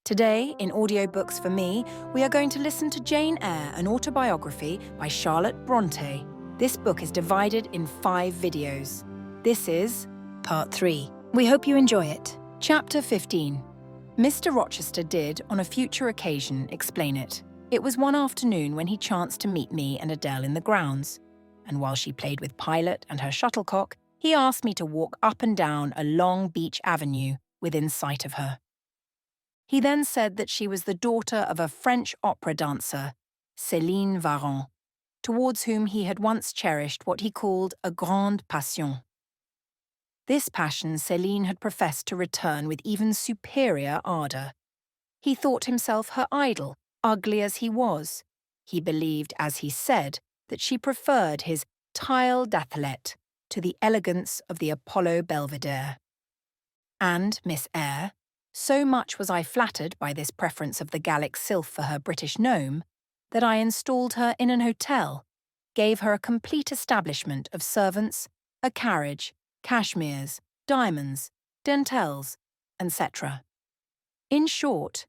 Today, in Audiobooks for Me, we are going to listen to Jane Eyre, an autobiography by Charlotte Brontë. This book is divided in 5 videos. This is Part 3. We hope you enjoy it. Chapter 15. Mr. Rochester did, on a future occasion, explain it. It was one afternoon when he chanced to meet me and Adele in the grounds, and while she played with Pilot and her shuttlecock, he asked me to walk up and down a long beach avenue within sight of her. He then said that she was the daughter of a French opera dancer, Céline Varens, towards whom he had once cherished what he called a grande passion. This passion Céline had professed to return with even superior ardour. He thought himself her idol, ugly as he was. He believed, as he said, that she preferred his tile d'athlète to the elegance of the Apollo Belvedere. And Miss Eyre, so much was I flattered by this preference of the Gallic sylph for her British gnome, that I installed her in an hotel, gave her a complete establishment of servants, a carriage, cashmeres, diamonds, dentelles, etc. In short,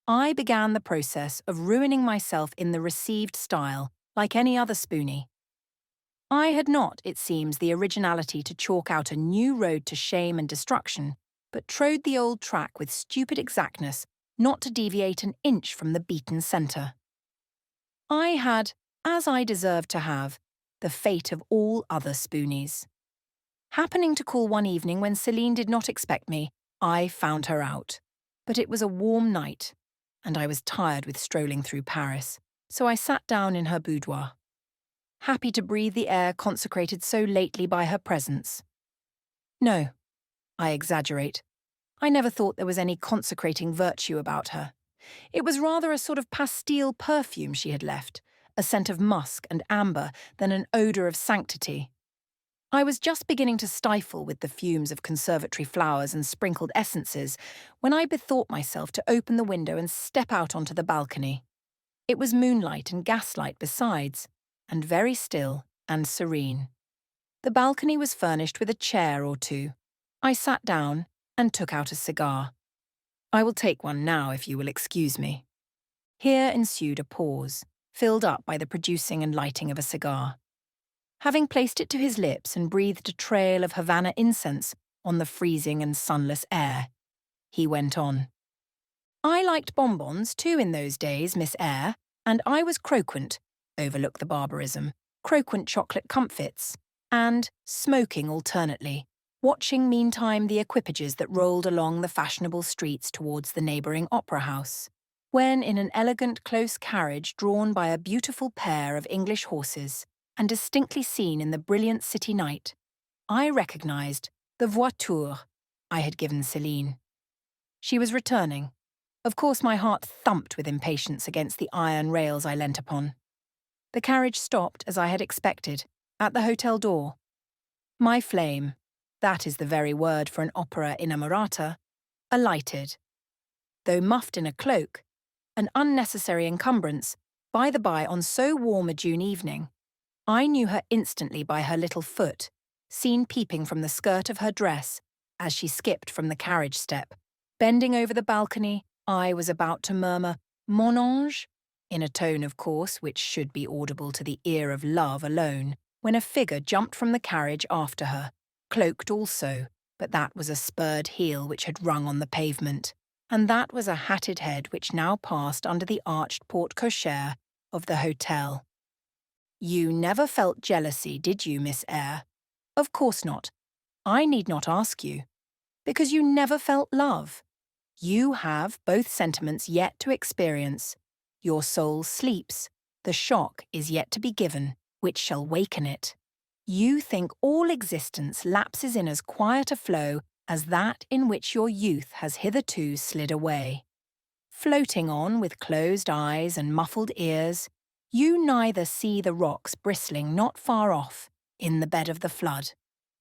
I began the process of ruining myself in the received style, like any other spoonie. I had not, it seems, the originality to chalk out a new road to shame and destruction, but trode the old track with stupid exactness, not to deviate an inch from the beaten centre. I had, as I deserved to have, the fate of all other spoonies. Happening to call one evening when Céline did not expect me, I found her out. But it was a warm night, and I was tired with strolling through Paris, so I sat down in her boudoir, happy to breathe the air consecrated so lately by her presence. No, I exaggerate. I never thought there was any consecrating virtue about her. It was rather a sort of pastille perfume she had left, a scent of musk and amber than an odour of sanctity. I was just beginning to stifle with the fumes of conservatory flowers and sprinkled essences when I bethought myself to open the window and step out onto the balcony. It was moonlight and gaslight besides, and very still and serene. The balcony was furnished with a chair or two. I sat down and took out a cigar. I will take one now, if you will excuse me. Here ensued a pause, filled up by the producing and lighting of a cigar. Having placed it to his lips and breathed a trail of Havana incense on the freezing and sunless air, he went on. I liked bonbons too in those days, Miss Eyre, and I was croquant, overlook the barbarism, croquant chocolate comfits, and smoking alternately, watching meantime the equipages that rolled along the fashionable streets towards the neighbouring opera house, when in an elegant close carriage drawn by a beautiful pair of English horses, and distinctly seen in the brilliant city night, I recognised the voiture I had given Céline. She was returning. Of course my heart thumped with impatience against the iron rails I leant upon. The carriage stopped, as I had expected, at the hotel door. My flame, that is the very word for an opera inamorata, alighted. Though muffed in a cloak, an unnecessary encumbrance, by the by on so warm a June evening, I knew her instantly by her little foot, seen peeping from the skirt of her dress as she skipped from the carriage step. Bending over the balcony, I was about to murmur, "Mon ange," in a tone, of course, which should be audible to the ear of love alone, when a figure jumped from the carriage after her, cloaked also, but that was a spurred heel which had rung on the pavement, and that was a hatted head which now passed under the arched porte-cochere of the hotel. You never felt jealousy, did you, Miss Eyre? Of course not. I need not ask you. Because you never felt love. You have both sentiments yet to experience. Your soul sleeps. The shock is yet to be given, which shall waken it. You think all existence lapses in as quiet a flow as that in which your youth has hitherto slid away. Floating on with closed eyes and muffled ears, you neither see the rocks bristling not far off in the bed of the flood,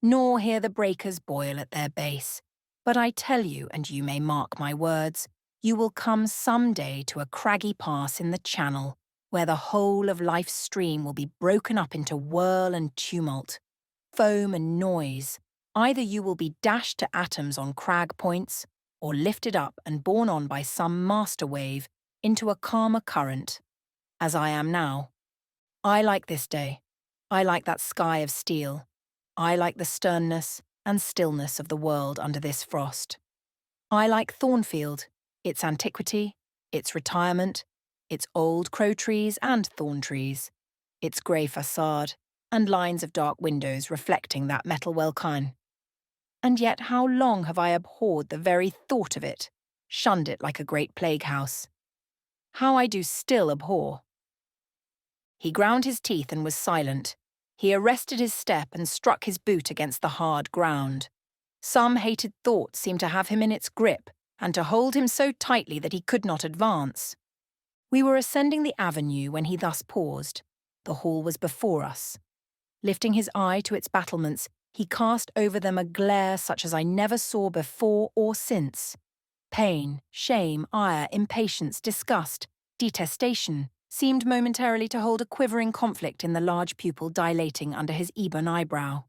nor hear the breakers boil at their base. But I tell you, and you may mark my words, you will come some day to a craggy pass in the channel, where the whole of life's stream will be broken up into whirl and tumult, foam and noise. Either you will be dashed to atoms on crag points, or lifted up and borne on by some master wave into a calmer current, as I am now. I like this day. I like that sky of steel. I like the sternness and stillness of the world under this frost. I like Thornfield, its antiquity, its retirement, its old crow trees and thorn trees, its grey facade, and lines of dark windows reflecting that metal welkin. And yet how long have I abhorred the very thought of it, shunned it like a great plague house. How I do still abhor. He ground his teeth and was silent. He arrested his step and struck his boot against the hard ground. Some hated thought seemed to have him in its grip and to hold him so tightly that he could not advance. We were ascending the avenue when he thus paused. The hall was before us. Lifting his eye to its battlements, he cast over them a glare such as I never saw before or since. Pain, shame, ire, impatience, disgust, detestation seemed momentarily to hold a quivering conflict in the large pupil dilating under his ebon eyebrow.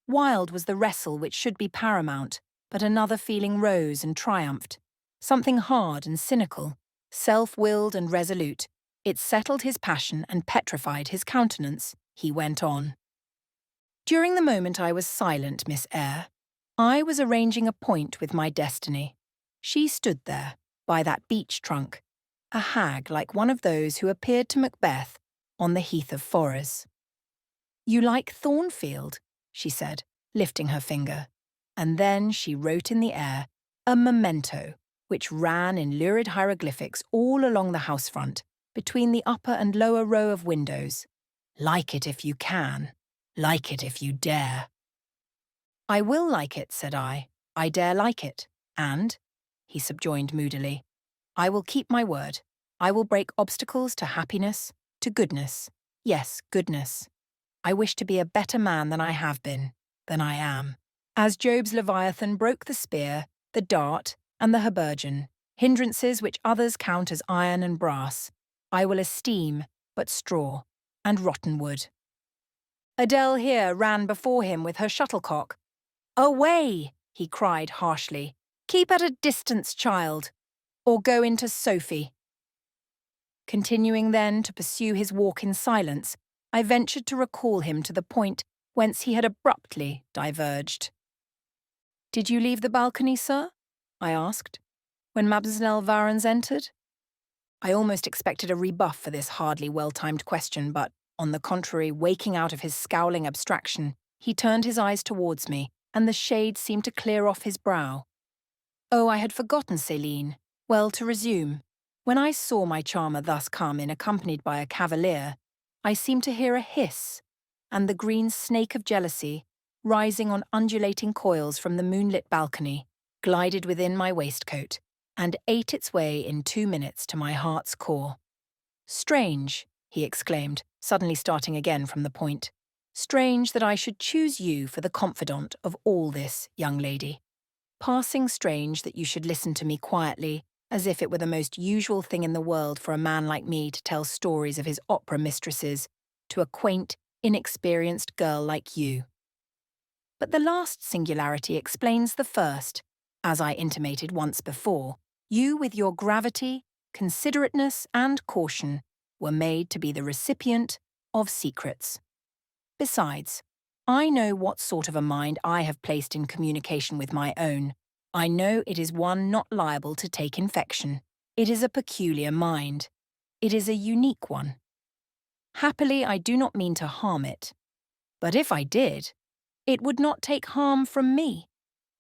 Wild was the wrestle which should be paramount, but another feeling rose and triumphed. Something hard and cynical, self-willed and resolute. It settled his passion and petrified his countenance. He went on. During the moment I was silent, Miss Eyre, I was arranging a point with my destiny. She stood there, by that beech trunk, a hag like one of those who appeared to Macbeth on the heath of Forres. "You like Thornfield," she said, lifting her finger, and then she wrote in the air a memento, which ran in lurid hieroglyphics all along the house front, between the upper and lower row of windows. "Like it if you can. Like it if you dare." "I will like it," said I. "I dare like it. And," he subjoined moodily, "I will keep my word. I will break obstacles to happiness, to goodness. Yes, goodness. I wish to be a better man than I have been, than I am. As Job's Leviathan broke the spear, the dart, and the habergeon, hindrances which others count as iron and brass, I will esteem but straw and rotten wood." Adele here ran before him with her shuttlecock. "Away!" he cried harshly. "Keep at a distance, child, or go into Sophie." Continuing then to pursue his walk in silence, I ventured to recall him to the point whence he had abruptly diverged. "Did you leave the balcony, sir?" I asked, when Mademoiselle Varens entered. I almost expected a rebuff for this hardly well-timed question, but, on the contrary, waking out of his scowling abstraction, he turned his eyes towards me, and the shade seemed to clear off his brow. "Oh, I had forgotten, Céline. Well, to resume. When I saw my charmer thus come in accompanied by a cavalier, I seemed to hear a hiss, and the green snake of jealousy, rising on undulating coils from the moonlit balcony, glided within my waistcoat, and ate its way in 2 minutes to my heart's core. Strange," he exclaimed, suddenly starting again from the point. "Strange that I should choose you for the confidant of all this, young lady. Passing strange that you should listen to me quietly, as if it were the most usual thing in the world for a man like me to tell stories of his opera mistresses to a quaint, inexperienced girl like you. But the last singularity explains the first. As I intimated once before, you with your gravity, considerateness, and caution were made to be the recipient of secrets. Besides, I know what sort of a mind I have placed in communication with my own. I know it is one not liable to take infection. It is a peculiar mind. It is a unique one. Happily, I do not mean to harm it. But if I did, it would not take harm from me.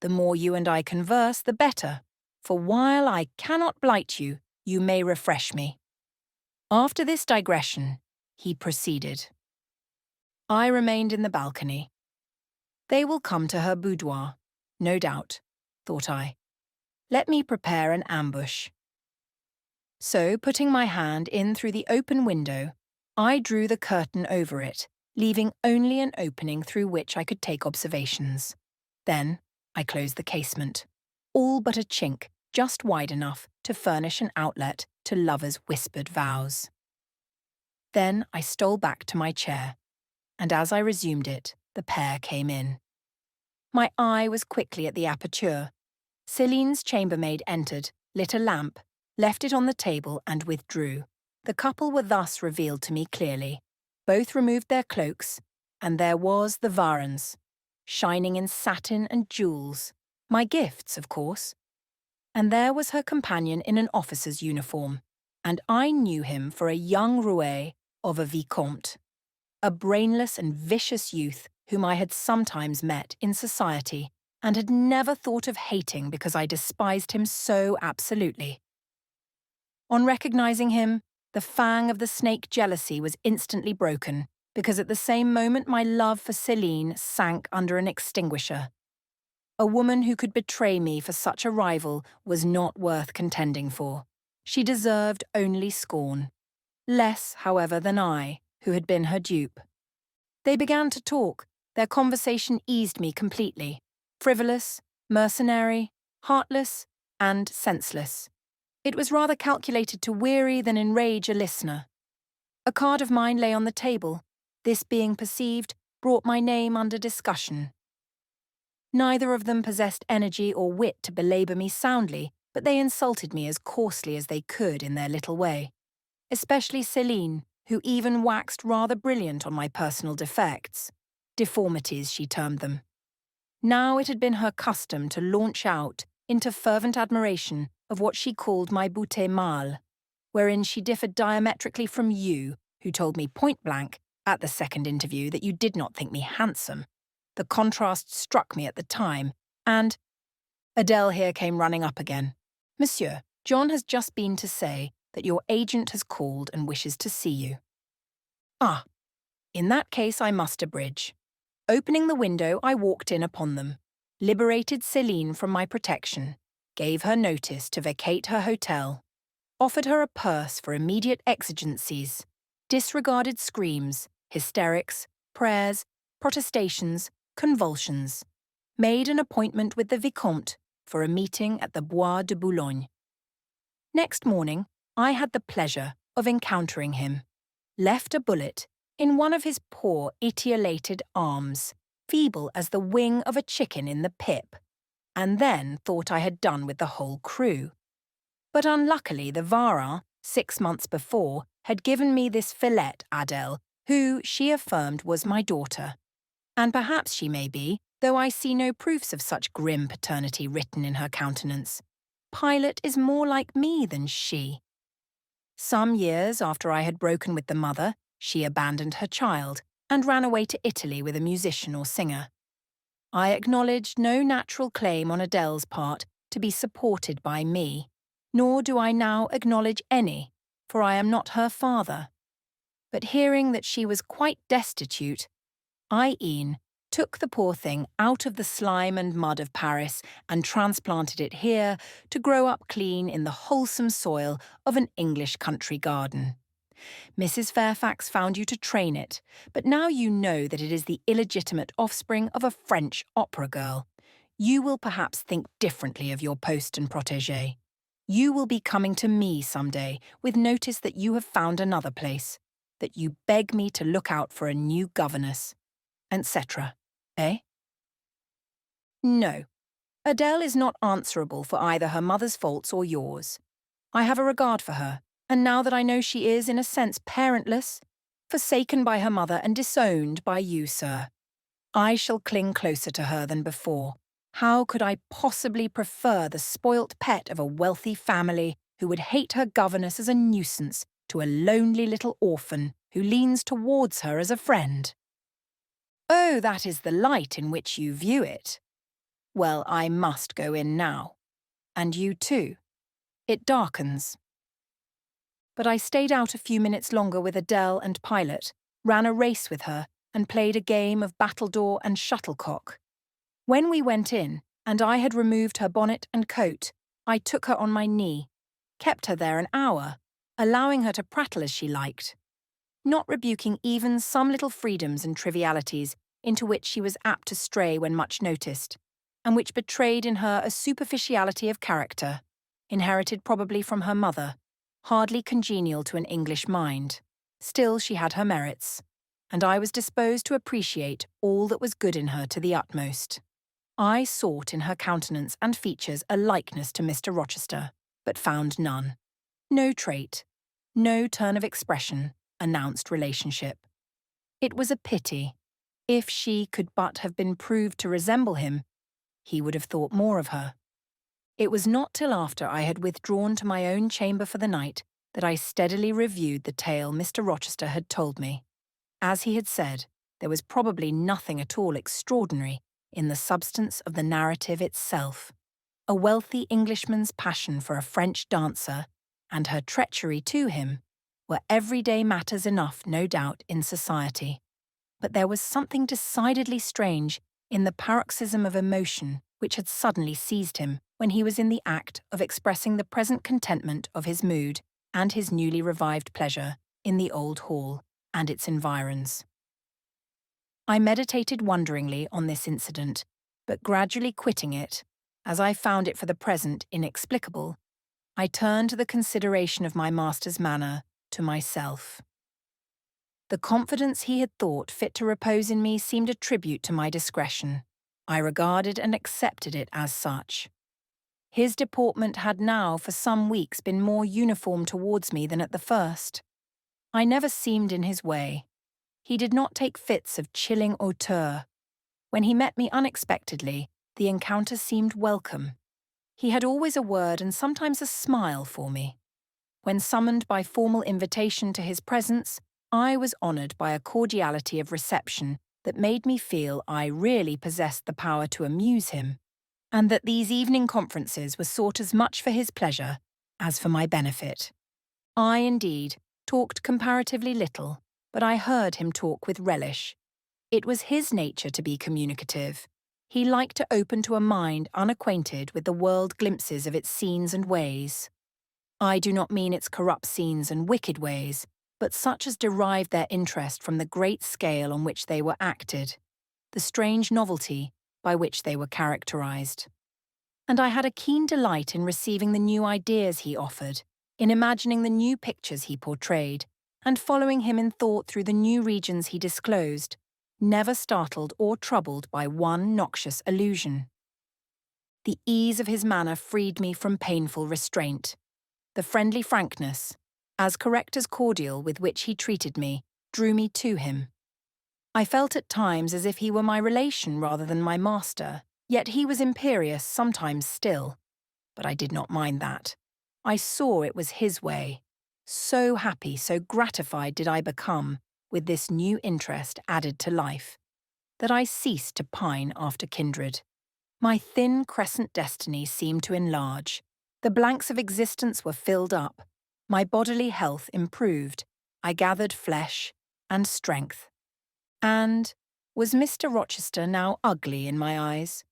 The more you and I converse, the better, for while I cannot blight you, you may refresh me." After this digression, he proceeded. I remained in the balcony. They will come to her boudoir, no doubt, thought I. Let me prepare an ambush. So, putting my hand in through the open window, I drew the curtain over it, leaving only an opening through which I could take observations. Then I closed the casement, all but a chink, just wide enough to furnish an outlet to lovers' whispered vows. Then I stole back to my chair, and as I resumed it, the pair came in. My eye was quickly at the aperture. Celine's chambermaid entered, lit a lamp, left it on the table and withdrew. The couple were thus revealed to me clearly. Both removed their cloaks, and there was the Varens, shining in satin and jewels. My gifts, of course. And there was her companion in an officer's uniform, and I knew him for a young roué of a vicomte, a brainless and vicious youth whom I had sometimes met in society and had never thought of hating because I despised him so absolutely. On recognizing him, the fang of the snake jealousy was instantly broken, because at the same moment my love for Celine sank under an extinguisher. A woman who could betray me for such a rival was not worth contending for. She deserved only scorn. Less, however, than I, who had been her dupe. They began to talk. Their conversation eased me completely. Frivolous, mercenary, heartless, and senseless. It was rather calculated to weary than enrage a listener. A card of mine lay on the table. This being perceived, brought my name under discussion. Neither of them possessed energy or wit to belabor me soundly, but they insulted me as coarsely as they could in their little way. Especially Celine, who even waxed rather brilliant on my personal defects. Deformities, she termed them. Now it had been her custom to launch out into fervent admiration of what she called my beauté mâle, wherein she differed diametrically from you, who told me point-blank, at the second interview, that you did not think me handsome. The contrast struck me at the time, and Adele here came running up again. Monsieur, John has just been to say that your agent has called and wishes to see you. Ah, in that case I must abridge. Opening the window, I walked in upon them, liberated Celine from my protection, gave her notice to vacate her hotel, offered her a purse for immediate exigencies, disregarded screams, hysterics, prayers, protestations, convulsions, made an appointment with the Vicomte for a meeting at the Bois de Boulogne. Next morning, I had the pleasure of encountering him, left a bullet in one of his poor etiolated arms, feeble as the wing of a chicken in the pip, and then thought I had done with the whole crew. But unluckily the Varin, 6 months before, had given me this fillet Adele, who, she affirmed, was my daughter. And perhaps she may be, though I see no proofs of such grim paternity written in her countenance. Pilot is more like me than she. Some years after I had broken with the mother, she abandoned her child and ran away to Italy with a musician or singer. I acknowledged no natural claim on Adele's part to be supported by me, nor do I now acknowledge any, for I am not her father. But hearing that she was quite destitute, I e'en took the poor thing out of the slime and mud of Paris and transplanted it here to grow up clean in the wholesome soil of an English country garden. Mrs. Fairfax found you to train it, but now you know that it is the illegitimate offspring of a French opera girl. You will perhaps think differently of your post and protégé. You will be coming to me some day with notice that you have found another place, that you beg me to look out for a new governess, etc. Eh? No. Adele is not answerable for either her mother's faults or yours. I have a regard for her, and now that I know she is, in a sense, parentless, forsaken by her mother and disowned by you, sir, I shall cling closer to her than before. How could I possibly prefer the spoilt pet of a wealthy family who would hate her governess as a nuisance to a lonely little orphan who leans towards her as a friend? Oh, that is the light in which you view it. Well, I must go in now. And you too. It darkens. But I stayed out a few minutes longer with Adele and Pilot, ran a race with her, and played a game of battledore and shuttlecock. When we went in, and I had removed her bonnet and coat, I took her on my knee, kept her there an hour, allowing her to prattle as she liked, not rebuking even some little freedoms and trivialities into which she was apt to stray when much noticed, and which betrayed in her a superficiality of character, inherited probably from her mother, hardly congenial to an English mind. Still she had her merits, and I was disposed to appreciate all that was good in her to the utmost. I sought in her countenance and features a likeness to Mr. Rochester, but found none. No trait, no turn of expression announced relationship. It was a pity. If she could but have been proved to resemble him, he would have thought more of her. It was not till after I had withdrawn to my own chamber for the night that I steadily reviewed the tale Mr. Rochester had told me. As he had said, there was probably nothing at all extraordinary in the substance of the narrative itself. A wealthy Englishman's passion for a French dancer, and her treachery to him, were everyday matters enough, no doubt, in society. But there was something decidedly strange in the paroxysm of emotion which had suddenly seized him when he was in the act of expressing the present contentment of his mood and his newly revived pleasure in the old hall and its environs. I meditated wonderingly on this incident, but gradually quitting it, as I found it for the present inexplicable, I turned to the consideration of my master's manner to myself. The confidence he had thought fit to repose in me seemed a tribute to my discretion. I regarded and accepted it as such. His deportment had now for some weeks been more uniform towards me than at the first. I never seemed in his way. He did not take fits of chilling hauteur. When he met me unexpectedly, the encounter seemed welcome. He had always a word and sometimes a smile for me. When summoned by formal invitation to his presence, I was honoured by a cordiality of reception that made me feel I really possessed the power to amuse him, and that these evening conferences were sought as much for his pleasure as for my benefit. I, indeed, talked comparatively little, but I heard him talk with relish. It was his nature to be communicative. He liked to open to a mind unacquainted with the world glimpses of its scenes and ways. I do not mean its corrupt scenes and wicked ways, but such as derived their interest from the great scale on which they were acted, the strange novelty by which they were characterized. And I had a keen delight in receiving the new ideas he offered, in imagining the new pictures he portrayed, and following him in thought through the new regions he disclosed, never startled or troubled by one noxious illusion. The ease of his manner freed me from painful restraint. The friendly frankness, as correct as cordial, with which he treated me, drew me to him. I felt at times as if he were my relation rather than my master, yet he was imperious sometimes still. But I did not mind that. I saw it was his way. So happy, so gratified did I become with this new interest added to life, that I ceased to pine after kindred. My thin crescent destiny seemed to enlarge. The blanks of existence were filled up. My bodily health improved. I gathered flesh and strength. And was Mr. Rochester now ugly in my eyes?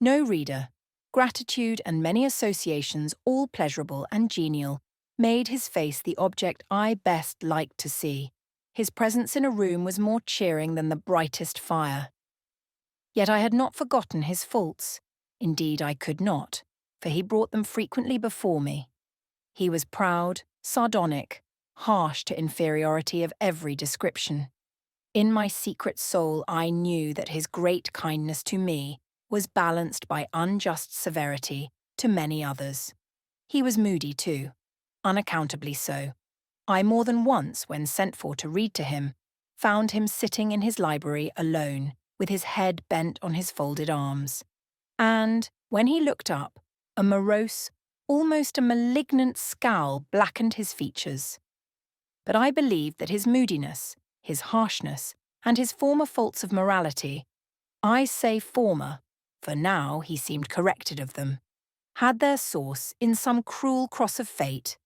No, reader. Gratitude and many associations, all pleasurable and genial, made his face the object I best liked to see. His presence in a room was more cheering than the brightest fire. Yet I had not forgotten his faults. Indeed, I could not, for he brought them frequently before me. He was proud, sardonic, harsh to inferiority of every description. In my secret soul I knew that his great kindness to me was balanced by unjust severity to many others. He was moody too, unaccountably so. I more than once, when sent for to read to him, found him sitting in his library alone, with his head bent on his folded arms. And, when he looked up, a morose, almost a malignant scowl blackened his features. But I believed that his moodiness, his harshness, and his former faults of morality, I say former, for now he seemed corrected of them, had their source in some cruel cross of fate.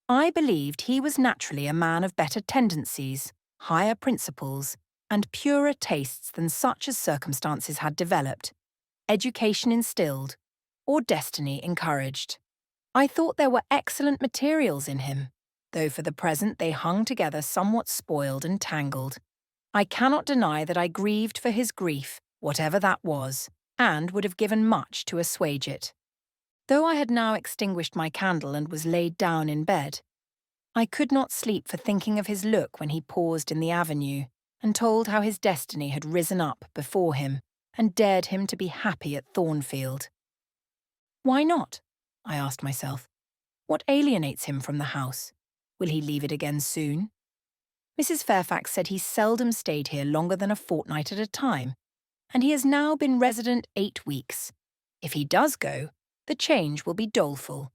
I believed he was naturally a man of better tendencies, higher principles, and purer tastes than such as circumstances had developed, education instilled, or destiny encouraged. I thought there were excellent materials in him, though for the present they hung together somewhat spoiled and tangled. I cannot deny that I grieved for his grief, whatever that was, and would have given much to assuage it. Though I had now extinguished my candle and was laid down in bed, I could not sleep for thinking of his look when he paused in the avenue and told how his destiny had risen up before him and dared him to be happy at Thornfield. Why not? I asked myself. What alienates him from the house? Will he leave it again soon? Mrs. Fairfax said he seldom stayed here longer than a fortnight at a time, and he has now been resident 8 weeks. If he does go, the change will be doleful.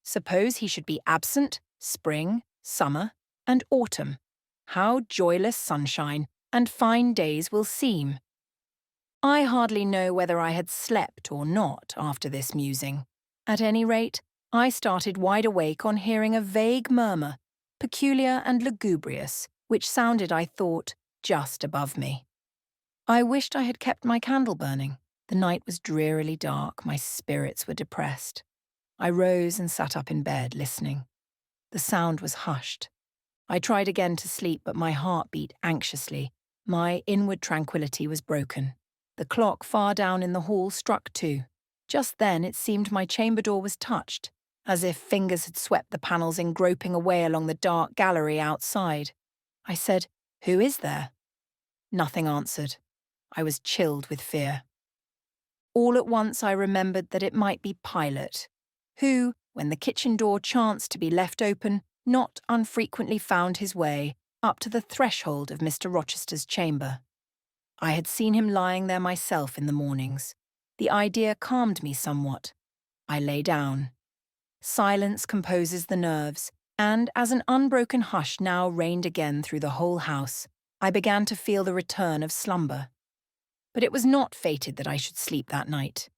Suppose he should be absent spring, summer, and autumn. How joyless sunshine and fine days will seem. I hardly know whether I had slept or not after this musing. At any rate, I started wide awake on hearing a vague murmur, peculiar and lugubrious, which sounded, I thought, just above me. I wished I had kept my candle burning. The night was drearily dark, my spirits were depressed. I rose and sat up in bed, listening. The sound was hushed. I tried again to sleep, but my heart beat anxiously. My inward tranquillity was broken. The clock far down in the hall struck 2. Just then it seemed my chamber door was touched, as if fingers had swept the panels in groping away along the dark gallery outside. I said, "Who is there?" Nothing answered. I was chilled with fear. All at once I remembered that it might be Pilot, who, when the kitchen door chanced to be left open, not unfrequently found his way up to the threshold of Mr. Rochester's chamber. I had seen him lying there myself in the mornings. The idea calmed me somewhat. I lay down. Silence composes the nerves, and as an unbroken hush now reigned again through the whole house, I began to feel the return of slumber. But it was not fated that I should sleep that night.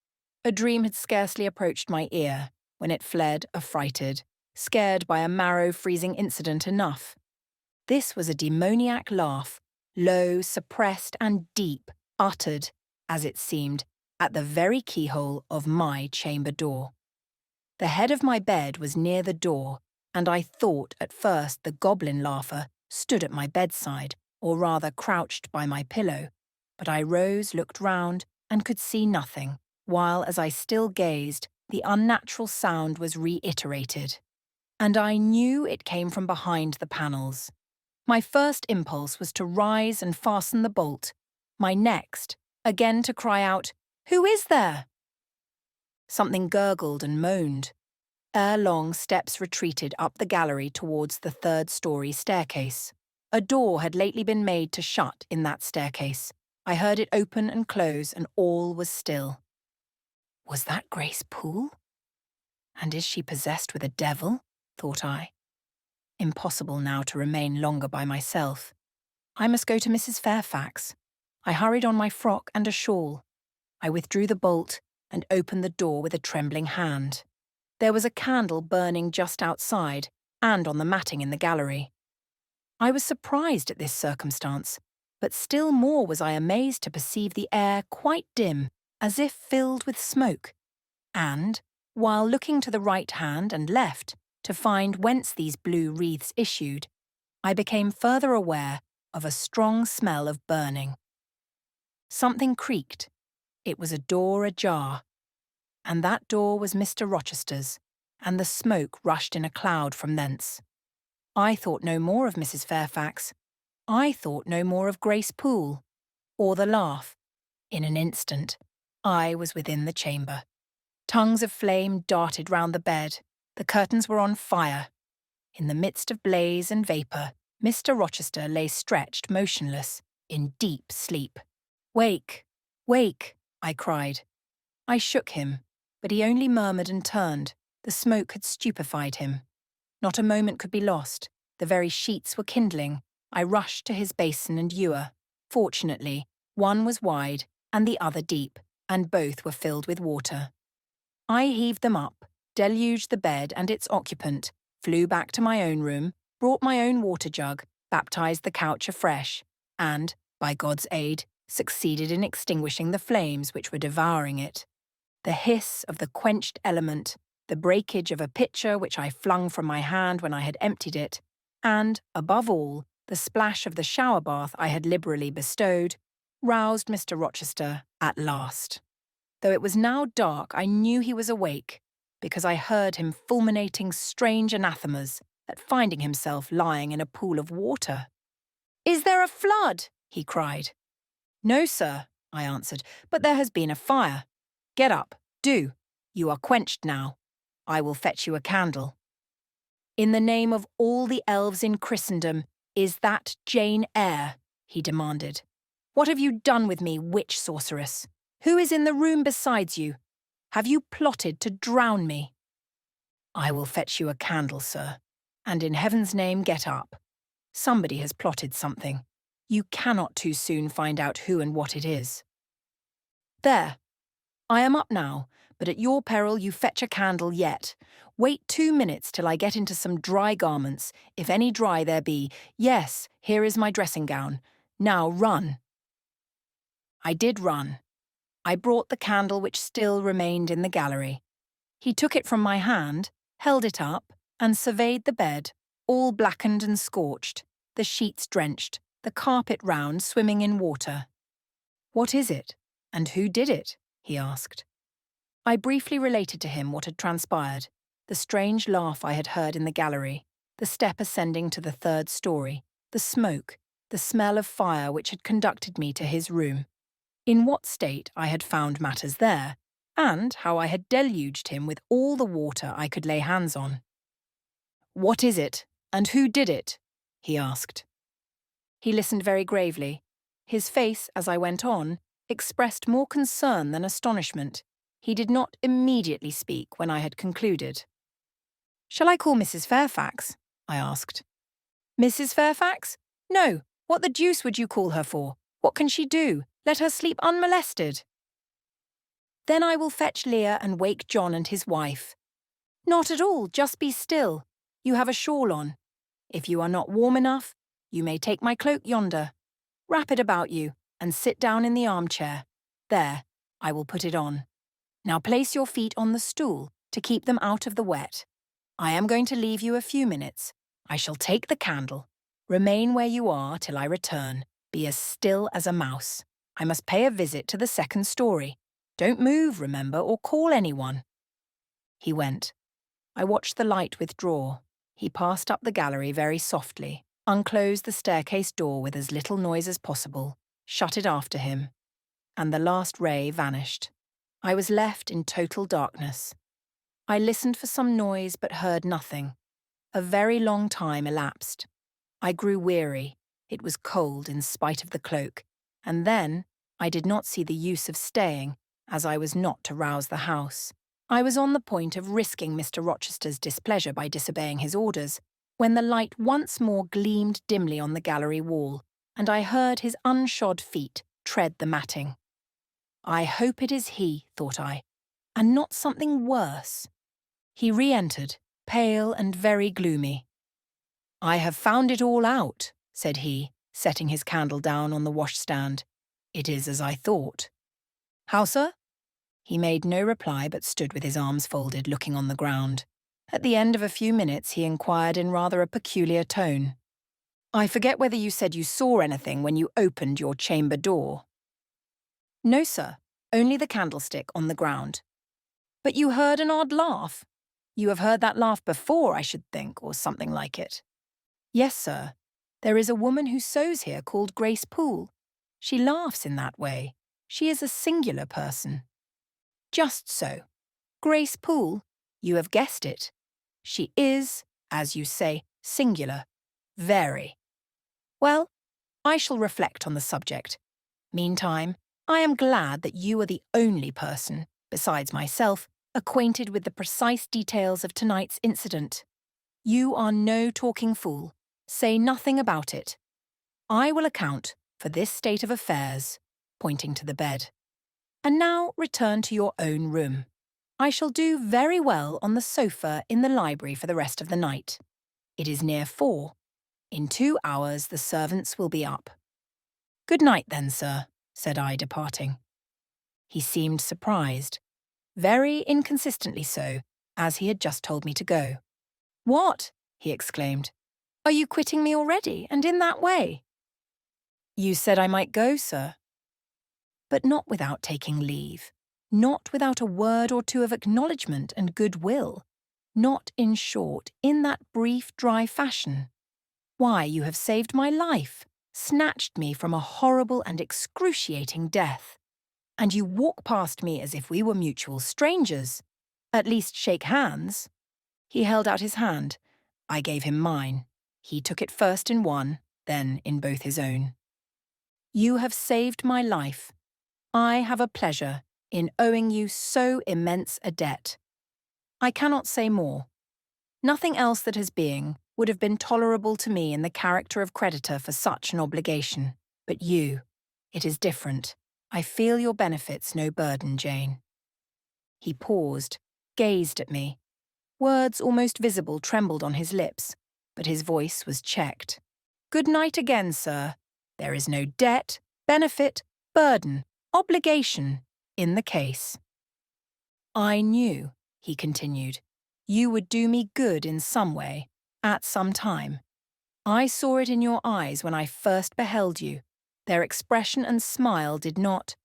A dream had scarcely approached my ear when it fled affrighted, scared by a marrow-freezing incident enough. This was a demoniac laugh, low, suppressed and deep, uttered, as it seemed, at the very keyhole of my chamber door. The head of my bed was near the door, and I thought at first the goblin laugher stood at my bedside, or rather crouched by my pillow, but I rose, looked round, and could see nothing, while, as I still gazed, the unnatural sound was reiterated. And I knew it came from behind the panels. My first impulse was to rise and fasten the bolt. My next, again to cry out, "Who is there?" Something gurgled and moaned. Ere long, steps retreated up the gallery towards the 3rd-story staircase. A door had lately been made to shut in that staircase. I heard it open and close, and all was still. Was that Grace Poole? And is she possessed with a devil? Thought I. Impossible now to remain longer by myself. I must go to Mrs. Fairfax. I hurried on my frock and a shawl. I withdrew the bolt and opened the door with a trembling hand. There was a candle burning just outside and on the matting in the gallery. I was surprised at this circumstance, but still more was I amazed to perceive the air quite dim, as if filled with smoke, and, while looking to the right hand and left to find whence these blue wreaths issued, I became further aware of a strong smell of burning. Something creaked. It was a door ajar, and that door was Mr. Rochester's, and the smoke rushed in a cloud from thence. I thought no more of Mrs. Fairfax. I thought no more of Grace Poole, or the laugh. In an instant, I was within the chamber. Tongues of flame darted round the bed. The curtains were on fire. In the midst of blaze and vapour, Mr. Rochester lay stretched motionless, in deep sleep. "Wake! Wake!" I cried. I shook him, but he only murmured and turned. The smoke had stupefied him. Not a moment could be lost. The very sheets were kindling. I rushed to his basin and ewer. Fortunately, one was wide and the other deep, and both were filled with water. I heaved them up, deluged the bed and its occupant, flew back to my own room, brought my own water jug, baptized the couch afresh, and, by God's aid, succeeded in extinguishing the flames which were devouring it. The hiss of the quenched element, the breakage of a pitcher which I flung from my hand when I had emptied it, and, above all, the splash of the shower bath I had liberally bestowed, roused Mr. Rochester at last. Though it was now dark, I knew he was awake, because I heard him fulminating strange anathemas at finding himself lying in a pool of water. "Is there a flood?" he cried. "No, sir," I answered, but there has been a fire. Get up, do. You are quenched now. I will fetch you a candle. In the name of all the elves in Christendom, is that Jane Eyre? He demanded. What have you done with me, witch sorceress? Who is in the room besides you? Have you plotted to drown me? I will fetch you a candle, sir, and in heaven's name get up. Somebody has plotted something. You cannot too soon find out who and what it is. There. I am up now, but at your peril you fetch a candle yet. Wait 2 minutes till I get into some dry garments, if any dry there be. Yes, here is my dressing gown. Now run. I did run. I brought the candle which still remained in the gallery. He took it from my hand, held it up, and surveyed the bed, all blackened and scorched, the sheets drenched, the carpet round swimming in water. What is it, and who did it? He asked. I briefly related to him what had transpired, the strange laugh I had heard in the gallery, the step ascending to the 3rd story, the smoke, the smell of fire which had conducted me to his room, in what state I had found matters there, and how I had deluged him with all the water I could lay hands on. What is it, and who did it? He asked. He listened very gravely. His face, as I went on, expressed more concern than astonishment. He did not immediately speak when I had concluded. Shall I call Mrs. Fairfax? I asked. Mrs. Fairfax? No. What the deuce would you call her for? What can she do? Let her sleep unmolested. Then I will fetch Lear and wake John and his wife. Not at all, just be still. You have a shawl on. If you are not warm enough, you may take my cloak yonder. Wrap it about you, and sit down in the armchair. There, I will put it on. Now place your feet on the stool to keep them out of the wet. I am going to leave you a few minutes. I shall take the candle. Remain where you are till I return. Be as still as a mouse. I must pay a visit to the 2nd story. Don't move, remember, or call anyone. He went. I watched the light withdraw. He passed up the gallery very softly, unclosed the staircase door with as little noise as possible, shut it after him, and the last ray vanished. I was left in total darkness. I listened for some noise but heard nothing. A very long time elapsed. I grew weary. It was cold in spite of the cloak, and then I did not see the use of staying, as I was not to rouse the house. I was on the point of risking Mr. Rochester's displeasure by disobeying his orders, when the light once more gleamed dimly on the gallery wall, and I heard his unshod feet tread the matting. I hope it is he, thought I, and not something worse. He re-entered, pale and very gloomy. I have found it all out, said he, setting his candle down on the washstand. It is as I thought. How, sir? He made no reply but stood with his arms folded, looking on the ground. At the end of a few minutes he inquired in rather a peculiar tone. I forget whether you said you saw anything when you opened your chamber door. No, sir, only the candlestick on the ground. But you heard an odd laugh. You have heard that laugh before, I should think, or something like it. Yes, sir. There is a woman who sews here called Grace Poole. She laughs in that way. She is a singular person. Just so. Grace Poole, you have guessed it. She is, as you say, singular. Very. Well, I shall reflect on the subject. Meantime, I am glad that you are the only person, besides myself, acquainted with the precise details of tonight's incident. You are no talking fool. Say nothing about it. I will account for this state of affairs, pointing to the bed. And now return to your own room. I shall do very well on the sofa in the library for the rest of the night. It is near 4. In 2 hours the servants will be up. Good night then, sir, said I, departing. He seemed surprised, very inconsistently so, as he had just told me to go. What? He exclaimed. Are you quitting me already, and in that way? You said I might go, sir. But not without taking leave, not without a word or two of acknowledgement and goodwill, not, in short, in that brief, dry fashion. Why, you have saved my life, snatched me from a horrible and excruciating death. And you walk past me as if we were mutual strangers. At least shake hands." He held out his hand. I gave him mine. He took it first in one, then in both his own. "You have saved my life. I have a pleasure in owing you so immense a debt. I cannot say more. Nothing else that has being would have been tolerable to me in the character of creditor for such an obligation. But you, it is different. I feel your benefits no burden, Jane." He paused, gazed at me. Words almost visible trembled on his lips, but his voice was checked. "Good night again, sir. There is no debt, benefit, burden, obligation in the case." "I knew," he continued, "you would do me good in some way, at some time. I saw it in your eyes when I first beheld you. Their expression and smile did not—"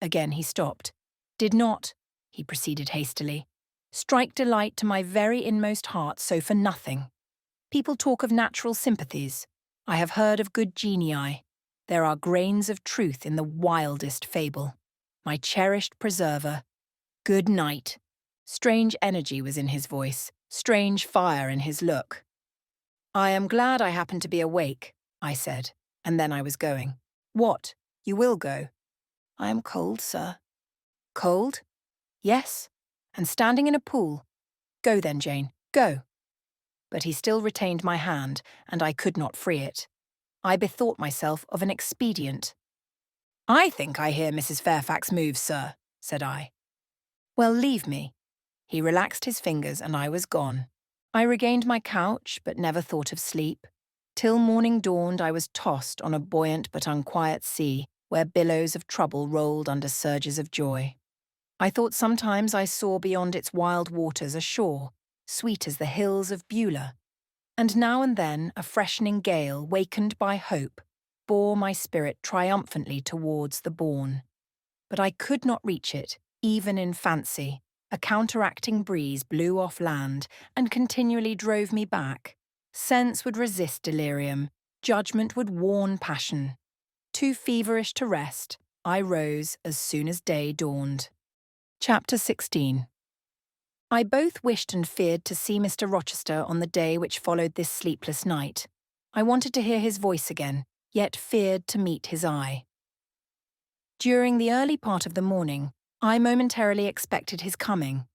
Again he stopped. "Did not," he proceeded hastily, "strike delight to my very inmost heart so for nothing. People talk of natural sympathies. I have heard of good genii. There are grains of truth in the wildest fable. My cherished preserver. Good night." Strange energy was in his voice, strange fire in his look. "I am glad I happened to be awake," I said, and then I was going. "What? You will go?" "I am cold, sir." "Cold?" "Yes, and standing in a pool. Go then, Jane, go." But he still retained my hand, and I could not free it. I bethought myself of an expedient. "I think I hear Mrs. Fairfax move, sir," said I. "Well, leave me." He relaxed his fingers and I was gone. I regained my couch, but never thought of sleep. Till morning dawned, I was tossed on a buoyant but unquiet sea, where billows of trouble rolled under surges of joy. I thought sometimes I saw beyond its wild waters a shore, sweet as the hills of Beulah, and now and then a freshening gale, wakened by hope, bore my spirit triumphantly towards the bourne. But I could not reach it, even in fancy. A counteracting breeze blew off land and continually drove me back. Sense would resist delirium, judgment would warn passion. Too feverish to rest, I rose as soon as day dawned. Chapter 16. I both wished and feared to see Mr. Rochester on the day which followed this sleepless night. I wanted to hear his voice again, yet feared to meet his eye. During the early part of the morning, I momentarily expected his coming.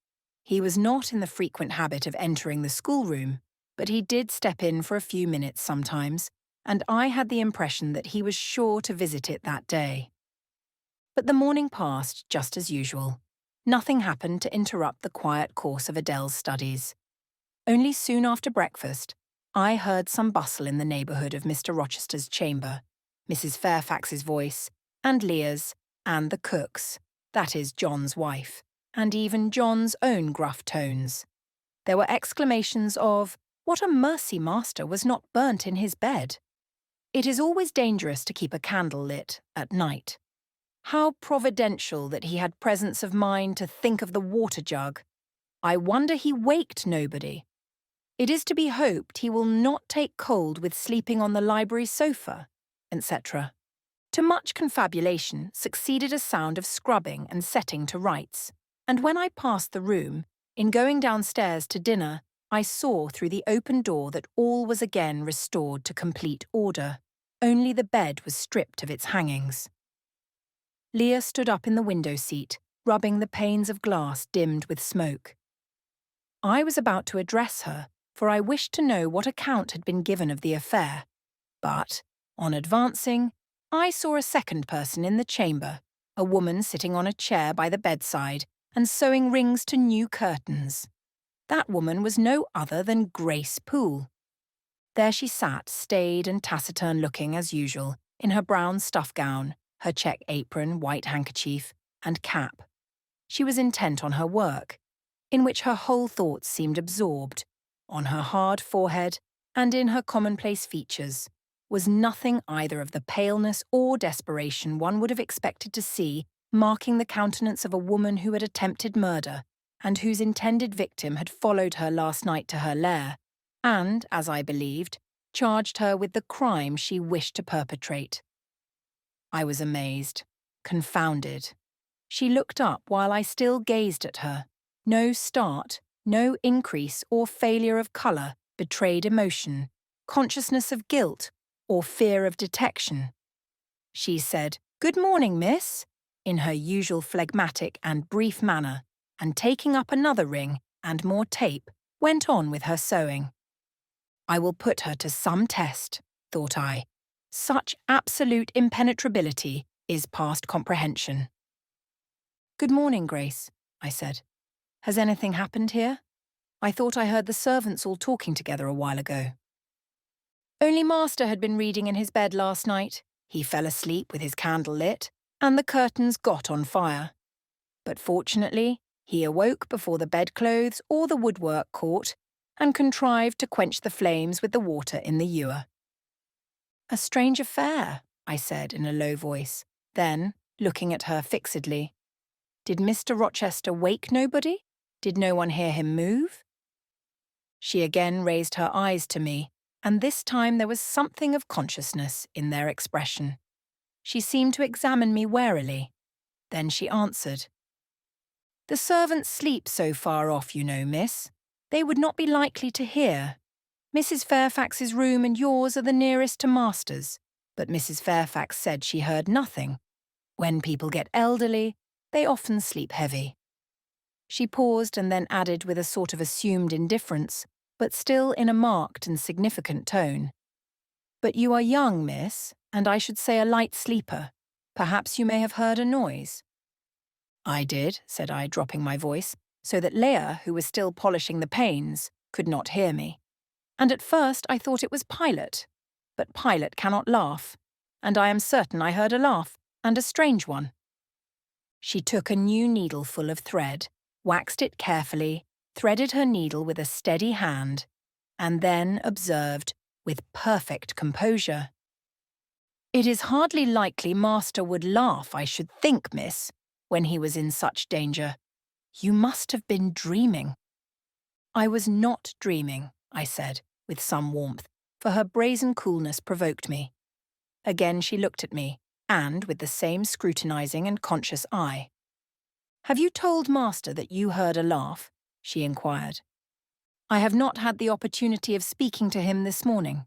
He was not in the frequent habit of entering the schoolroom, but he did step in for a few minutes sometimes, and I had the impression that he was sure to visit it that day. But the morning passed just as usual. Nothing happened to interrupt the quiet course of Adele's studies. Only soon after breakfast, I heard some bustle in the neighbourhood of Mr. Rochester's chamber, Mrs. Fairfax's voice, and Leah's, and the cook's, that is, John's wife, and even John's own gruff tones. There were exclamations of, "What a mercy master was not burnt in his bed!" It is always dangerous to keep a candle lit at night. How providential that he had presence of mind to think of the water jug. I wonder he waked nobody. It is to be hoped he will not take cold with sleeping on the library sofa, etc. To much confabulation succeeded a sound of scrubbing and setting to rights, and when I passed the room, in going downstairs to dinner, I saw through the open door that all was again restored to complete order. Only the bed was stripped of its hangings. Leah stood up in the window seat, rubbing the panes of glass dimmed with smoke. I was about to address her, for I wished to know what account had been given of the affair, but, on advancing, I saw a second person in the chamber, a woman sitting on a chair by the bedside and sewing rings to new curtains. That woman was no other than Grace Poole. There she sat, staid and taciturn-looking as usual, in her brown stuff gown, her check apron, white handkerchief, and cap. She was intent on her work, in which her whole thoughts seemed absorbed. On her hard forehead, and in her commonplace features, was nothing either of the paleness or desperation one would have expected to see marking the countenance of a woman who had attempted murder, and whose intended victim had followed her last night to her lair, and, as I believed, charged her with the crime she wished to perpetrate. I was amazed, confounded. She looked up while I still gazed at her. No start, no increase or failure of colour betrayed emotion, consciousness of guilt, or fear of detection. She said, "Good morning, miss," in her usual phlegmatic and brief manner, and taking up another ring and more tape, went on with her sewing. I will put her to some test, thought I. Such absolute impenetrability is past comprehension. "Good morning, Grace," I said. "Has anything happened here? I thought I heard the servants all talking together a while ago." "Only Master had been reading in his bed last night. He fell asleep with his candle lit, and the curtains got on fire. But fortunately, he awoke before the bedclothes or the woodwork caught, and contrived to quench the flames with the water in the ewer." "A strange affair," I said in a low voice. Then, looking at her fixedly, "Did Mr. Rochester wake nobody? Did no one hear him move?" She again raised her eyes to me, and this time there was something of consciousness in their expression. She seemed to examine me warily. Then she answered, "The servants sleep so far off, you know, miss. They would not be likely to hear. Mrs. Fairfax's room and yours are the nearest to Master's, but Mrs. Fairfax said she heard nothing. When people get elderly, they often sleep heavy." She paused and then added with a sort of assumed indifference, but still in a marked and significant tone, "But you are young, miss, and I should say a light sleeper. Perhaps you may have heard a noise." "I did," said I, dropping my voice, so that Leah, who was still polishing the panes, could not hear me. "And at first I thought it was Pilot. But Pilot cannot laugh, and I am certain I heard a laugh, and a strange one." She took a new needleful of thread, waxed it carefully, threaded her needle with a steady hand, and then observed, with perfect composure, "It is hardly likely Master would laugh, I should think, miss, when he was in such danger. You must have been dreaming." "I was not dreaming," I said, with some warmth, for her brazen coolness provoked me. Again she looked at me, and with the same scrutinizing and conscious eye. "Have you told Master that you heard a laugh?" she inquired. "I have not had the opportunity of speaking to him this morning."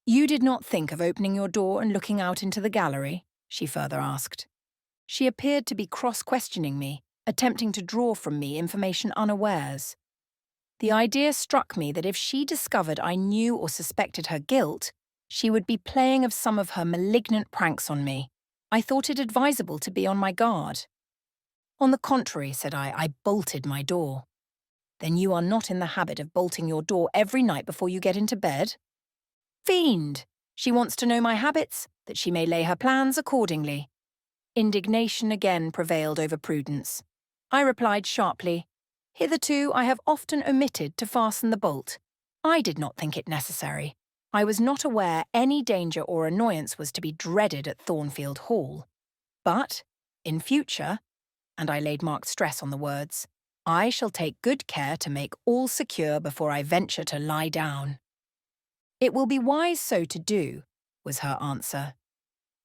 "You did not think of opening your door and looking out into the gallery?" she further asked. She appeared to be cross-questioning me, attempting to draw from me information unawares. The idea struck me that if she discovered I knew or suspected her guilt, she would be playing of some of her malignant pranks on me. I thought it advisable to be on my guard. "On the contrary," said I bolted my door." "Then you are not in the habit of bolting your door every night before you get into bed?" "Fiend! She wants to know my habits, that she may lay her plans accordingly." Indignation again prevailed over prudence. I replied sharply, "Hitherto I have often omitted to fasten the bolt. I did not think it necessary. I was not aware any danger or annoyance was to be dreaded at Thornfield Hall. But, in future," and I laid marked stress on the words, "I shall take good care to make all secure before I venture to lie down." "It will be wise so to do," was her answer.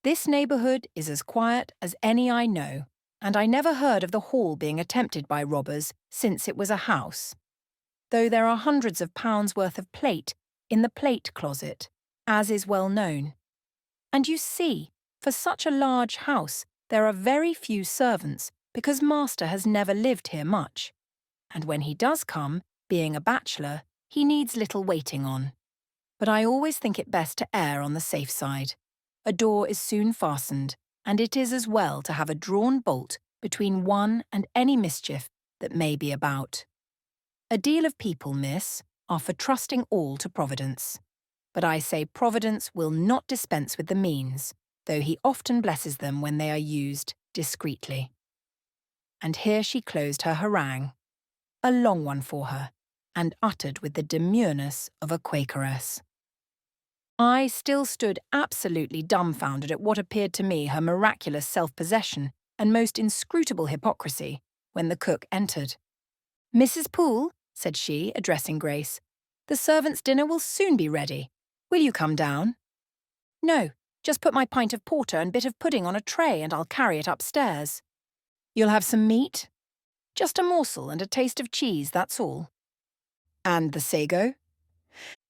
"This neighbourhood is as quiet as any I know, and I never heard of the hall being attempted by robbers since it was a house, though there are hundreds of pounds worth of plate in the plate closet, as is well known. And you see, for such a large house, there are very few servants, because Master has never lived here much, and when he does come, being a bachelor, he needs little waiting on. But I always think it best to err on the safe side. A door is soon fastened, and it is as well to have a drawn bolt between one and any mischief that may be about. A deal of people, miss, are for trusting all to Providence. But I say Providence will not dispense with the means, though he often blesses them when they are used discreetly." And here she closed her harangue, a long one for her, and uttered with the demureness of a Quakeress. I still stood absolutely dumbfounded at what appeared to me her miraculous self-possession and most inscrutable hypocrisy, when the cook entered. "Mrs. Poole," said she, addressing Grace, "the servants' dinner will soon be ready. Will you come down? No, just put my pint of porter and bit of pudding on a tray and I'll carry it upstairs. You'll have some meat? Just a morsel and a taste of cheese, that's all. And the sago?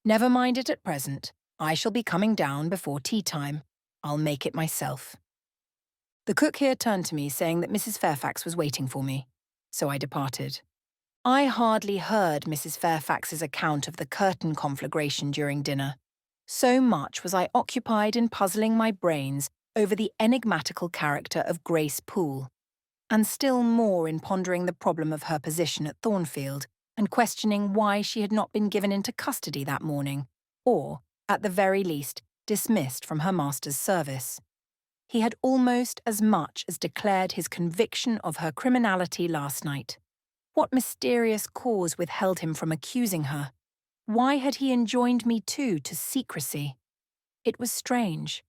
Never mind it at present. I shall be coming down before tea time. I'll make it myself. The cook here turned to me, saying that Mrs. Fairfax was waiting for me, so I departed. I hardly heard Mrs. Fairfax's account of the curtain conflagration during dinner. So much was I occupied in puzzling my brains over the enigmatical character of Grace Poole, and still more in pondering the problem of her position at Thornfield and questioning why she had not been given into custody that morning, or, at the very least, dismissed from her master's service. He had almost as much as declared his conviction of her criminality last night. What mysterious cause withheld him from accusing her? Why had he enjoined me too to secrecy? It was strange.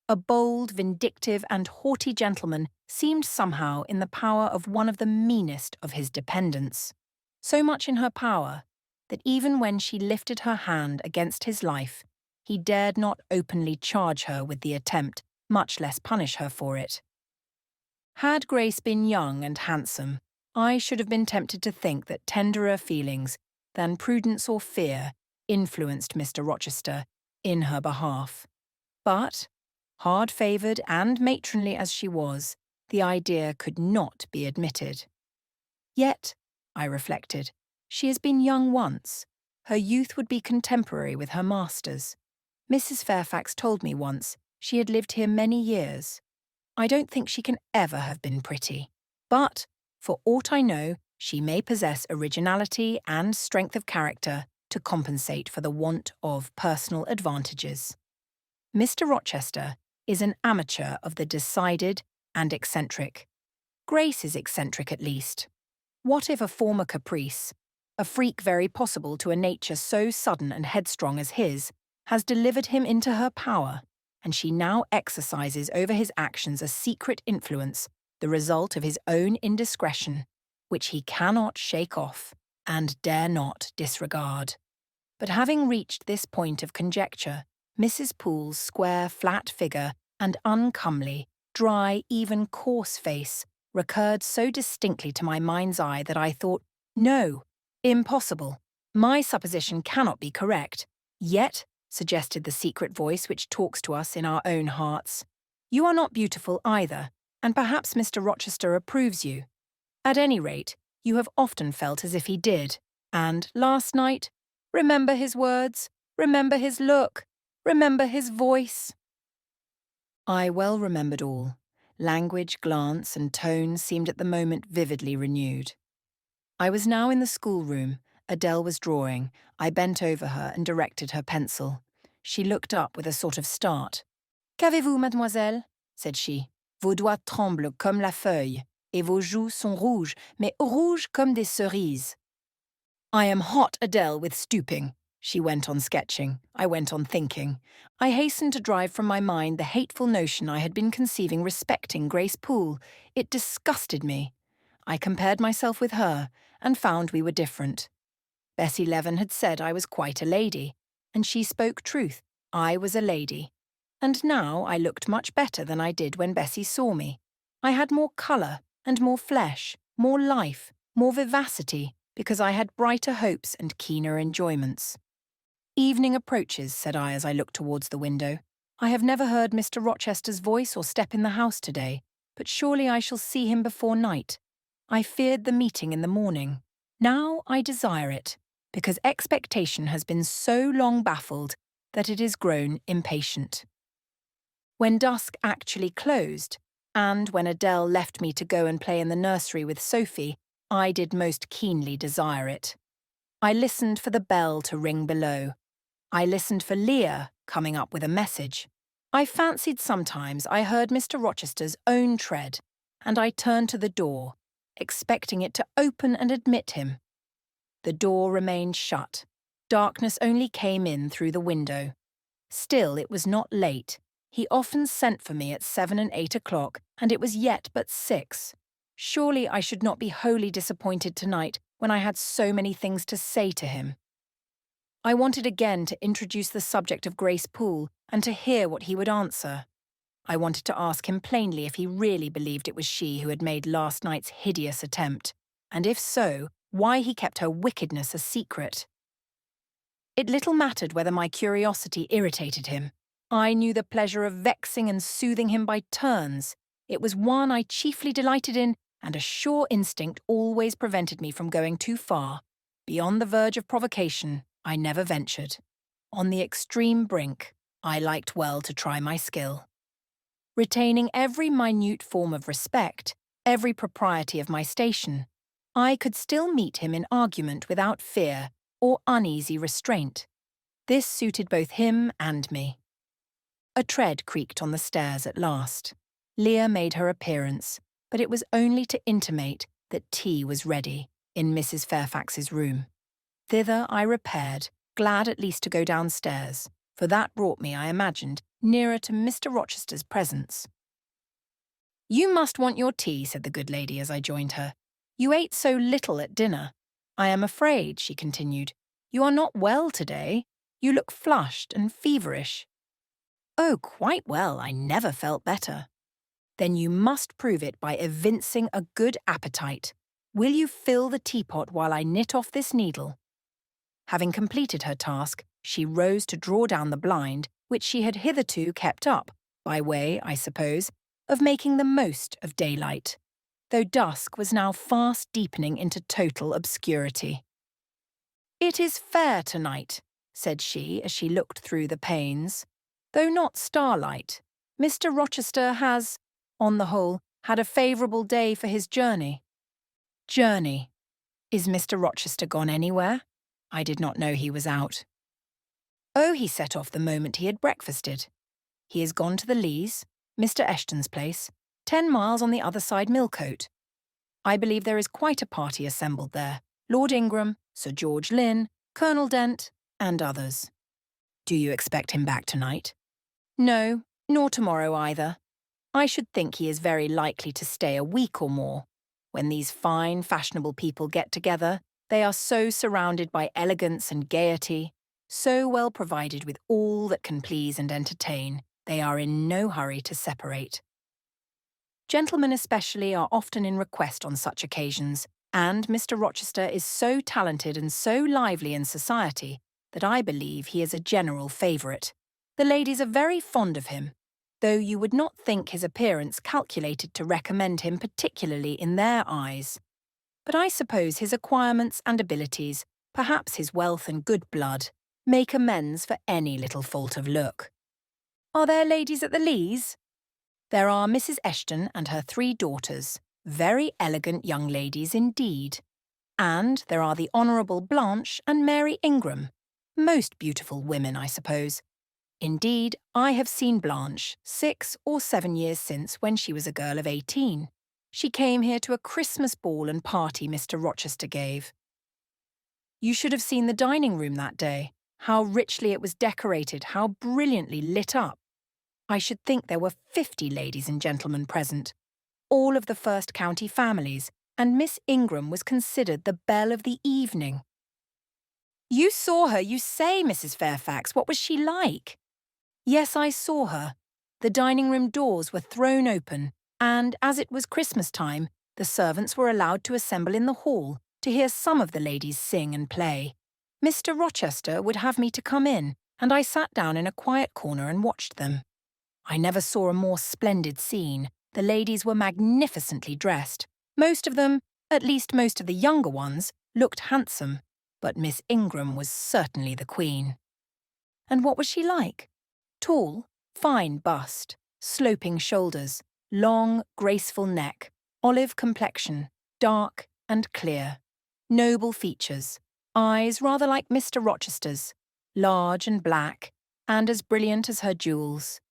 A bold, vindictive, and haughty gentleman seemed somehow in the power of one of the meanest of his dependents. So much in her power that even when she lifted her hand against his life, he dared not openly charge her with the attempt, much less punish her for it. Had Grace been young and handsome, I should have been tempted to think that tenderer feelings than prudence or fear influenced Mr. Rochester in her behalf. But, hard-favoured and matronly as she was, the idea could not be admitted. Yet, I reflected, she has been young once. Her youth would be contemporary with her master's. Mrs. Fairfax told me once she had lived here many years. I don't think she can ever have been pretty. But, for aught I know, she may possess originality and strength of character to compensate for the want of personal advantages. Mr. Rochester is an amateur of the decided and eccentric. Grace is eccentric at least. What if a former caprice, a freak very possible to a nature so sudden and headstrong as his, has delivered him into her power, and she now exercises over his actions a secret influence, the result of his own indiscretion, which he cannot shake off and dare not disregard. But having reached this point of conjecture, Mrs. Poole's square, flat figure and uncomely, dry, even coarse face recurred so distinctly to my mind's eye that I thought, no, impossible. My supposition cannot be correct. Yet, suggested the secret voice which talks to us in our own hearts, you are not beautiful either, and perhaps Mr. Rochester approves you. At any rate, you have often felt as if he did, and last night, remember his words, remember his look, remember his voice. I well remembered all. Language, glance, and tone seemed at the moment vividly renewed. I was now in the schoolroom. Adele was drawing. I bent over her and directed her pencil. She looked up with a sort of start. "Qu'avez-vous, mademoiselle?" said she. "Vos doigts tremblent comme la feuille, et vos joues sont rouges, mais rouges comme des cerises." "I am hot, Adele, with stooping." She went on sketching. I went on thinking. I hastened to drive from my mind the hateful notion I had been conceiving respecting Grace Poole. It disgusted me. I compared myself with her, and found we were different. Bessie Leaven had said I was quite a lady, and she spoke truth. I was a lady. And now I looked much better than I did when Bessie saw me. I had more colour and more flesh, more life, more vivacity, because I had brighter hopes and keener enjoyments. "Evening approaches," said I as I looked towards the window. "I have never heard Mr. Rochester's voice or step in the house today, but surely I shall see him before night. I feared the meeting in the morning. Now I desire it, because expectation has been so long baffled that it is grown impatient." When dusk actually closed, and when Adele left me to go and play in the nursery with Sophie, I did most keenly desire it. I listened for the bell to ring below. I listened for Leah coming up with a message. I fancied sometimes I heard Mr. Rochester's own tread, and I turned to the door, expecting it to open and admit him. The door remained shut. Darkness only came in through the window. Still, it was not late. He often sent for me at 7 and 8 o'clock, and it was yet but 6. Surely I should not be wholly disappointed tonight when I had so many things to say to him. I wanted again to introduce the subject of Grace Poole and to hear what he would answer. I wanted to ask him plainly if he really believed it was she who had made last night's hideous attempt, and if so, why he kept her wickedness a secret. It little mattered whether my curiosity irritated him. I knew the pleasure of vexing and soothing him by turns. It was one I chiefly delighted in, and a sure instinct always prevented me from going too far. Beyond the verge of provocation, I never ventured. On the extreme brink, I liked well to try my skill. Retaining every minute form of respect, every propriety of my station, I could still meet him in argument without fear or uneasy restraint. This suited both him and me. A tread creaked on the stairs at last. Leah made her appearance, but it was only to intimate that tea was ready in Mrs. Fairfax's room. Thither I repaired, glad at least to go downstairs, for that brought me, I imagined, nearer to Mr. Rochester's presence. "You must want your tea," said the good lady as I joined her. "You ate so little at dinner. I am afraid," she continued, "you are not well today. You look flushed and feverish." "Oh, quite well. I never felt better." "Then you must prove it by evincing a good appetite. Will you fill the teapot while I knit off this needle?" Having completed her task, she rose to draw down the blind, which she had hitherto kept up, by way, I suppose, of making the most of daylight, though dusk was now fast deepening into total obscurity. "It is fair tonight," said she as she looked through the panes. "Though not starlight, Mr. Rochester has, on the whole, had a favourable day for his journey." "Journey? Is Mr. Rochester gone anywhere?" I did not know he was out. "Oh, he set off the moment he had breakfasted. He has gone to the Leas, Mr. Eshton's place, 10 miles on the other side Millcote. I believe there is quite a party assembled there, Lord Ingram, Sir George Lynn, Colonel Dent, and others." "Do you expect him back tonight?" "No, nor tomorrow either. I should think he is very likely to stay a week or more. When these fine, fashionable people get together, they are so surrounded by elegance and gaiety, so well provided with all that can please and entertain, they are in no hurry to separate. Gentlemen especially are often in request on such occasions, and Mr. Rochester is so talented and so lively in society that I believe he is a general favourite. The ladies are very fond of him, though you would not think his appearance calculated to recommend him particularly in their eyes. But I suppose his acquirements and abilities, perhaps his wealth and good blood, make amends for any little fault of look. Are there ladies at the Leas? There are Mrs. Eshton and her 3 daughters, very elegant young ladies indeed. And there are the Honourable Blanche and Mary Ingram, most beautiful women, I suppose. Indeed, I have seen Blanche 6 or 7 years since when she was a girl of 18. She came here to a Christmas ball and party Mr. Rochester gave. You should have seen the dining room that day. How richly it was decorated, how brilliantly lit up. I should think there were 50 ladies and gentlemen present, all of the first county families, and Miss Ingram was considered the belle of the evening. You saw her, you say, Mrs. Fairfax. What was she like? Yes, I saw her. The dining-room doors were thrown open, and as it was Christmas time, the servants were allowed to assemble in the hall to hear some of the ladies sing and play. Mr. Rochester would have me to come in, and I sat down in a quiet corner and watched them. I never saw a more splendid scene. The ladies were magnificently dressed. Most of them, at least most of the younger ones, looked handsome, but Miss Ingram was certainly the queen. And what was she like? Tall, fine bust, sloping shoulders, long, graceful neck, olive complexion, dark and clear, noble features, eyes rather like Mr. Rochester's, large and black, and as brilliant as her jewels.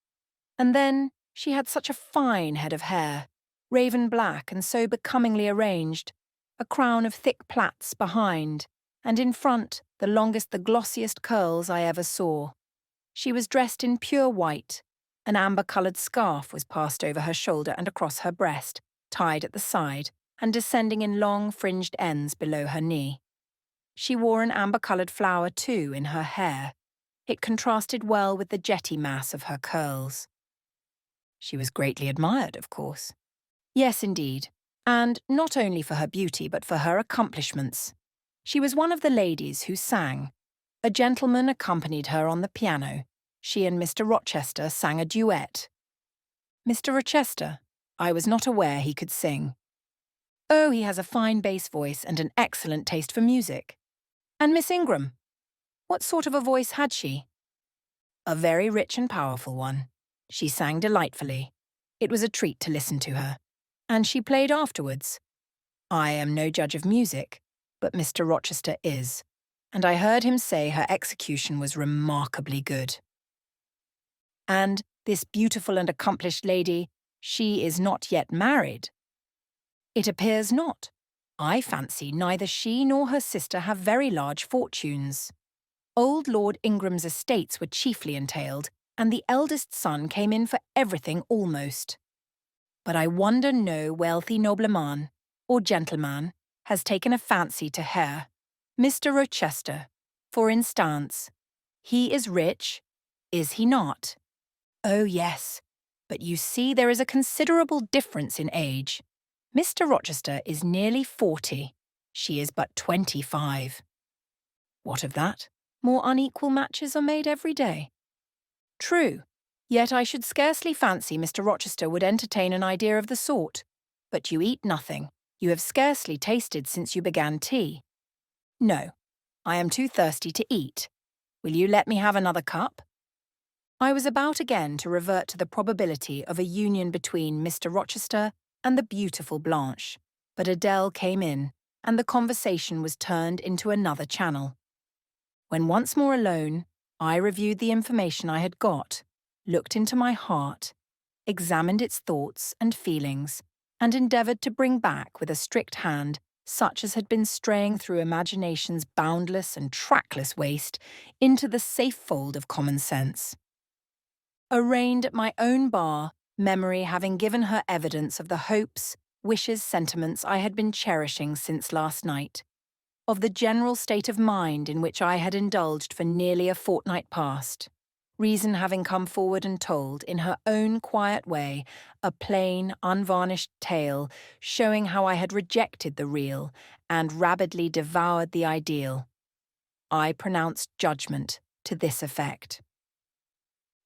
And then she had such a fine head of hair, raven black and so becomingly arranged, a crown of thick plaits behind, and in front the longest, the glossiest curls I ever saw. She was dressed in pure white. An amber-coloured scarf was passed over her shoulder and across her breast, tied at the side, and descending in long fringed ends below her knee. She wore an amber-coloured flower, too, in her hair. It contrasted well with the jetty mass of her curls. She was greatly admired, of course. Yes, indeed, and not only for her beauty but for her accomplishments. She was one of the ladies who sang. A gentleman accompanied her on the piano. She and Mr. Rochester sang a duet. Mr. Rochester? I was not aware he could sing. Oh, he has a fine bass voice and an excellent taste for music. And Miss Ingram? What sort of a voice had she? A very rich and powerful one. She sang delightfully. It was a treat to listen to her. And she played afterwards. I am no judge of music, but Mr. Rochester is, and I heard him say her execution was remarkably good. And this beautiful and accomplished lady, she is not yet married. It appears not. I fancy neither she nor her sister have very large fortunes. Old Lord Ingram's estates were chiefly entailed, and the eldest son came in for everything almost. But I wonder no wealthy nobleman, or gentleman, has taken a fancy to her. Mr. Rochester, for instance. He is rich, is he not? Oh, yes, but you see there is a considerable difference in age. Mr. Rochester is nearly 40. She is but 25. What of that? More unequal matches are made every day. True, yet I should scarcely fancy Mr. Rochester would entertain an idea of the sort. But you eat nothing. You have scarcely tasted since you began tea. No, I am too thirsty to eat. Will you let me have another cup? I was about again to revert to the probability of a union between Mr. Rochester and the beautiful Blanche, but Adele came in, and the conversation was turned into another channel. When once more alone, I reviewed the information I had got, looked into my heart, examined its thoughts and feelings, and endeavoured to bring back with a strict hand such as had been straying through imagination's boundless and trackless waste into the safe fold of common sense. Arraigned at my own bar, memory having given her evidence of the hopes, wishes, sentiments I had been cherishing since last night, of the general state of mind in which I had indulged for nearly a fortnight past, reason having come forward and told, in her own quiet way, a plain, unvarnished tale showing how I had rejected the real and rabidly devoured the ideal, I pronounced judgment to this effect: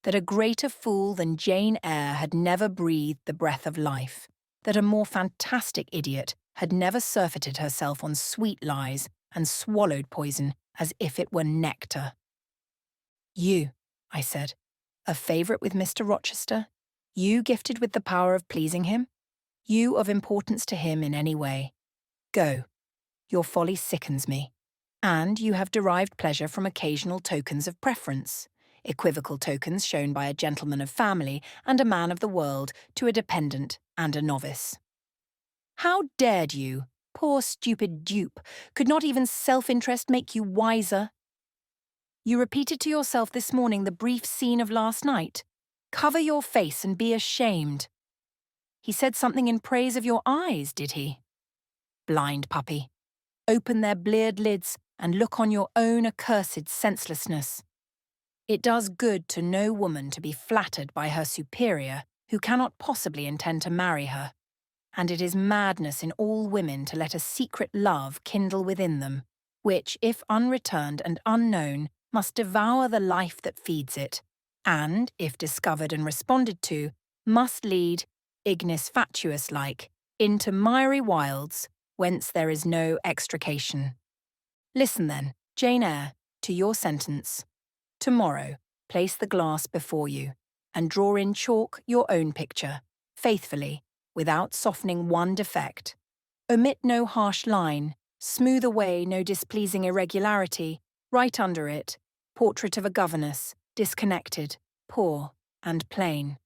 that a greater fool than Jane Eyre had never breathed the breath of life, that a more fantastic idiot had never surfeited herself on sweet lies and swallowed poison as if it were nectar. You, I said, a favourite with Mr. Rochester? You gifted with the power of pleasing him? You of importance to him in any way? Go. Your folly sickens me. And you have derived pleasure from occasional tokens of preference, equivocal tokens shown by a gentleman of family and a man of the world to a dependent and a novice. How dared you, poor stupid dupe, could not even self-interest make you wiser? You repeated to yourself this morning the brief scene of last night. Cover your face and be ashamed. He said something in praise of your eyes, did he? Blind puppy. Open their bleared lids and look on your own accursed senselessness. It does good to no woman to be flattered by her superior who cannot possibly intend to marry her, and it is madness in all women to let a secret love kindle within them, which, if unreturned and unknown, must devour the life that feeds it, and, if discovered and responded to, must lead, ignis fatuus-like, into miry wilds, whence there is no extrication. Listen then, Jane Eyre, to your sentence. Tomorrow, place the glass before you, and draw in chalk your own picture, faithfully, without softening one defect. Omit no harsh line, smooth away no displeasing irregularity, write under it, portrait of a governess, disconnected, poor, and plain.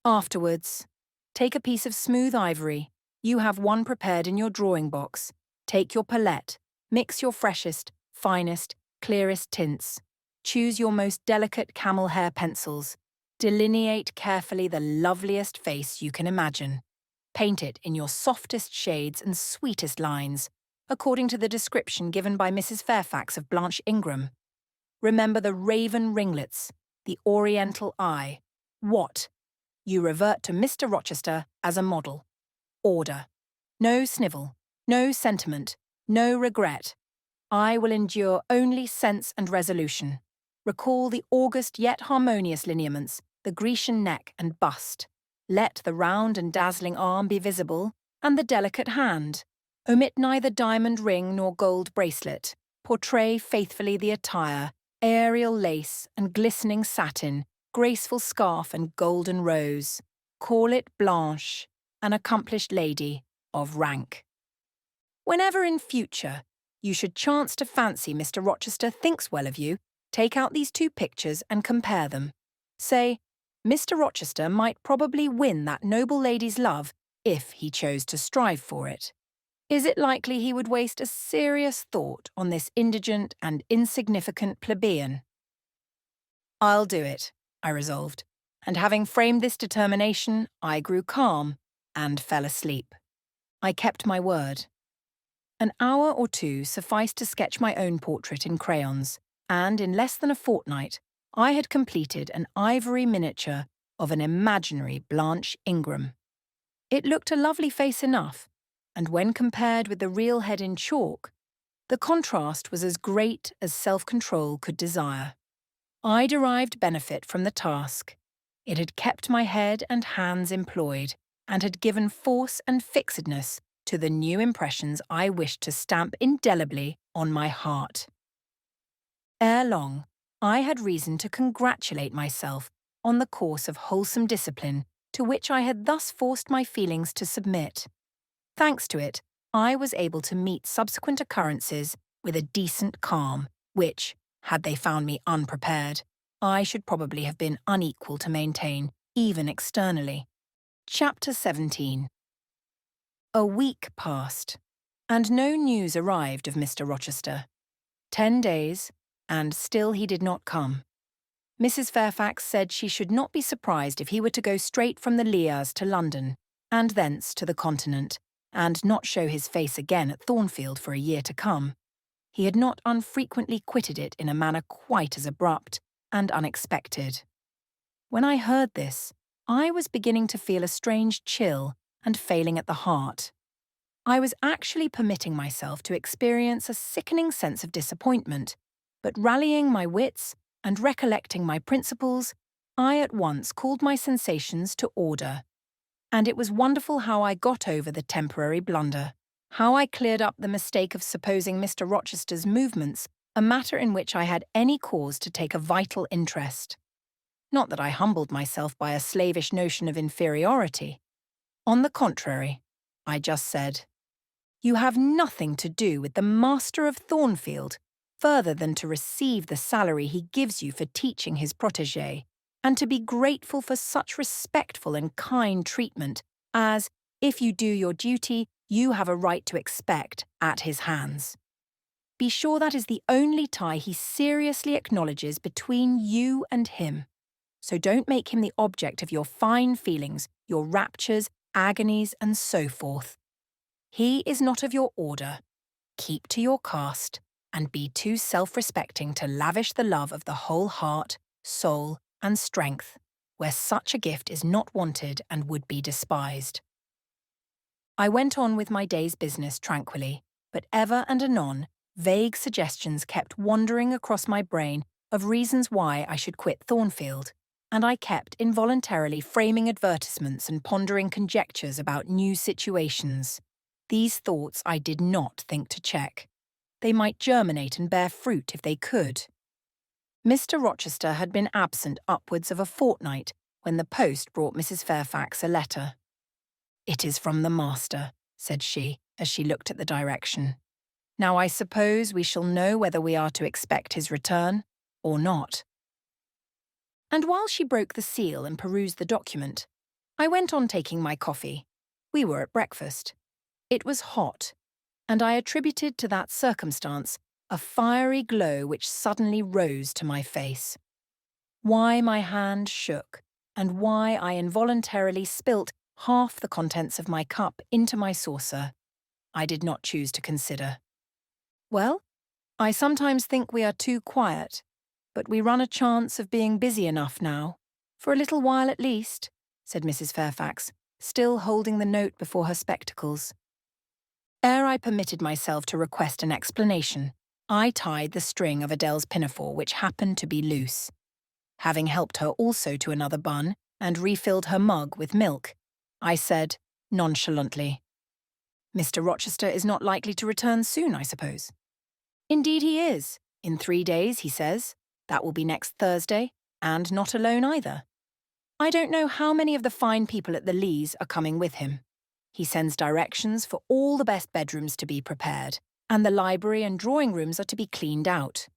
Afterwards, take a piece of smooth ivory. You have one prepared in your drawing box. Take your palette, mix your freshest, finest, clearest tints. Choose your most delicate camel hair pencils. Delineate carefully the loveliest face you can imagine. Paint it in your softest shades and sweetest lines. according to the description given by Mrs. Fairfax of Blanche Ingram. Remember the raven ringlets, the oriental eye. What? You revert to Mr. Rochester as a model. Order. No snivel, no sentiment, no regret. I will endure only sense and resolution. Recall the august yet harmonious lineaments, the Grecian neck and bust. Let the round and dazzling arm be visible, and the delicate hand. Omit neither diamond ring nor gold bracelet. Portray faithfully the attire, aerial lace and glistening satin, graceful scarf and golden rose. Call it Blanche, an accomplished lady of rank. Whenever in future you should chance to fancy Mr. Rochester thinks well of you, take out these two pictures and compare them. Say, Mr. Rochester might probably win that noble lady's love if he chose to strive for it. Is it likely he would waste a serious thought on this indigent and insignificant plebeian? I'll do it, I resolved, and having framed this determination, I grew calm and fell asleep. I kept my word. An hour or two sufficed to sketch my own portrait in crayons, and in less than a fortnight, I had completed an ivory miniature of an imaginary Blanche Ingram. It looked a lovely face enough, and when compared with the real head in chalk, the contrast was as great as self-control could desire. I derived benefit from the task. It had kept my head and hands employed, and had given force and fixedness to the new impressions I wished to stamp indelibly on my heart. Ere long, I had reason to congratulate myself on the course of wholesome discipline to which I had thus forced my feelings to submit. Thanks to it, I was able to meet subsequent occurrences with a decent calm, which, had they found me unprepared, I should probably have been unequal to maintain, even externally. Chapter 17. A week passed, and no news arrived of Mr. Rochester. 10 days, and still he did not come. Mrs. Fairfax said she should not be surprised if he were to go straight from the Lias to London, and thence to the Continent, and not show his face again at Thornfield for a year to come. He had not unfrequently quitted it in a manner quite as abrupt and unexpected. When I heard this, I was beginning to feel a strange chill and failing at the heart. I was actually permitting myself to experience a sickening sense of disappointment, but rallying my wits and recollecting my principles, I at once called my sensations to order. And it was wonderful how I got over the temporary blunder, how I cleared up the mistake of supposing Mr. Rochester's movements a matter in which I had any cause to take a vital interest. Not that I humbled myself by a slavish notion of inferiority. On the contrary, I just said, "You have nothing to do with the master of Thornfield, further than to receive the salary he gives you for teaching his protégé, and to be grateful for such respectful and kind treatment as, if you do your duty, you have a right to expect at his hands. Be sure that is the only tie he seriously acknowledges between you and him. So don't make him the object of your fine feelings, your raptures, agonies, and so forth. He is not of your order. Keep to your caste, and be too self-respecting to lavish the love of the whole heart, soul, and strength, where such a gift is not wanted and would be despised." I went on with my day's business tranquilly, but ever and anon, vague suggestions kept wandering across my brain of reasons why I should quit Thornfield, and I kept involuntarily framing advertisements and pondering conjectures about new situations. These thoughts I did not think to check. They might germinate and bear fruit if they could. Mr. Rochester had been absent upwards of a fortnight when the post brought Mrs. Fairfax a letter. "It is from the master," said she, as she looked at the direction. "Now I suppose we shall know whether we are to expect his return or not." And while she broke the seal and perused the document, I went on taking my coffee. We were at breakfast. It was hot, and I attributed to that circumstance a fiery glow which suddenly rose to my face. Why my hand shook, and why I involuntarily spilt half the contents of my cup into my saucer, I did not choose to consider. Well, I sometimes think we are too quiet, but we run a chance of being busy enough now, for a little while at least, said Mrs. Fairfax, still holding the note before her spectacles. Ere I permitted myself to request an explanation, I tied the string of Adele's pinafore, which happened to be loose. Having helped her also to another bun and refilled her mug with milk, I said, nonchalantly, "Mr. Rochester is not likely to return soon, I suppose?" "Indeed he is. In 3 days, he says. That will be next Thursday, and not alone either. I don't know how many of the fine people at the Lees are coming with him. He sends directions for all the best bedrooms to be prepared, and the library and drawing rooms are to be cleaned out.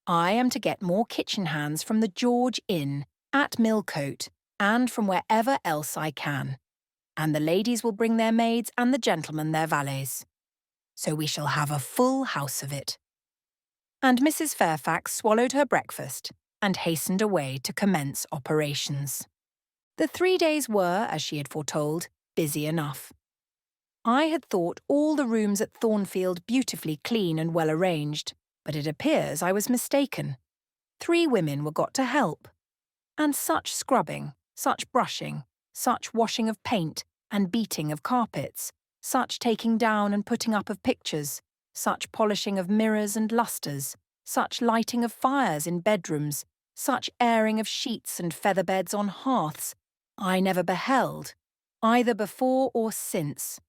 I am to get more kitchen hands from the George Inn, at Millcote, and from wherever else I can. And the ladies will bring their maids and the gentlemen their valets. So we shall have a full house of it." And Mrs. Fairfax swallowed her breakfast and hastened away to commence operations. The 3 days were, as she had foretold, busy enough. I had thought all the rooms at Thornfield beautifully clean and well arranged, but it appears I was mistaken. 3 women were got to help. And such scrubbing, such brushing, such washing of paint and beating of carpets, such taking down and putting up of pictures, such polishing of mirrors and lustres, such lighting of fires in bedrooms, such airing of sheets and feather beds on hearths, I never beheld, either before or since.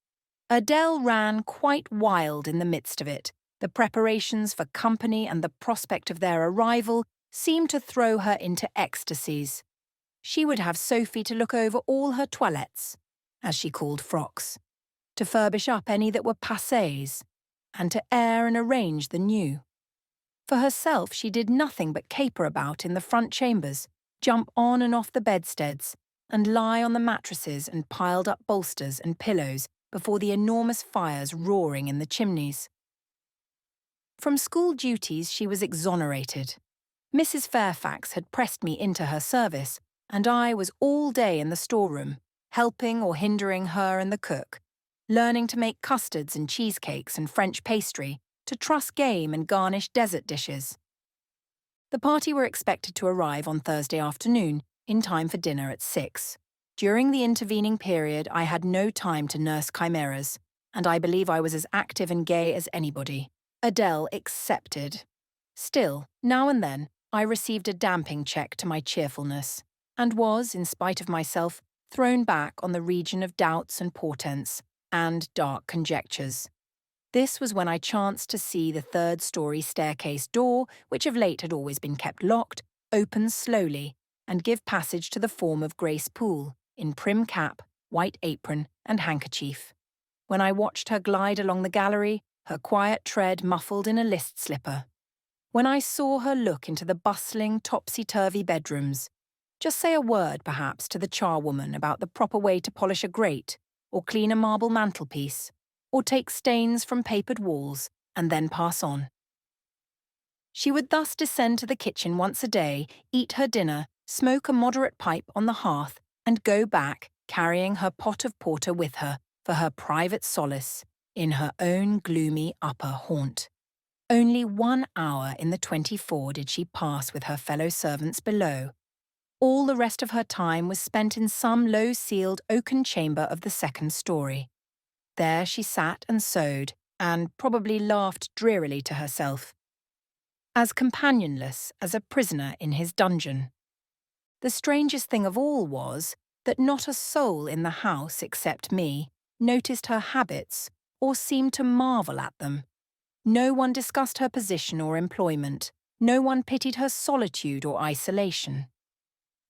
Adele ran quite wild in the midst of it. The preparations for company and the prospect of their arrival seemed to throw her into ecstasies. She would have Sophie to look over all her toilettes, as she called frocks, to furbish up any that were passés, and to air and arrange the new. For herself, she did nothing but caper about in the front chambers, jump on and off the bedsteads, and lie on the mattresses and piled up bolsters and pillows before the enormous fires roaring in the chimneys. From school duties she was exonerated. Mrs. Fairfax had pressed me into her service, and I was all day in the storeroom, helping or hindering her and the cook, learning to make custards and cheesecakes and French pastry, to truss game and garnish dessert dishes. The party were expected to arrive on Thursday afternoon, in time for dinner at 6. During the intervening period, I had no time to nurse chimeras, and I believe I was as active and gay as anybody, Adele excepted. Still, now and then, I received a damping check to my cheerfulness, and was, in spite of myself, thrown back on the region of doubts and portents, and dark conjectures. This was when I chanced to see the 3rd-storey staircase door, which of late had always been kept locked, open slowly, and give passage to the form of Grace Poole, in prim cap, white apron, and handkerchief. When I watched her glide along the gallery, her quiet tread muffled in a list slipper. When I saw her look into the bustling, topsy-turvy bedrooms, just say a word, perhaps, to the charwoman about the proper way to polish a grate, or clean a marble mantelpiece, or take stains from papered walls, and then pass on. She would thus descend to the kitchen once a day, eat her dinner, smoke a moderate pipe on the hearth, and go back, carrying her pot of porter with her, for her private solace, in her own gloomy upper haunt. Only 1 hour in the 24 did she pass with her fellow servants below. All the rest of her time was spent in some low-ceiled oaken chamber of the 2nd story. There she sat and sewed, and probably laughed drearily to herself, as companionless as a prisoner in his dungeon. The strangest thing of all was that not a soul in the house except me noticed her habits or seemed to marvel at them. No one discussed her position or employment. No one pitied her solitude or isolation.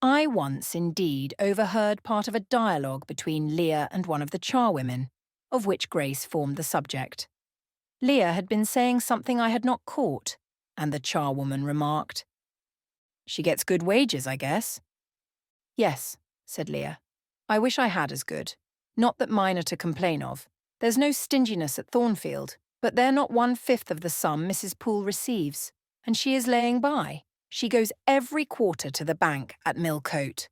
I once, indeed, overheard part of a dialogue between Leah and one of the charwomen, of which Grace formed the subject. Leah had been saying something I had not caught, and the charwoman remarked, "She gets good wages, I guess." "Yes," said Leah. "I wish I had as good. Not that mine are to complain of. There's no stinginess at Thornfield, but they're not 1/5 of the sum Mrs. Poole receives, and she is laying by. She goes every quarter to the bank at Millcote.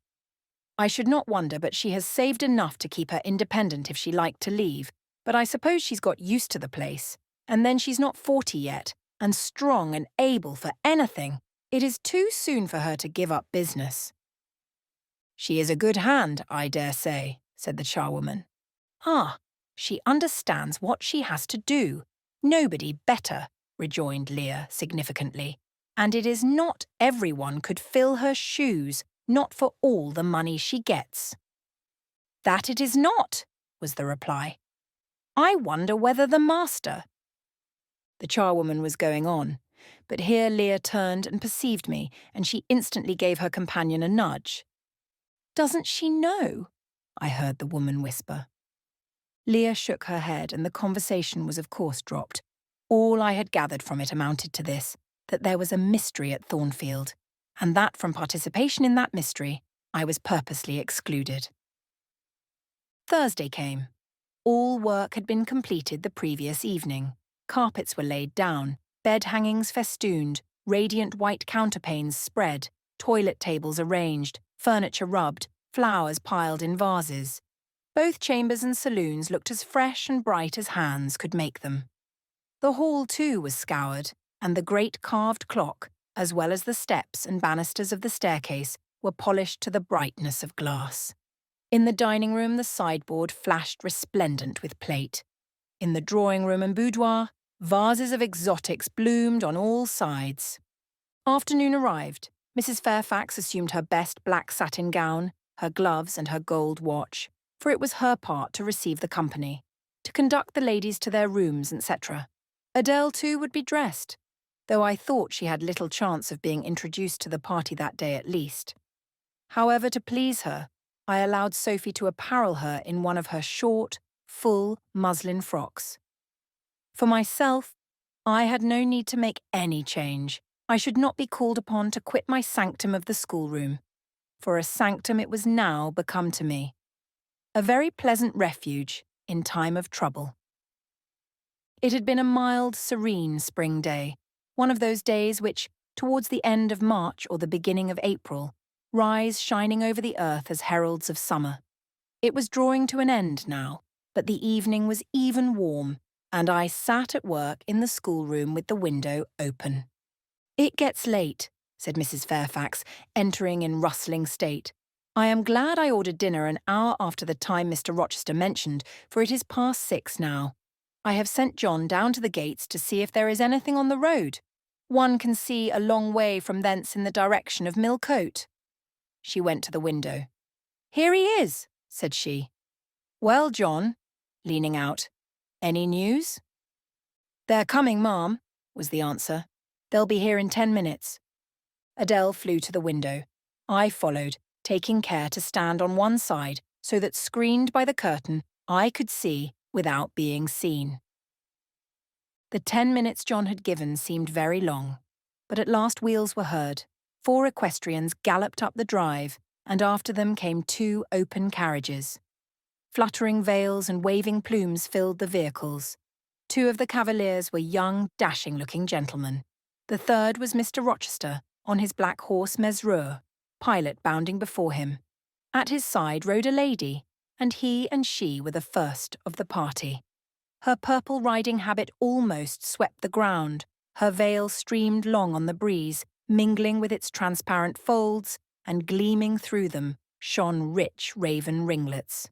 I should not wonder but she has saved enough to keep her independent if she liked to leave, But I suppose she's got used to the place, and then she's not 40 yet, and strong and able for anything. It is too soon for her to give up business." "She is a good hand, I dare say," said the charwoman. "Ah, she understands what she has to do. Nobody better," rejoined Leah significantly. "And it is not everyone could fill her shoes, not for all the money she gets." "That it is not," was the reply. "I wonder whether the master—" The charwoman was going on, but here Leah turned and perceived me, and she instantly gave her companion a nudge. "Doesn't she know?" I heard the woman whisper. Leah shook her head, and the conversation was of course dropped. All I had gathered from it amounted to this, that there was a mystery at Thornfield, and that from participation in that mystery, I was purposely excluded. Thursday came. All work had been completed the previous evening. Carpets were laid down, bed hangings festooned, radiant white counterpanes spread, toilet tables arranged, furniture rubbed, flowers piled in vases. Both chambers and saloons looked as fresh and bright as hands could make them. The hall, too, was scoured, and the great carved clock, as well as the steps and banisters of the staircase, were polished to the brightness of glass. In the dining room, the sideboard flashed resplendent with plate. In the drawing room and boudoir, vases of exotics bloomed on all sides. Afternoon arrived. Mrs. Fairfax assumed her best black satin gown, her gloves and her gold watch, for it was her part to receive the company, to conduct the ladies to their rooms, etc. Adele, too, would be dressed, though I thought she had little chance of being introduced to the party that day at least. However, to please her, I allowed Sophie to apparel her in one of her short, full muslin frocks. For myself, I had no need to make any change. I should not be called upon to quit my sanctum of the schoolroom, for a sanctum it was now become to me. A very pleasant refuge in time of trouble. It had been a mild, serene spring day, one of those days which, towards the end of March or the beginning of April, rise shining over the earth as heralds of summer. It was drawing to an end now, but the evening was even warm, and I sat at work in the schoolroom with the window open. "It gets late," said Mrs. Fairfax, entering in rustling state. "I am glad I ordered dinner an hour after the time Mr. Rochester mentioned, for it is past 6 now. I have sent John down to the gates to see if there is anything on the road. One can see a long way from thence in the direction of Millcote." She went to the window. "Here he is," said she. "Well, John," leaning out, "any news?" "They're coming, ma'am," was the answer. "They'll be here in 10 minutes. Adele flew to the window. I followed, taking care to stand on one side so that, screened by the curtain, I could see without being seen. The 10 minutes John had given seemed very long, but at last wheels were heard. 4 equestrians galloped up the drive, and after them came 2 open carriages. Fluttering veils and waving plumes filled the vehicles. 2 of the cavaliers were young, dashing-looking gentlemen. The third was Mr. Rochester, on his black horse Mesrour, Pilot bounding before him. At his side rode a lady, and he and she were the first of the party. Her purple riding habit almost swept the ground. Her veil streamed long on the breeze, mingling with its transparent folds, and gleaming through them shone rich raven ringlets.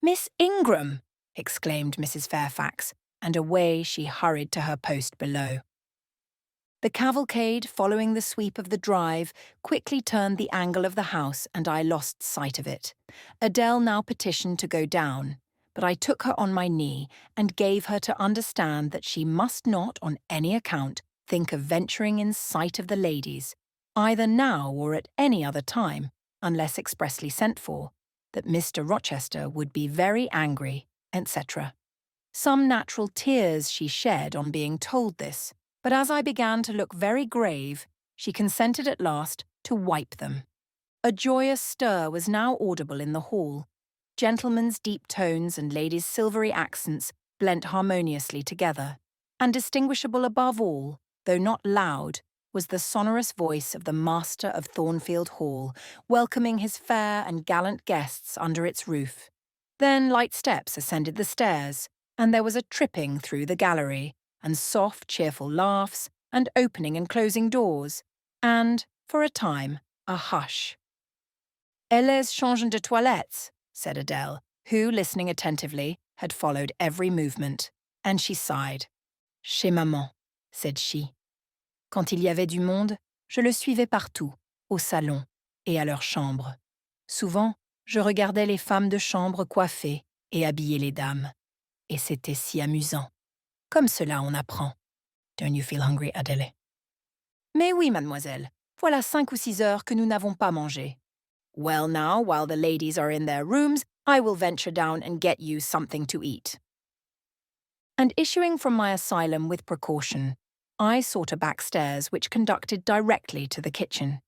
"Miss Ingram!" exclaimed Mrs. Fairfax, and away she hurried to her post below. The cavalcade, following the sweep of the drive, quickly turned the angle of the house, and I lost sight of it. Adele now petitioned to go down, but I took her on my knee and gave her to understand that she must not, on any account, think of venturing in sight of the ladies, either now or at any other time, unless expressly sent for, that Mr. Rochester would be very angry, etc. Some natural tears she shed on being told this, but as I began to look very grave, she consented at last to wipe them. A joyous stir was now audible in the hall. Gentlemen's deep tones and ladies' silvery accents blent harmoniously together, and distinguishable above all, though not loud, was the sonorous voice of the master of Thornfield Hall, welcoming his fair and gallant guests under its roof. Then light steps ascended the stairs, and there was a tripping through the gallery, and soft, cheerful laughs, and opening and closing doors, and, for a time, a hush. "Elles changent de toilettes," said Adele, who, listening attentively, had followed every movement, and she sighed. "Chez maman," said she. "Quand il y avait du monde, je le suivais partout, au salon et à leur chambre. Souvent, je regardais les femmes de chambre coiffer et habiller les dames. Et c'était si amusant. Comme cela, on apprend. Don't you feel hungry, Adele?" "Mais oui, mademoiselle. Voilà 5 ou 6 heures que nous n'avons pas mangé." "Well now, while the ladies are in their rooms, I will venture down and get you something to eat." And issuing from my asylum with precaution, I sought a back stairs which conducted directly to the kitchen.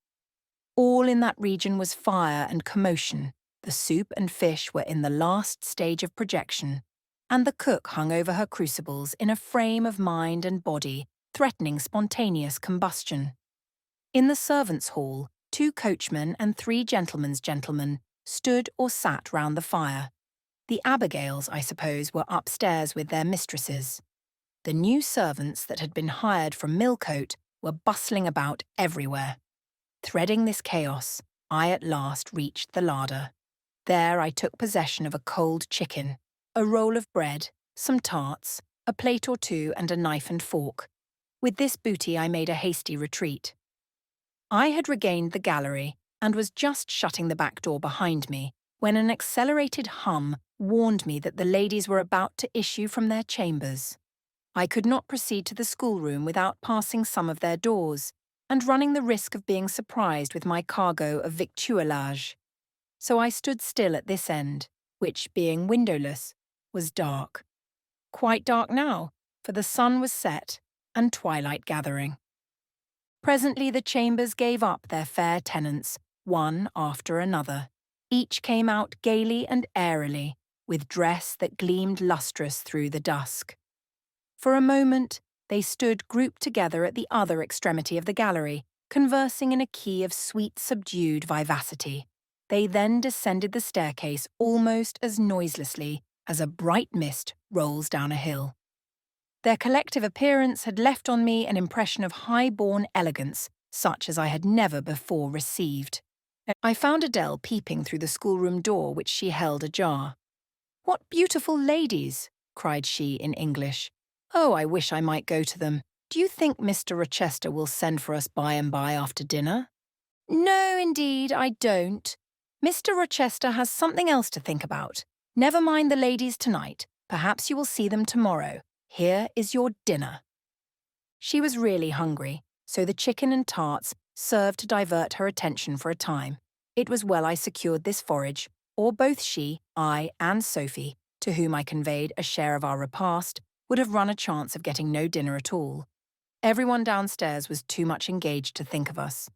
All in that region was fire and commotion. The soup and fish were in the last stage of projection, and the cook hung over her crucibles in a frame of mind and body, threatening spontaneous combustion. In the servants' hall, 2 coachmen and 3 gentlemen's gentlemen stood or sat round the fire. The Abigails, I suppose, were upstairs with their mistresses. The new servants that had been hired from Millcote were bustling about everywhere. Threading this chaos, I at last reached the larder. There I took possession of a cold chicken, a roll of bread, some tarts, a plate or 2 and a knife and fork. With this booty I made a hasty retreat. I had regained the gallery and was just shutting the back door behind me when an accelerated hum warned me that the ladies were about to issue from their chambers. I could not proceed to the schoolroom without passing some of their doors and running the risk of being surprised with my cargo of victuallage. So I stood still at this end, which, being windowless, was dark. Quite dark now, for the sun was set and twilight gathering. Presently the chambers gave up their fair tenants, one after another. Each came out gaily and airily, with dress that gleamed lustrous through the dusk. For a moment, they stood grouped together at the other extremity of the gallery, conversing in a key of sweet, subdued vivacity. They then descended the staircase almost as noiselessly as a bright mist rolls down a hill. Their collective appearance had left on me an impression of high-born elegance, such as I had never before received. I found Adele peeping through the schoolroom door which she held ajar. "What beautiful ladies!" cried she in English. "Oh, I wish I might go to them. Do you think Mr. Rochester will send for us by and by after dinner?" "No, indeed, I don't. Mr. Rochester has something else to think about. Never mind the ladies tonight. Perhaps you will see them tomorrow. Here is your dinner." She was really hungry, so the chicken and tarts served to divert her attention for a time. It was well I secured this forage, or both she, I, and Sophie, to whom I conveyed a share of our repast, would have run a chance of getting no dinner at all. Everyone downstairs was too much engaged to think of us.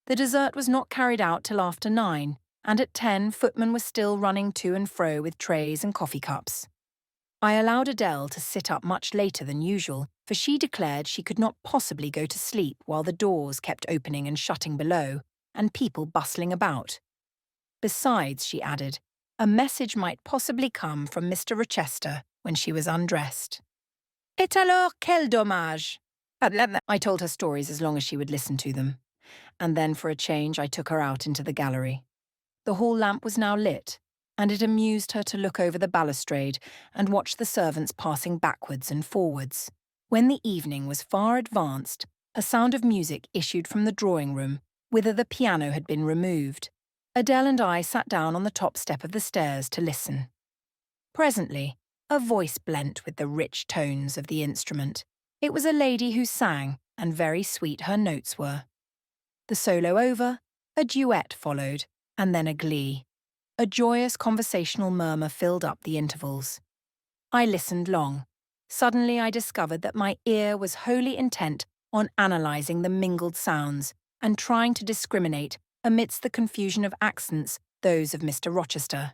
The dessert was not carried out till after 9, and at 10 footmen were still running to and fro with trays and coffee cups. I allowed Adele to sit up much later than usual, for she declared she could not possibly go to sleep while the doors kept opening and shutting below, and people bustling about. Besides, she added, a message might possibly come from Mr. Rochester when she was undressed. "Et alors, quel dommage!" I told her stories as long as she would listen to them, and then for a change I took her out into the gallery. The hall lamp was now lit, and it amused her to look over the balustrade and watch the servants passing backwards and forwards. When the evening was far advanced, a sound of music issued from the drawing-room, whither the piano had been removed. Adele and I sat down on the top step of the stairs to listen. Presently, a voice blent with the rich tones of the instrument. It was a lady who sang, and very sweet her notes were. The solo over, a duet followed, and then a glee. A joyous conversational murmur filled up the intervals. I listened long. Suddenly I discovered that my ear was wholly intent on analysing the mingled sounds and trying to discriminate, amidst the confusion of accents, those of Mr. Rochester.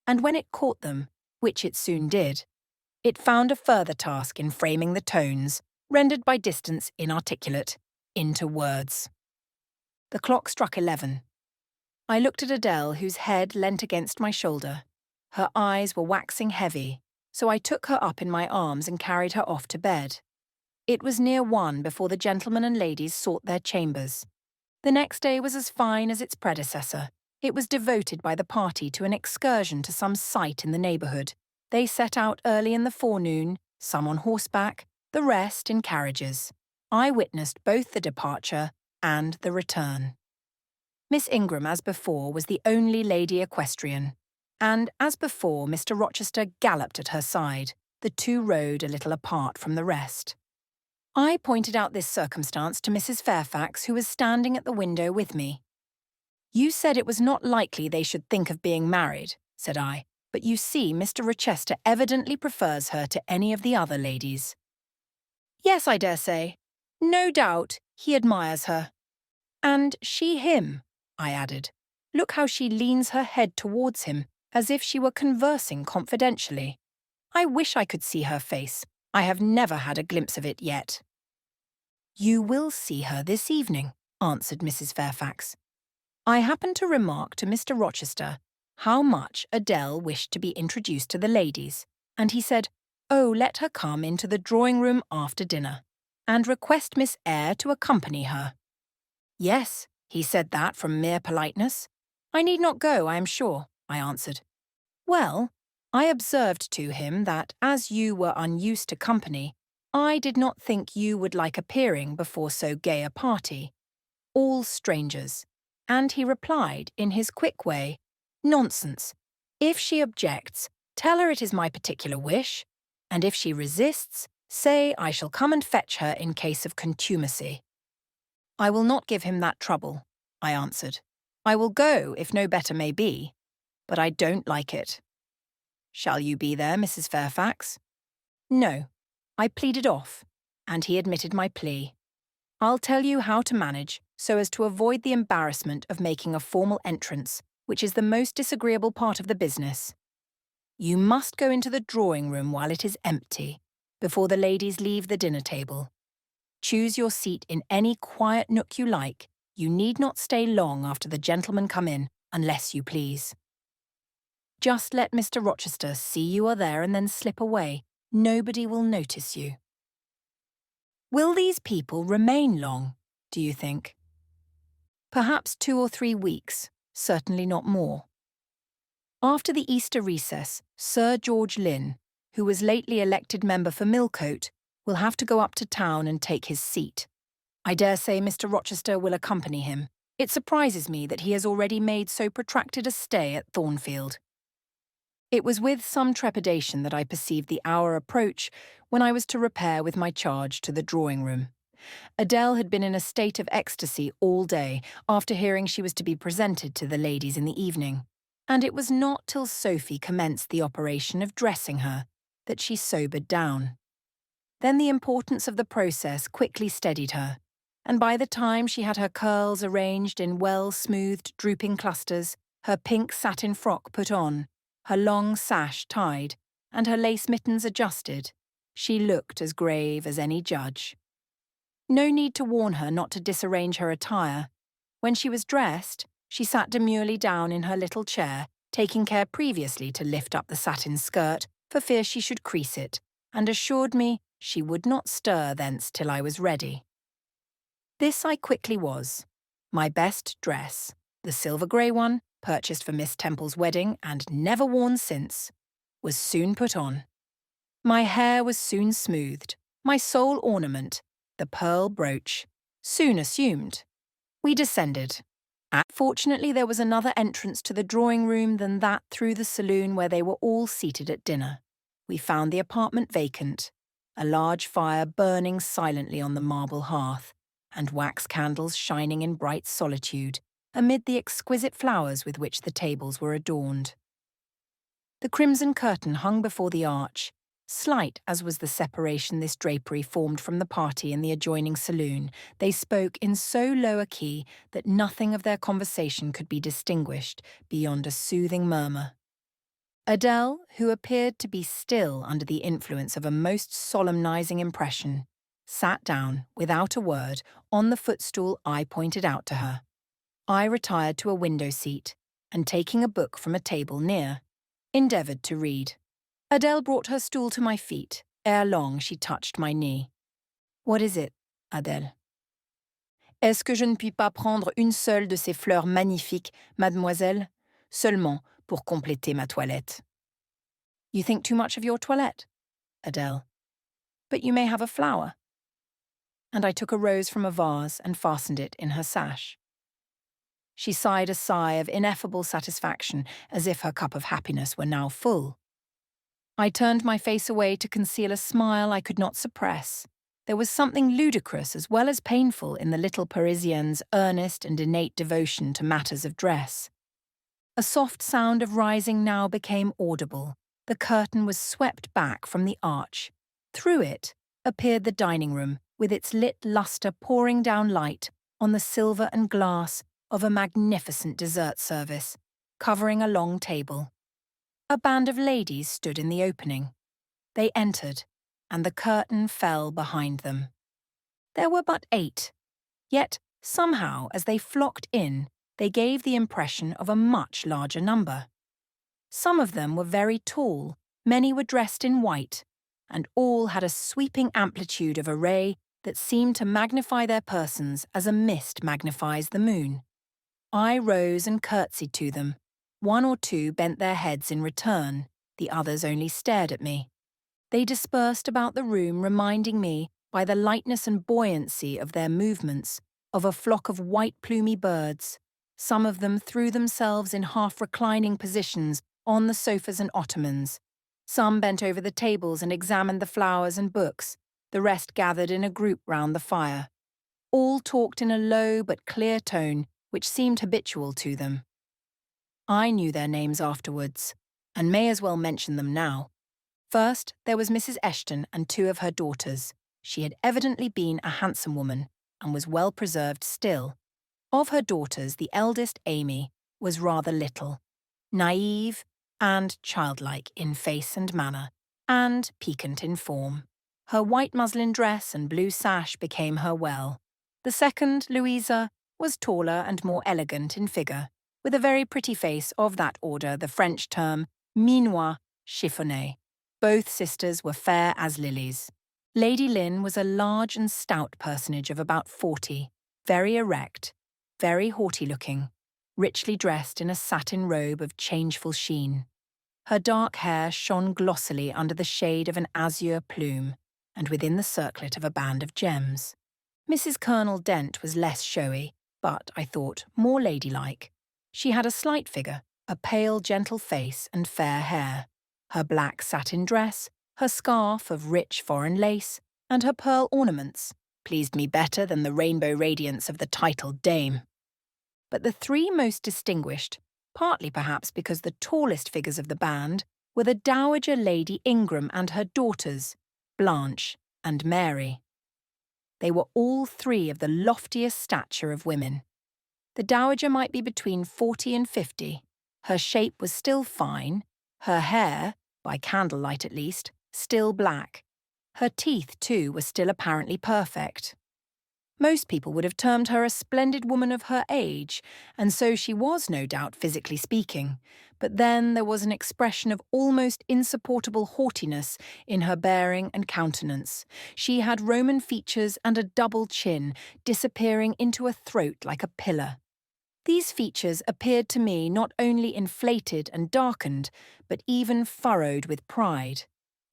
And when it caught them, which it soon did, it found a further task in framing the tones, rendered by distance inarticulate, into words. The clock struck 11. I looked at Adele, whose head leant against my shoulder. Her eyes were waxing heavy, so I took her up in my arms and carried her off to bed. It was near 1 before the gentlemen and ladies sought their chambers. The next day was as fine as its predecessor. It was devoted by the party to an excursion to some site in the neighbourhood. They set out early in the forenoon, some on horseback, the rest in carriages. I witnessed both the departure and the return. Miss Ingram, as before, was the only lady equestrian, and, as before, Mr. Rochester galloped at her side. The two rode a little apart from the rest. I pointed out this circumstance to Mrs. Fairfax, who was standing at the window with me. "You said it was not likely they should think of being married," said I, "but you see Mr. Rochester evidently prefers her to any of the other ladies." "Yes, I dare say. No doubt he admires her. And she him," I added. "Look how she leans her head towards him, as if she were conversing confidentially. I wish I could see her face. I have never had a glimpse of it yet." "You will see her this evening," answered Mrs. Fairfax. I happened to remark to Mr. Rochester how much Adele wished to be introduced to the ladies, and he said, "Oh, let her come into the drawing-room after dinner, and request Miss Eyre to accompany her." "Yes, he said that from mere politeness. I need not go, I am sure," I answered. "Well, I observed to him that, as you were unused to company, I did not think you would like appearing before so gay a party. All strangers." And he replied, in his quick way, "Nonsense. If she objects, tell her it is my particular wish, and if she resists, say I shall come and fetch her in case of contumacy." "I will not give him that trouble," I answered. "I will go, if no better may be, but I don't like it." "Shall you be there, Mrs. Fairfax?" "No." I pleaded off, and he admitted my plea. "I'll tell you how to manage so as to avoid the embarrassment of making a formal entrance, which is the most disagreeable part of the business. You must go into the drawing-room while it is empty, before the ladies leave the dinner table. Choose your seat in any quiet nook you like. You need not stay long after the gentlemen come in, unless you please. Just let Mr. Rochester see you are there and then slip away. Nobody will notice you." Will these people remain long, do you think? Perhaps 2 or 3 weeks, certainly not more. After the Easter recess, Sir George Lynn, who was lately elected member for Millcote, will have to go up to town and take his seat. I dare say Mr. Rochester will accompany him. It surprises me that he has already made so protracted a stay at Thornfield. It was with some trepidation that I perceived the hour approach when I was to repair with my charge to the drawing-room. Adele had been in a state of ecstasy all day after hearing she was to be presented to the ladies in the evening, and it was not till Sophie commenced the operation of dressing her that she sobered down. Then the importance of the process quickly steadied her, and by the time she had her curls arranged in well-smoothed, drooping clusters, her pink satin frock put on, her long sash tied, and her lace mittens adjusted, she looked as grave as any judge. No need to warn her not to disarrange her attire. When she was dressed, she sat demurely down in her little chair, taking care previously to lift up the satin skirt for fear she should crease it, and assured me she would not stir thence till I was ready. This I quickly was. My best dress, the silver grey one, purchased for Miss Temple's wedding and never worn since, was soon put on. My hair was soon smoothed, my sole ornament, the pearl brooch, soon assumed. We descended. Fortunately, there was another entrance to the drawing-room than that through the saloon where they were all seated at dinner. We found the apartment vacant, a large fire burning silently on the marble hearth, and wax candles shining in bright solitude amid the exquisite flowers with which the tables were adorned. The crimson curtain hung before the arch. Slight as was the separation this drapery formed from the party in the adjoining saloon, they spoke in so low a key that nothing of their conversation could be distinguished beyond a soothing murmur. Adele, who appeared to be still under the influence of a most solemnizing impression, sat down, without a word, on the footstool I pointed out to her. I retired to a window seat, and taking a book from a table near, endeavoured to read. Adele brought her stool to my feet. Ere long, she touched my knee. What is it, Adele? Est-ce que je ne puis pas prendre une seule de ces fleurs magnifiques, mademoiselle? Seulement pour compléter ma toilette. You think too much of your toilette, Adele. But you may have a flower. And I took a rose from a vase and fastened it in her sash. She sighed a sigh of ineffable satisfaction, as if her cup of happiness were now full. I turned my face away to conceal a smile I could not suppress. There was something ludicrous as well as painful in the little Parisienne's earnest and innate devotion to matters of dress. A soft sound of rising now became audible. The curtain was swept back from the arch. Through it appeared the dining room, with its lit lustre pouring down light on the silver and glass of a magnificent dessert service, covering a long table. A band of ladies stood in the opening. They entered, and the curtain fell behind them. There were but 8, yet somehow, as they flocked in, they gave the impression of a much larger number. Some of them were very tall, many were dressed in white, and all had a sweeping amplitude of array that seemed to magnify their persons as a mist magnifies the moon. I rose and curtsied to them. 1 or 2 bent their heads in return, the others only stared at me. They dispersed about the room, reminding me, by the lightness and buoyancy of their movements, of a flock of white plumy birds. Some of them threw themselves in half-reclining positions on the sofas and ottomans. Some bent over the tables and examined the flowers and books. The rest gathered in a group round the fire. All talked in a low but clear tone, which seemed habitual to them. I knew their names afterwards, and may as well mention them now. First, there was Mrs. Eshton and 2 of her daughters. She had evidently been a handsome woman, and was well preserved still. Of her daughters, the eldest, Amy, was rather little, naive and childlike in face and manner, and piquant in form. Her white muslin dress and blue sash became her well. The second, Louisa, was taller and more elegant in figure, with a very pretty face of that order the French term minois chiffonné. Both sisters were fair as lilies. Lady Lynn was a large and stout personage of about 40, very erect, very haughty-looking, richly dressed in a satin robe of changeful sheen. Her dark hair shone glossily under the shade of an azure plume, and within the circlet of a band of gems. Mrs. Colonel Dent was less showy, but, I thought, more ladylike. She had a slight figure, a pale, gentle face, and fair hair. Her black satin dress, her scarf of rich foreign lace, and her pearl ornaments pleased me better than the rainbow radiance of the titled dame. But the 3 most distinguished, partly perhaps because the tallest figures of the band, were the Dowager Lady Ingram and her daughters, Blanche and Mary. They were all 3 of the loftiest stature of women. The Dowager might be between 40 and 50. Her shape was still fine, her hair, by candlelight at least, still black. Her teeth, too, were still apparently perfect. Most people would have termed her a splendid woman of her age, and so she was, no doubt, physically speaking. But then there was an expression of almost insupportable haughtiness in her bearing and countenance. She had Roman features and a double chin, disappearing into a throat like a pillar. These features appeared to me not only inflated and darkened, but even furrowed with pride,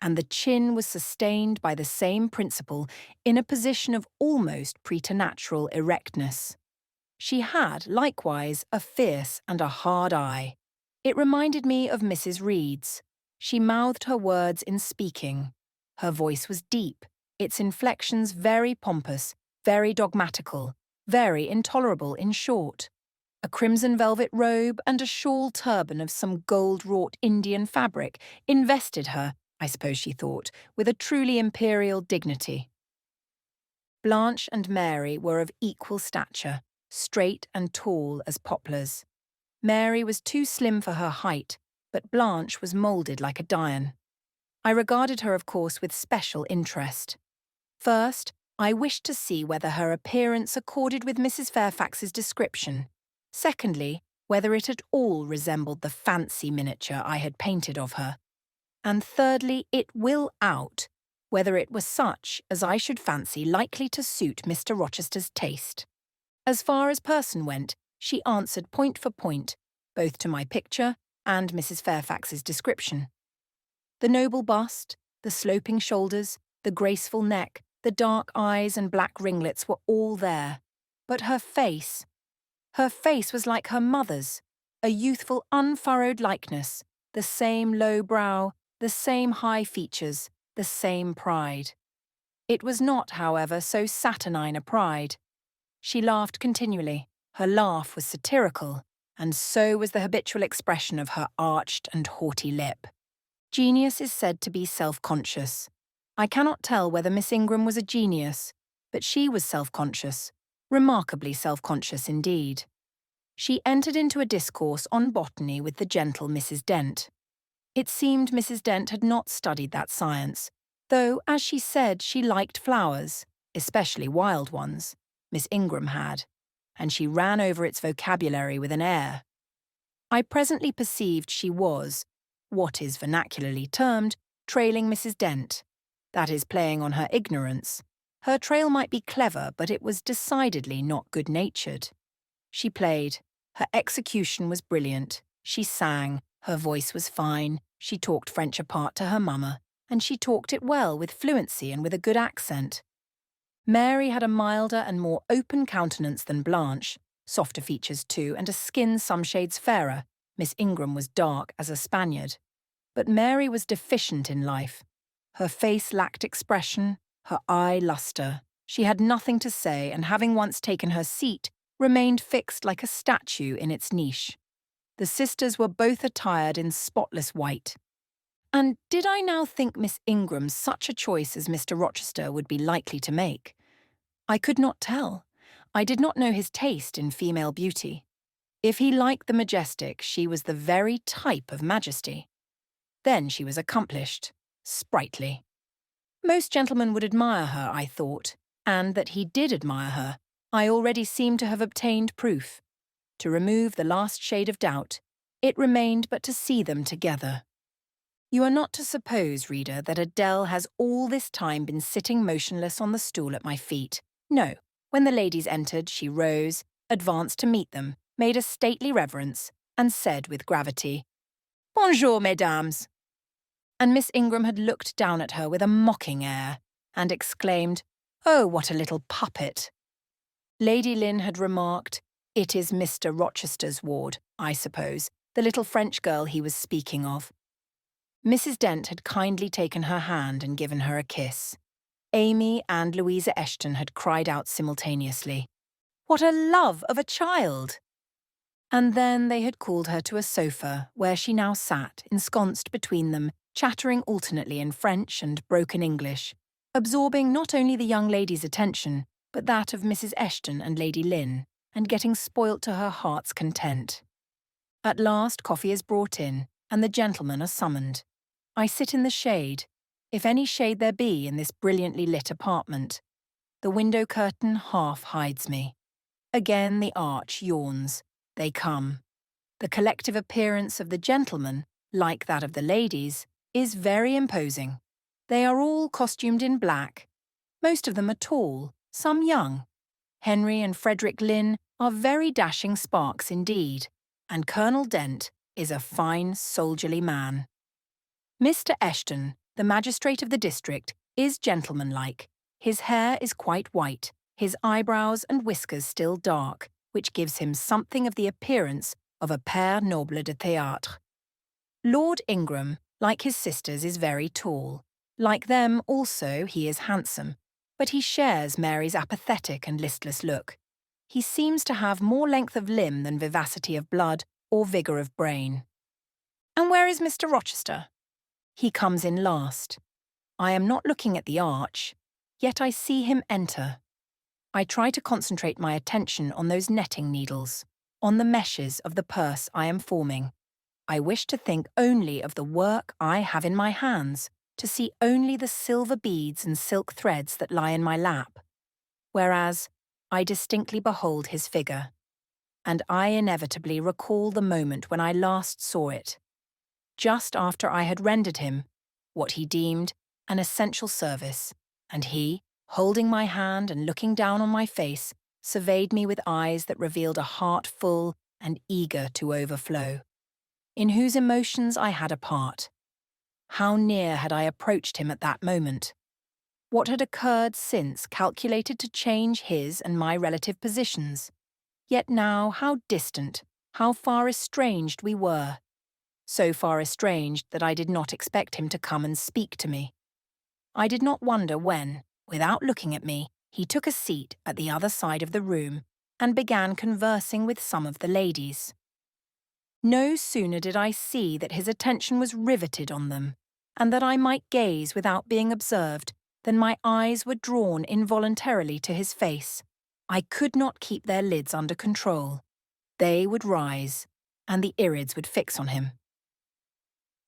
and the chin was sustained by the same principle in a position of almost preternatural erectness. She had, likewise, a fierce and a hard eye. It reminded me of Mrs. Reed's. She mouthed her words in speaking. Her voice was deep, its inflections very pompous, very dogmatical, very intolerable in short. A crimson velvet robe and a shawl turban of some gold-wrought Indian fabric invested her, I suppose she thought, with a truly imperial dignity. Blanche and Mary were of equal stature, straight and tall as poplars. Mary was too slim for her height, but Blanche was moulded like a Dian. I regarded her, of course, with special interest. First, I wished to see whether her appearance accorded with Mrs. Fairfax's description. Secondly, whether it at all resembled the fancy miniature I had painted of her. And thirdly, it will out, whether it was such as I should fancy likely to suit Mr. Rochester's taste. As far as person went, she answered point for point, both to my picture and Mrs. Fairfax's description. The noble bust, the sloping shoulders, the graceful neck, the dark eyes and black ringlets were all there. But her face was like her mother's, a youthful unfurrowed likeness, the same low brow, the same high features, the same pride. It was not, however, so saturnine a pride. She laughed continually. Her laugh was satirical, and so was the habitual expression of her arched and haughty lip. Genius is said to be self-conscious. I cannot tell whether Miss Ingram was a genius, but she was self-conscious, remarkably self-conscious indeed. She entered into a discourse on botany with the gentle Mrs. Dent. It seemed Mrs. Dent had not studied that science, though, as she said, she liked flowers, especially wild ones. Miss Ingram had, and she ran over its vocabulary with an air. I presently perceived she was, what is vernacularly termed, trailing Mrs. Dent. That is, playing on her ignorance. Her trail might be clever, but it was decidedly not good-natured. She played. Her execution was brilliant. She sang. Her voice was fine. She talked French apart to her mamma, and she talked it well, with fluency and with a good accent. Mary had a milder and more open countenance than Blanche, softer features too, and a skin some shades fairer. Miss Ingram was dark as a Spaniard. But Mary was deficient in life. Her face lacked expression, her eye lustre. She had nothing to say, and having once taken her seat, remained fixed like a statue in its niche. The sisters were both attired in spotless white. And did I now think Miss Ingram such a choice as Mr. Rochester would be likely to make? I could not tell. I did not know his taste in female beauty. If he liked the majestic, she was the very type of majesty. Then she was accomplished, sprightly. Most gentlemen would admire her, I thought, and that he did admire her, I already seemed to have obtained proof. To remove the last shade of doubt, it remained but to see them together. You are not to suppose, reader, that Adele has all this time been sitting motionless on the stool at my feet. No, when the ladies entered, she rose, advanced to meet them, made a stately reverence, and said with gravity, "Bonjour, mesdames." And Miss Ingram had looked down at her with a mocking air, and exclaimed, "Oh, what a little puppet." Lady Lynn had remarked, "It is Mr. Rochester's ward, I suppose, the little French girl he was speaking of." Mrs. Dent had kindly taken her hand and given her a kiss. Amy and Louisa Eshton had cried out simultaneously, "What a love of a child!" And then they had called her to a sofa, where she now sat, ensconced between them, chattering alternately in French and broken English, absorbing not only the young lady's attention, but that of Mrs. Eshton and Lady Lynn, and getting spoilt to her heart's content. At last coffee is brought in, and the gentlemen are summoned. I sit in the shade, if any shade there be in this brilliantly lit apartment. The window curtain half hides me. Again the arch yawns. They come. The collective appearance of the gentlemen, like that of the ladies, is very imposing. They are all costumed in black. Most of them are tall, some young. Henry and Frederick Lynn are very dashing sparks indeed, and Colonel Dent is a fine soldierly man. Mr. Eshton, the magistrate of the district, is gentlemanlike. His hair is quite white, his eyebrows and whiskers still dark, which gives him something of the appearance of a père noble de théâtre. Lord Ingram, like his sisters, is very tall. Like them also he is handsome, but he shares Mary's apathetic and listless look. He seems to have more length of limb than vivacity of blood or vigour of brain. And where is Mr. Rochester? He comes in last. I am not looking at the arch, yet I see him enter. I try to concentrate my attention on those netting needles, on the meshes of the purse I am forming. I wish to think only of the work I have in my hands, to see only the silver beads and silk threads that lie in my lap. Whereas, I distinctly behold his figure, and I inevitably recall the moment when I last saw it. Just after I had rendered him, what he deemed an essential service, and he, holding my hand and looking down on my face, surveyed me with eyes that revealed a heart full and eager to overflow, in whose emotions I had a part. How near had I approached him at that moment? What had occurred since calculated to change his and my relative positions? Yet now how distant, how far estranged we were. So far estranged that I did not expect him to come and speak to me. I did not wonder when, without looking at me, he took a seat at the other side of the room and began conversing with some of the ladies. No sooner did I see that his attention was riveted on them, and that I might gaze without being observed, than my eyes were drawn involuntarily to his face. I could not keep their lids under control. They would rise, and the irids would fix on him.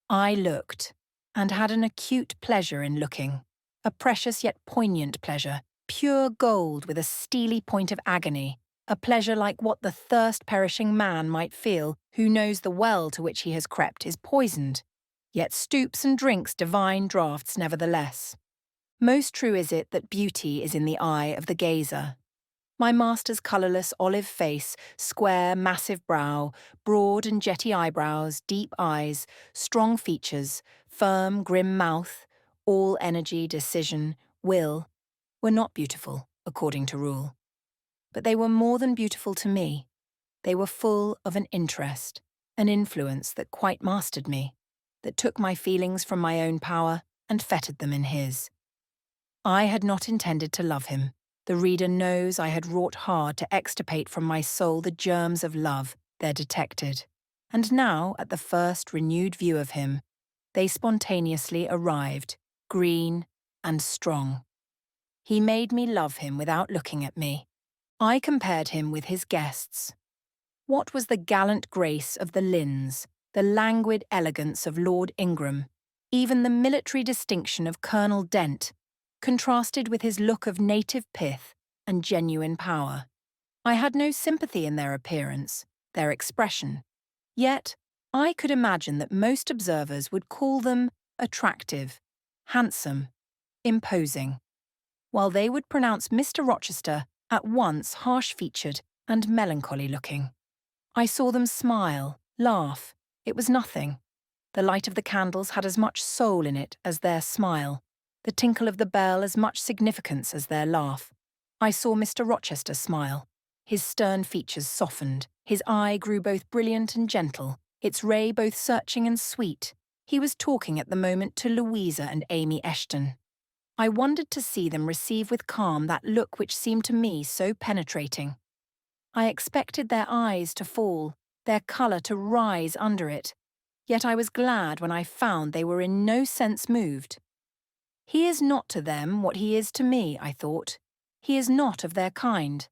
I looked, and had an acute pleasure in looking, a precious yet poignant pleasure, pure gold with a steely point of agony, a pleasure like what the thirst-perishing man might feel who knows the well to which he has crept is poisoned, yet stoops and drinks divine draughts nevertheless. Most true is it that beauty is in the eye of the gazer. My master's colourless olive face, square, massive brow, broad and jetty eyebrows, deep eyes, strong features, firm, grim mouth, all energy, decision, will, were not beautiful, according to rule. But they were more than beautiful to me. They were full of an interest, an influence that quite mastered me, that took my feelings from my own power and fettered them in his. I had not intended to love him. The reader knows I had wrought hard to extirpate from my soul the germs of love there detected, and now, at the first renewed view of him, they spontaneously arrived, green and strong. He made me love him without looking at me. I compared him with his guests. What was the gallant grace of the Lynns, the languid elegance of Lord Ingram, even the military distinction of Colonel Dent, contrasted with his look of native pith and genuine power? I had no sympathy in their appearance, their expression. Yet I could imagine that most observers would call them attractive, handsome, imposing, while they would pronounce Mr. Rochester at once harsh-featured and melancholy-looking. I saw them smile, laugh. It was nothing. The light of the candles had as much soul in it as their smile, the tinkle of the bell as much significance as their laugh. I saw Mr. Rochester smile. His stern features softened. His eye grew both brilliant and gentle, its ray both searching and sweet. He was talking at the moment to Louisa and Amy Eshton. I wondered to see them receive with calm that look which seemed to me so penetrating. I expected their eyes to fall, their colour to rise under it, yet I was glad when I found they were in no sense moved. He is not to them what he is to me, I thought. He is not of their kind.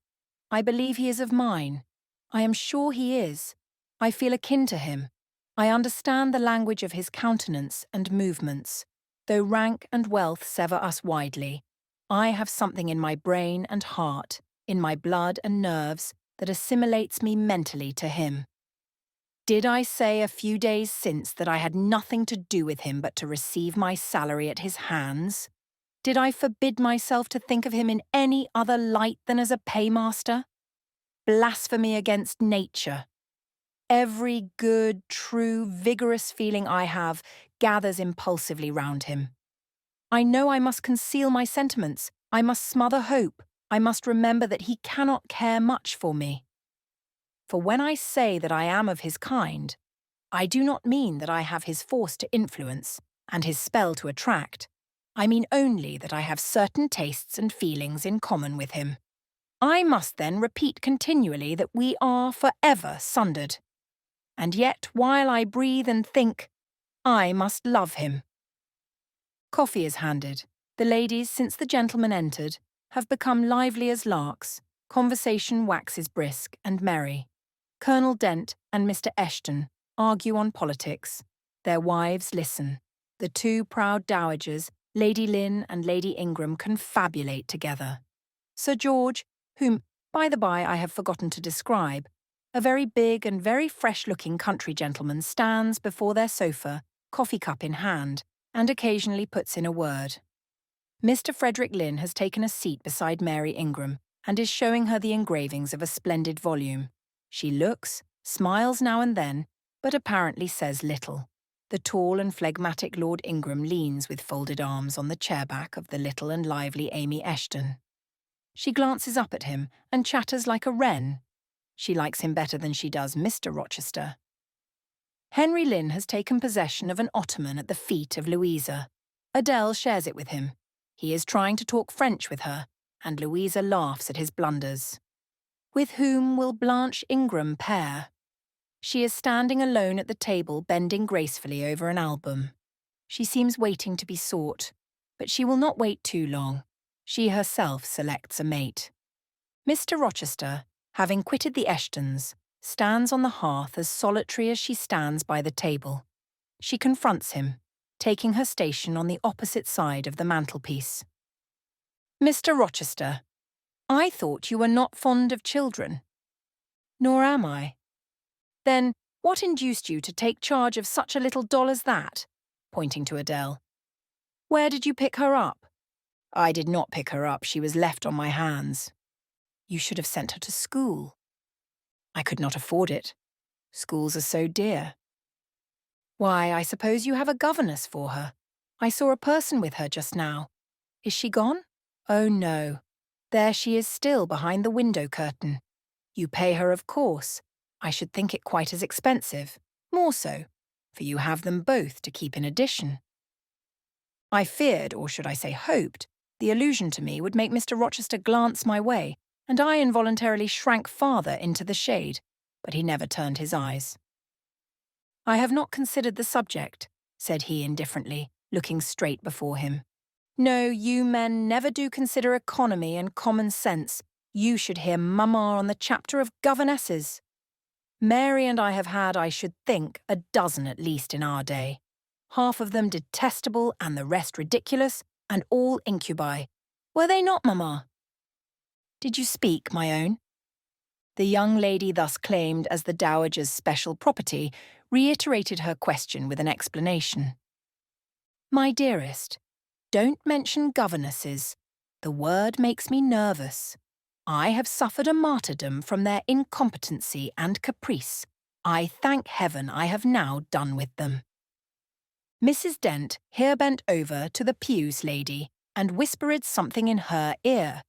I believe he is of mine. I am sure he is. I feel akin to him. I understand the language of his countenance and movements. Though rank and wealth sever us widely, I have something in my brain and heart, in my blood and nerves, that assimilates me mentally to him. Did I say a few days since that I had nothing to do with him but to receive my salary at his hands? Did I forbid myself to think of him in any other light than as a paymaster? Blasphemy against nature. Every good, true, vigorous feeling I have gathers impulsively round him. I know I must conceal my sentiments. I must smother hope. I must remember that he cannot care much for me. For when I say that I am of his kind, I do not mean that I have his force to influence and his spell to attract. I mean only that I have certain tastes and feelings in common with him. I must then repeat continually that we are forever sundered. And yet, while I breathe and think, I must love him. Coffee is handed. The ladies, since the gentlemen entered, have become lively as larks. Conversation waxes brisk and merry. Colonel Dent and Mr. Eshton argue on politics. Their wives listen. The two proud dowagers, Lady Lynn and Lady Ingram, confabulate together. Sir George, whom, by the by, I have forgotten to describe, a very big and very fresh-looking country gentleman, stands before their sofa, coffee-cup in hand, and occasionally puts in a word. Mr. Frederick Lynn has taken a seat beside Mary Ingram and is showing her the engravings of a splendid volume. She looks, smiles now and then, but apparently says little. The tall and phlegmatic Lord Ingram leans with folded arms on the chairback of the little and lively Amy Eshton. She glances up at him and chatters like a wren. She likes him better than she does Mr. Rochester. Henry Lynn has taken possession of an ottoman at the feet of Louisa. Adele shares it with him. He is trying to talk French with her, and Louisa laughs at his blunders. With whom will Blanche Ingram pair? She is standing alone at the table, bending gracefully over an album. She seems waiting to be sought, but she will not wait too long. She herself selects a mate. Mr. Rochester, having quitted the Eshtons, stands on the hearth as solitary as she stands by the table. She confronts him, taking her station on the opposite side of the mantelpiece. Mr. Rochester, I thought you were not fond of children. Nor am I. Then what induced you to take charge of such a little doll as that? Pointing to Adele. Where did you pick her up? I did not pick her up, she was left on my hands. You should have sent her to school. I could not afford it. Schools are so dear. Why, I suppose you have a governess for her. I saw a person with her just now. Is she gone? Oh, no. There she is still behind the window curtain. You pay her, of course. I should think it quite as expensive. More so, for you have them both to keep in addition. I feared, or should I say hoped, the allusion to me would make Mr. Rochester glance my way, and I involuntarily shrank farther into the shade, but he never turned his eyes. I have not considered the subject, said he indifferently, looking straight before him. No, you men never do consider economy and common sense. You should hear Mamma on the chapter of governesses. Mary and I have had, I should think, a dozen at least in our day. Half of them detestable and the rest ridiculous, and all incubi. Were they not, Mamma? Did you speak, my own? The young lady thus claimed as the dowager's special property reiterated her question with an explanation. My dearest, don't mention governesses. The word makes me nervous. I have suffered a martyrdom from their incompetency and caprice. I thank heaven I have now done with them. Mrs. Dent here bent over to the Pew's lady and whispered something in her ear.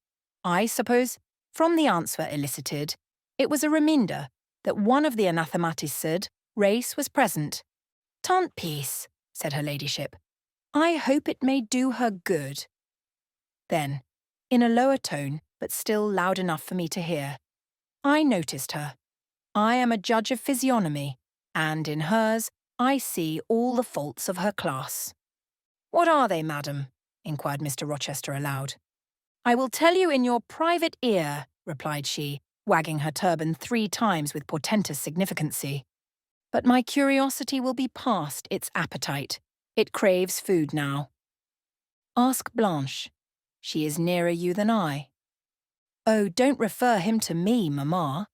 I suppose, from the answer elicited, it was a reminder that one of the anathematised race was present. Tant pis, said her ladyship. I hope it may do her good. Then, in a lower tone, but still loud enough for me to hear, I noticed her. I am a judge of physiognomy, and in hers I see all the faults of her class. What are they, madam? Inquired Mr. Rochester aloud. I will tell you in your private ear, replied she, wagging her turban 3 times with portentous significancy. But my curiosity will be past its appetite. It craves food now. Ask Blanche. She is nearer you than I. Oh, don't refer him to me, Mamma.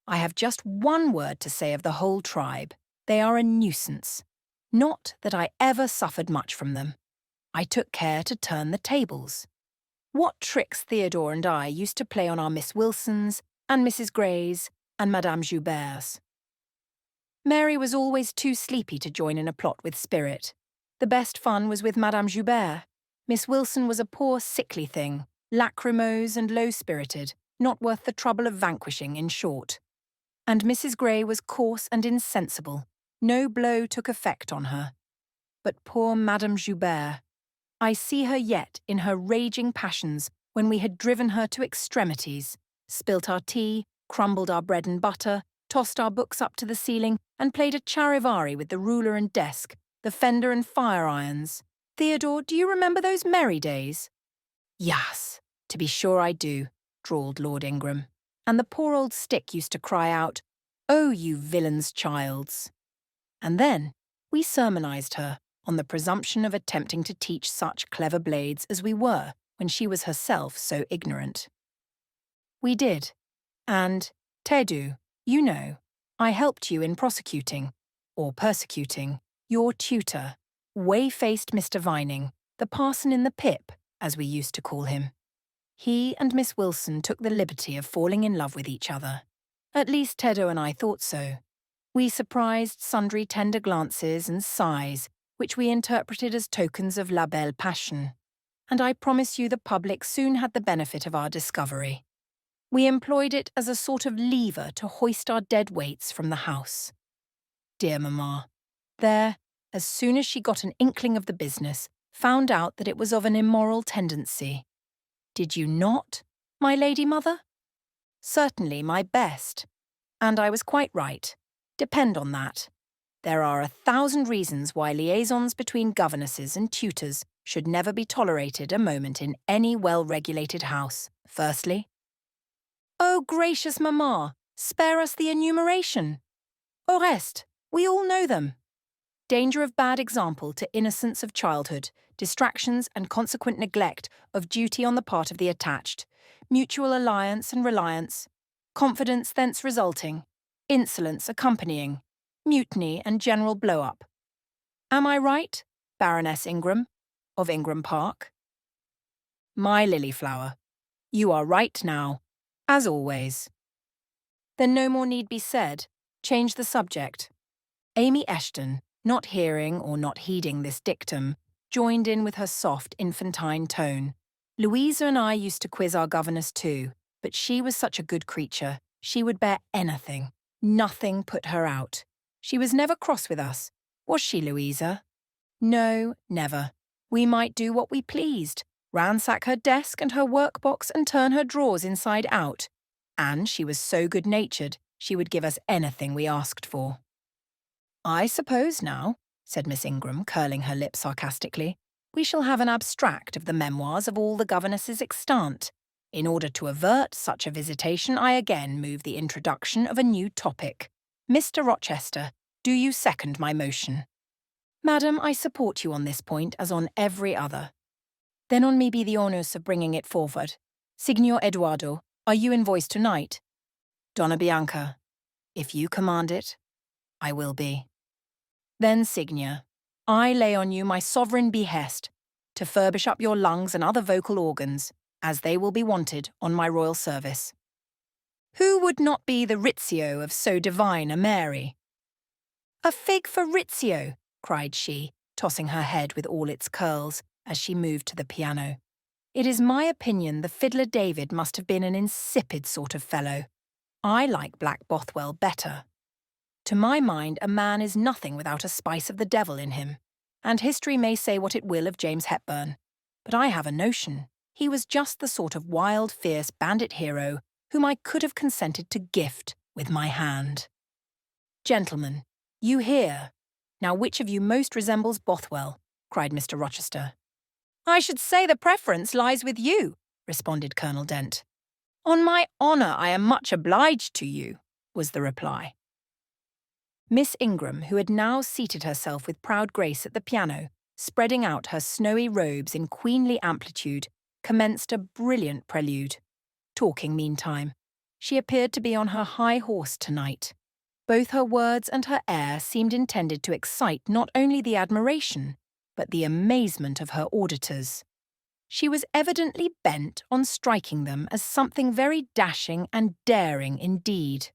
I have just one word to say of the whole tribe. They are a nuisance. Not that I ever suffered much from them. I took care to turn the tables. What tricks Theodore and I used to play on our Miss Wilsons, and Mrs. Greys, and Madame Joubert's. Mary was always too sleepy to join in a plot with spirit. The best fun was with Madame Joubert. Miss Wilson was a poor sickly thing, lachrymose and low-spirited, not worth the trouble of vanquishing, in short. And Mrs. Grey was coarse and insensible. No blow took effect on her. But poor Madame Joubert, I see her yet in her raging passions when we had driven her to extremities, spilt our tea, crumbled our bread and butter, tossed our books up to the ceiling, and played a charivari with the ruler and desk, the fender and fire-irons. Theodore, do you remember those merry days? Yes, to be sure I do, drawled Lord Ingram. And the poor old stick used to cry out, Oh, you villain's childs. And then we sermonized her on the presumption of attempting to teach such clever blades as we were when she was herself so ignorant. We did, and, Tedu, you know, I helped you in prosecuting, or persecuting, your tutor, Whey-faced Mr. Vining, the parson in the pip, as we used to call him. He and Miss Wilson took the liberty of falling in love with each other. At least Teddo and I thought so. We surprised sundry tender glances and sighs, which we interpreted as tokens of la belle passion. And I promise you the public soon had the benefit of our discovery. We employed it as a sort of lever to hoist our dead weights from the house. Dear Mamma, there, as soon as she got an inkling of the business, found out that it was of an immoral tendency. Did you not, my lady mother? Certainly my best. And I was quite right. Depend on that. There are 1,000 reasons why liaisons between governesses and tutors should never be tolerated a moment in any well-regulated house. Firstly, oh, gracious Mamma, spare us the enumeration. Au reste, we all know them. Danger of bad example to innocence of childhood, distractions and consequent neglect of duty on the part of the attached, mutual alliance and reliance, confidence thence resulting, insolence accompanying, mutiny and general blow-up. Am I right, Baroness Ingram, of Ingram Park? My lily-flower, you are right now, as always. Then no more need be said. Change the subject. Amy Eshton, not hearing or not heeding this dictum, joined in with her soft, infantine tone. Louisa and I used to quiz our governess too, but she was such a good creature, she would bear anything. Nothing put her out. She was never cross with us. Was she, Louisa? No, never. We might do what we pleased, ransack her desk and her workbox and turn her drawers inside out. And she was so good-natured, she would give us anything we asked for. I suppose now, said Miss Ingram, curling her lip sarcastically, we shall have an abstract of the memoirs of all the governesses extant. In order to avert such a visitation, I again move the introduction of a new topic. Mr. Rochester, do you second my motion? Madam, I support you on this point as on every other. Then on me be the honours of bringing it forward. Signor Eduardo, are you in voice tonight? Donna Bianca, if you command it, I will be. Then, Signia, I lay on you my sovereign behest, to furbish up your lungs and other vocal organs, as they will be wanted on my royal service. Who would not be the Rizzio of so divine a Mary? A fig for Rizzio, cried she, tossing her head with all its curls, as she moved to the piano. It is my opinion the fiddler David must have been an insipid sort of fellow. I like Black Bothwell better. To my mind, a man is nothing without a spice of the devil in him, and history may say what it will of James Hepburn, but I have a notion. He was just the sort of wild, fierce bandit hero whom I could have consented to gift with my hand. Gentlemen, you hear. Now which of you most resembles Bothwell? Cried Mr. Rochester. I should say the preference lies with you, responded Colonel Dent. On my honour, I am much obliged to you, was the reply. Miss Ingram, who had now seated herself with proud grace at the piano, spreading out her snowy robes in queenly amplitude, commenced a brilliant prelude. Talking meantime. She appeared to be on her high horse tonight. Both her words and her air seemed intended to excite not only the admiration, but the amazement of her auditors. She was evidently bent on striking them as something very dashing and daring indeed.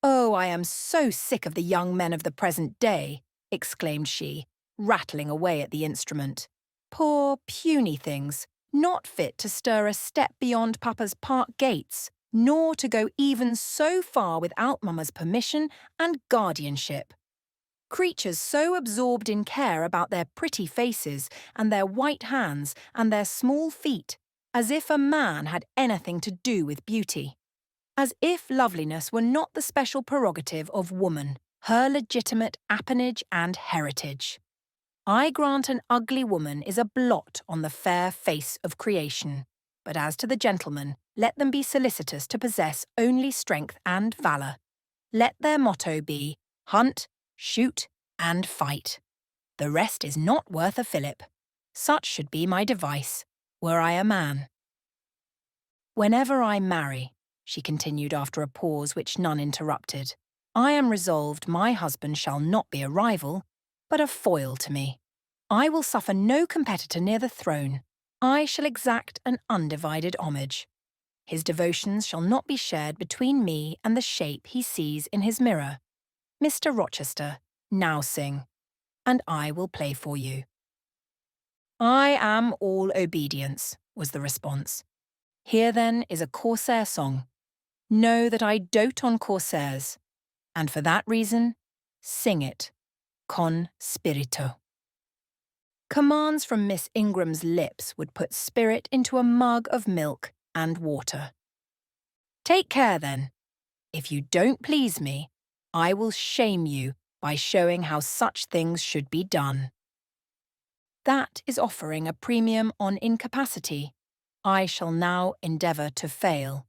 Oh, I am so sick of the young men of the present day, exclaimed she, rattling away at the instrument. Poor, puny things, not fit to stir a step beyond Papa's park gates, nor to go even so far without Mamma's permission and guardianship. Creatures so absorbed in care about their pretty faces and their white hands and their small feet, as if a man had anything to do with beauty. As if loveliness were not the special prerogative of woman, her legitimate appanage and heritage. I grant an ugly woman is a blot on the fair face of creation, but as to the gentlemen, let them be solicitous to possess only strength and valour. Let their motto be, hunt, shoot, and fight. The rest is not worth a fillip. Such should be my device, were I a man. Whenever I marry, she continued after a pause which none interrupted, I am resolved my husband shall not be a rival, but a foil to me. I will suffer no competitor near the throne. I shall exact an undivided homage. His devotions shall not be shared between me and the shape he sees in his mirror. Mr. Rochester, now sing, and I will play for you." "I am all obedience," was the response. "Here, then, is a corsair song. Know that I dote on corsairs, and for that reason, sing it, con spirito." Commands from Miss Ingram's lips would put spirit into a mug of milk and water. "Take care, then. If you don't please me, I will shame you by showing how such things should be done." That is offering a premium on incapacity. I shall now endeavour to fail.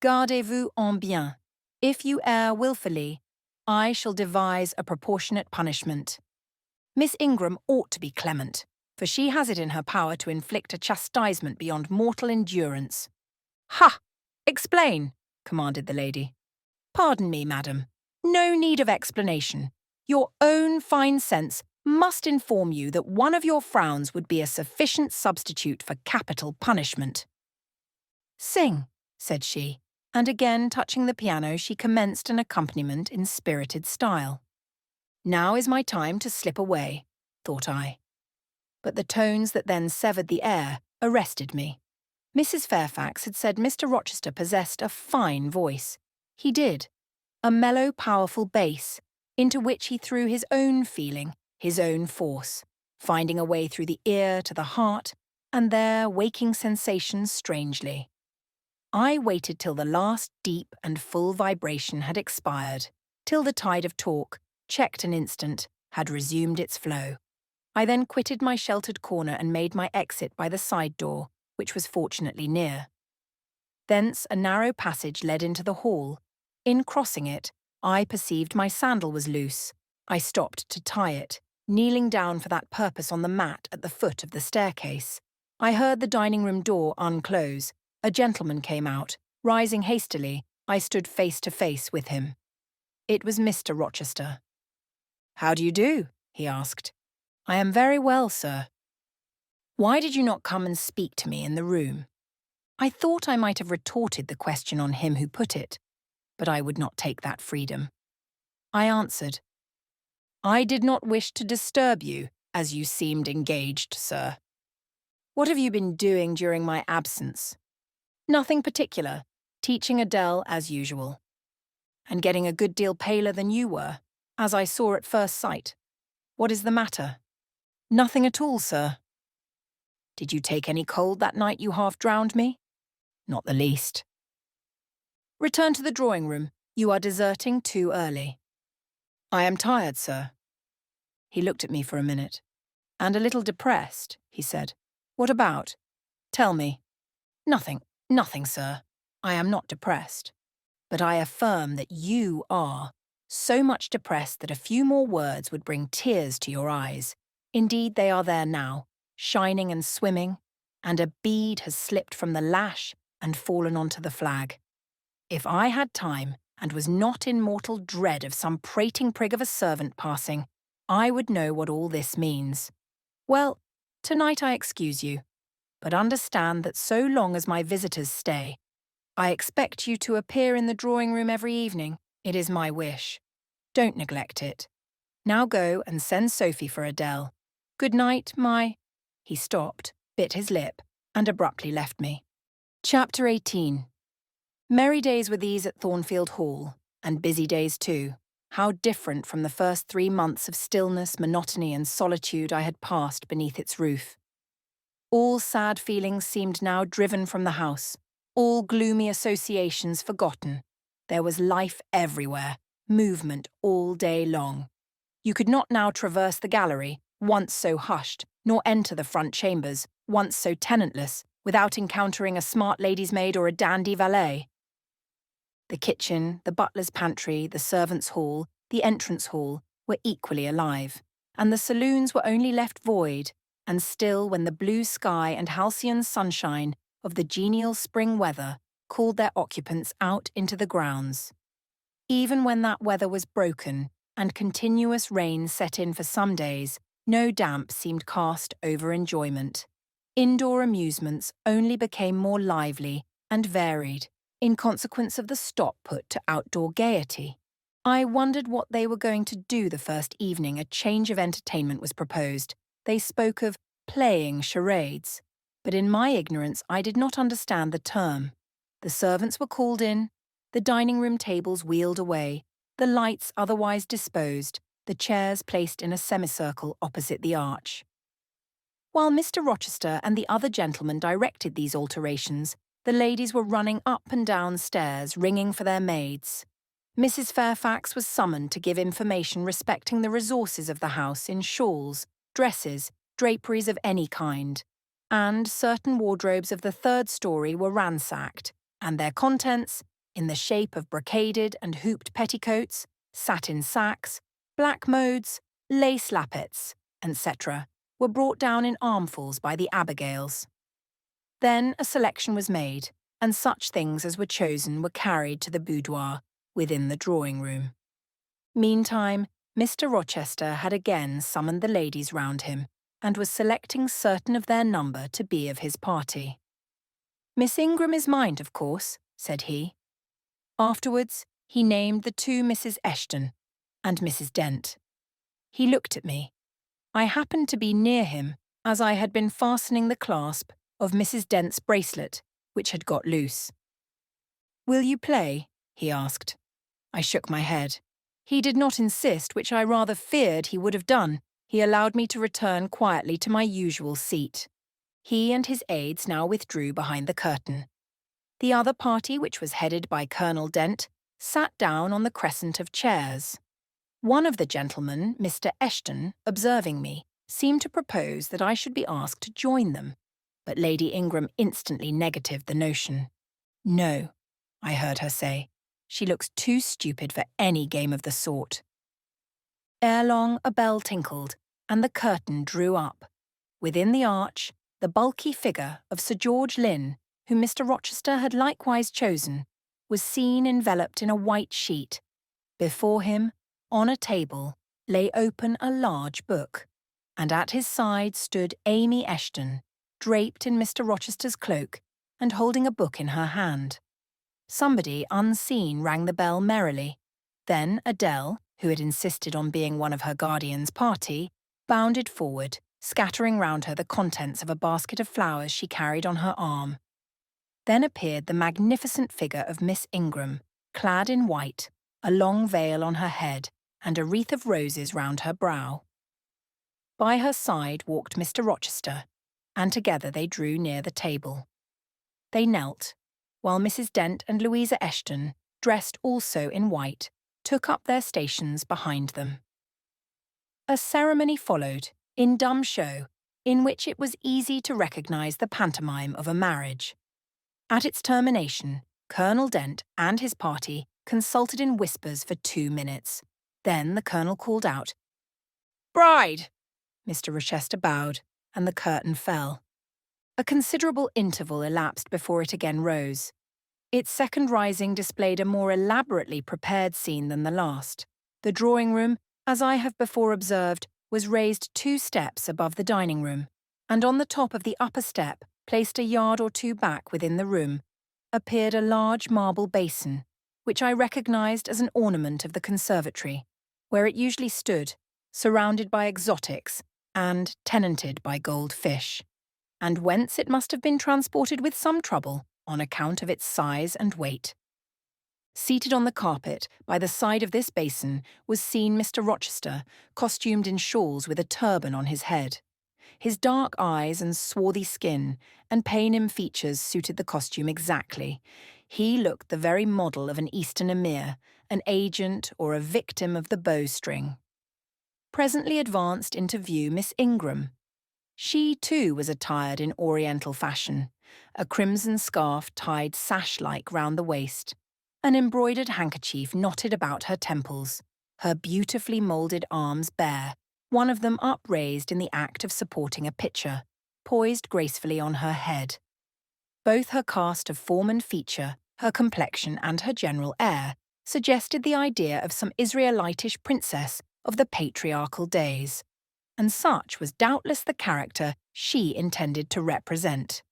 Gardez-vous en bien. If you err wilfully, I shall devise a proportionate punishment. Miss Ingram ought to be clement, for she has it in her power to inflict a chastisement beyond mortal endurance. "Ha! Explain," commanded the lady. "Pardon me, madam. No need of explanation. Your own fine sense must inform you that one of your frowns would be a sufficient substitute for capital punishment." "Sing," said she, and again touching the piano she commenced an accompaniment in spirited style. Now is my time to slip away, thought I. But the tones that then severed the air arrested me. Mrs. Fairfax had said Mr. Rochester possessed a fine voice. He did. A mellow, powerful bass, into which he threw his own feeling, his own force, finding a way through the ear to the heart, and there waking sensations strangely. I waited till the last deep and full vibration had expired, till the tide of talk, checked an instant, had resumed its flow. I then quitted my sheltered corner and made my exit by the side door, which was fortunately near. Thence a narrow passage led into the hall. In crossing it, I perceived my sandal was loose. I stopped to tie it, kneeling down for that purpose on the mat at the foot of the staircase. I heard the dining-room door unclose. A gentleman came out. Rising hastily, I stood face to face with him. It was Mr. Rochester. "How do you do?" he asked. "I am very well, sir." "Why did you not come and speak to me in the room?" I thought I might have retorted the question on him who put it, but I would not take that freedom. I answered, "I did not wish to disturb you, as you seemed engaged, sir." "What have you been doing during my absence?" "Nothing particular, teaching Adele as usual." "And getting a good deal paler than you were, as I saw at first sight. What is the matter?" "Nothing at all, sir." "Did you take any cold that night you half drowned me?" "Not the least." "Return to the drawing-room. You are deserting too early." "I am tired, sir." He looked at me for a minute. "And a little depressed," he said. "What about? Tell me." Nothing, sir. I am not depressed. But I affirm that you are. So much depressed that a few more words would bring tears to your eyes. Indeed, they are there now, shining and swimming, and a bead has slipped from the lash and fallen onto the flag. If I had time, and was not in mortal dread of some prating prig of a servant passing, I would know what all this means. Well, tonight I excuse you, but understand that so long as my visitors stay, I expect you to appear in the drawing-room every evening. It is my wish. Don't neglect it. Now go and send Sophie for Adele. Good night, my—" He stopped, bit his lip, and abruptly left me. Chapter 18. Merry days were these at Thornfield Hall, and busy days too. How different from the first 3 months of stillness, monotony, and solitude I had passed beneath its roof. All sad feelings seemed now driven from the house, all gloomy associations forgotten. There was life everywhere, movement all day long. You could not now traverse the gallery, once so hushed, nor enter the front chambers, once so tenantless, without encountering a smart lady's maid or a dandy valet. The kitchen, the butler's pantry, the servants' hall, the entrance hall were equally alive, and the saloons were only left void and still when the blue sky and halcyon sunshine of the genial spring weather called their occupants out into the grounds. Even when that weather was broken and continuous rain set in for some days, No damp seemed cast over enjoyment. Indoor amusements only became more lively and varied in consequence of the stop put to outdoor gaiety. I wondered what they were going to do the first evening a change of entertainment was proposed. They spoke of playing charades, but in my ignorance I did not understand the term. The servants were called in, the dining room tables wheeled away, the lights otherwise disposed, the chairs placed in a semicircle opposite the arch. While Mr. Rochester and the other gentlemen directed these alterations, the ladies were running up and down stairs, ringing for their maids. Mrs. Fairfax was summoned to give information respecting the resources of the house in shawls, dresses, draperies of any kind, and certain wardrobes of the third story were ransacked, and their contents, in the shape of brocaded and hooped petticoats, satin sacks, black modes, lace lappets, etc., were brought down in armfuls by the Abigails. Then a selection was made, and such things as were chosen were carried to the boudoir within the drawing-room. Meantime, Mr. Rochester had again summoned the ladies round him, and was selecting certain of their number to be of his party. "Miss Ingram is mind, of course," said he. Afterwards, he named the two Mrs. Eshton and Mrs. Dent. He looked at me. I happened to be near him, as I had been fastening the clasp of Mrs. Dent's bracelet, which had got loose. "Will you play?" he asked. I shook my head. He did not insist, which I rather feared he would have done. He allowed me to return quietly to my usual seat. He and his aides now withdrew behind the curtain. The other party, which was headed by Colonel Dent, sat down on the crescent of chairs. One of the gentlemen, Mr. Eshton, observing me, seemed to propose that I should be asked to join them, but Lady Ingram instantly negatived the notion. "No," I heard her say. "She looks too stupid for any game of the sort." Ere long a bell tinkled, and the curtain drew up. Within the arch, the bulky figure of Sir George Lynn, whom Mr. Rochester had likewise chosen, was seen enveloped in a white sheet. Before him, on a table, lay open a large book, and at his side stood Amy Eshton, draped in Mr. Rochester's cloak and holding a book in her hand. Somebody unseen rang the bell merrily. Then Adele, who had insisted on being one of her guardian's party, bounded forward, scattering round her the contents of a basket of flowers she carried on her arm. Then appeared the magnificent figure of Miss Ingram, clad in white, a long veil on her head, and a wreath of roses round her brow. By her side walked Mr. Rochester, and together they drew near the table. They knelt, while Mrs. Dent and Louisa Eshton, dressed also in white, took up their stations behind them. A ceremony followed, in dumb show, in which it was easy to recognise the pantomime of a marriage. At its termination, Colonel Dent and his party consulted in whispers for 2 minutes. Then the Colonel called out, "Bride!" Mr. Rochester bowed, and the curtain fell. A considerable interval elapsed before it again rose. Its second rising displayed a more elaborately prepared scene than the last. The drawing-room, as I have before observed, was raised 2 steps above the dining-room, and on the top of the upper step, placed a yard or 2 back within the room, appeared a large marble basin, which I recognised as an ornament of the conservatory, where it usually stood, surrounded by exotics and tenanted by gold fish, and whence it must have been transported with some trouble on account of its size and weight. Seated on the carpet by the side of this basin was seen Mr. Rochester, costumed in shawls with a turban on his head. His dark eyes and swarthy skin and Paynim features suited the costume exactly. He looked the very model of an Eastern emir, an agent or a victim of the bowstring. Presently advanced into view Miss Ingram. She, too, was attired in Oriental fashion, a crimson scarf tied sash-like round the waist, an embroidered handkerchief knotted about her temples, her beautifully moulded arms bare, one of them upraised in the act of supporting a pitcher, poised gracefully on her head. Both her cast of form and feature, her complexion and her general air, suggested the idea of some Israelitish princess of the patriarchal days. and such was doubtless the character she intended to represent.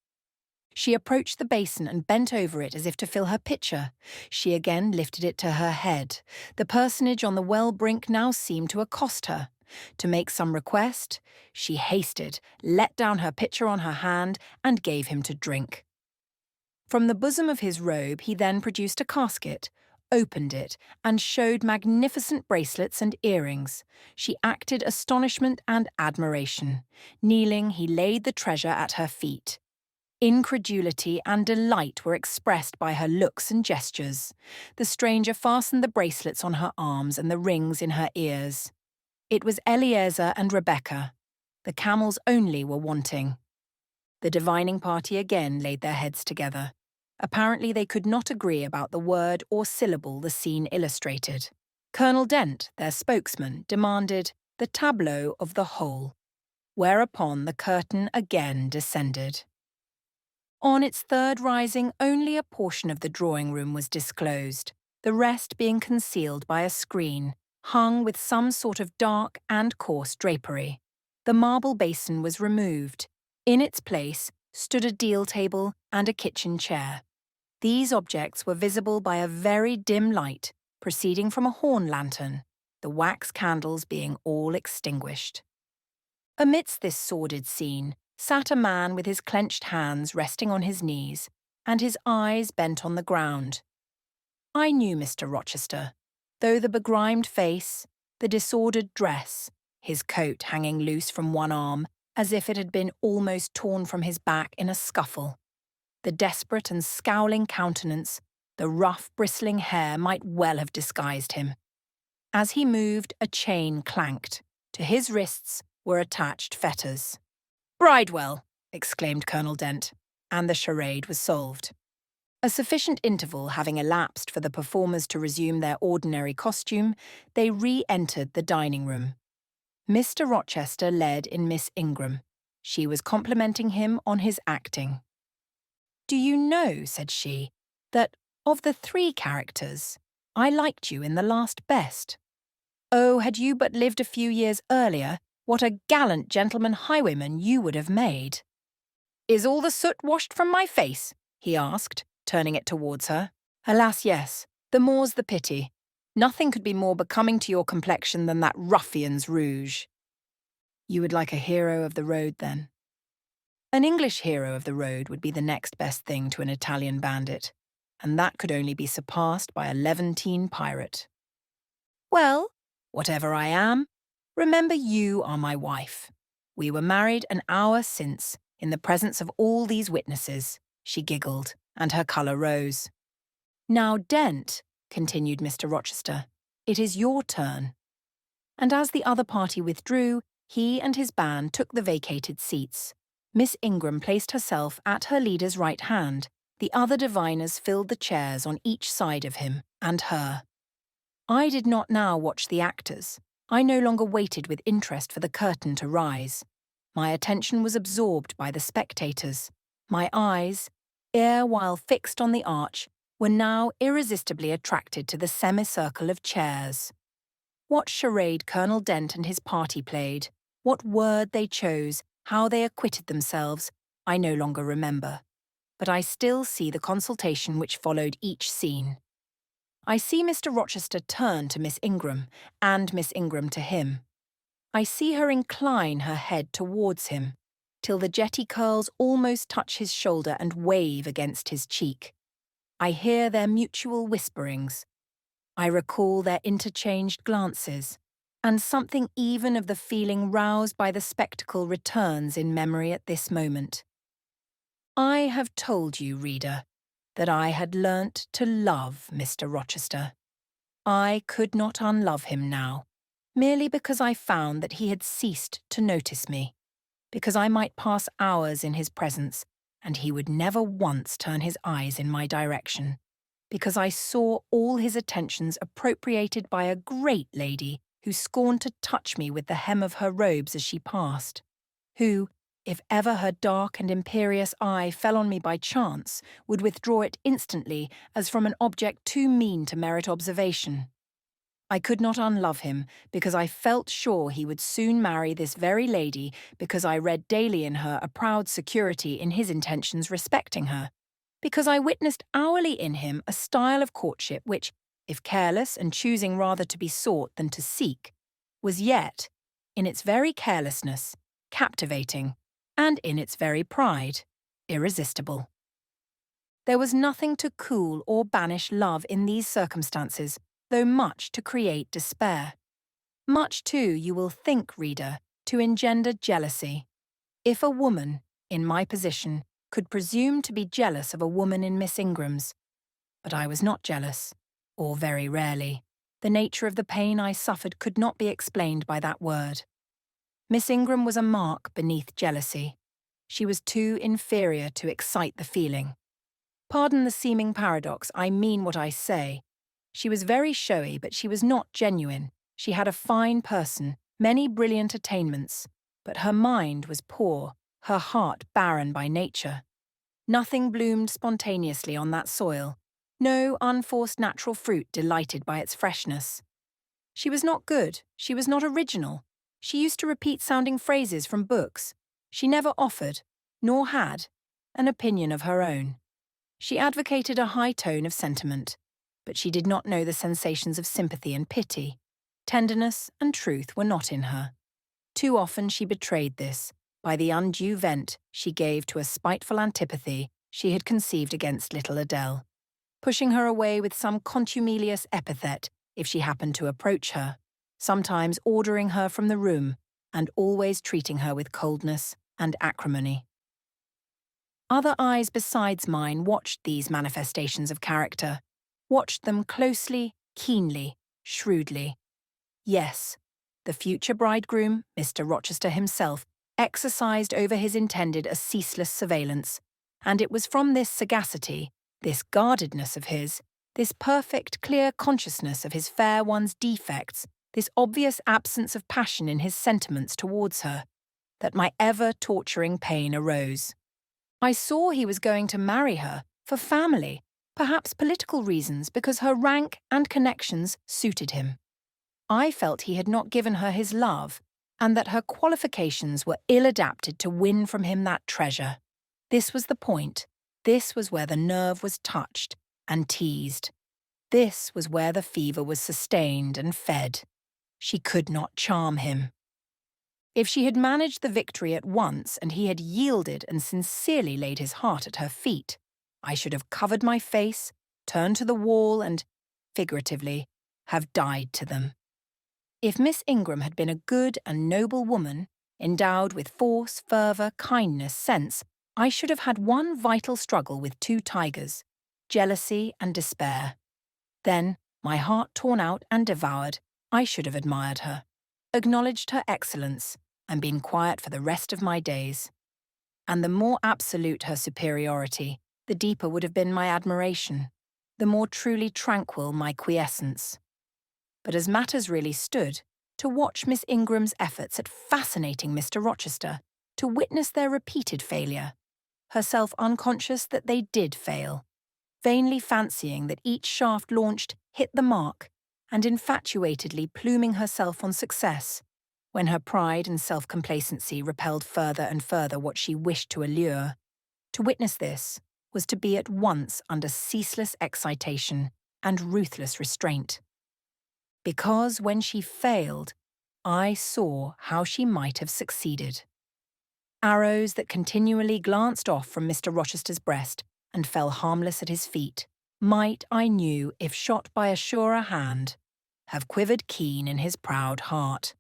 She approached the basin and bent over it as if to fill her pitcher. She again lifted it to her head. The personage on the well brink now seemed to accost her. To make some request, she hasted, let down her pitcher on her hand, and gave him to drink. From the bosom of his robe he then produced a casket, opened it, and showed magnificent bracelets and earrings. She acted astonishment and admiration. Kneeling, he laid the treasure at her feet. Incredulity and delight were expressed by her looks and gestures. The stranger fastened the bracelets on her arms and the rings in her ears. It was Eliezer and Rebecca. The camels only were wanting. The divining party again laid their heads together. Apparently they could not agree about the word or syllable the scene illustrated. Colonel Dent, their spokesman, demanded the tableau of the whole, whereupon the curtain again descended. On its third rising, only a portion of the drawing-room was disclosed, the rest being concealed by a screen, hung with some sort of dark and coarse drapery. The marble basin was removed. In its place stood a deal table and a kitchen chair. These objects were visible by a very dim light proceeding from a horn lantern, the wax candles being all extinguished. Amidst this sordid scene sat a man with his clenched hands resting on his knees and his eyes bent on the ground. I knew Mr. Rochester, though the begrimed face, the disordered dress, his coat hanging loose from one arm as if it had been almost torn from his back in a scuffle, the desperate and scowling countenance, the rough, bristling hair might well have disguised him. As he moved, a chain clanked. To his wrists were attached fetters. "Bridewell!" exclaimed Colonel Dent, and the charade was solved. A sufficient interval having elapsed for the performers to resume their ordinary costume, they re-entered the dining-room. Mr. Rochester led in Miss Ingram. She was complimenting him on his acting. "Do you know," said she, "that, of the 3 characters, I liked you in the last best? Oh, had you but lived a few years earlier, what a gallant gentleman highwayman you would have made." "Is all the soot washed from my face?" he asked, turning it towards her. "Alas, yes. The more's the pity. Nothing could be more becoming to your complexion than that ruffian's rouge." "You would like a hero of the road, then?" An English hero of the road would be the next best thing to an Italian bandit, and that could only be surpassed by a Levantine pirate. "Well, whatever I am, remember you are my wife. We were married an hour since, in the presence of all these witnesses," she giggled, and her colour rose. "Now, Dent," continued Mr. Rochester, "it is your turn." And as the other party withdrew, he and his band took the vacated seats. Miss Ingram placed herself at her leader's right hand. The other diviners filled the chairs on each side of him and her. I did not now watch the actors. I no longer waited with interest for the curtain to rise. My attention was absorbed by the spectators. My eyes, erewhile fixed on the arch, were now irresistibly attracted to the semicircle of chairs. What charade Colonel Dent and his party played, what word they chose, how they acquitted themselves, I no longer remember. But I still see the consultation which followed each scene. I see Mr. Rochester turn to Miss Ingram, and Miss Ingram to him. I see her incline her head towards him, till the jetty curls almost touch his shoulder and wave against his cheek. I hear their mutual whisperings. I recall their interchanged glances, and something even of the feeling roused by the spectacle returns in memory at this moment. I have told you, reader, that I had learnt to love Mr. Rochester. I could not unlove him now, merely because I found that he had ceased to notice me, because I might pass hours in his presence, and he would never once turn his eyes in my direction, because I saw all his attentions appropriated by a great lady who scorned to touch me with the hem of her robes as she passed, who, if ever her dark and imperious eye fell on me by chance, would withdraw it instantly as from an object too mean to merit observation. I could not unlove him because I felt sure he would soon marry this very lady, because I read daily in her a proud security in his intentions respecting her, because I witnessed hourly in him a style of courtship which, if careless and choosing rather to be sought than to seek, was yet, in its very carelessness, captivating, and in its very pride, irresistible. There was nothing to cool or banish love in these circumstances, though much to create despair. Much, too, you will think, reader, to engender jealousy. If a woman, in my position, could presume to be jealous of a woman in Miss Ingram's. But I was not jealous, or very rarely. The nature of the pain I suffered could not be explained by that word. Miss Ingram was a mark beneath jealousy. She was too inferior to excite the feeling. Pardon the seeming paradox, I mean what I say. She was very showy, but she was not genuine. She had a fine person, many brilliant attainments, but her mind was poor, her heart barren by nature. Nothing bloomed spontaneously on that soil. No unforced natural fruit delighted by its freshness. She was not good, she was not original. She used to repeat sounding phrases from books. She never offered, nor had, an opinion of her own. She advocated a high tone of sentiment, but she did not know the sensations of sympathy and pity. Tenderness and truth were not in her. Too often she betrayed this by the undue vent she gave to a spiteful antipathy she had conceived against little Adele, pushing her away with some contumelious epithet if she happened to approach her, sometimes ordering her from the room, and always treating her with coldness and acrimony. Other eyes besides mine watched these manifestations of character, watched them closely, keenly, shrewdly. Yes, the future bridegroom, Mr. Rochester himself, exercised over his intended a ceaseless surveillance, and it was from this sagacity, this guardedness of his, this perfect, clear consciousness of his fair one's defects, this obvious absence of passion in his sentiments towards her, that my ever-torturing pain arose. I saw he was going to marry her, for family, perhaps political reasons, because her rank and connections suited him. I felt he had not given her his love, and that her qualifications were ill-adapted to win from him that treasure. This was the point. This was where the nerve was touched and teased. This was where the fever was sustained and fed. She could not charm him. If she had managed the victory at once and he had yielded and sincerely laid his heart at her feet, I should have covered my face, turned to the wall and, figuratively, have died to them. If Miss Ingram had been a good and noble woman, endowed with force, fervour, kindness, sense, I should have had one vital struggle with two tigers, jealousy and despair. Then, my heart torn out and devoured, I should have admired her, acknowledged her excellence, and been quiet for the rest of my days. And the more absolute her superiority, the deeper would have been my admiration, the more truly tranquil my quiescence. But as matters really stood, to watch Miss Ingram's efforts at fascinating Mr. Rochester, to witness their repeated failure, herself unconscious that they did fail, vainly fancying that each shaft launched hit the mark, and infatuatedly pluming herself on success, when her pride and self-complacency repelled further and further what she wished to allure. To witness this was to be at once under ceaseless excitation and ruthless restraint. Because when she failed, I saw how she might have succeeded. Arrows that continually glanced off from Mr. Rochester's breast and fell harmless at his feet might, I knew, if shot by a surer hand, have quivered keen in his proud heart,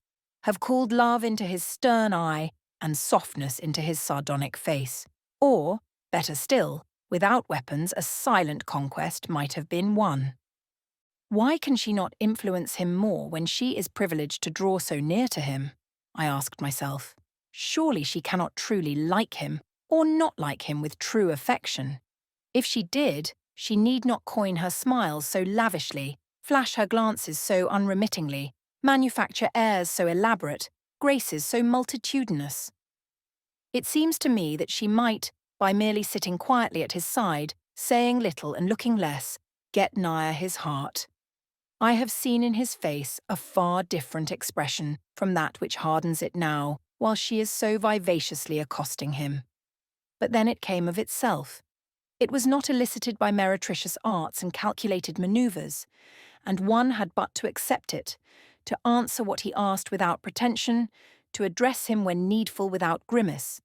have called love into his stern eye and softness into his sardonic face, or, better still, without weapons a silent conquest might have been won. Why can she not influence him more when she is privileged to draw so near to him? I asked myself. Surely she cannot truly like him, or not like him with true affection. If she did, she need not coin her smiles so lavishly, flash her glances so unremittingly, manufacture airs so elaborate, graces so multitudinous. It seems to me that she might, by merely sitting quietly at his side, saying little and looking less, get nigher his heart. I have seen in his face a far different expression from that which hardens it now, while she is so vivaciously accosting him. But then it came of itself. It was not elicited by meretricious arts and calculated manoeuvres, and one had but to accept it, to answer what he asked without pretension, to address him when needful without grimace.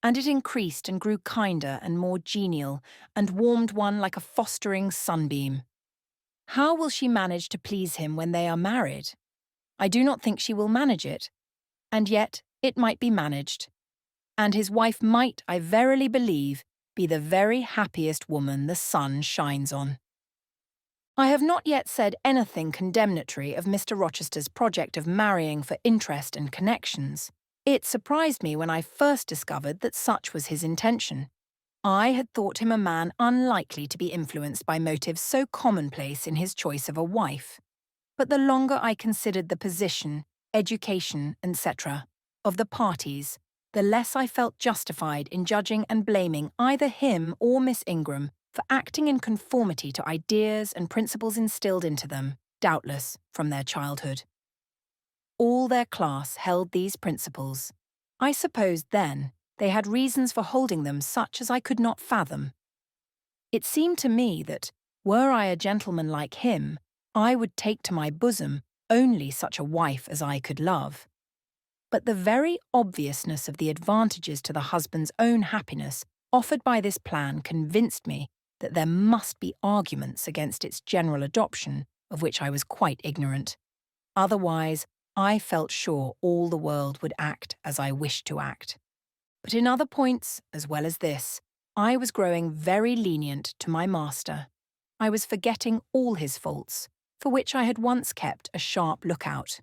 And it increased and grew kinder and more genial, and warmed one like a fostering sunbeam. How will she manage to please him when they are married? I do not think she will manage it, and yet it might be managed. And his wife might, I verily believe, be the very happiest woman the sun shines on. I have not yet said anything condemnatory of Mr. Rochester's project of marrying for interest and connections. It surprised me when I first discovered that such was his intention. I had thought him a man unlikely to be influenced by motives so commonplace in his choice of a wife. But the longer I considered the position, education, etc., of the parties, the less I felt justified in judging and blaming either him or Miss Ingram for acting in conformity to ideas and principles instilled into them, doubtless, from their childhood. All their class held these principles. I supposed then they had reasons for holding them such as I could not fathom. It seemed to me that, were I a gentleman like him, I would take to my bosom only such a wife as I could love. But the very obviousness of the advantages to the husband's own happiness offered by this plan convinced me that there must be arguments against its general adoption, of which I was quite ignorant. Otherwise, I felt sure all the world would act as I wished to act. But in other points, as well as this, I was growing very lenient to my master. I was forgetting all his faults, for which I had once kept a sharp lookout.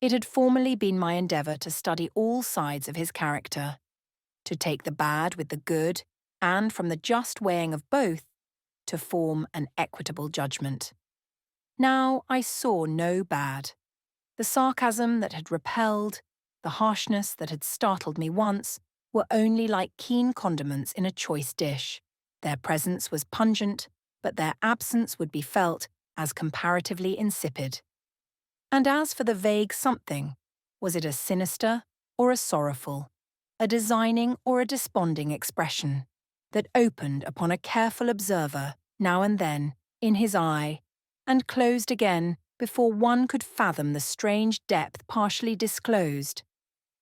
It had formerly been my endeavour to study all sides of his character, to take the bad with the good, and from the just weighing of both, to form an equitable judgment. Now I saw no bad. The sarcasm that had repelled, the harshness that had startled me once, were only like keen condiments in a choice dish. Their presence was pungent, but their absence would be felt as comparatively insipid. And as for the vague something, was it a sinister or a sorrowful, a designing or a desponding expression, that opened upon a careful observer, now and then, in his eye, and closed again before one could fathom the strange depth partially disclosed,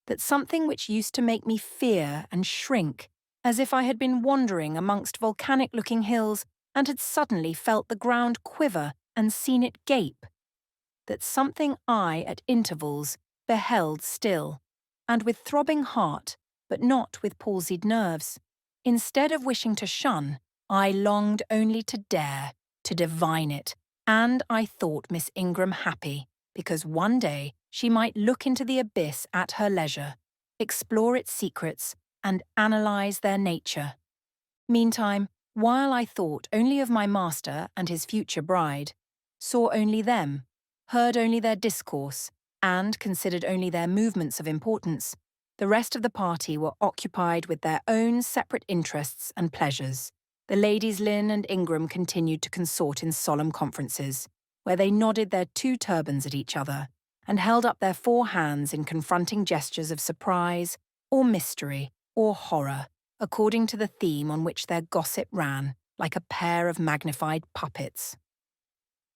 that something which used to make me fear and shrink, as if I had been wandering amongst volcanic-looking hills and had suddenly felt the ground quiver and seen it gape, that something I, at intervals, beheld still, and with throbbing heart, but not with palsied nerves. Instead of wishing to shun, I longed only to dare, to divine it, and I thought Miss Ingram happy, because one day she might look into the abyss at her leisure, explore its secrets, and analyse their nature. Meantime, while I thought only of my master and his future bride, saw only them, heard only their discourse, and considered only their movements of importance, the rest of the party were occupied with their own separate interests and pleasures. The ladies Lynn and Ingram continued to consort in solemn conferences, where they nodded their 2 turbans at each other, and held up their 4 hands in confronting gestures of surprise, or mystery, or horror, according to the theme on which their gossip ran, like a pair of magnified puppets.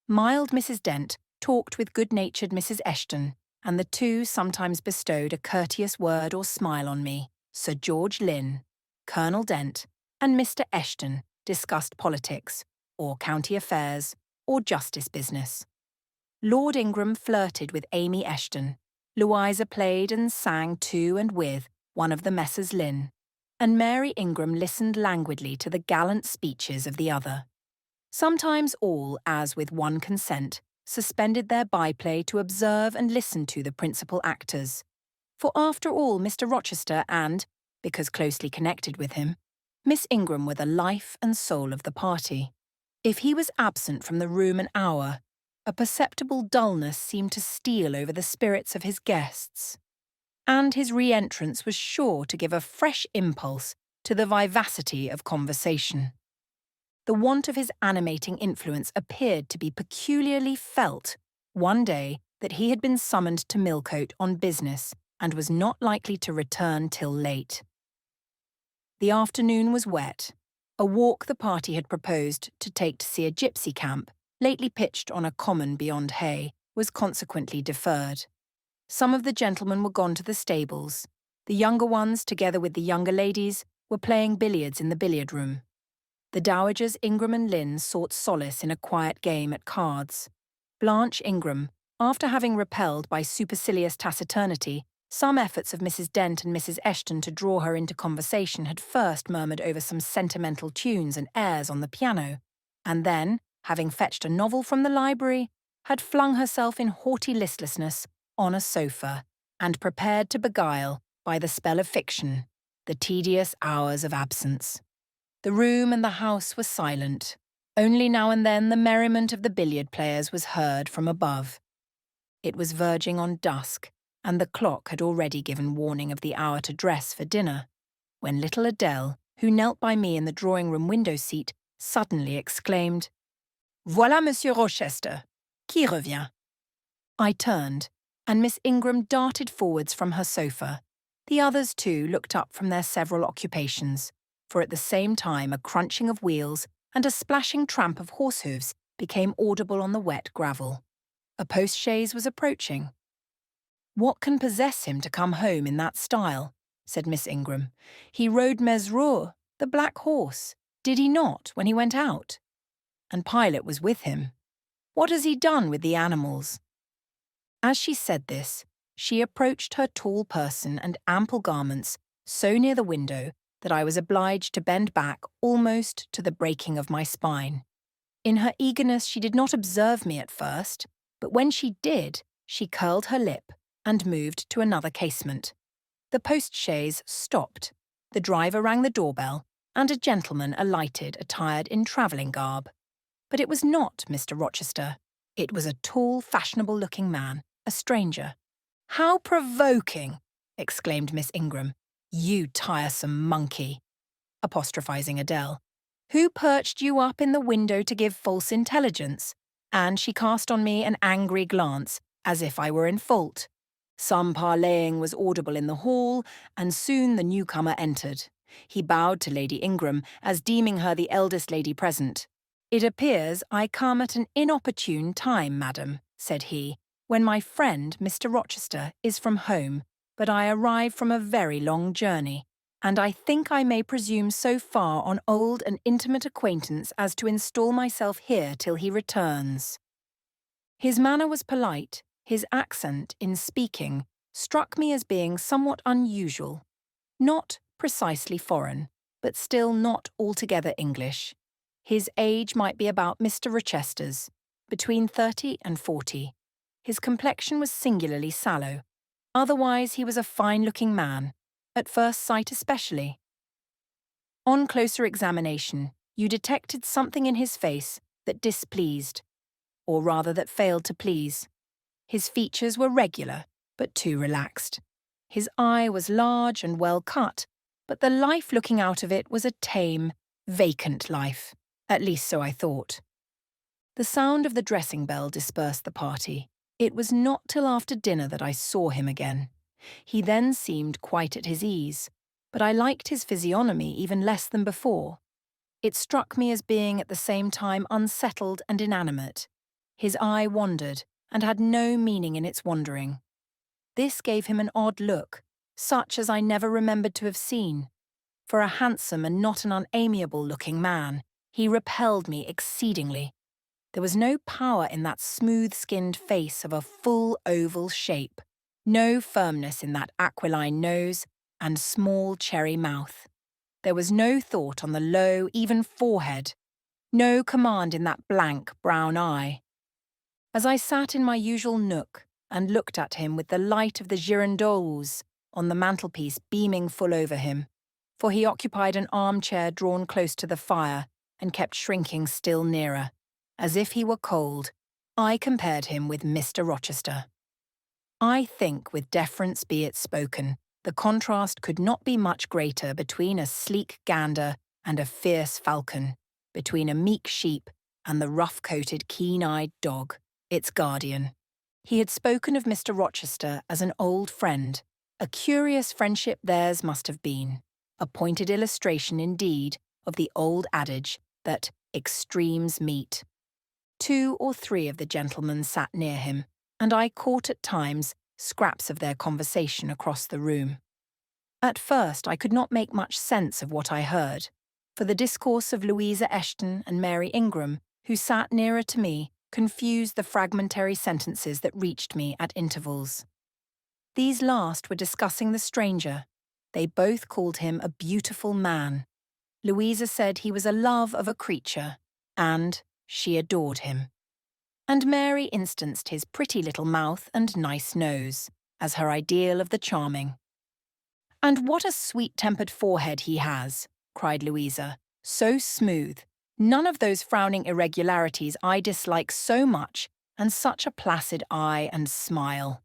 Mild Mrs. Dent talked with good-natured Mrs. Eshton, and the 2 sometimes bestowed a courteous word or smile on me. Sir George Lynn, Colonel Dent, and Mr. Eshton discussed politics, or county affairs, or justice business. Lord Ingram flirted with Amy Eshton. Louisa played and sang to and with one of the Messrs. Lynn, and Mary Ingram listened languidly to the gallant speeches of the other. Sometimes all, as with one consent, suspended their byplay to observe and listen to the principal actors. For after all, Mr. Rochester and, because closely connected with him, Miss Ingram were the life and soul of the party. If he was absent from the room an hour, a perceptible dullness seemed to steal over the spirits of his guests, and his re-entrance was sure to give a fresh impulse to the vivacity of conversation. The want of his animating influence appeared to be peculiarly felt one day that he had been summoned to Millcote on business and was not likely to return till late. The afternoon was wet. A walk the party had proposed to take to see a gypsy camp, lately pitched on a common beyond Hay, was consequently deferred. Some of the gentlemen were gone to the stables. The younger ones, together with the younger ladies, were playing billiards in the billiard room. The dowagers Ingram and Lynn sought solace in a quiet game at cards. Blanche Ingram, after having repelled by supercilious taciturnity some efforts of Mrs. Dent and Mrs. Eshton to draw her into conversation, had first murmured over some sentimental tunes and airs on the piano, and then, having fetched a novel from the library, had flung herself in haughty listlessness on a sofa and prepared to beguile, by the spell of fiction, the tedious hours of absence. The room and the house were silent. Only now and then the merriment of the billiard players was heard from above. It was verging on dusk, and the clock had already given warning of the hour to dress for dinner, when little Adele, who knelt by me in the drawing-room window-seat, suddenly exclaimed, "Voilà Monsieur Rochester. Qui revient?" I turned, and Miss Ingram darted forwards from her sofa. The others, too, looked up from their several occupations, for at the same time a crunching of wheels and a splashing tramp of horse-hoofs became audible on the wet gravel. A post-chaise was approaching. "What can possess him to come home in that style?" said Miss Ingram. "He rode Mesrour, the black horse, did he not, when he went out? And Pilot was with him. What has he done with the animals?" As she said this, she approached her tall person and ample garments so near the window that I was obliged to bend back almost to the breaking of my spine. In her eagerness she did not observe me at first, but when she did, she curled her lip and moved to another casement. The post-chaise stopped, the driver rang the doorbell, and a gentleman alighted attired in travelling garb. But it was not Mr. Rochester. It was a tall, fashionable-looking man, a stranger. "How provoking!" exclaimed Miss Ingram. "You tiresome monkey," apostrophising Adele. "Who perched you up in the window to give false intelligence?" And she cast on me an angry glance, as if I were in fault. Some parleying was audible in the hall, and soon the newcomer entered. He bowed to Lady Ingram, as deeming her the eldest lady present. "It appears I come at an inopportune time, madam," said he, "when my friend, Mr. Rochester, is from home, but I arrive from a very long journey, and I think I may presume so far on old and intimate acquaintance as to install myself here till he returns." His manner was polite. His accent, in speaking, struck me as being somewhat unusual. Not precisely foreign, but still not altogether English. His age might be about Mr. Rochester's, between 30 and 40. His complexion was singularly sallow. Otherwise he was a fine-looking man, at first sight especially. On closer examination, you detected something in his face that displeased, or rather that failed to please. His features were regular, but too relaxed. His eye was large and well cut, but the life looking out of it was a tame, vacant life. At least so I thought. The sound of the dressing bell dispersed the party. It was not till after dinner that I saw him again. He then seemed quite at his ease, but I liked his physiognomy even less than before. It struck me as being at the same time unsettled and inanimate. His eye wandered, and had no meaning in its wandering. This gave him an odd look, such as I never remembered to have seen. For a handsome and not an unamiable-looking man, he repelled me exceedingly. There was no power in that smooth-skinned face of a full oval shape, no firmness in that aquiline nose and small cherry mouth. There was no thought on the low, even forehead, no command in that blank brown eye. As I sat in my usual nook and looked at him with the light of the girandoles on the mantelpiece beaming full over him, for he occupied an armchair drawn close to the fire and kept shrinking still nearer, as if he were cold, I compared him with Mr. Rochester. I think, with deference be it spoken, the contrast could not be much greater between a sleek gander and a fierce falcon. between a meek sheep and the rough-coated, keen-eyed dog, its guardian. He had spoken of Mr. Rochester as an old friend. A curious friendship theirs must have been, a pointed illustration indeed of the old adage that extremes meet. 2 or 3 of the gentlemen sat near him, and I caught at times scraps of their conversation across the room. At first I could not make much sense of what I heard, for the discourse of Louisa Eshton and Mary Ingram, who sat nearer to me, confused the fragmentary sentences that reached me at intervals. These last were discussing the stranger. They both called him a beautiful man. Louisa said he was a love of a creature, and she adored him. And Mary instanced his pretty little mouth and nice nose as her ideal of the charming. "And what a sweet-tempered forehead he has," cried Louisa. "So smooth. None of those frowning irregularities I dislike so much, and such a placid eye and smile."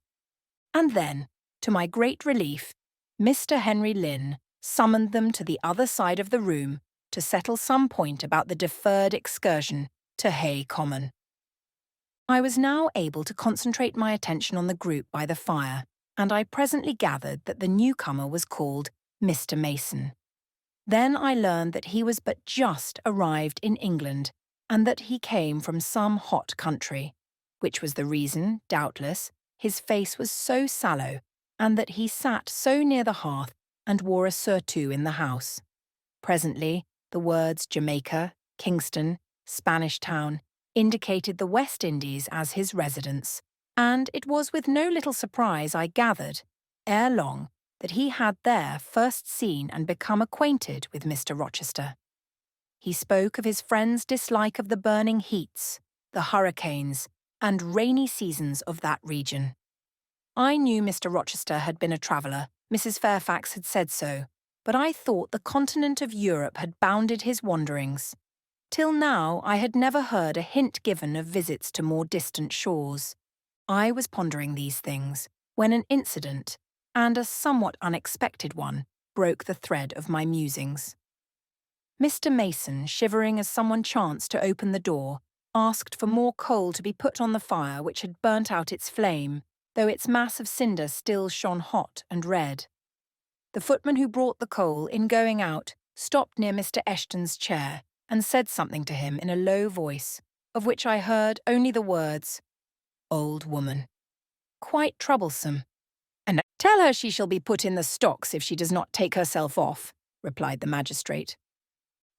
And then, to my great relief, Mr. Henry Lynn summoned them to the other side of the room to settle some point about the deferred excursion to Hay Common. I was now able to concentrate my attention on the group by the fire, and I presently gathered that the newcomer was called Mr. Mason. Then I learned that he was but just arrived in England, and that he came from some hot country, which was the reason, doubtless, his face was so sallow, and that he sat so near the hearth and wore a surtout in the house. Presently, the words Jamaica, Kingston, Spanish Town indicated the West Indies as his residence, and it was with no little surprise I gathered, ere long, that he had there first seen and become acquainted with Mr. Rochester. He spoke of his friend's dislike of the burning heats, the hurricanes, and rainy seasons of that region. I knew Mr. Rochester had been a traveller, Mrs. Fairfax had said so, but I thought the continent of Europe had bounded his wanderings. Till now I had never heard a hint given of visits to more distant shores. I was pondering these things when an incident, and a somewhat unexpected one, broke the thread of my musings. Mr. Mason, shivering as someone chanced to open the door, asked for more coal to be put on the fire which had burnt out its flame, though its mass of cinder still shone hot and red. The footman who brought the coal, in going out, stopped near Mr. Eshton's chair and said something to him in a low voice, of which I heard only the words, "Old woman." Quite troublesome. "And tell her she shall be put in the stocks if she does not take herself off," replied the magistrate.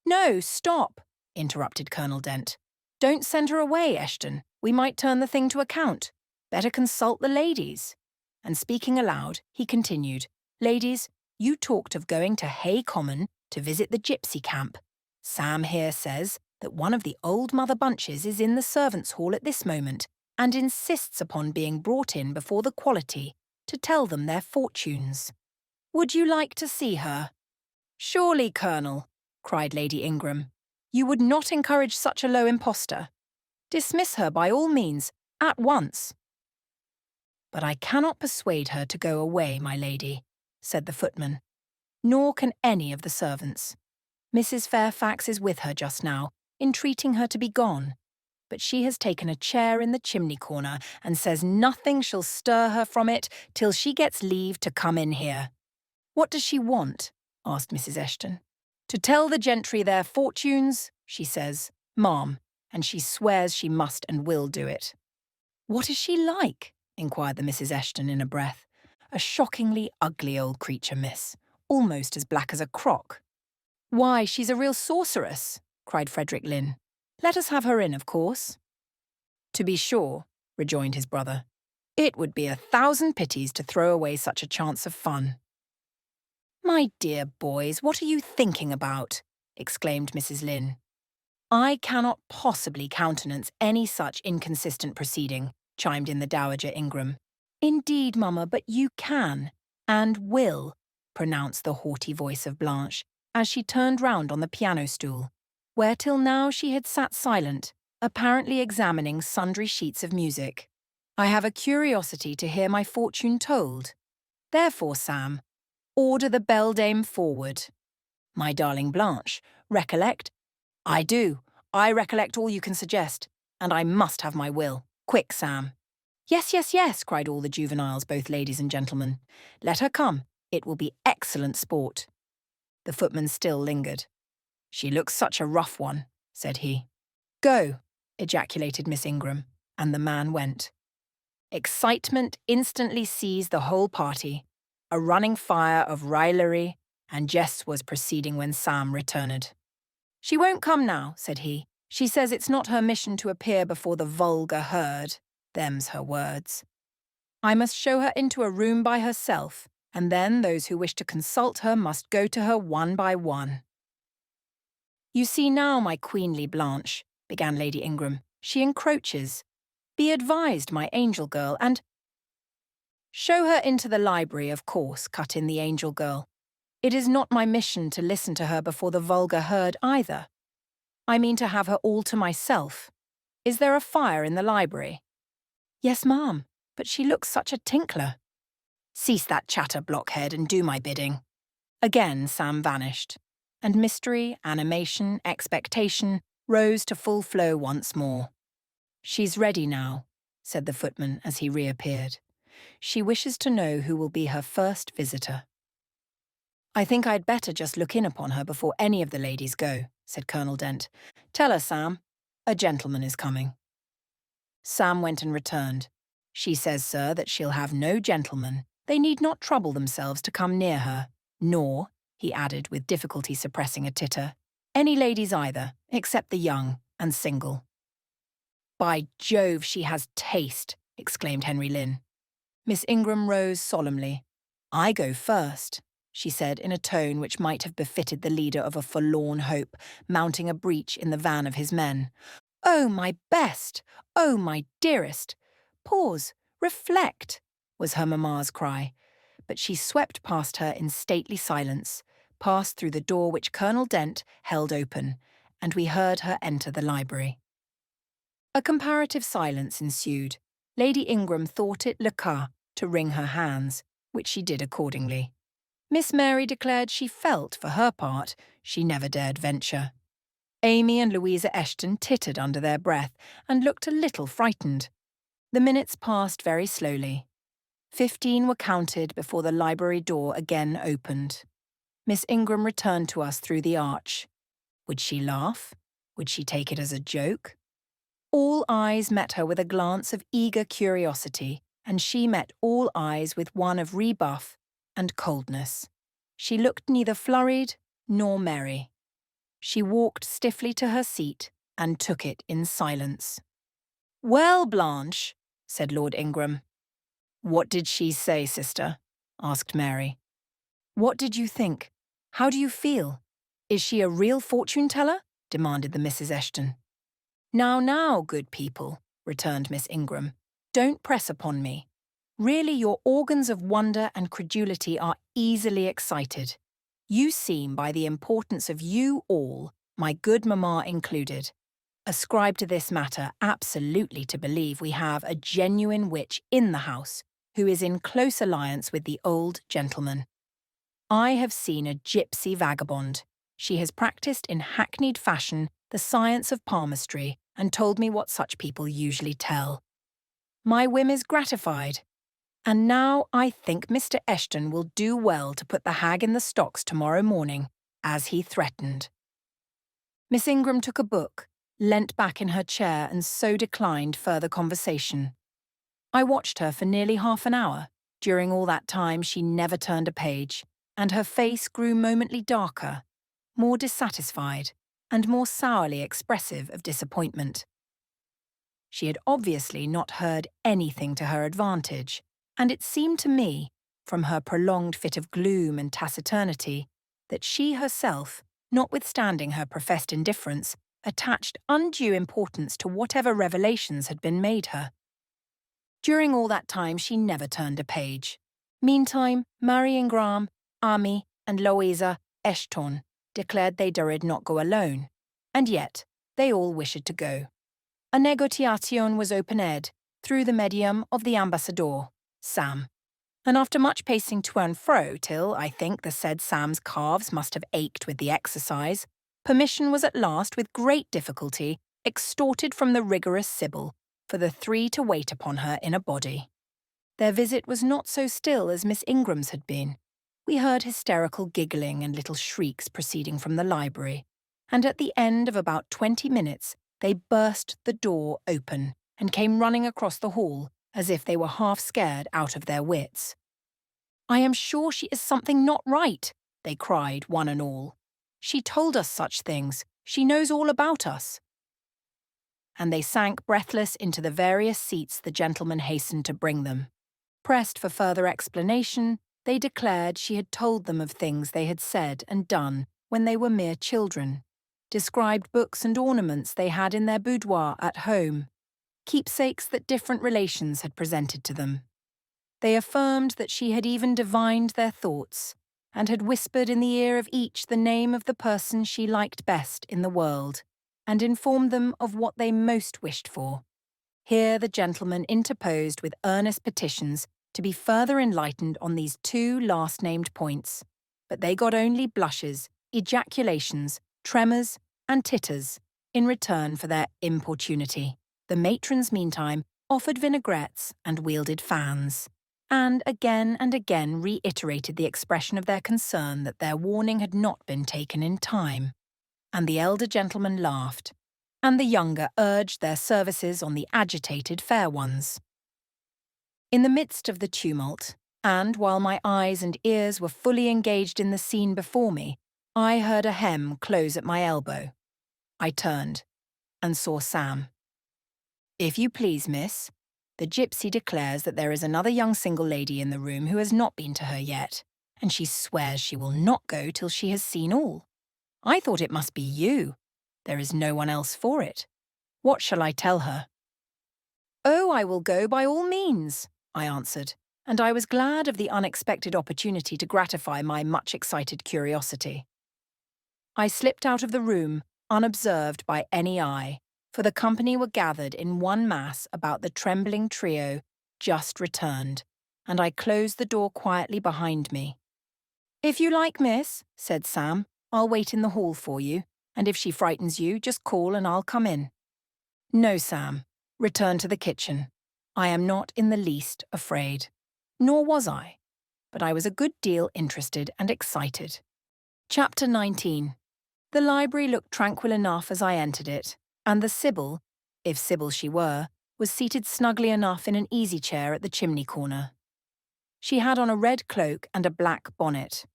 "No, stop," interrupted Colonel Dent. "Don't send her away, Eshton. We might turn the thing to account. Better consult the ladies." And speaking aloud, he continued, "Ladies, you talked of going to Hay Common to visit the gypsy camp. Sam here says that one of the old Mother Bunches is in the servants' hall at this moment, and insists upon being brought in before the quality to tell them their fortunes. Would you like to see her?" "Surely, Colonel," cried Lady Ingram, "you would not encourage such a low impostor. Dismiss her by all means, at once." "But I cannot persuade her to go away, my lady," said the footman. "Nor can any of the servants. Mrs. Fairfax is with her just now, entreating her to be gone, but she has taken a chair in the chimney-corner and says nothing shall stir her from it till she gets leave to come in here." "What does she want?" asked Mrs. Eshton. "To tell the gentry their fortunes, she says, ma'am, and she swears she must and will do it." "What is she like?" inquired the Mrs. Eshton in a breath. "A shockingly ugly old creature, miss, almost as black as a crock." "Why, she's a real sorceress," cried Frederick Lynn. "Let us have her in, of course." "To be sure," rejoined his brother. "It would be 1,000 pities to throw away such a chance of fun." "My dear boys, what are you thinking about?" exclaimed Mrs. Lynn. "I cannot possibly countenance any such inconsistent proceeding," chimed in the Dowager Ingram. "Indeed, mamma, but you can, and will," pronounced the haughty voice of Blanche, as she turned round on the piano-stool, where till now she had sat silent, apparently examining sundry sheets of music. "I have a curiosity to hear my fortune told. Therefore, Sam, order the beldame forward. My darling Blanche, recollect, I do. I recollect all you can suggest, and I must have my will. Quick, Sam. Yes, yes, yes, cried all the juveniles, both ladies and gentlemen. Let her come. It will be excellent sport. The footman still lingered. She looks such a rough one, said he. Go, ejaculated Miss Ingram, and the man went. Excitement instantly seized the whole party. A running fire of raillery and jests was proceeding when Sam returned. She won't come now, said he. She says it's not her mission to appear before the vulgar herd. Them's her words. I must show her into a room by herself, and then those who wish to consult her must go to her one by one. You see now, my queenly Blanche, began Lady Ingram, she encroaches. Be advised, my angel girl, and— Show her into the library, of course, cut in the angel girl. It is not my mission to listen to her before the vulgar herd either. I mean to have her all to myself. Is there a fire in the library? Yes, ma'am, but she looks such a tinkler. Cease that chatter, blockhead, and do my bidding. Again Sam vanished, and mystery, animation, expectation rose to full flow once more. She's ready now, said the footman as he reappeared. She wishes to know who will be her first visitor. I think I'd better just look in upon her before any of the ladies go, said Colonel Dent. Tell her, Sam, a gentleman is coming. Sam went and returned. She says, sir, that she'll have no gentleman. They need not trouble themselves to come near her, nor, he added with difficulty suppressing a titter, any ladies either, except the young and single. By Jove, she has taste, exclaimed Henry Lynn. Miss Ingram rose solemnly. I go first, she said in a tone which might have befitted the leader of a forlorn hope, mounting a breach in the van of his men. Oh, my best! Oh, my dearest! Pause, reflect, was her mamma's cry, but she swept past her in stately silence, passed through the door which Colonel Dent held open, and we heard her enter the library. A comparative silence ensued. Lady Ingram thought it le cas to wring her hands, which she did accordingly. Miss Mary declared she felt, for her part, she never dared venture. Amy and Louisa Eshton tittered under their breath and looked a little frightened. The minutes passed very slowly. 15 were counted before the library door again opened. Miss Ingram returned to us through the arch. Would she laugh? Would she take it as a joke? All eyes met her with a glance of eager curiosity, and she met all eyes with one of rebuff and coldness. She looked neither flurried nor merry. She walked stiffly to her seat and took it in silence. Well, Blanche, said Lord Ingram. What did she say, sister? Asked Mary. What did you think? How do you feel? Is she a real fortune-teller? Demanded the Mrs. Eshton. Now, now, good people, returned Miss Ingram, don't press upon me. Really, your organs of wonder and credulity are easily excited. You seem, by the importance of you all, my good mamma included, ascribe to this matter absolutely to believe we have a genuine witch in the house who is in close alliance with the old gentleman. I have seen a gypsy vagabond. She has practised in hackneyed fashion the science of palmistry and told me what such people usually tell. My whim is gratified, and now I think Mr. Eshton will do well to put the hag in the stocks tomorrow morning, as he threatened. Miss Ingram took a book, leant back in her chair, and so declined further conversation. I watched her for nearly half an hour. During all that time she never turned a page, and her face grew momently darker, more dissatisfied, and more sourly expressive of disappointment. She had obviously not heard anything to her advantage, and it seemed to me, from her prolonged fit of gloom and taciturnity, that she herself, notwithstanding her professed indifference, attached undue importance to whatever revelations had been made her. During all that time she never turned a page. Meantime, Mary Ingram, Amy, and Louisa Eshton declared they dared not go alone, and yet they all wished to go. A negotiation was opened through the medium of the ambassador, Sam, and after much pacing to and fro till, I think, the said Sam's calves must have ached with the exercise, Permission was at last, with great difficulty, extorted from the rigorous Sibyl for the three to wait upon her in a body. Their visit was not so still as Miss Ingram's had been. We heard hysterical giggling and little shrieks proceeding from the library, and at the end of about 20 minutes they burst the door open and came running across the hall as if they were half scared out of their wits. "I am sure she is something not right," they cried, one and all. "She told us such things. She knows all about us." And they sank breathless into the various seats the gentleman hastened to bring them. Pressed for further explanation, they declared she had told them of things they had said and done when they were mere children, described books and ornaments they had in their boudoir at home, keepsakes that different relations had presented to them. They affirmed that she had even divined their thoughts, and had whispered in the ear of each the name of the person she liked best in the world, and informed them of what they most wished for. Here the gentleman interposed with earnest petitions to be further enlightened on these two last-named points, but they got only blushes, ejaculations, tremors, and titters in return for their importunity. The matrons, meantime, offered vinaigrettes and wielded fans, and again reiterated the expression of their concern that their warning had not been taken in time. And the elder gentleman laughed, and the younger urged their services on the agitated fair ones. In the midst of the tumult, and while my eyes and ears were fully engaged in the scene before me, I heard a hem close at my elbow. I turned, and saw Sam. "If you please, miss, the gypsy declares that there is another young single lady in the room who has not been to her yet, and she swears she will not go till she has seen all. I thought it must be you. There is no one else for it. What shall I tell her?" "Oh, I will go by all means," I answered, and I was glad of the unexpected opportunity to gratify my much-excited curiosity. I slipped out of the room, unobserved by any eye, for the company were gathered in one mass about the trembling trio just returned, and I closed the door quietly behind me. "If you like, miss," said Sam, "I'll wait in the hall for you, and if she frightens you, just call and I'll come in." "No, Sam, return to the kitchen. I am not in the least afraid." Nor was I, but I was a good deal interested and excited. Chapter 19. The library looked tranquil enough as I entered it, and the Sibyl, if Sibyl she were, was seated snugly enough in an easy-chair at the chimney corner. She had on a red cloak and a black bonnet,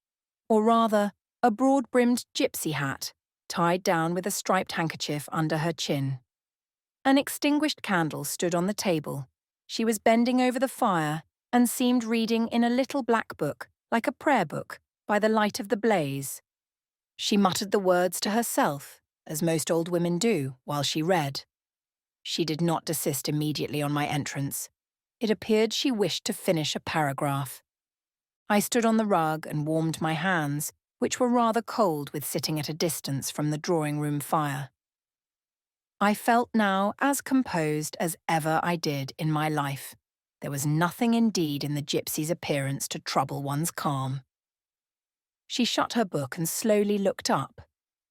or rather, a broad-brimmed gypsy hat, tied down with a striped handkerchief under her chin. An extinguished candle stood on the table. She was bending over the fire and seemed reading in a little black book, like a prayer book, by the light of the blaze. She muttered the words to herself, as most old women do, while she read. She did not desist immediately on my entrance. It appeared she wished to finish a paragraph. I stood on the rug and warmed my hands, which were rather cold with sitting at a distance from the drawing-room fire. I felt now as composed as ever I did in my life. There was nothing indeed in the gypsy's appearance to trouble one's calm. She shut her book and slowly looked up.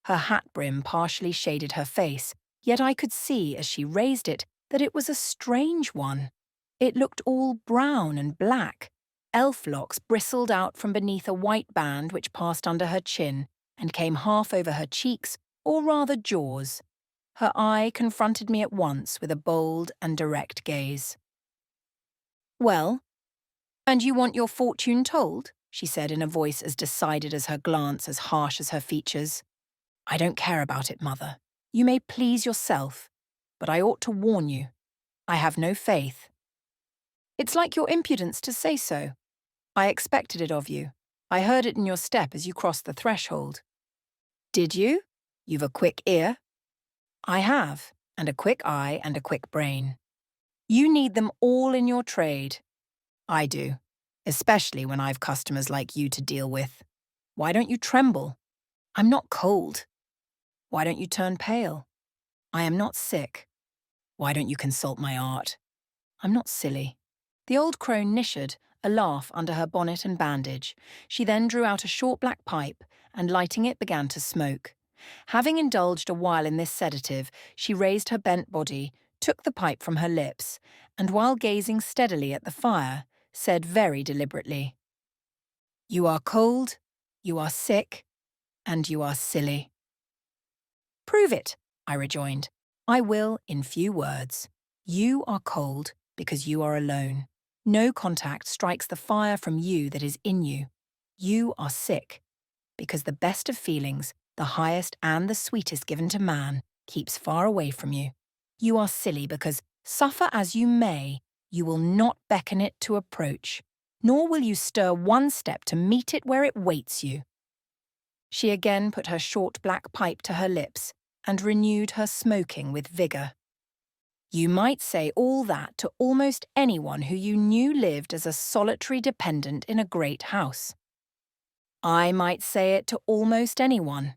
Her hat brim partially shaded her face, yet I could see as she raised it that it was a strange one. It looked all brown and black. Elf locks bristled out from beneath a white band which passed under her chin and came half over her cheeks, or rather jaws. Her eye confronted me at once with a bold and direct gaze. "Well, and you want your fortune told?" she said in a voice as decided as her glance, as harsh as her features. "I don't care about it, Mother. You may please yourself, but I ought to warn you. I have no faith." "It's like your impudence to say so. I expected it of you. I heard it in your step as you crossed the threshold." "Did you? You've a quick ear." "I have, and a quick eye and a quick brain. You need them all in your trade." "I do, especially when I've customers like you to deal with. Why don't you tremble?" "I'm not cold." "Why don't you turn pale?" "I am not sick." "Why don't you consult my art?" "I'm not silly." The old crone nishered, a laugh under her bonnet and bandage. She then drew out a short black pipe, and lighting it began to smoke. Having indulged a while in this sedative, she raised her bent body, took the pipe from her lips, and while gazing steadily at the fire, said very deliberately, "You are cold, you are sick, and you are silly." "Prove it," I rejoined. "I will in few words. You are cold because you are alone. No contact strikes the fire from you that is in you. You are sick because the best of feelings, the highest and the sweetest given to man, keeps far away from you. You are silly because, suffer as you may, you will not beckon it to approach, nor will you stir one step to meet it where it waits you." She again put her short black pipe to her lips and renewed her smoking with vigour. "You might say all that to almost anyone who you knew lived as a solitary dependent in a great house. I might say it to almost anyone.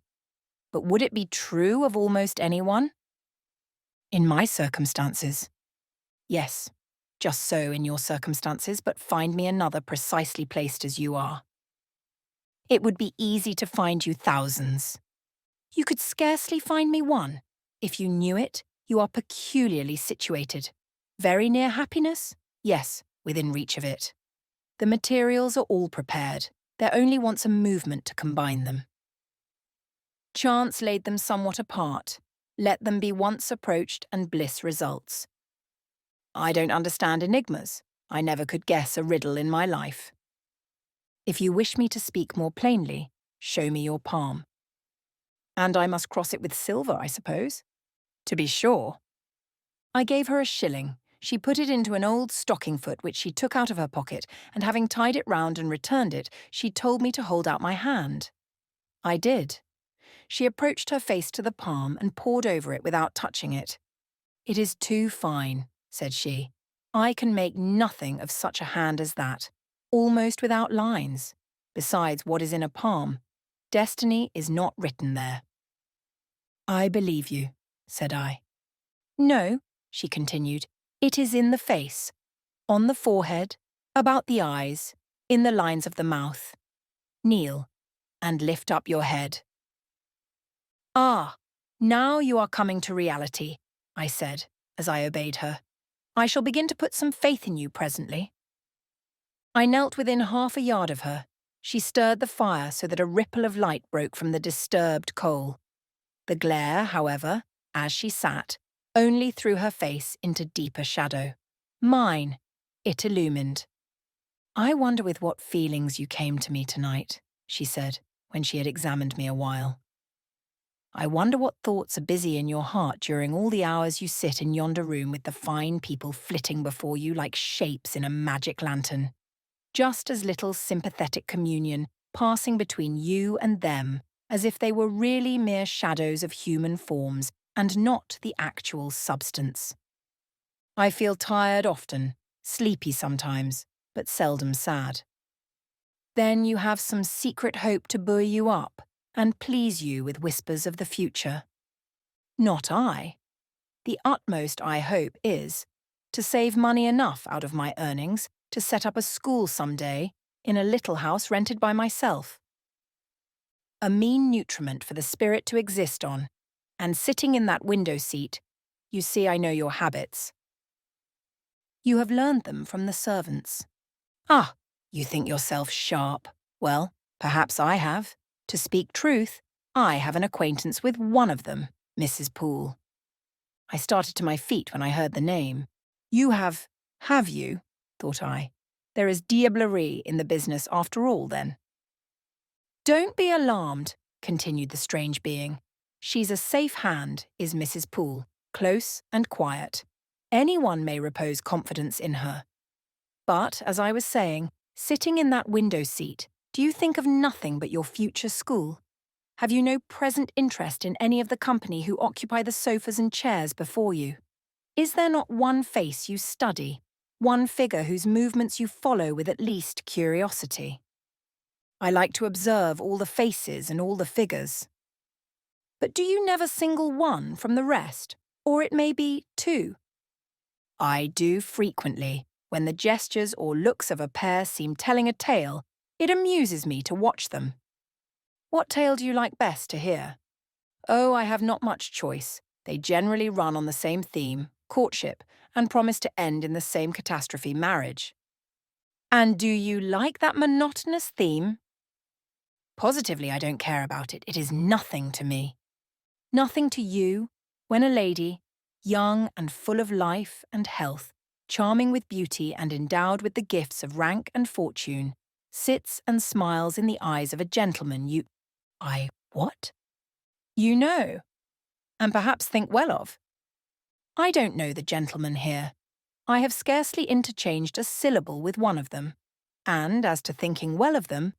But would it be true of almost anyone? In my circumstances. Yes, just so in your circumstances, but find me another precisely placed as you are. It would be easy to find you thousands. You could scarcely find me one. If you knew it, you are peculiarly situated. Very near happiness? Yes, within reach of it. The materials are all prepared. There only wants a movement to combine them. Chance laid them somewhat apart. Let them be once approached and bliss results. I don't understand enigmas. I never could guess a riddle in my life. If you wish me to speak more plainly, show me your palm. And I must cross it with silver, I suppose? To be sure. I gave her a shilling. She put it into an old stocking foot which she took out of her pocket, and having tied it round and returned it, she told me to hold out my hand. I did. She approached her face to the palm and pored over it without touching it. "It is too fine," said she. "I can make nothing of such a hand as that, almost without lines. Besides, what is in a palm? Destiny is not written there." "I believe you," said I. "No," she continued, "it is in the face, on the forehead, about the eyes, in the lines of the mouth. Kneel, and lift up your head." "Ah, now you are coming to reality," I said, as I obeyed her. "I shall begin to put some faith in you presently." I knelt within half a yard of her. She stirred the fire so that a ripple of light broke from the disturbed coal. The glare, however, as she sat, only threw her face into deeper shadow. Mine, it illumined. "I wonder with what feelings you came to me tonight," she said, when she had examined me a while. "I wonder what thoughts are busy in your heart during all the hours you sit in yonder room with the fine people flitting before you like shapes in a magic lantern. Just as little sympathetic communion passing between you and them, as if they were really mere shadows of human forms and not the actual substance. I feel tired often, sleepy sometimes, but seldom sad. Then you have some secret hope to buoy you up and please you with whispers of the future. Not I. The utmost I hope is to save money enough out of my earnings to set up a school some day in a little house rented by myself. A mean nutriment for the spirit to exist on, and sitting in that window seat, you see I know your habits. You have learned them from the servants. Ah, you think yourself sharp. Well, perhaps I have. To speak truth, I have an acquaintance with one of them, Mrs. Poole. I started to my feet when I heard the name. You have you? Thought I. There is diablerie in the business after all, then. Don't be alarmed, continued the strange being. She's a safe hand, is Mrs. Poole, close and quiet. Anyone may repose confidence in her. But, as I was saying, sitting in that window seat, do you think of nothing but your future school? Have you no present interest in any of the company who occupy the sofas and chairs before you? Is there not one face you study, one figure whose movements you follow with at least curiosity? I like to observe all the faces and all the figures. But do you never single one from the rest, or it may be two? I do frequently. When the gestures or looks of a pair seem telling a tale, it amuses me to watch them. What tale do you like best to hear? Oh, I have not much choice. They generally run on the same theme, courtship, and promise to end in the same catastrophe, marriage. And do you like that monotonous theme? Positively, I don't care about it. It is nothing to me. Nothing to you when a lady, young and full of life and health, charming with beauty and endowed with the gifts of rank and fortune, sits and smiles in the eyes of a gentleman what? You know, and perhaps think well of. I don't know the gentleman here. I have scarcely interchanged a syllable with one of them. And as to thinking well of them,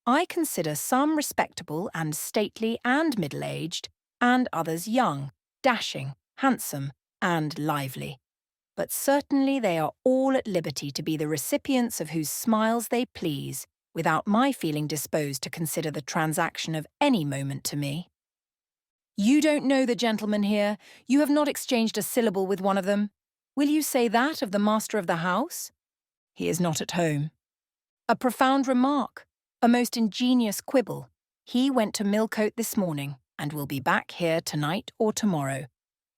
I consider some respectable and stately and middle-aged, and others young, dashing, handsome, and lively. But certainly they are all at liberty to be the recipients of whose smiles they please, without my feeling disposed to consider the transaction of any moment to me. You don't know the gentleman here. You have not exchanged a syllable with one of them. Will you say that of the master of the house? He is not at home. A profound remark, a most ingenious quibble. He went to Millcote this morning, and will be back here tonight or tomorrow.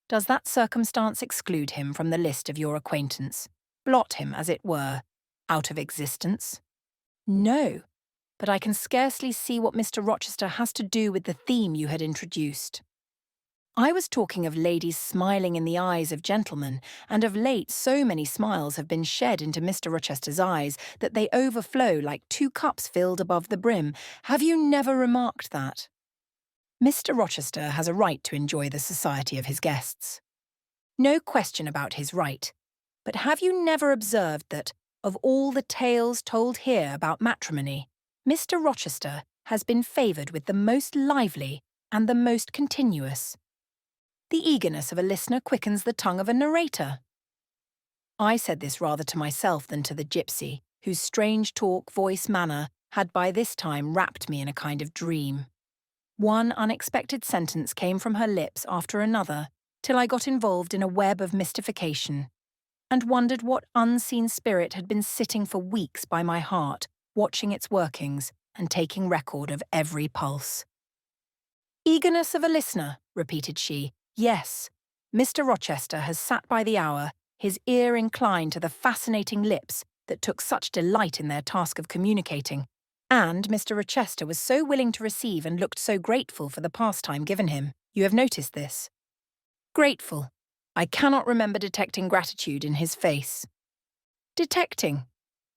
Does that circumstance exclude him from the list of your acquaintance? Blot him, as it were, out of existence? No, but I can scarcely see what Mr. Rochester has to do with the theme you had introduced. I was talking of ladies smiling in the eyes of gentlemen, and of late so many smiles have been shed into Mr. Rochester's eyes that they overflow like 2 cups filled above the brim. Have you never remarked that? Mr. Rochester has a right to enjoy the society of his guests. No question about his right. But have you never observed that, of all the tales told here about matrimony, Mr. Rochester has been favoured with the most lively and the most continuous? The eagerness of a listener quickens the tongue of a narrator. I said this rather to myself than to the gypsy, whose strange talk, voice, manner had by this time wrapped me in a kind of dream. One unexpected sentence came from her lips after another, till I got involved in a web of mystification, and wondered what unseen spirit had been sitting for weeks by my heart, watching its workings and taking record of every pulse. Eagerness of a listener, repeated she. Yes, Mr. Rochester has sat by the hour, his ear inclined to the fascinating lips that took such delight in their task of communicating, and Mr. Rochester was so willing to receive and looked so grateful for the pastime given him. You have noticed this? Grateful. I cannot remember detecting gratitude in his face. Detecting.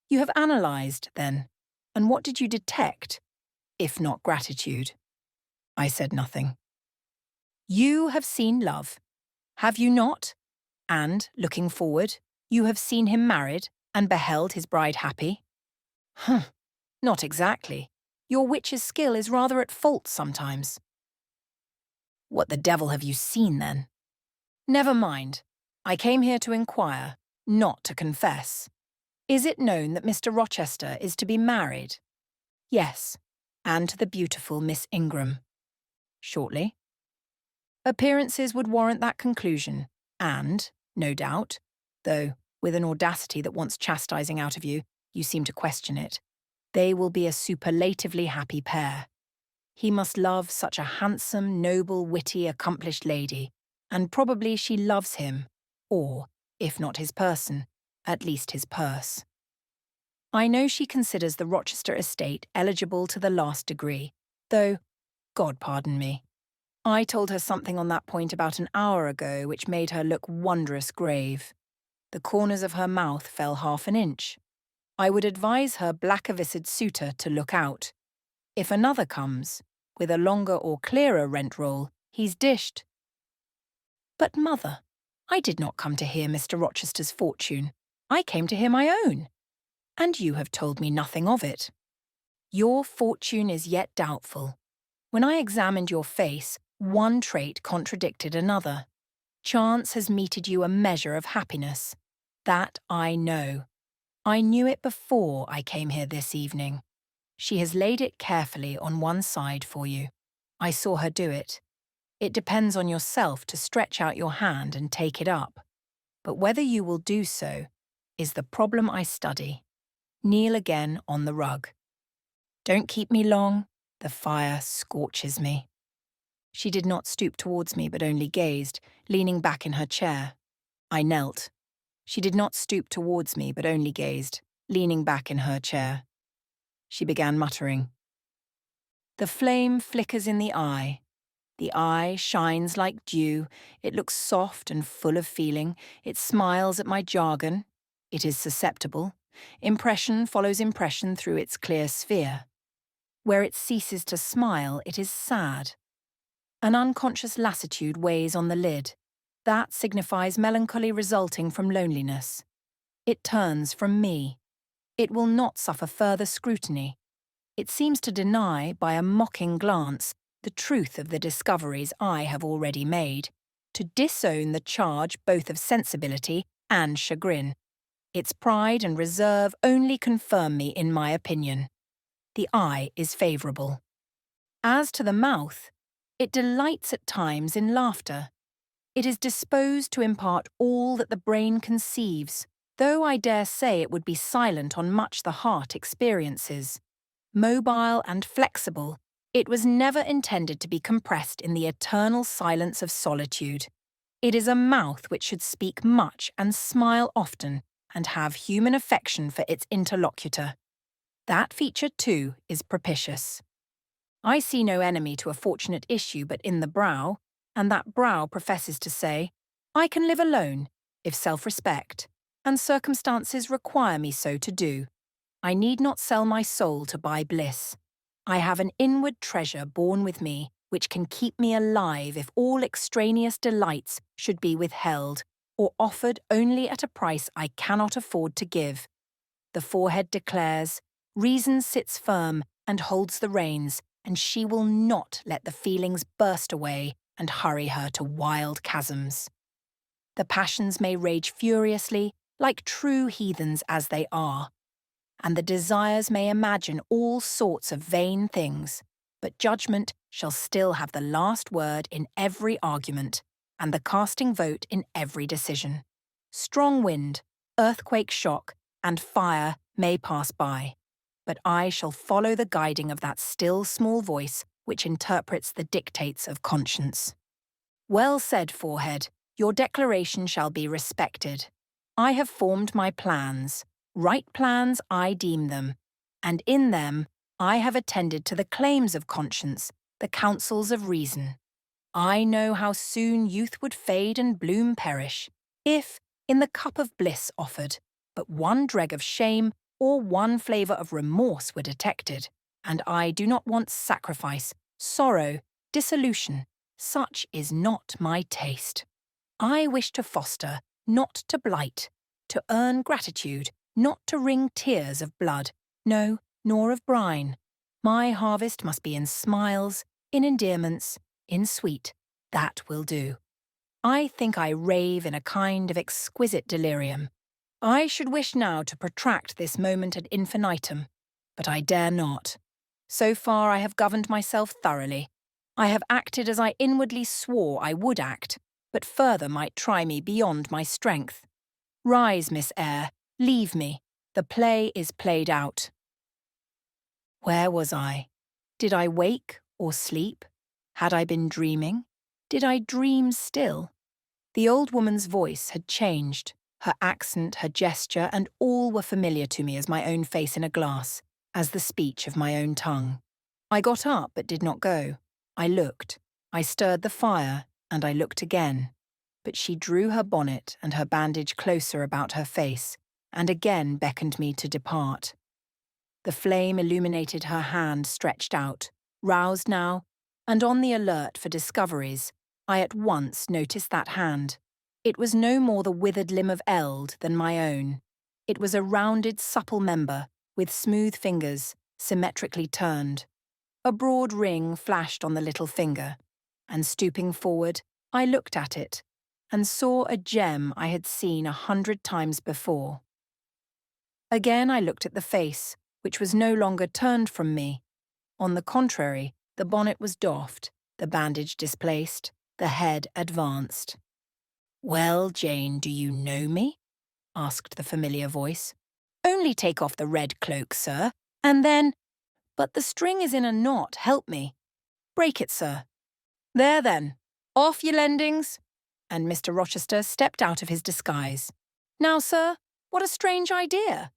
You have analysed, then, and what did you detect, if not gratitude? I said nothing. You have seen love, have you not? And, looking forward, you have seen him married and beheld his bride happy? Not exactly. Your witch's skill is rather at fault sometimes. What the devil have you seen, then? Never mind. I came here to inquire, not to confess. Is it known that Mr. Rochester is to be married? Yes, and to the beautiful Miss Ingram. Shortly? Appearances would warrant that conclusion, and, no doubt, though with an audacity that wants chastising out of you, you seem to question it, they will be a superlatively happy pair. He must love such a handsome, noble, witty, accomplished lady, and probably she loves him, or, if not his person, at least his purse. I know she considers the Rochester estate eligible to the last degree, though, God pardon me, I told her something on that point about an hour ago which made her look wondrous grave. The corners of her mouth fell half an inch. I would advise her black-avised suitor to look out. If another comes, with a longer or clearer rent roll, he's dished. But, mother, I did not come to hear Mr. Rochester's fortune. I came to hear my own. And you have told me nothing of it. Your fortune is yet doubtful. When I examined your face, one trait contradicted another. Chance has meted you a measure of happiness. That I know. I knew it before I came here this evening. She has laid it carefully on one side for you. I saw her do it. It depends on yourself to stretch out your hand and take it up. But whether you will do so is the problem I study. Kneel again on the rug. Don't keep me long. The fire scorches me. She did not stoop towards me, but only gazed, leaning back in her chair. I knelt. She did not stoop towards me, but only gazed, leaning back in her chair. She began muttering. The flame flickers in the eye. The eye shines like dew. It looks soft and full of feeling. It smiles at my jargon. It is susceptible. Impression follows impression through its clear sphere. Where it ceases to smile, it is sad. An unconscious lassitude weighs on the lid. That signifies melancholy resulting from loneliness. It turns from me. It will not suffer further scrutiny. It seems to deny, by a mocking glance, the truth of the discoveries I have already made, to disown the charge both of sensibility and chagrin. Its pride and reserve only confirm me in my opinion. The eye is favourable. As to the mouth, it delights at times in laughter. It is disposed to impart all that the brain conceives, though I dare say it would be silent on much the heart experiences. Mobile and flexible, it was never intended to be compressed in the eternal silence of solitude. It is a mouth which should speak much and smile often and have human affection for its interlocutor. That feature, too, is propitious. I see no enemy to a fortunate issue but in the brow, and that brow professes to say, I can live alone, if self-respect, and circumstances require me so to do. I need not sell my soul to buy bliss. I have an inward treasure born with me, which can keep me alive if all extraneous delights should be withheld, or offered only at a price I cannot afford to give. The forehead declares, reason sits firm and holds the reins, and she will not let the feelings burst away and hurry her to wild chasms. The passions may rage furiously, like true heathens as they are, and the desires may imagine all sorts of vain things, but judgment shall still have the last word in every argument, and the casting vote in every decision. Strong wind, earthquake shock, and fire may pass by, but I shall follow the guiding of that still small voice which interprets the dictates of conscience. Well said, forehead, your declaration shall be respected. I have formed my plans. Right plans I deem them, and in them I have attended to the claims of conscience, the counsels of reason. I know how soon youth would fade and bloom perish, if, in the cup of bliss offered, but one dreg of shame or one flavour of remorse were detected, and I do not want sacrifice, sorrow, dissolution. Such is not my taste. I wish to foster, not to blight, to earn gratitude, not to wring tears of blood, no, nor of brine. My harvest must be in smiles, in endearments, in sweet. That will do. I think I rave in a kind of exquisite delirium. I should wish now to protract this moment ad infinitum, but I dare not. So far I have governed myself thoroughly. I have acted as I inwardly swore I would act, but further might try me beyond my strength. Rise, Miss Eyre. Leave me. The play is played out. Where was I? Did I wake or sleep? Had I been dreaming? Did I dream still? The old woman's voice had changed. Her accent, her gesture, and all were familiar to me as my own face in a glass, as the speech of my own tongue. I got up but did not go. I looked. I stirred the fire, and I looked again. But she drew her bonnet and her bandage closer about her face, and again beckoned me to depart. The flame illuminated her hand stretched out, roused now, and on the alert for discoveries, I at once noticed that hand. It was no more the withered limb of eld than my own. It was a rounded, supple member, with smooth fingers, symmetrically turned. A broad ring flashed on the little finger, and stooping forward, I looked at it, and saw a gem I had seen 100 times before. Again I looked at the face, which was no longer turned from me. On the contrary, the bonnet was doffed, the bandage displaced, the head advanced. "Well, Jane, do you know me?" asked the familiar voice. "Only take off the red cloak, sir, and then— But the string is in a knot, help me. Break it, sir." There then, off your lendings. And Mr. Rochester stepped out of his disguise. Now, sir, what a strange idea.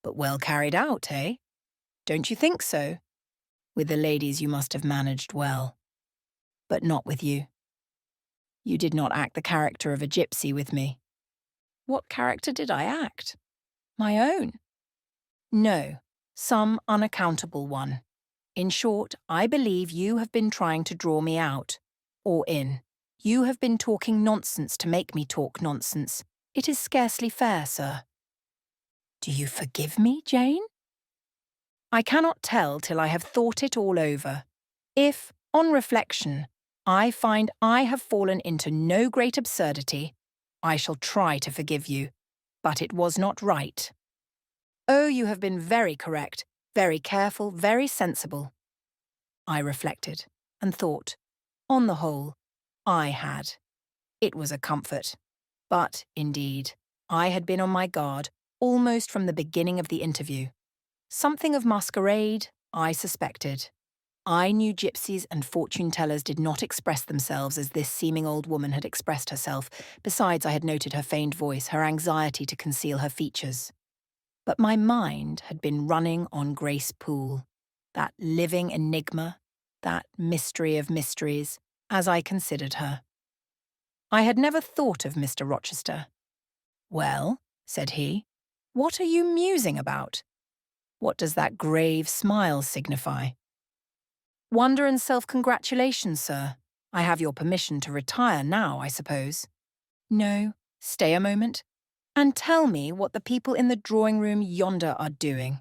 But well carried out, eh? Don't you think so? With the ladies you must have managed well. But not with you. You did not act the character of a gypsy with me. What character did I act? My own? No, some unaccountable one. In short, I believe you have been trying to draw me out, or in. You have been talking nonsense to make me talk nonsense. It is scarcely fair, sir. Do you forgive me, Jane? I cannot tell till I have thought it all over. If, on reflection, I find I have fallen into no great absurdity, I shall try to forgive you. But it was not right. Oh, you have been very correct, very careful, very sensible. I reflected and thought, on the whole, I had. It was a comfort. But, indeed, I had been on my guard almost from the beginning of the interview. Something of masquerade, I suspected. I knew gypsies and fortune-tellers did not express themselves as this seeming old woman had expressed herself. Besides, I had noted her feigned voice, her anxiety to conceal her features. But my mind had been running on Grace Poole, that living enigma, that mystery of mysteries, as I considered her. I had never thought of Mr. Rochester. Well, said he, what are you musing about? What does that grave smile signify? Wonder and self-congratulation, sir. I have your permission to retire now, I suppose. No, stay a moment, and tell me what the people in the drawing-room yonder are doing.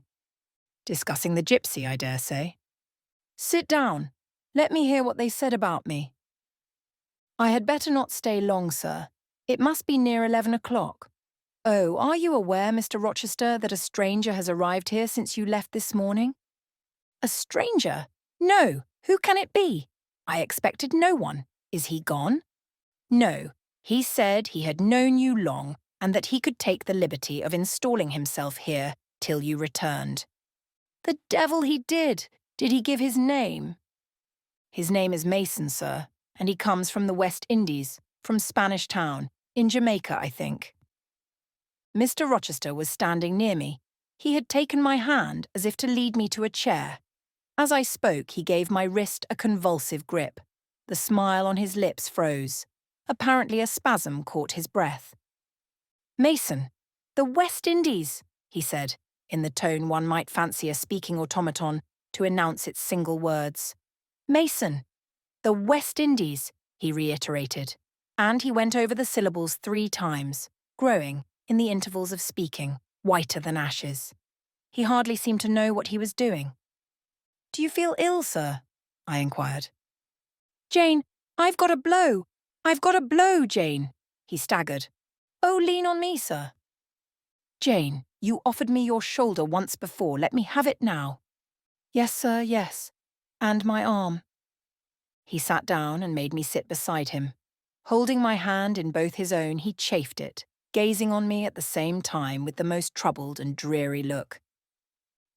Discussing the gypsy, I dare say. Sit down. Let me hear what they said about me. I had better not stay long, sir. It must be near 11 o'clock. Oh, are you aware, Mr. Rochester, that a stranger has arrived here since you left this morning? A stranger? No. Who can it be? I expected no one. Is he gone? No. He said he had known you long and that he could take the liberty of installing himself here till you returned. The devil he did! Did he give his name? His name is Mason, sir, and he comes from the West Indies, from Spanish Town, in Jamaica, I think. Mr. Rochester was standing near me. He had taken my hand as if to lead me to a chair. As I spoke, he gave my wrist a convulsive grip. The smile on his lips froze. Apparently a spasm caught his breath. Mason, the West Indies, he said, in the tone one might fancy a speaking automaton to announce its single words. Mason, the West Indies, he reiterated, and he went over the syllables 3 times, growing, in the intervals of speaking, whiter than ashes. He hardly seemed to know what he was doing. Do you feel ill, sir? I inquired. Jane, I've got a blow. I've got a blow, Jane. He staggered. Oh, lean on me, sir. Jane, you offered me your shoulder once before. Let me have it now. Yes, sir, yes. And my arm. He sat down and made me sit beside him. Holding my hand in both his own, he chafed it, gazing on me at the same time with the most troubled and dreary look.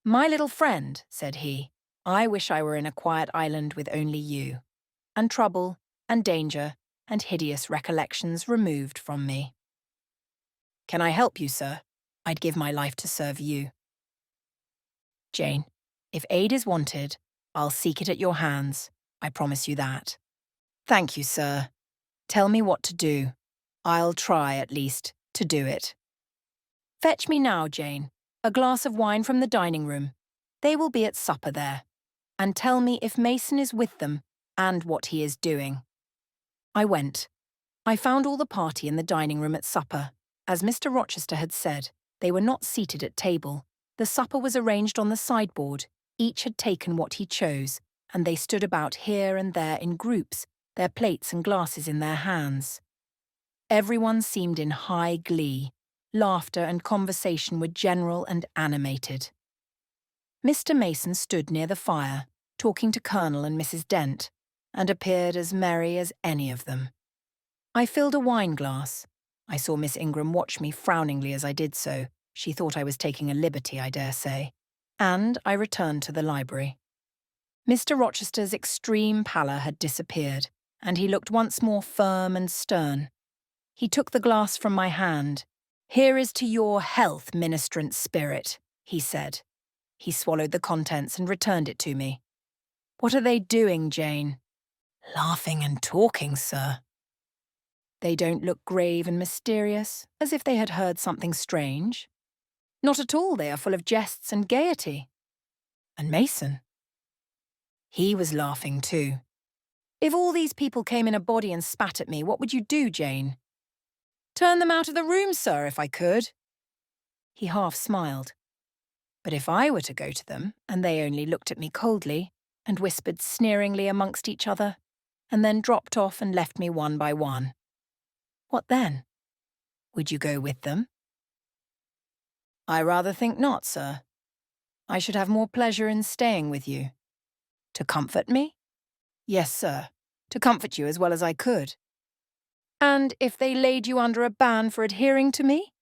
My little friend, said he, I wish I were in a quiet island with only you, and trouble, and danger, and hideous recollections removed from me. Can I help you, sir? I'd give my life to serve you. Jane, if aid is wanted, I'll seek it at your hands. I promise you that. Thank you, sir. Tell me what to do. I'll try, at least, to do it. Fetch me now, Jane, a glass of wine from the dining room. They will be at supper there. And tell me if Mason is with them and what he is doing. I went. I found all the party in the dining room at supper. As Mr. Rochester had said, they were not seated at table. The supper was arranged on the sideboard. Each had taken what he chose, and they stood about here and there in groups, their plates and glasses in their hands. Everyone seemed in high glee. Laughter and conversation were general and animated. Mr. Mason stood near the fire, talking to Colonel and Mrs. Dent, and appeared as merry as any of them. I filled a wine-glass. I saw Miss Ingram watch me frowningly as I did so. She thought I was taking a liberty, I dare say. And I returned to the library. Mr. Rochester's extreme pallor had disappeared, and he looked once more firm and stern. He took the glass from my hand. "Here is to your health, ministrant spirit," he said. He swallowed the contents and returned it to me. "What are they doing, Jane?" "Laughing and talking, sir." "They don't look grave and mysterious, as if they had heard something strange." "Not at all, they are full of jests and gaiety." "And Mason?" "He was laughing too." "If all these people came in a body and spat at me, what would you do, Jane?" "Turn them out of the room, sir, if I could." He half smiled. "But if I were to go to them, and they only looked at me coldly, and whispered sneeringly amongst each other, and then dropped off and left me one by one, what then? Would you go with them?" "I rather think not, sir. I should have more pleasure in staying with you." "To comfort me?" "Yes, sir, to comfort you as well as I could." "And if they laid you under a ban for adhering to me?"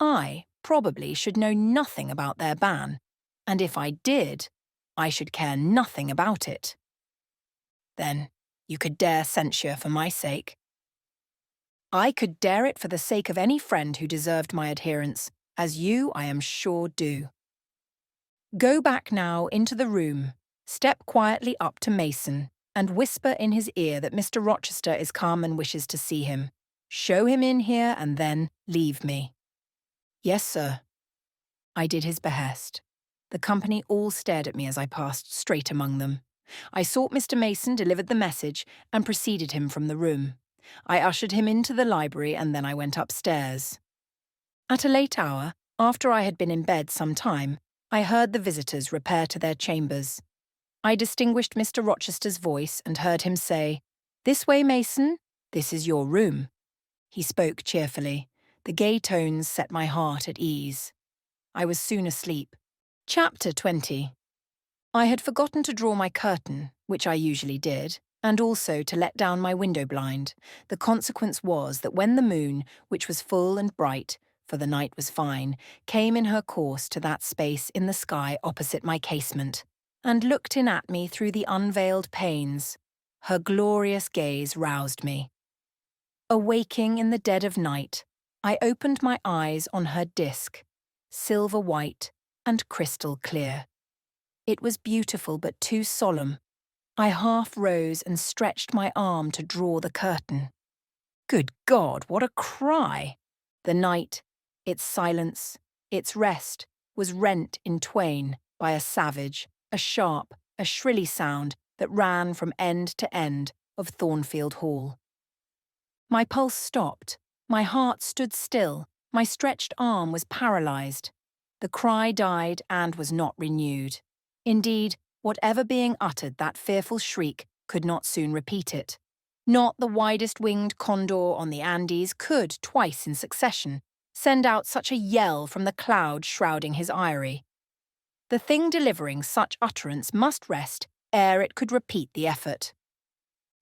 "I probably should know nothing about their ban, and if I did, I should care nothing about it." "Then you could dare censure for my sake." "I could dare it for the sake of any friend who deserved my adherence, as you, I am sure, do. Go back now into the room, step quietly up to Mason, and whisper in his ear that Mr. Rochester is come and wishes to see him. Show him in here and then leave me." "Yes, sir." I did his behest. The company all stared at me as I passed straight among them. I sought Mr. Mason, delivered the message, and preceded him from the room. I ushered him into the library, and then I went upstairs. At a late hour, after I had been in bed some time, I heard the visitors repair to their chambers. I distinguished Mr. Rochester's voice and heard him say, "This way, Mason, this is your room." He spoke cheerfully. The gay tones set my heart at ease. I was soon asleep. Chapter 20. I had forgotten to draw my curtain, which I usually did, and also to let down my window blind. The consequence was that when the moon, which was full and bright, for the night was fine, came in her course to that space in the sky opposite my casement, and looked in at me through the unveiled panes, her glorious gaze roused me. Awaking in the dead of night, I opened my eyes on her disk, silver white and crystal clear. It was beautiful but too solemn. I half rose and stretched my arm to draw the curtain. Good God, what a cry! The night, its silence, its rest, was rent in twain by a savage, a sharp, a shrilly sound that ran from end to end of Thornfield Hall. My pulse stopped, my heart stood still, my stretched arm was paralysed. The cry died and was not renewed. Indeed, whatever being uttered that fearful shriek could not soon repeat it. Not the widest-winged condor on the Andes could, twice in succession, send out such a yell from the cloud shrouding his eyrie. The thing delivering such utterance must rest ere it could repeat the effort.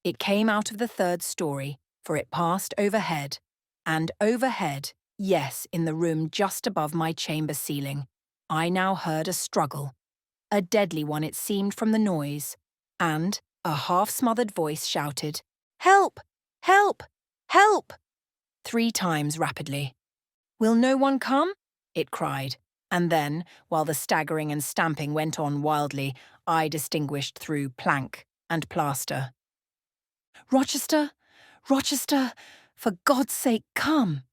It came out of the third story, for it passed overhead, and overhead, yes, in the room just above my chamber ceiling, I now heard a struggle. A deadly one it seemed from the noise, and a half-smothered voice shouted, "Help! Help! Help!" 3 times rapidly. "Will no one come?" it cried, and then, while the staggering and stamping went on wildly, I distinguished through plank and plaster. "Rochester! Rochester! For God's sake, come!"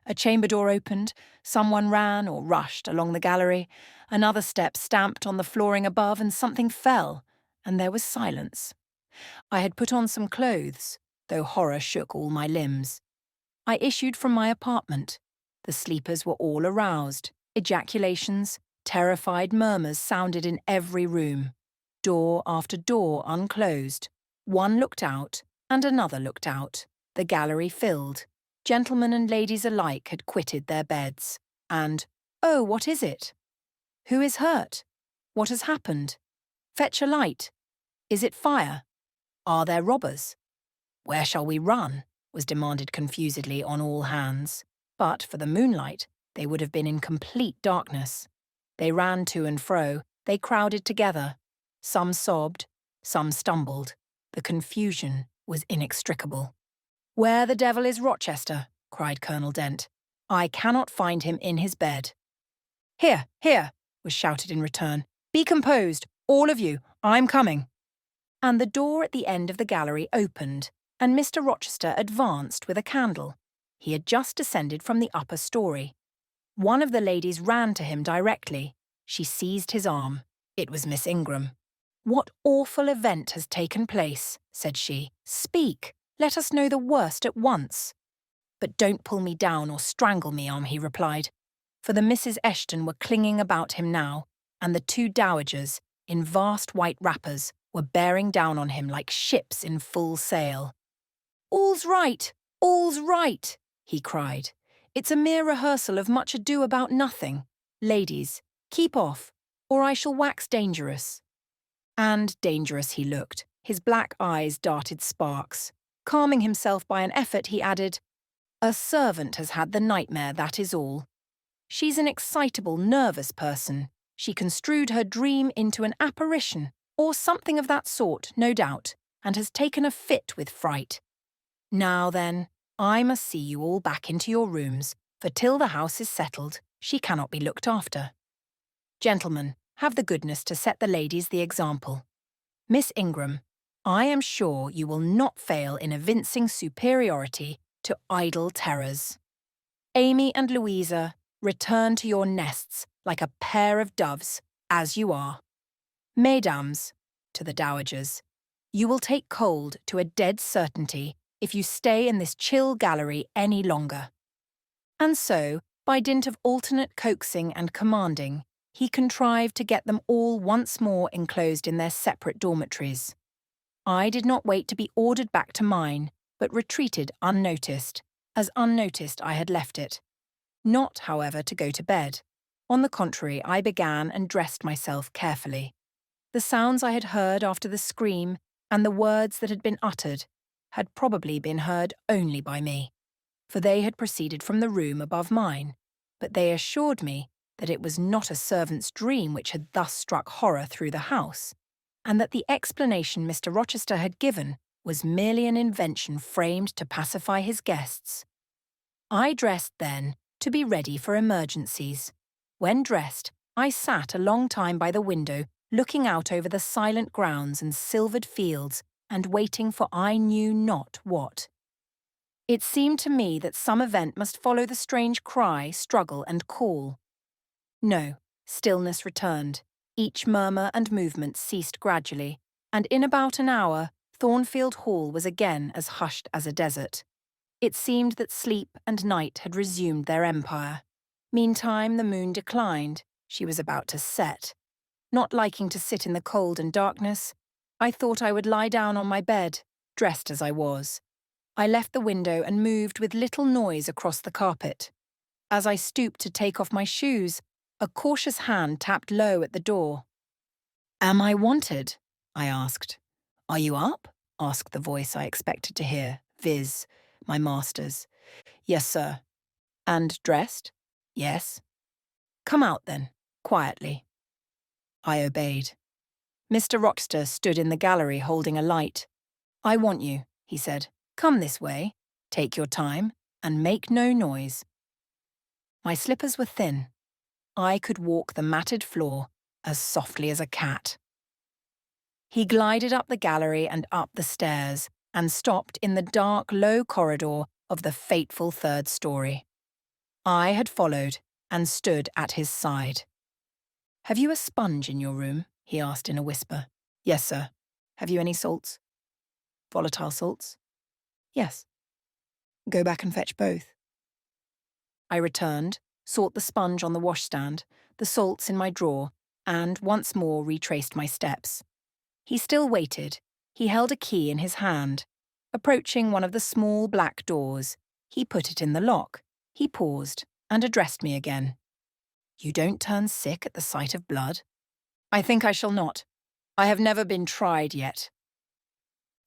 A chamber door opened, someone ran or rushed along the gallery, another step stamped on the flooring above and something fell, and there was silence. I had put on some clothes, though horror shook all my limbs. I issued from my apartment. The sleepers were all aroused. Ejaculations, terrified murmurs sounded in every room. Door after door unclosed. One looked out, and another looked out. The gallery filled. Gentlemen and ladies alike had quitted their beds. And, "Oh, what is it? Who is hurt? What has happened? Fetch a light. Is it fire? Are there robbers? Where shall we run?" was demanded confusedly on all hands. But for the moonlight, they would have been in complete darkness. They ran to and fro, they crowded together. Some sobbed, some stumbled. The confusion was inextricable. "Where the devil is Rochester?" cried Colonel Dent. "I cannot find him in his bed." "Here, here," was shouted in return. "Be composed, all of you, I'm coming." And the door at the end of the gallery opened, and Mr. Rochester advanced with a candle. He had just descended from the upper story. One of the ladies ran to him directly. She seized his arm. It was Miss Ingram. "What awful event has taken place?" said she. "Speak. Let us know the worst at once." "But don't pull me down or strangle me, he replied. For the Misses Eshton were clinging about him now, and the two dowagers, in vast white wrappers, were bearing down on him like ships in full sail. "All's right! All's right!" he cried. "It's a mere rehearsal of Much Ado About Nothing. Ladies, keep off, or I shall wax dangerous." And dangerous he looked. His black eyes darted sparks. Calming himself by an effort, he added, "A servant has had the nightmare, that is all. She's an excitable, nervous person. She construed her dream into an apparition, or something of that sort, no doubt, and has taken a fit with fright. Now then, I must see you all back into your rooms, for till the house is settled, she cannot be looked after. Gentlemen, have the goodness to set the ladies the example. Miss Ingram, I am sure you will not fail in evincing superiority to idle terrors. Amy and Louisa, return to your nests like a pair of doves, as you are. Mesdames," to the dowagers, "you will take cold to a dead certainty if you stay in this chill gallery any longer." And so, by dint of alternate coaxing and commanding, he contrived to get them all once more enclosed in their separate dormitories. I did not wait to be ordered back to mine, but retreated unnoticed, as unnoticed I had left it. Not, however, to go to bed. On the contrary, I began and dressed myself carefully. The sounds I had heard after the scream, and the words that had been uttered, had probably been heard only by me, for they had proceeded from the room above mine, but they assured me that it was not a servant's dream which had thus struck horror through the house, and that the explanation Mr. Rochester had given was merely an invention framed to pacify his guests. I dressed then to be ready for emergencies. When dressed, I sat a long time by the window, looking out over the silent grounds and silvered fields and waiting for I knew not what. It seemed to me that some event must follow the strange cry, struggle, and call. No, stillness returned. Each murmur and movement ceased gradually, and in about an hour, Thornfield Hall was again as hushed as a desert. It seemed that sleep and night had resumed their empire. Meantime, the moon declined. She was about to set. Not liking to sit in the cold and darkness, I thought I would lie down on my bed, dressed as I was. I left the window and moved with little noise across the carpet. As I stooped to take off my shoes, a cautious hand tapped low at the door. "Am I wanted?" I asked. "Are you up?" asked the voice I expected to hear, viz., my master's. "Yes, sir." "And dressed?" "Yes." "Come out, then, quietly." I obeyed. Mr. Rochester stood in the gallery holding a light. "I want you," he said. "Come this way, take your time, and make no noise." My slippers were thin. I could walk the matted floor as softly as a cat. He glided up the gallery and up the stairs, and stopped in the dark, low corridor of the fateful third story. I had followed, and stood at his side. "Have you a sponge in your room?" he asked in a whisper. "Yes, sir." "Have you any salts?" "Volatile salts?" "Yes." "Go back and fetch both." I returned, sought the sponge on the washstand, the salts in my drawer, and once more retraced my steps. He still waited. He held a key in his hand. Approaching one of the small black doors, he put it in the lock. He paused and addressed me again. "You don't turn sick at the sight of blood?" "I think I shall not. I have never been tried yet."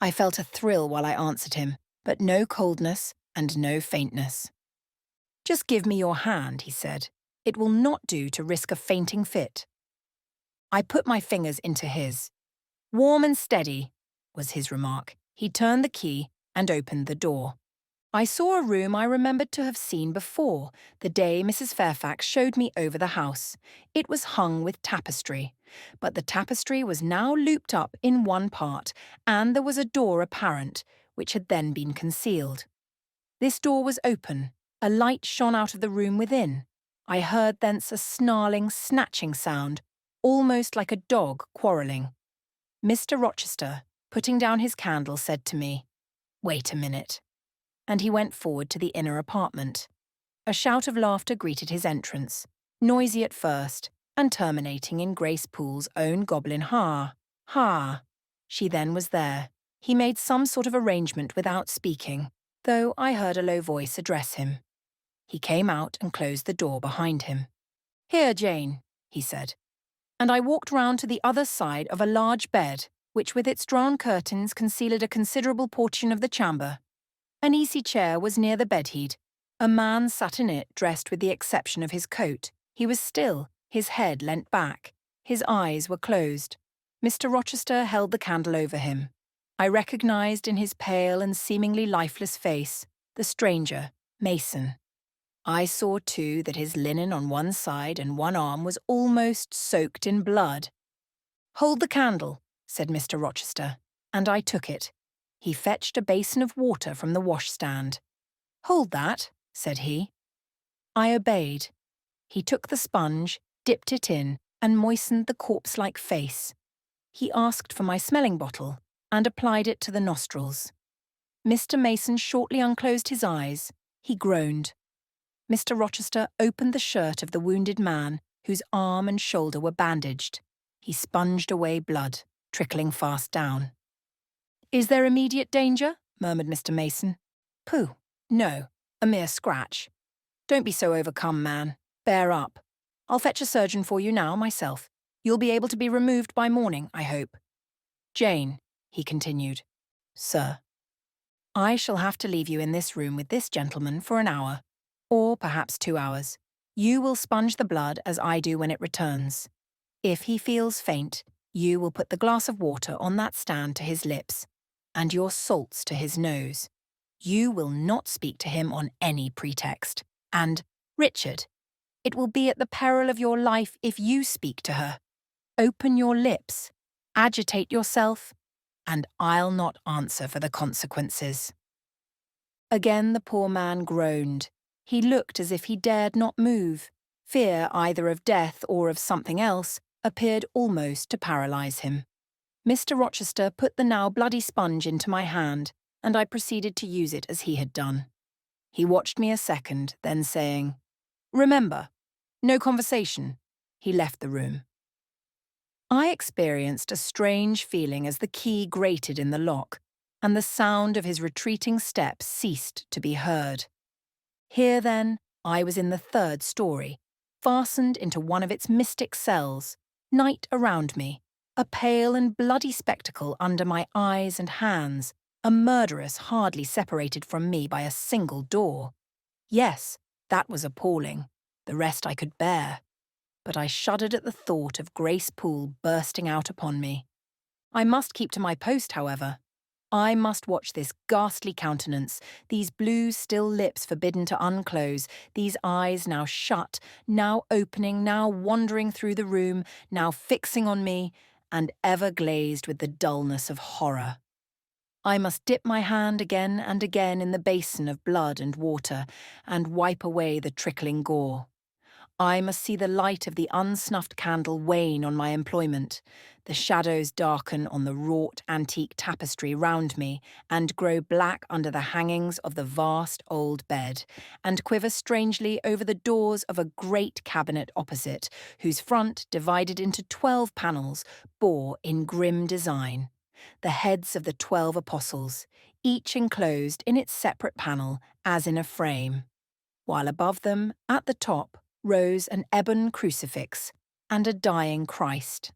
I felt a thrill while I answered him, but no coldness and no faintness. "Just give me your hand," he said. "It will not do to risk a fainting fit." I put my fingers into his. "Warm and steady," was his remark. He turned the key and opened the door. I saw a room I remembered to have seen before, the day Mrs. Fairfax showed me over the house. It was hung with tapestry, but the tapestry was now looped up in one part, and there was a door apparent, which had then been concealed. This door was open. A light shone out of the room within. I heard thence a snarling, snatching sound, almost like a dog quarrelling. Mr. Rochester, putting down his candle, said to me, "Wait a minute," and he went forward to the inner apartment. A shout of laughter greeted his entrance, noisy at first, and terminating in Grace Poole's own goblin ha. Ha! She then was there. He made some sort of arrangement without speaking, though I heard a low voice address him. He came out and closed the door behind him. "Here, Jane," he said, and I walked round to the other side of a large bed, which with its drawn curtains concealed a considerable portion of the chamber. An easy chair was near the bedhead. A man sat in it, dressed with the exception of his coat. He was still, his head leant back. His eyes were closed. Mr. Rochester held the candle over him. I recognised in his pale and seemingly lifeless face the stranger, Mason. I saw, too, that his linen on one side and one arm was almost soaked in blood. "Hold the candle," said Mr. Rochester, and I took it. He fetched a basin of water from the washstand. "Hold that," said he. I obeyed. He took the sponge, dipped it in, and moistened the corpse-like face. He asked for my smelling bottle and applied it to the nostrils. Mr. Mason shortly unclosed his eyes. He groaned. Mr. Rochester opened the shirt of the wounded man, whose arm and shoulder were bandaged. He sponged away blood, trickling fast down. "Is there immediate danger?" murmured Mr. Mason. "Pooh, no, a mere scratch. Don't be so overcome, man. Bear up. I'll fetch a surgeon for you now, myself. You'll be able to be removed by morning, I hope. Jane," he continued. "Sir, I shall have to leave you in this room with this gentleman for an hour, or perhaps 2 hours. You will sponge the blood as I do when it returns. If he feels faint, you will put the glass of water on that stand to his lips, and your salts to his nose. You will not speak to him on any pretext. And, Richard, it will be at the peril of your life if you speak to her. Open your lips, agitate yourself, and I'll not answer for the consequences." Again the poor man groaned. He looked as if he dared not move. Fear either of death or of something else appeared almost to paralyse him. Mr. Rochester put the now bloody sponge into my hand, and I proceeded to use it as he had done. He watched me a second, then saying, "Remember, no conversation," he left the room. I experienced a strange feeling as the key grated in the lock, and the sound of his retreating steps ceased to be heard. Here, then, I was in the 3rd story, fastened into one of its mystic cells, night around me, a pale and bloody spectacle under my eyes and hands, a murderess hardly separated from me by a single door. Yes, that was appalling. The rest I could bear. But I shuddered at the thought of Grace Poole bursting out upon me. I must keep to my post, however. I must watch this ghastly countenance, these blue, still lips forbidden to unclose, these eyes now shut, now opening, now wandering through the room, now fixing on me, and ever glazed with the dullness of horror. I must dip my hand again and again in the basin of blood and water, and wipe away the trickling gore. I must see the light of the unsnuffed candle wane on my employment, the shadows darken on the wrought antique tapestry round me, and grow black under the hangings of the vast old bed, and quiver strangely over the doors of a great cabinet opposite, whose front, divided into 12 panels, bore, in grim design, the heads of the 12 apostles, each enclosed in its separate panel as in a frame, while above them, at the top, rose an ebon crucifix and a dying Christ.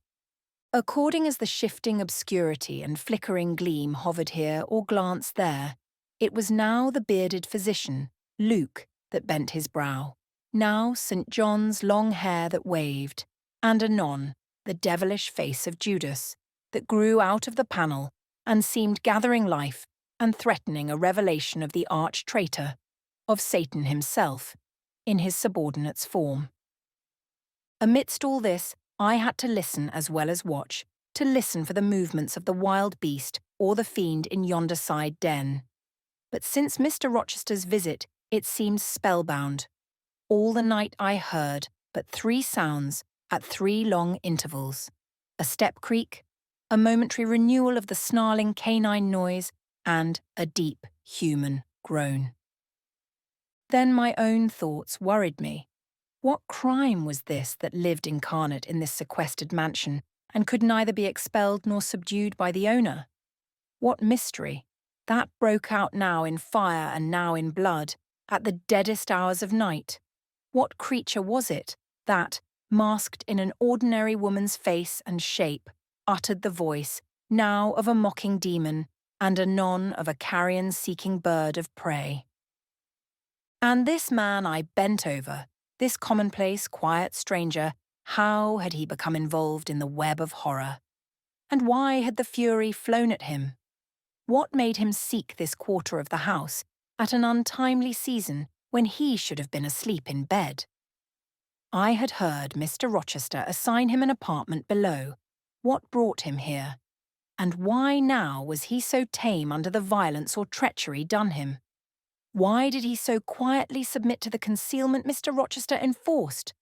According as the shifting obscurity and flickering gleam hovered here or glanced there, it was now the bearded physician, Luke, that bent his brow, now St. John's long hair that waved, and anon the devilish face of Judas, that grew out of the panel and seemed gathering life and threatening a revelation of the arch-traitor, of Satan himself, in his subordinate's form. Amidst all this, I had to listen as well as watch, to listen for the movements of the wild beast or the fiend in yonder side den. But since Mr. Rochester's visit, it seemed spellbound. All the night I heard but 3 sounds at 3 long intervals: a step creak, a momentary renewal of the snarling canine noise, and a deep human groan. Then my own thoughts worried me. What crime was this that lived incarnate in this sequestered mansion and could neither be expelled nor subdued by the owner? What mystery that broke out now in fire and now in blood, at the deadest hours of night? What creature was it that, masked in an ordinary woman's face and shape, uttered the voice, now of a mocking demon, and anon of a carrion-seeking bird of prey? And this man I bent over, this commonplace, quiet stranger, how had he become involved in the web of horror? And why had the fury flown at him? What made him seek this quarter of the house at an untimely season when he should have been asleep in bed? I had heard Mr. Rochester assign him an apartment below. What brought him here? And why now was he so tame under the violence or treachery done him? Why did he so quietly submit to the concealment Mr. Rochester enforced?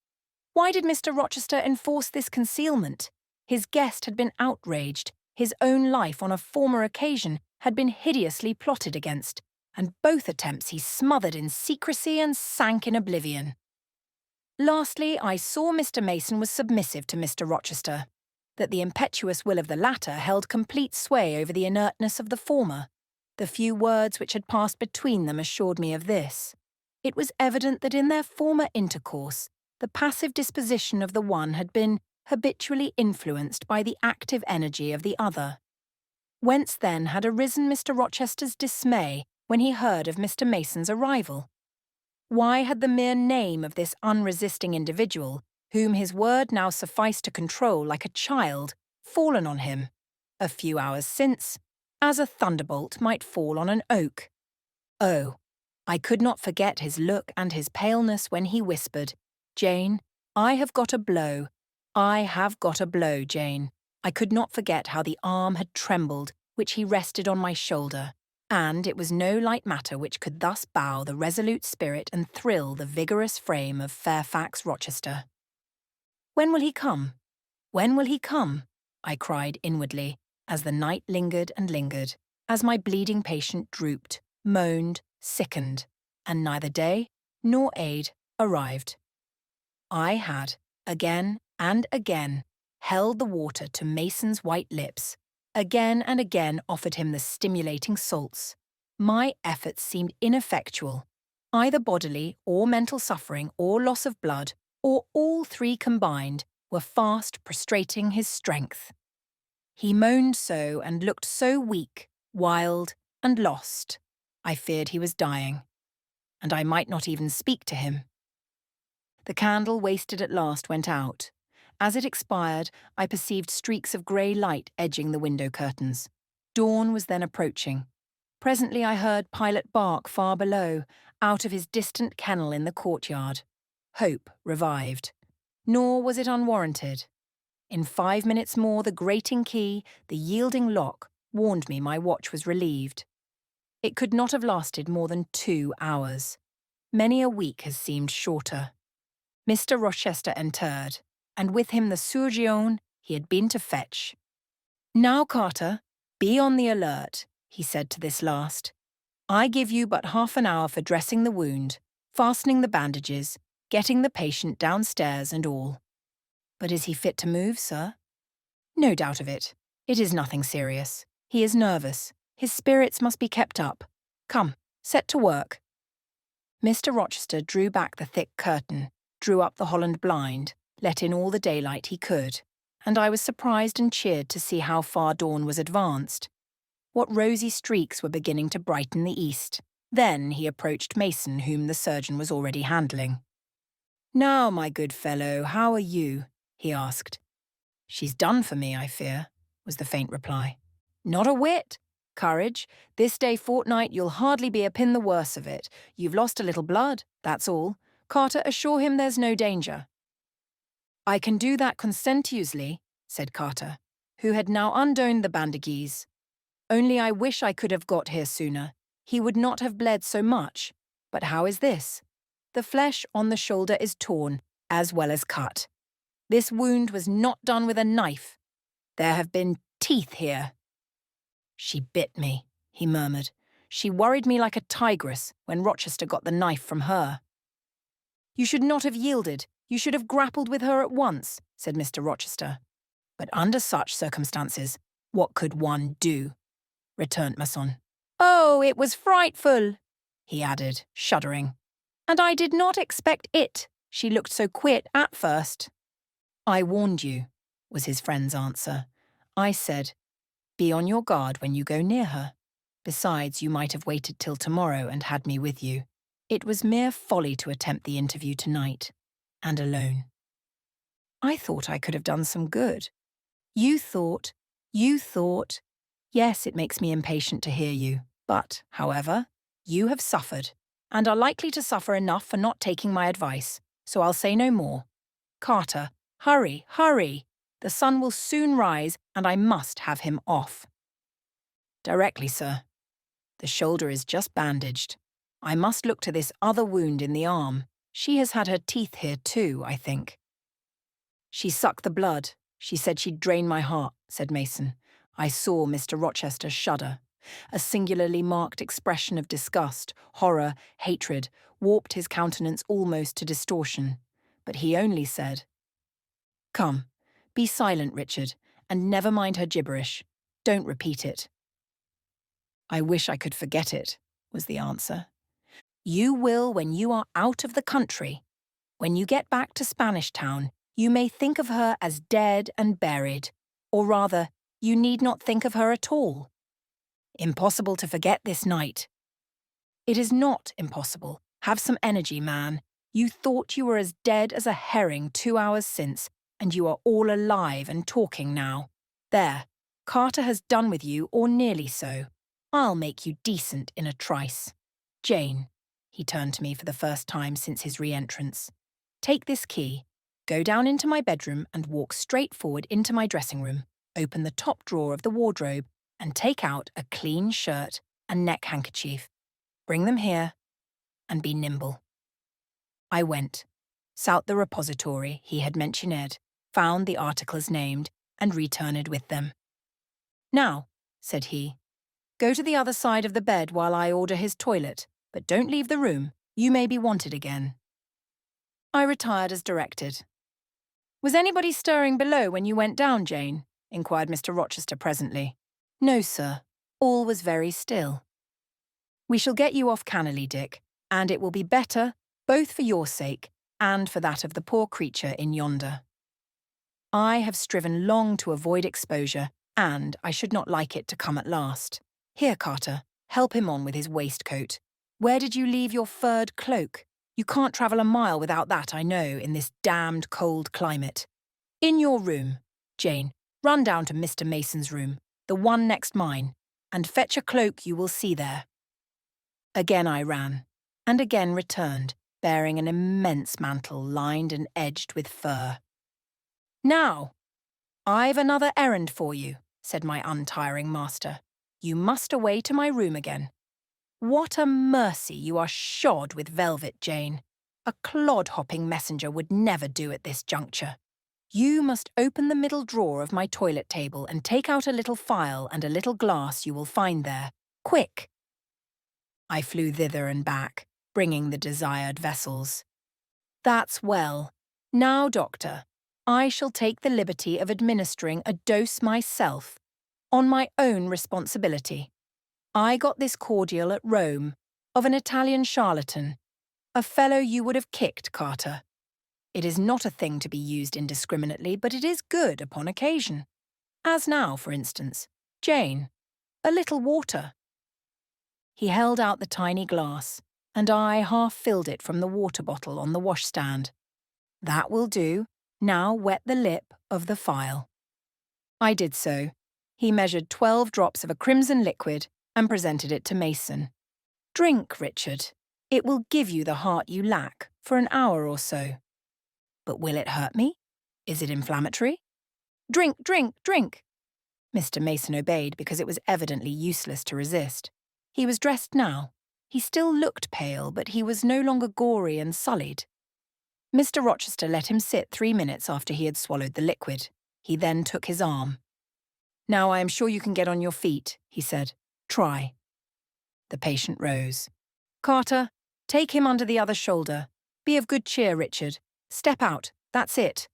Why did Mr. Rochester enforce this concealment? His guest had been outraged, his own life on a former occasion had been hideously plotted against, and both attempts he smothered in secrecy and sank in oblivion. Lastly, I saw Mr. Mason was submissive to Mr. Rochester, that the impetuous will of the latter held complete sway over the inertness of the former. The few words which had passed between them assured me of this. It was evident that in their former intercourse, the passive disposition of the one had been habitually influenced by the active energy of the other. Whence then had arisen Mr. Rochester's dismay when he heard of Mr. Mason's arrival? Why had the mere name of this unresisting individual, whom his word now sufficed to control like a child, fallen on him, a few hours since, as a thunderbolt might fall on an oak? Oh, I could not forget his look and his paleness when he whispered, "Jane, I have got a blow. I have got a blow, Jane." I could not forget how the arm had trembled which he rested on my shoulder, and it was no light matter which could thus bow the resolute spirit and thrill the vigorous frame of Fairfax Rochester. "When will he come? When will he come?" I cried inwardly, as the night lingered and lingered, as my bleeding patient drooped, moaned, sickened, and neither day nor aid arrived. I had, again and again, held the water to Mason's white lips, again and again offered him the stimulating salts. My efforts seemed ineffectual. Either bodily or mental suffering or loss of blood, or all 3 combined, were fast prostrating his strength. He moaned so and looked so weak, wild, and lost. I feared he was dying, and I might not even speak to him. The candle wasted at last went out. As it expired, I perceived streaks of grey light edging the window curtains. Dawn was then approaching. Presently I heard Pilot bark far below, out of his distant kennel in the courtyard. Hope revived. Nor was it unwarranted. In 5 minutes more the grating key, the yielding lock, warned me my watch was relieved. It could not have lasted more than 2 hours. Many a week has seemed shorter. Mr. Rochester entered, and with him the surgeon he had been to fetch. "Now, Carter, be on the alert," he said to this last. "I give you but half an hour for dressing the wound, fastening the bandages, getting the patient downstairs and all. But is he fit to move, sir?" "No doubt of it. It is nothing serious. He is nervous. His spirits must be kept up. Come, set to work." Mr. Rochester drew back the thick curtain, drew up the Holland blind, let in all the daylight he could, and I was surprised and cheered to see how far dawn was advanced. What rosy streaks were beginning to brighten the east. Then he approached Mason, whom the surgeon was already handling. "Now, my good fellow, how are you?" he asked. "She's done for me, I fear," was the faint reply. Not a whit. Courage. This day fortnight you'll hardly be a pin the worse of it. You've lost a little blood, that's all. Carter, assure him there's no danger. I can do that conscientiously, said Carter, who had now undoned the bandages. Only I wish I could have got here sooner. He would not have bled so much. But how is this? The flesh on the shoulder is torn, as well as cut. This wound was not done with a knife. There have been teeth here. She bit me, he murmured. She worried me like a tigress when Rochester got the knife from her. You should not have yielded. You should have grappled with her at once, said Mr. Rochester. But under such circumstances, what could one do? Returned Masson. Oh, it was frightful, he added, shuddering. And I did not expect it. She looked so quit at first. I warned you, was his friend's answer. I said, be on your guard when you go near her. Besides, you might have waited till tomorrow and had me with you. It was mere folly to attempt the interview tonight, and alone. I thought I could have done some good. You thought. Yes, it makes me impatient to hear you. But, however, you have suffered, and are likely to suffer enough for not taking my advice, so I'll say no more. Carter, hurry, hurry! The sun will soon rise, and I must have him off. Directly, sir. The shoulder is just bandaged. I must look to this other wound in the arm. She has had her teeth here too, I think. She sucked the blood. She said she'd drain my heart, said Mason. I saw Mr. Rochester shudder. A singularly marked expression of disgust, horror, hatred, warped his countenance almost to distortion. But he only said, Come, be silent, Richard, and never mind her gibberish. Don't repeat it. I wish I could forget it, was the answer. You will when you are out of the country. When you get back to Spanish Town, you may think of her as dead and buried, or rather, you need not think of her at all. Impossible to forget this night. It is not impossible. Have some energy, man. You thought you were as dead as a herring 2 hours since, and you are all alive and talking now. There, Carter has done with you, or nearly so. I'll make you decent in a trice. Jane, he turned to me for the first time since his re-entrance. Take this key, go down into my bedroom and walk straight forward into my dressing room, open the top drawer of the wardrobe and take out a clean shirt and neck handkerchief. Bring them here and be nimble. I went, sought the repository he had mentioned, found the articles named and returned with them. Now, said he, go to the other side of the bed while I order his toilet, but don't leave the room. You may be wanted again. I retired as directed. Was anybody stirring below when you went down, Jane? Inquired Mr. Rochester presently. No, sir. All was very still. We shall get you off cannily, Dick, and it will be better, both for your sake and for that of the poor creature in yonder. I have striven long to avoid exposure, and I should not like it to come at last. Here, Carter, help him on with his waistcoat. Where did you leave your furred cloak? You can't travel a mile without that, I know, in this damned cold climate. In your room, Jane, run down to Mr. Mason's room, the one next mine, and fetch a cloak you will see there. Again I ran, and again returned, bearing an immense mantle lined and edged with fur. Now, I've another errand for you, said my untiring master. You must away to my room again. What a mercy you are shod with velvet, Jane. A clod-hopping messenger would never do at this juncture. You must open the middle drawer of my toilet table and take out a little phial and a little glass you will find there. Quick! I flew thither and back, bringing the desired vessels. That's well. Now, doctor, I shall take the liberty of administering a dose myself, on my own responsibility. I got this cordial at Rome, of an Italian charlatan, a fellow you would have kicked, Carter. It is not a thing to be used indiscriminately, but it is good upon occasion. As now, for instance. Jane, a little water. He held out the tiny glass, and I half filled it from the water bottle on the washstand. That will do. Now wet the lip of the phial. I did so, He measured 12 drops of a crimson liquid and presented it to Mason. "Drink, Richard. It will give you the heart you lack for an hour or so." "But will it hurt me? Is it inflammatory?" "Drink, drink, drink." Mr. Mason obeyed because it was evidently useless to resist. He was dressed now. He still looked pale, but he was no longer gory and sullied. Mr. Rochester let him sit 3 minutes after he had swallowed the liquid. He then took his arm. "Now I am sure you can get on your feet," he said. "Try." The patient rose. "Carter, take him under the other shoulder. Be of good cheer, Richard. Step out. That's it."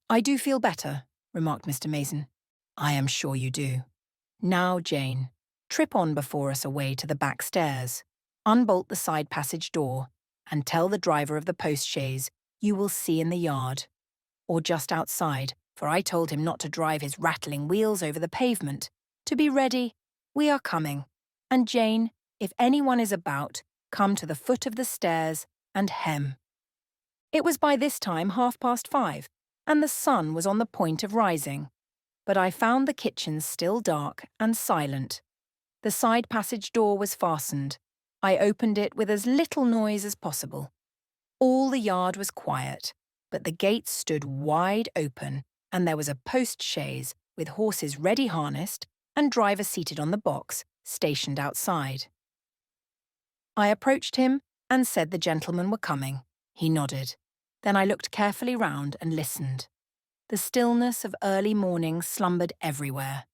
"I do feel better," remarked Mr. Mason. "I am sure you do. Now, Jane, trip on before us away to the back stairs, unbolt the side passage door, and tell the driver of the post-chaise you will see in the yard, or just outside, for I told him not to drive his rattling wheels over the pavement. To be ready, we are coming. And Jane, if anyone is about, come to the foot of the stairs and hem." It was by this time 5:30, and the sun was on the point of rising. But I found the kitchen still dark and silent. The side passage door was fastened. I opened it with as little noise as possible. All the yard was quiet, but the gates stood wide open, and there was a post-chaise with horses ready harnessed and driver seated on the box, stationed outside. I approached him and said the gentlemen were coming. He nodded. Then I looked carefully round and listened. The stillness of early morning slumbered everywhere.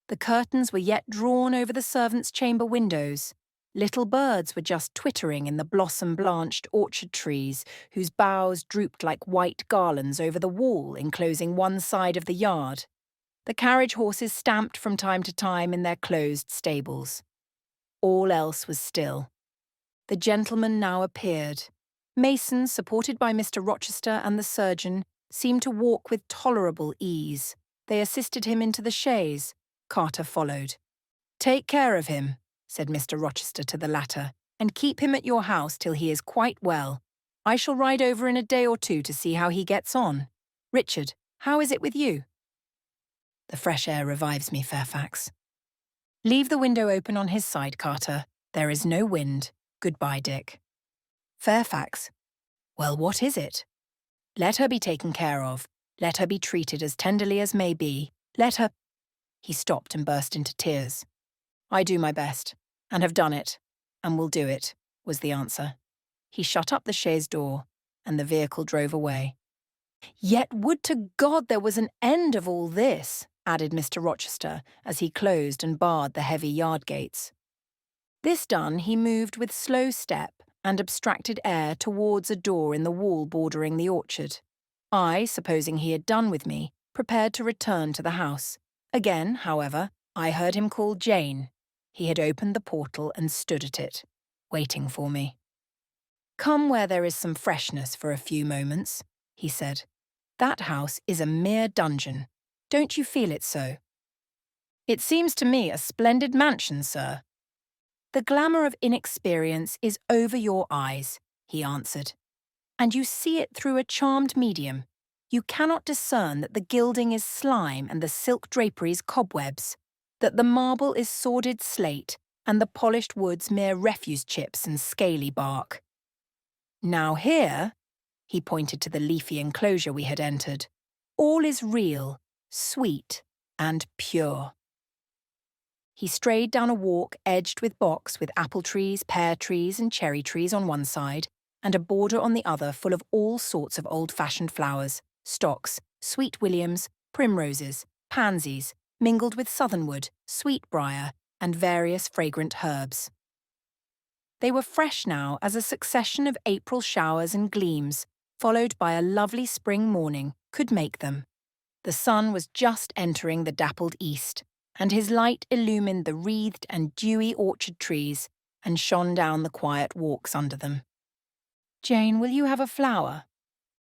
The curtains were yet drawn over the servants' chamber windows. Little birds were just twittering in the blossom-blanched orchard trees, whose boughs drooped like white garlands over the wall enclosing one side of the yard. The carriage horses stamped from time to time in their closed stables. All else was still. The gentleman now appeared. Mason, supported by Mr. Rochester and the surgeon, seemed to walk with tolerable ease. They assisted him into the chaise. Carter followed. "Take care of him," said Mr. Rochester to the latter, "and keep him at your house till he is quite well. I shall ride over in a day or two to see how he gets on. Richard, how is it with you?" "The fresh air revives me, Fairfax." "Leave the window open on his side, Carter. There is no wind. Goodbye, Dick." "Fairfax." "Well, what is it?" "Let her be taken care of. Let her be treated as tenderly as may be. Let her—" He stopped and burst into tears. "I do my best, and have done it, and will do it," was the answer. He shut up the chaise door, and the vehicle drove away. "Yet would to God there was an end of all this," added Mr. Rochester, as he closed and barred the heavy yard gates. This done, he moved with slow step and abstracted air towards a door in the wall bordering the orchard. I, supposing he had done with me, prepared to return to the house. Again, however, I heard him call Jane. He had opened the portal and stood at it, waiting for me. "Come where there is some freshness for a few moments," he said. "That house is a mere dungeon. Don't you feel it so?" "It seems to me a splendid mansion, sir." "The glamour of inexperience is over your eyes," he answered, "and you see it through a charmed medium. You cannot discern that the gilding is slime and the silk draperies cobwebs, that the marble is sordid slate and the polished woods mere refuse chips and scaly bark. Now here," he pointed to the leafy enclosure we had entered, "all is real, sweet, and pure." He strayed down a walk edged with box with apple trees, pear trees, and cherry trees on one side, and a border on the other full of all sorts of old-fashioned flowers, stocks, sweet williams, primroses, pansies, mingled with southernwood, sweetbriar, and various fragrant herbs. They were fresh now as a succession of April showers and gleams, followed by a lovely spring morning, could make them. The sun was just entering the dappled east, and his light illumined the wreathed and dewy orchard trees and shone down the quiet walks under them. "Jane, will you have a flower?"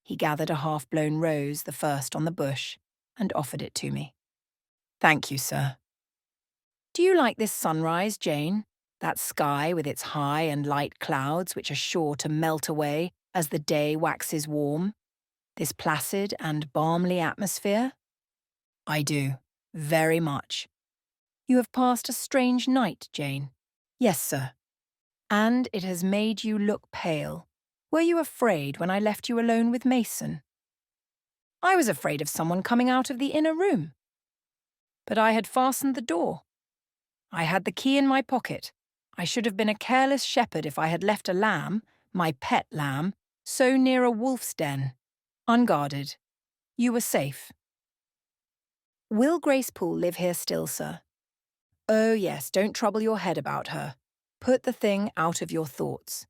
He gathered a half-blown rose, the first on the bush, and offered it to me. "Thank you, sir." "Do you like this sunrise, Jane? That sky with its high and light clouds which are sure to melt away as the day waxes warm? This placid and balmly atmosphere?" "I do. Very much. You have passed a strange night, Jane. Yes, sir. And it has made you look pale. Were you afraid when I left you alone with Mason? I was afraid of someone coming out of the inner room. But I had fastened the door. I had the key in my pocket. I should have been a careless shepherd if I had left a lamb, my pet lamb, so near a wolf's den, unguarded. You were safe. Will Grace Poole live here still, sir? Oh, yes, don't trouble your head about her. Put the thing out of your thoughts.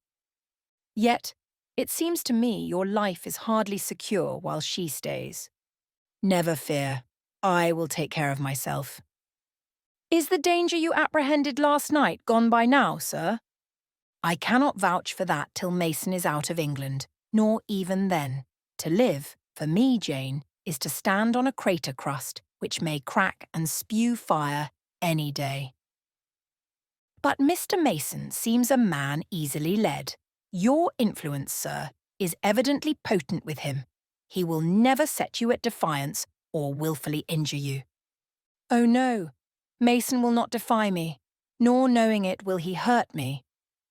Yet, it seems to me your life is hardly secure while she stays. Never fear. I will take care of myself. Is the danger you apprehended last night gone by now, sir? I cannot vouch for that till Mason is out of England, nor even then. To live, for me, Jane, is to stand on a crater crust which may crack and spew fire any day. But Mr. Mason seems a man easily led. Your influence, sir, is evidently potent with him. He will never set you at defiance or wilfully injure you. Oh no, Mason will not defy me, nor knowing it will he hurt me.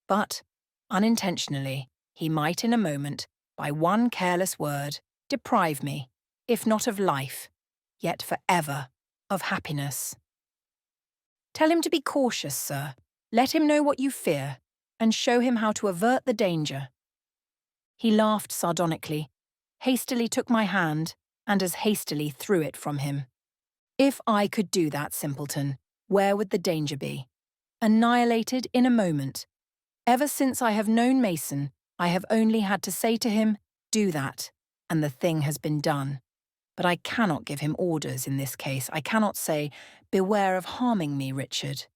But, unintentionally, he might in a moment, by one careless word, deprive me, if not of life, yet for ever, of happiness. Tell him to be cautious, sir. Let him know what you fear, and show him how to avert the danger. He laughed sardonically, hastily took my hand, and as hastily threw it from him. If I could do that, simpleton, where would the danger be? Annihilated in a moment. Ever since I have known Mason, I have only had to say to him, do that, and the thing has been done. But I cannot give him orders in this case. I cannot say, beware of harming me, Richard.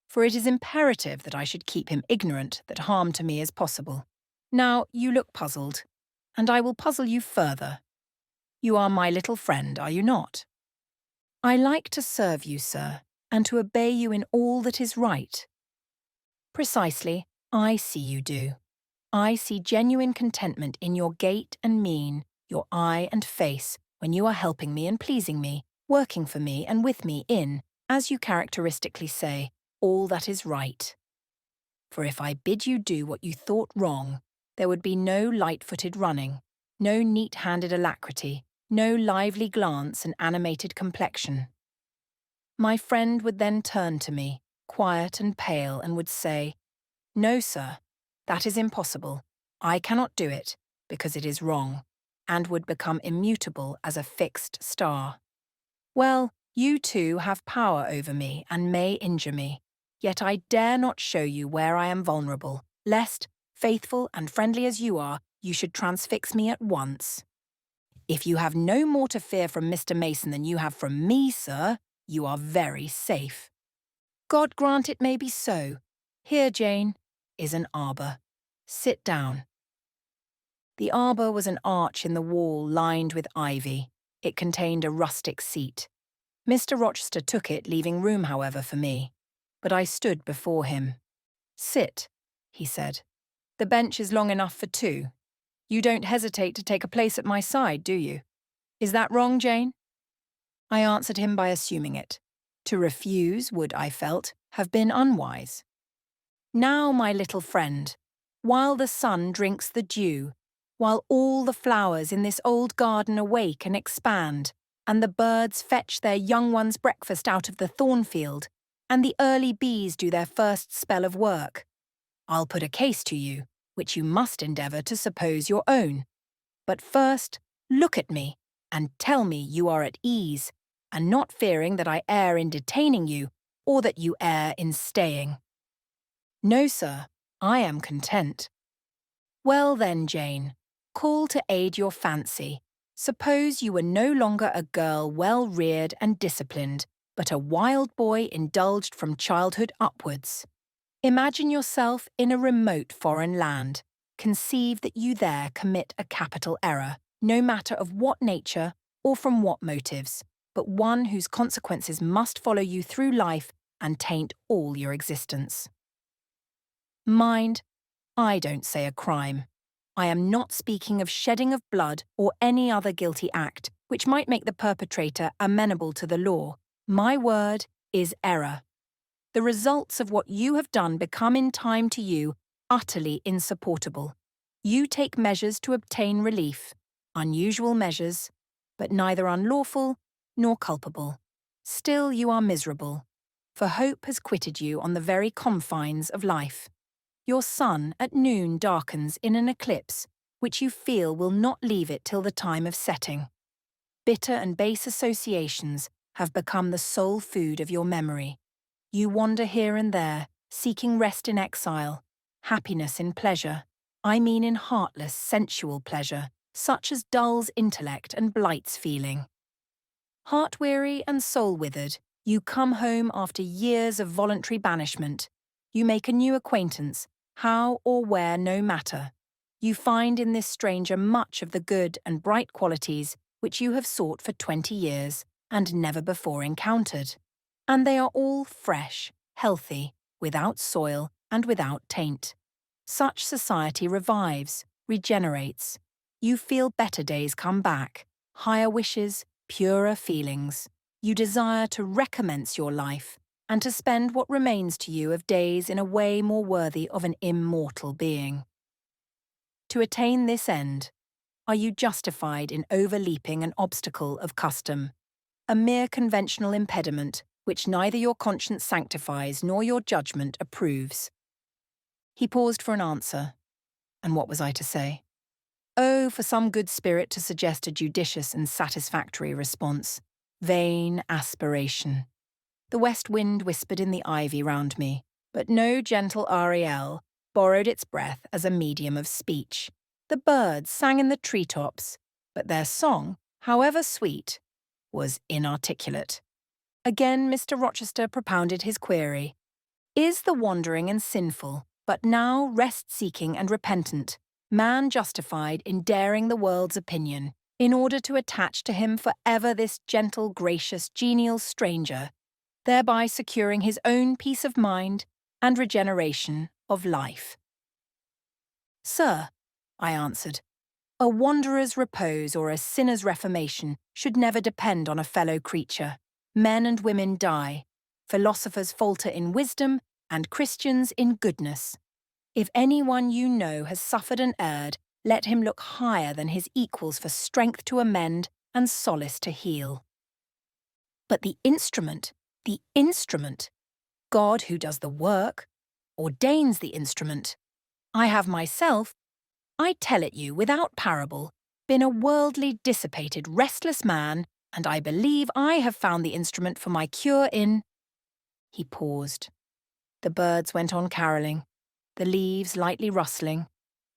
For it is imperative that I should keep him ignorant that harm to me is possible. Now, you look puzzled, and I will puzzle you further. You are my little friend, are you not? I like to serve you, sir, and to obey you in all that is right. Precisely, I see you do. I see genuine contentment in your gait and mien, your eye and face, when you are helping me and pleasing me, working for me and with me in, as you characteristically say, all that is right. For if I bid you do what you thought wrong, there would be no light-footed running, no neat-handed alacrity, no lively glance and animated complexion. My friend would then turn to me, quiet and pale, and would say, no, sir, that is impossible. I cannot do it, because it is wrong, and would become immutable as a fixed star. Well, you too have power over me and may injure me, yet I dare not show you where I am vulnerable, lest, faithful and friendly as you are, you should transfix me at once. If you have no more to fear from Mr. Mason than you have from me, sir, you are very safe. God grant it may be so. Here, Jane, is an arbour. Sit down. The arbour was an arch in the wall lined with ivy. It contained a rustic seat. Mr. Rochester took it, leaving room, however, for me. But I stood before him. Sit, he said. The bench is long enough for two. You don't hesitate to take a place at my side, do you? Is that wrong, Jane? I answered him by assuming it. To refuse would, I felt, have been unwise. Now, my little friend, while the sun drinks the dew, while all the flowers in this old garden awake and expand, and the birds fetch their young ones' breakfast out of the thornfield, and the early bees do their first spell of work, I'll put a case to you, which you must endeavour to suppose your own. But first, look at me, and tell me you are at ease, and not fearing that I err in detaining you, or that you err in staying. No, sir, I am content. Well then, Jane, call to aid your fancy. Suppose you were no longer a girl well reared and disciplined, but a wild boy indulged from childhood upwards. Imagine yourself in a remote foreign land. Conceive that you there commit a capital error, no matter of what nature or from what motives, but one whose consequences must follow you through life and taint all your existence. Mind, I don't say a crime. I am not speaking of shedding of blood or any other guilty act which might make the perpetrator amenable to the law. My word is error. The results of what you have done become in time to you utterly insupportable. You take measures to obtain relief, unusual measures, but neither unlawful nor culpable. Still you are miserable, for hope has quitted you on the very confines of life. Your sun at noon darkens in an eclipse, which you feel will not leave it till the time of setting. Bitter and base associations have become the sole food of your memory. You wander here and there, seeking rest in exile, happiness in pleasure. I mean in heartless, sensual pleasure, such as dulls intellect and blights feeling. Heart-weary and soul-withered, you come home after years of voluntary banishment. You make a new acquaintance, how or where no matter. You find in this stranger much of the good and bright qualities which you have sought for 20 years and never before encountered. And they are all fresh, healthy, without soil and without taint. Such society revives, regenerates. You feel better days come back, higher wishes, purer feelings. You desire to recommence your life and to spend what remains to you of days in a way more worthy of an immortal being. To attain this end, are you justified in overleaping an obstacle of custom, a mere conventional impediment which neither your conscience sanctifies nor your judgment approves? He paused for an answer, and what was I to say? Oh, for some good spirit to suggest a judicious and satisfactory response. Vain aspiration. The west wind whispered in the ivy round me, but no gentle Ariel borrowed its breath as a medium of speech. The birds sang in the treetops, but their song, however sweet, was inarticulate. Again Mr. Rochester propounded his query. Is the wandering and sinful, but now rest-seeking and repentant, man justified in daring the world's opinion, in order to attach to him for ever this gentle, gracious, genial stranger, thereby securing his own peace of mind and regeneration of life? Sir, I answered, a wanderer's repose or a sinner's reformation should never depend on a fellow creature. Men and women die, philosophers falter in wisdom, and Christians in goodness. If anyone you know has suffered and erred, let him look higher than his equals for strength to amend and solace to heal. But the instrument, God who does the work, ordains the instrument. I have myself, I tell it you without parable, been a worldly, dissipated, restless man, and I believe I have found the instrument for my cure in— He paused. The birds went on carolling, the leaves lightly rustling.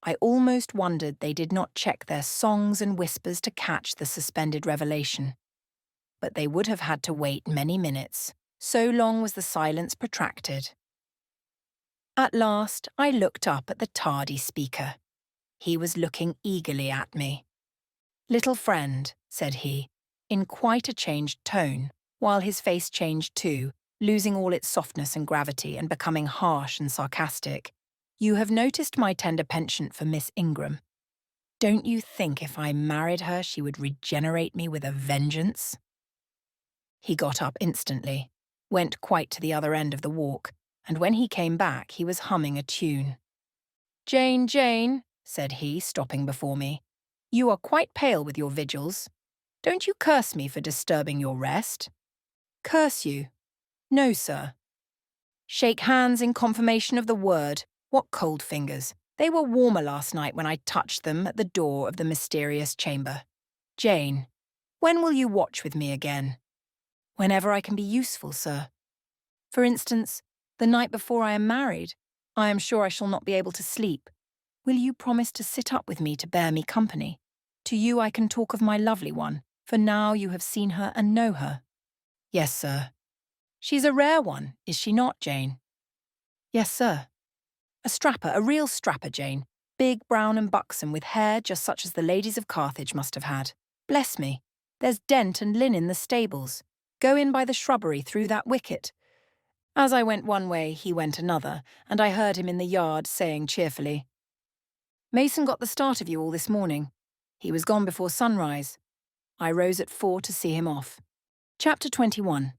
I almost wondered they did not check their songs and whispers to catch the suspended revelation. But they would have had to wait many minutes, so long was the silence protracted. At last I looked up at the tardy speaker. He was looking eagerly at me. "Little friend," said he, in quite a changed tone, while his face changed too, losing all its softness and gravity and becoming harsh and sarcastic. "You have noticed my tender penchant for Miss Ingram. Don't you think if I married her she would regenerate me with a vengeance?" He got up instantly, went quite to the other end of the walk, and when he came back he was humming a tune. "Jane, Jane," said he, stopping before me, "you are quite pale with your vigils. Don't you curse me for disturbing your rest?" "Curse you? No, sir." "Shake hands in confirmation of the word. What cold fingers! They were warmer last night when I touched them at the door of the mysterious chamber. Jane, when will you watch with me again?" "Whenever I can be useful, sir. For instance, the night before I am married. I am sure I shall not be able to sleep. Will you promise to sit up with me to bear me company? To you I can talk of my lovely one, for now you have seen her and know her." "Yes, sir." "She's a rare one, is she not, Jane?" "Yes, sir." "A strapper, a real strapper, Jane. Big, brown and buxom, with hair just such as the ladies of Carthage must have had. Bless me, there's Dent and Lynn in the stables. Go in by the shrubbery through that wicket." As I went one way, he went another, and I heard him in the yard saying cheerfully, "Mason got the start of you all this morning. He was gone before sunrise. I rose at 4 to see him off." Chapter 21.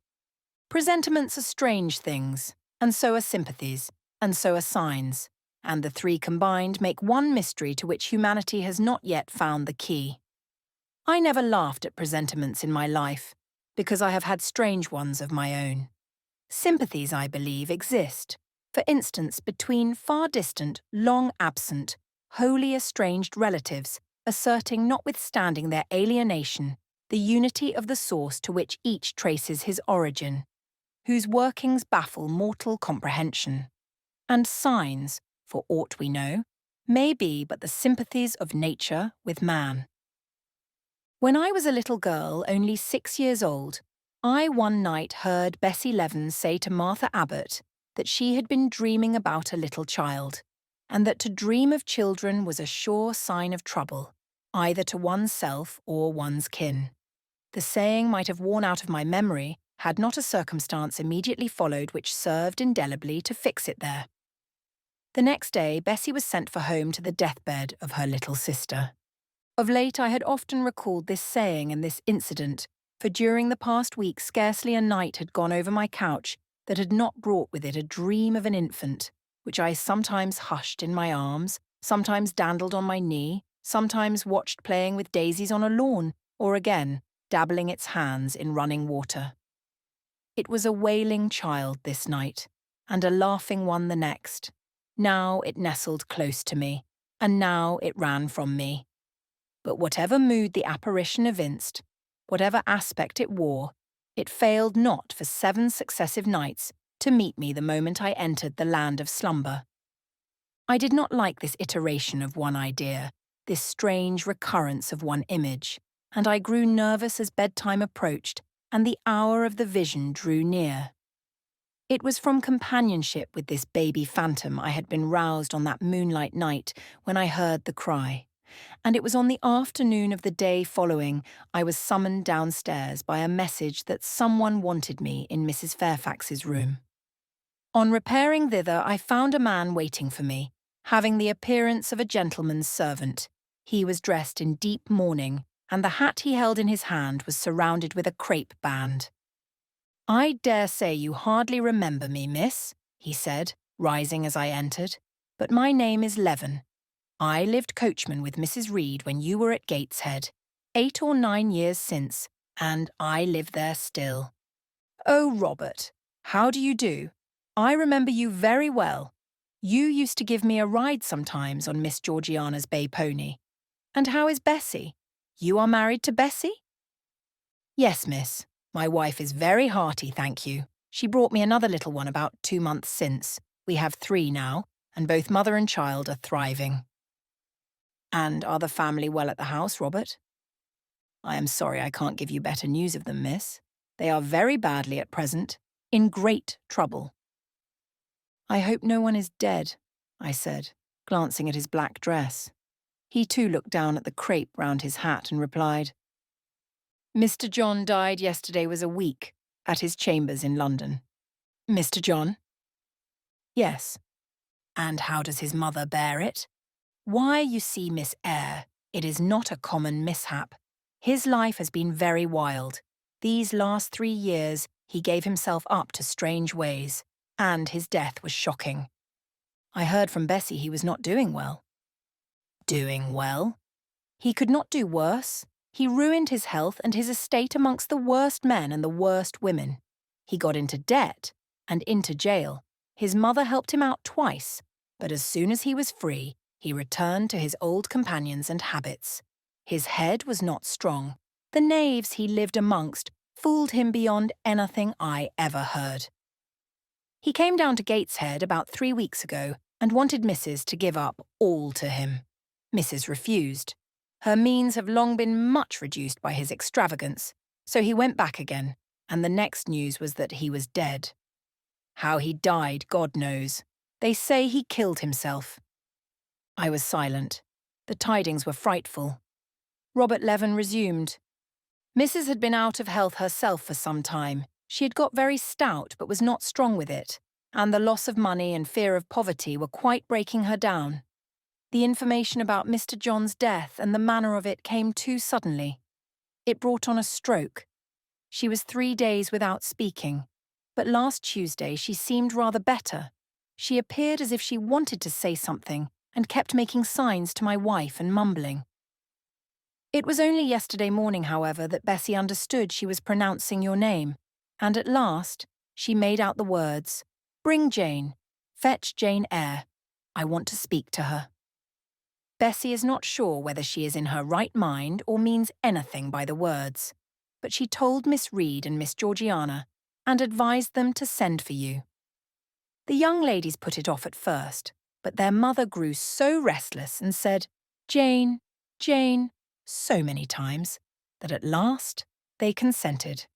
Presentiments are strange things, and so are sympathies, and so are signs, and the three combined make one mystery to which humanity has not yet found the key. I never laughed at presentiments in my life, because I have had strange ones of my own. Sympathies, I believe, exist, for instance, between far distant, long absent, wholly estranged relatives, asserting, notwithstanding their alienation, the unity of the source to which each traces his origin, whose workings baffle mortal comprehension. And signs, for aught we know, may be but the sympathies of nature with man. When I was a little girl, only 6 years old, I one night heard Bessie Leaven say to Martha Abbott that she had been dreaming about a little child, and that to dream of children was a sure sign of trouble, either to oneself or one's kin. The saying might have worn out of my memory had not a circumstance immediately followed which served indelibly to fix it there. The next day, Bessie was sent for home to the deathbed of her little sister. Of late I had often recalled this saying and this incident, for during the past week scarcely a night had gone over my couch that had not brought with it a dream of an infant, which I sometimes hushed in my arms, sometimes dandled on my knee, sometimes watched playing with daisies on a lawn, or again, dabbling its hands in running water. It was a wailing child this night, and a laughing one the next. Now it nestled close to me, and now it ran from me. But whatever mood the apparition evinced, whatever aspect it wore, it failed not for 7 successive nights to meet me the moment I entered the land of slumber. I did not like this iteration of one idea, this strange recurrence of one image, and I grew nervous as bedtime approached and the hour of the vision drew near. It was from companionship with this baby phantom I had been roused on that moonlight night when I heard the cry. And it was on the afternoon of the day following I was summoned downstairs by a message that someone wanted me in Mrs. Fairfax's room. On repairing thither, I found a man waiting for me, having the appearance of a gentleman's servant. He was dressed in deep mourning, and the hat he held in his hand was surrounded with a crape band. "I dare say you hardly remember me, miss," he said, rising as I entered, "but my name is Leaven. I lived coachman with Mrs. Reed when you were at Gateshead, 8 or 9 years since, and I live there still. Oh, Robert, how do you do? I remember you very well. You used to give me a ride sometimes on Miss Georgiana's bay pony. And how is Bessie? You are married to Bessie?" "Yes, miss. My wife is very hearty, thank you. She brought me another little one about 2 months since. We have 3 now, and both mother and child are thriving." "And are the family well at the house, Robert?" "I am sorry I can't give you better news of them, miss. They are very badly at present, in great trouble." "I hope no one is dead," I said, glancing at his black dress. He too looked down at the crape round his hat and replied, "Mr. John died yesterday was a week, at his chambers in London." "Mr. John?" "Yes." "And how does his mother bear it?" "Why, you see, Miss Eyre, it is not a common mishap. His life has been very wild. These last 3 years he gave himself up to strange ways, and his death was shocking. I heard from Bessie he was not doing well." "Doing well?" "He could not do worse. He ruined his health and his estate amongst the worst men and the worst women. He got into debt and into jail. His mother helped him out twice, but as soon as he was free, he returned to his old companions and habits. His head was not strong. The knaves he lived amongst fooled him beyond anything I ever heard. He came down to Gateshead about 3 weeks ago and wanted Mrs. to give up all to him. Mrs. refused. Her means have long been much reduced by his extravagance, so he went back again, and the next news was that he was dead. How he died, God knows. They say he killed himself." I was silent. The tidings were frightful. Robert Leaven resumed. "Mrs. had been out of health herself for some time. She had got very stout but was not strong with it, and the loss of money and fear of poverty were quite breaking her down. The information about Mr. John's death and the manner of it came too suddenly. It brought on a stroke. She was 3 days without speaking, but last Tuesday she seemed rather better. She appeared as if she wanted to say something and kept making signs to my wife and mumbling. It was only yesterday morning, however, that Bessie understood she was pronouncing your name, and at last she made out the words, "Bring Jane. Fetch Jane Eyre. I want to speak to her." Bessie is not sure whether she is in her right mind or means anything by the words, but she told Miss Reed and Miss Georgiana and advised them to send for you. The young ladies put it off at first, but their mother grew so restless and said, "Jane, Jane," so many times, that at last they consented.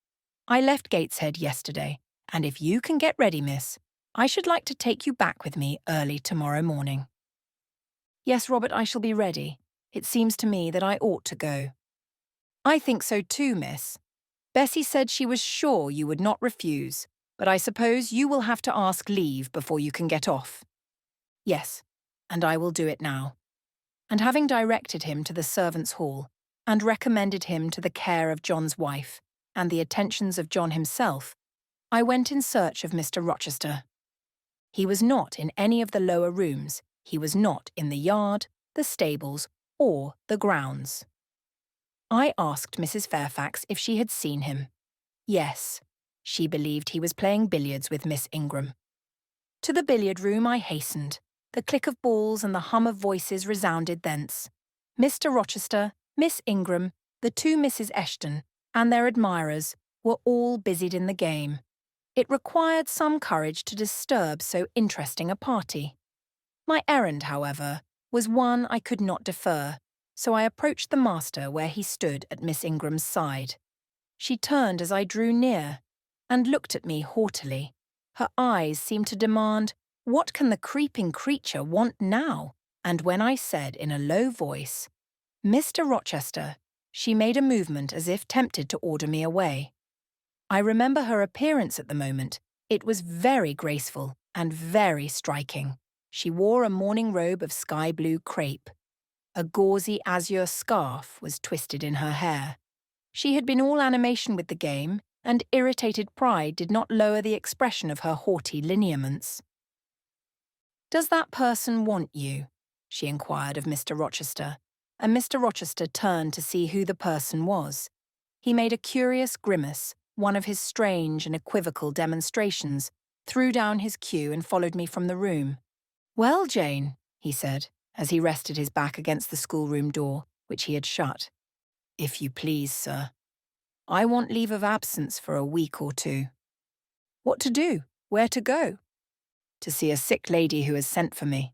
I left Gateshead yesterday, and if you can get ready, miss, I should like to take you back with me early tomorrow morning. Yes, Robert, I shall be ready. It seems to me that I ought to go. I think so too, miss. Bessie said she was sure you would not refuse, but I suppose you will have to ask leave before you can get off. Yes, and I will do it now. And having directed him to the servants' hall, and recommended him to the care of John's wife, and the attentions of John himself, I went in search of Mr. Rochester. He was not in any of the lower rooms. He was not in the yard, the stables, or the grounds. I asked Mrs. Fairfax if she had seen him. Yes, she believed he was playing billiards with Miss Ingram. To the billiard room I hastened. The click of balls and the hum of voices resounded thence. Mr. Rochester, Miss Ingram, the two Misses Eshton, and their admirers were all busied in the game. It required some courage to disturb so interesting a party. My errand, however, was one I could not defer, so I approached the master where he stood at Miss Ingram's side. She turned as I drew near, and looked at me haughtily. Her eyes seemed to demand, "What can the creeping creature want now?" And when I said in a low voice, "Mr. Rochester," she made a movement as if tempted to order me away. I remember her appearance at the moment. It was very graceful and very striking. She wore a morning robe of sky-blue crepe. A gauzy azure scarf was twisted in her hair. She had been all animation with the game, and irritated pride did not lower the expression of her haughty lineaments. "Does that person want you?" she inquired of Mr. Rochester, and Mr. Rochester turned to see who the person was. He made a curious grimace, one of his strange and equivocal demonstrations, threw down his cue and followed me from the room. "Well, Jane," he said, as he rested his back against the schoolroom door, which he had shut. "If you please, sir. I want leave of absence for a week or two." "What to do? Where to go?" "To see a sick lady who has sent for me."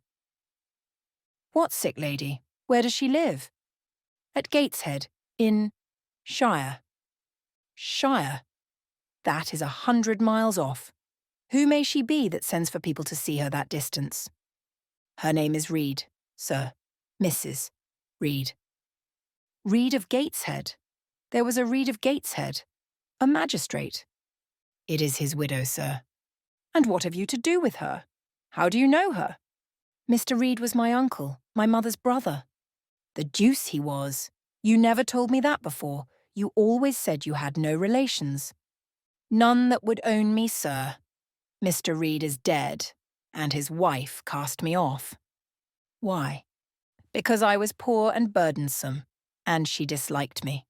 "What sick lady? Where does she live?" "At Gateshead, in Shire." "Shire? That is 100 miles off. Who may she be that sends for people to see her that distance?" "Her name is Reed, sir. Mrs. Reed." "Reed of Gateshead? There was a Reed of Gateshead. A magistrate." "It is his widow, sir." "And what have you to do with her? How do you know her?" "Mr. Reed was my uncle, my mother's brother." "The deuce he was! You never told me that before. You always said you had no relations." "None that would own me, sir. Mr. Reed is dead, and his wife cast me off." "Why?" "Because I was poor and burdensome, and she disliked me."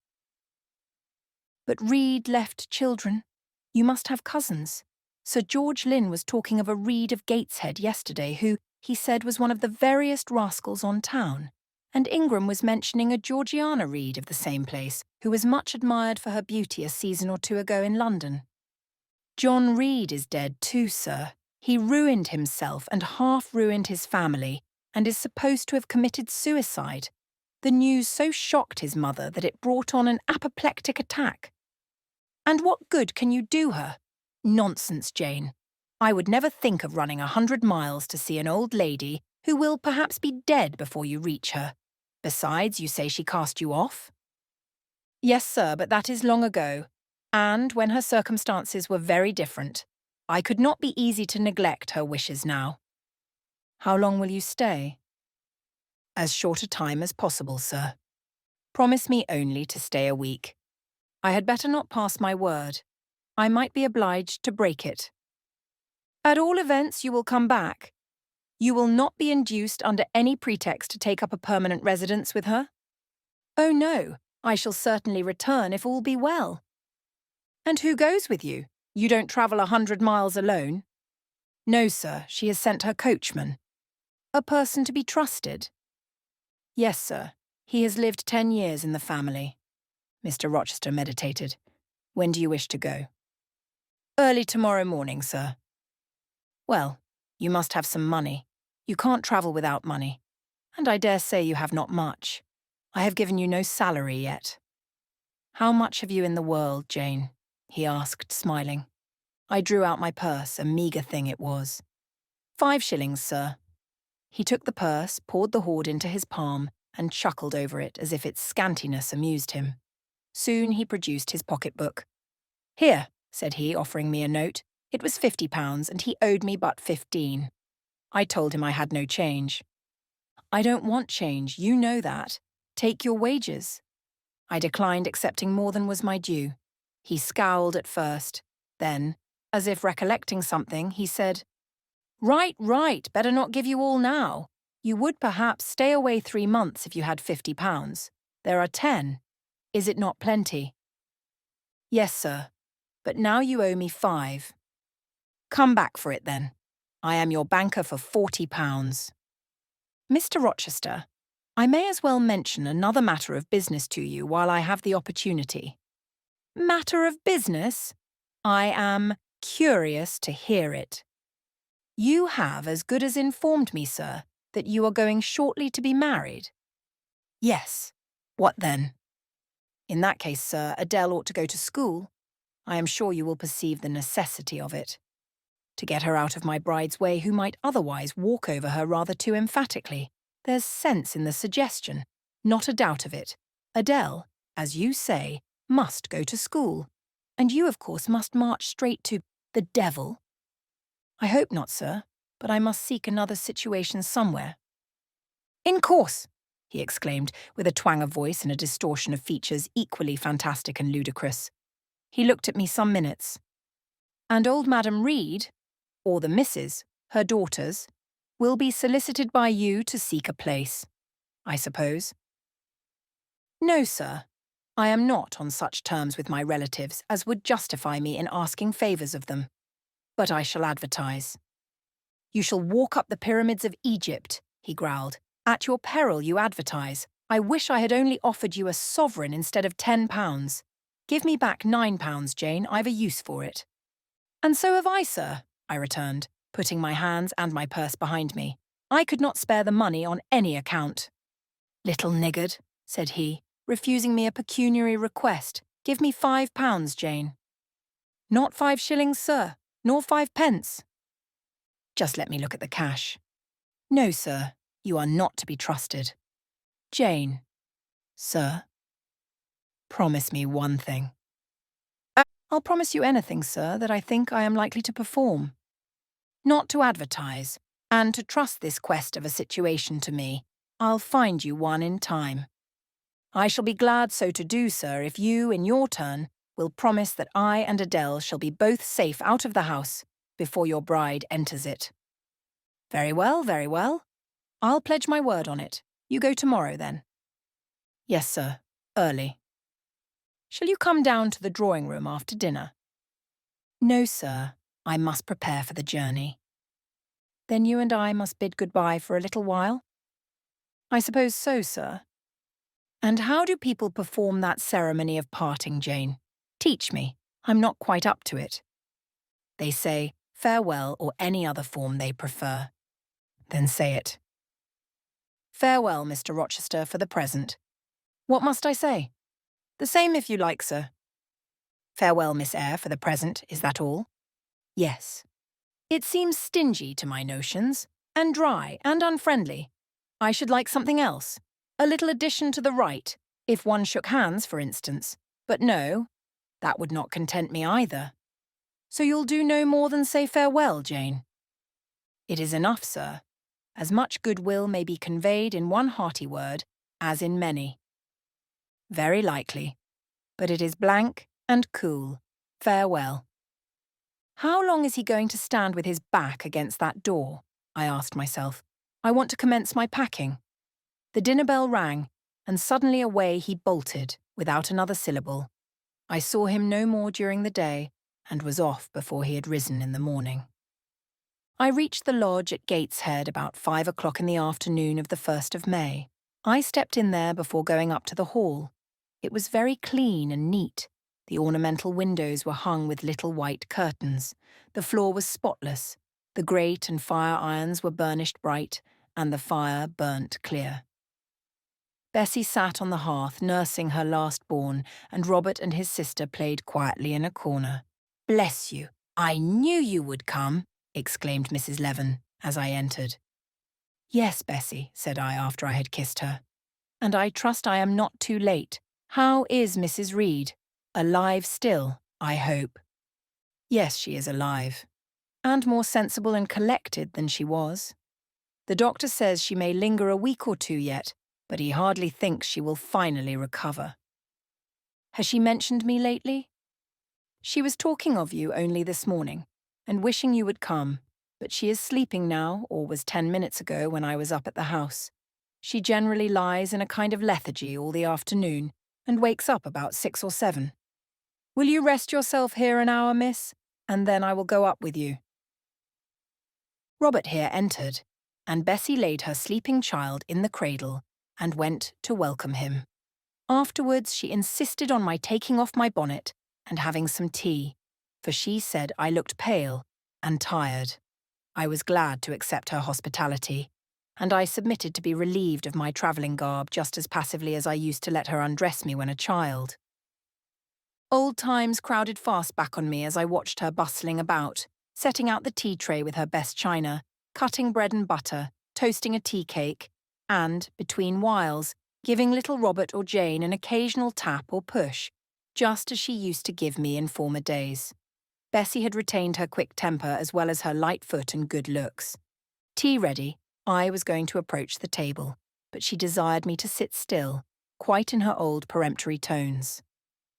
"But Reed left children. You must have cousins. Sir George Lynn was talking of a Reed of Gateshead yesterday who, he said, was one of the veriest rascals on town. And Ingram was mentioning a Georgiana Reed of the same place, who was much admired for her beauty a season or two ago in London." "John Reed is dead too, sir. He ruined himself and half-ruined his family, and is supposed to have committed suicide. The news so shocked his mother that it brought on an apoplectic attack." "And what good can you do her?" "Nonsense, Jane. I would never think of running 100 miles to see an old lady who will perhaps be dead before you reach her. Besides, you say she cast you off?" "Yes, sir, but that is long ago, and when her circumstances were very different. I could not be easy to neglect her wishes now." "How long will you stay?" "As short a time as possible, sir. Promise me only to stay a week. I had better not pass my word. I might be obliged to break it. At all events, you will come back. You will not be induced under any pretext to take up a permanent residence with her? Oh no, I shall certainly return if all be well. And who goes with you? You don't travel 100 miles alone? No, sir, she has sent her coachman. A person to be trusted? Yes, sir. He has lived 10 years in the family. Mr. Rochester meditated. When do you wish to go? Early tomorrow morning, sir. Well, you must have some money. You can't travel without money. And I dare say you have not much. I have given you no salary yet. How much have you in the world, Jane? He asked, smiling. I drew out my purse, a meagre thing it was. 5 shillings, sir. He took the purse, poured the hoard into his palm, and chuckled over it as if its scantiness amused him. Soon he produced his pocketbook. Here, said he, offering me a note. It was £50, and he owed me but 15. I told him I had no change. I don't want change, you know that. Take your wages. I declined accepting more than was my due. He scowled at first. Then, as if recollecting something, he said, Right, better not give you all now. You would perhaps stay away 3 months if you had £50. There are 10. Is it not plenty? Yes, sir, but now you owe me 5. Come back for it then. I am your banker for £40. Mr. Rochester, I may as well mention another matter of business to you while I have the opportunity. Matter of business? I am curious to hear it. You have as good as informed me, sir, that you are going shortly to be married. Yes. What then? In that case, sir, Adele ought to go to school. I am sure you will perceive the necessity of it. To get her out of my bride's way who might otherwise walk over her rather too emphatically. There's sense in the suggestion, not a doubt of it. Adele, as you say, must go to school. And you, of course, must march straight to the devil. I hope not, sir, but I must seek another situation somewhere. In course, he exclaimed, with a twang of voice and a distortion of features equally fantastic and ludicrous. He looked at me some minutes. And old Madam Reed, or the missus, her daughters, will be solicited by you to seek a place, I suppose. No, sir. I am not on such terms with my relatives as would justify me in asking favours of them. But I shall advertise. You shall walk up the pyramids of Egypt, he growled. At your peril you advertise. I wish I had only offered you a sovereign instead of £10. Give me back £9, Jane, I've a use for it. And so have I, sir, I returned, putting my hands and my purse behind me. I could not spare the money on any account. Little niggard, said he, refusing me a pecuniary request. Give me £5, Jane. Not 5 shillings, sir, nor 5 pence. Just let me look at the cash. No, sir, you are not to be trusted. Jane. Sir. Promise me one thing. I'll promise you anything, sir, that I think I am likely to perform. Not to advertise, and to trust this quest of a situation to me. I'll find you one in time. I shall be glad so to do, sir, if you, in your turn, will promise that I and Adele shall be both safe out of the house before your bride enters it. Very well, very well. I'll pledge my word on it. You go tomorrow, then. Yes, sir, early. Shall you come down to the drawing-room after dinner? No, sir. I must prepare for the journey. Then you and I must bid goodbye for a little while? I suppose so, sir. And how do people perform that ceremony of parting, Jane? Teach me. I'm not quite up to it. They say farewell or any other form they prefer. Then say it. Farewell, Mr. Rochester, for the present. What must I say? The same if you like, sir. Farewell, Miss Eyre, for the present, is that all? Yes. It seems stingy to my notions, and dry and unfriendly. I should like something else. A little addition to the rite, if one shook hands, for instance. But no, that would not content me either. So you'll do no more than say farewell, Jane? It is enough, sir. As much goodwill may be conveyed in one hearty word as in many. Very likely, but it is blank and cool. Farewell. How long is he going to stand with his back against that door? I asked myself. I want to commence my packing. The dinner bell rang, and suddenly away he bolted, without another syllable. I saw him no more during the day, and was off before he had risen in the morning. I reached the lodge at Gateshead about 5 o'clock in the afternoon of the 1st of May. I stepped in there before going up to the hall. It was very clean and neat. The ornamental windows were hung with little white curtains. The floor was spotless. The grate and fire irons were burnished bright, and the fire burnt clear. Bessie sat on the hearth nursing her last-born, and Robert and his sister played quietly in a corner. "Bless you, I knew you would come," exclaimed Mrs. Leaven as I entered. "Yes, Bessie," said I after I had kissed her. "And I trust I am not too late. How is Mrs. Reed? Alive still, I hope." "Yes, she is alive, and more sensible and collected than she was. The doctor says she may linger a week or two yet, but he hardly thinks she will finally recover." "Has she mentioned me lately?" "She was talking of you only this morning, and wishing you would come, but she is sleeping now, or was 10 minutes ago when I was up at the house. She generally lies in a kind of lethargy all the afternoon, and wakes up about 6 or 7. Will you rest yourself here an hour, miss, and then I will go up with you." Robert here entered, and Bessie laid her sleeping child in the cradle and went to welcome him. Afterwards she insisted on my taking off my bonnet and having some tea, for she said I looked pale and tired. I was glad to accept her hospitality, and I submitted to be relieved of my travelling garb just as passively as I used to let her undress me when a child. Old times crowded fast back on me as I watched her bustling about, setting out the tea tray with her best china, cutting bread and butter, toasting a tea cake, and, between whiles, giving little Robert or Jane an occasional tap or push, just as she used to give me in former days. Bessie had retained her quick temper as well as her light foot and good looks. Tea ready, I was going to approach the table, but she desired me to sit still, quite in her old peremptory tones.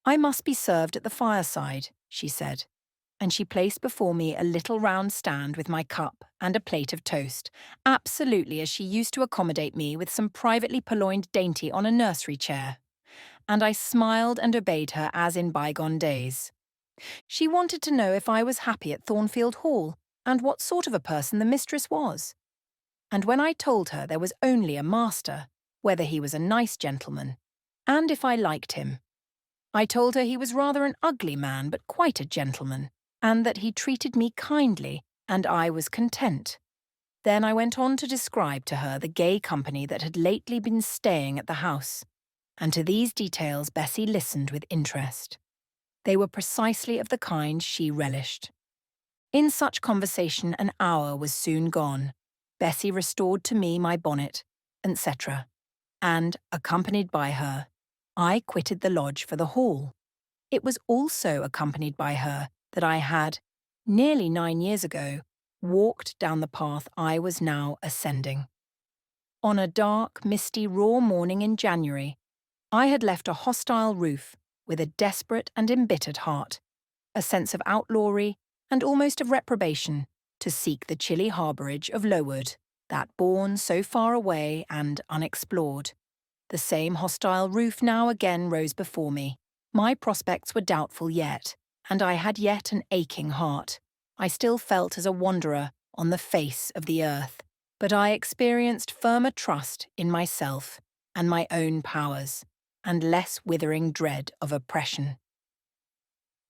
"I must be served at the fireside," she said, and she placed before me a little round stand with my cup and a plate of toast, absolutely as she used to accommodate me with some privately purloined dainty on a nursery chair. And I smiled and obeyed her as in bygone days. She wanted to know if I was happy at Thornfield Hall, and what sort of a person the mistress was. And when I told her there was only a master, whether he was a nice gentleman, and if I liked him, I told her he was rather an ugly man but quite a gentleman, and that he treated me kindly, and I was content. Then I went on to describe to her the gay company that had lately been staying at the house, and to these details Bessie listened with interest. They were precisely of the kind she relished. In such conversation an hour was soon gone. Bessie restored to me my bonnet, etc., and, accompanied by her, I quitted the lodge for the hall. It was also accompanied by her that I had, nearly 9 years ago, walked down the path I was now ascending. On a dark, misty, raw morning in January, I had left a hostile roof with a desperate and embittered heart, a sense of outlawry and almost of reprobation, to seek the chilly harbourage of Lowood, that bourne so far away and unexplored. The same hostile roof now again rose before me. My prospects were doubtful yet, and I had yet an aching heart. I still felt as a wanderer on the face of the earth, but I experienced firmer trust in myself and my own powers, and less withering dread of oppression.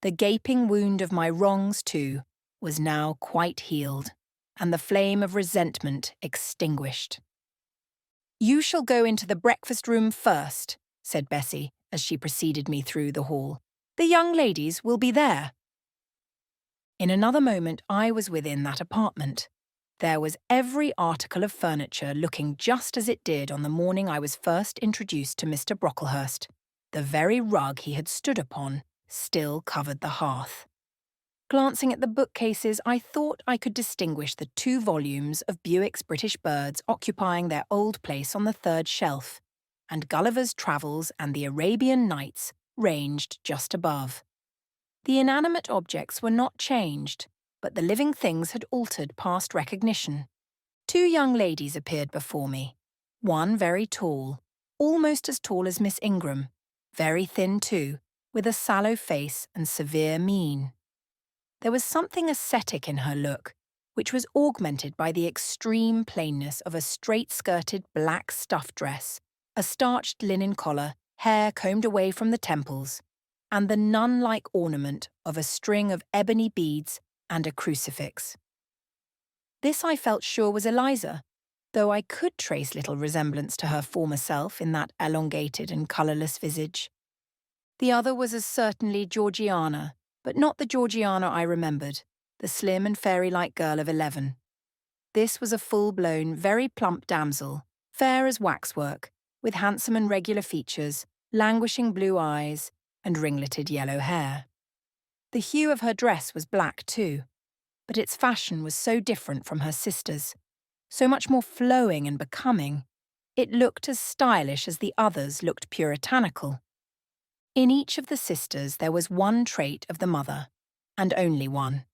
The gaping wound of my wrongs, too, was now quite healed, and the flame of resentment extinguished. "You shall go into the breakfast-room first," said Bessie, as she preceded me through the hall. "The young ladies will be there." In another moment I was within that apartment. There was every article of furniture looking just as it did on the morning I was first introduced to Mr. Brocklehurst. The very rug he had stood upon still covered the hearth. Glancing at the bookcases, I thought I could distinguish the 2 volumes of Bewick's British Birds occupying their old place on the 3rd shelf, and Gulliver's Travels and the Arabian Nights ranged just above. The inanimate objects were not changed, but the living things had altered past recognition. Two young ladies appeared before me. One very tall, almost as tall as Miss Ingram, very thin too, with a sallow face and severe mien. There was something ascetic in her look, which was augmented by the extreme plainness of a straight-skirted black stuff dress, a starched linen collar, hair combed away from the temples, and the nun-like ornament of a string of ebony beads and a crucifix. This I felt sure was Eliza, though I could trace little resemblance to her former self in that elongated and colourless visage. The other was as certainly Georgiana, but not the Georgiana I remembered, the slim and fairy-like girl of 11. This was a full-blown, very plump damsel, fair as waxwork, with handsome and regular features, languishing blue eyes, and ringleted yellow hair. The hue of her dress was black too, but its fashion was so different from her sister's, so much more flowing and becoming. It looked as stylish as the others looked puritanical. In each of the sisters there was one trait of the mother, and only one.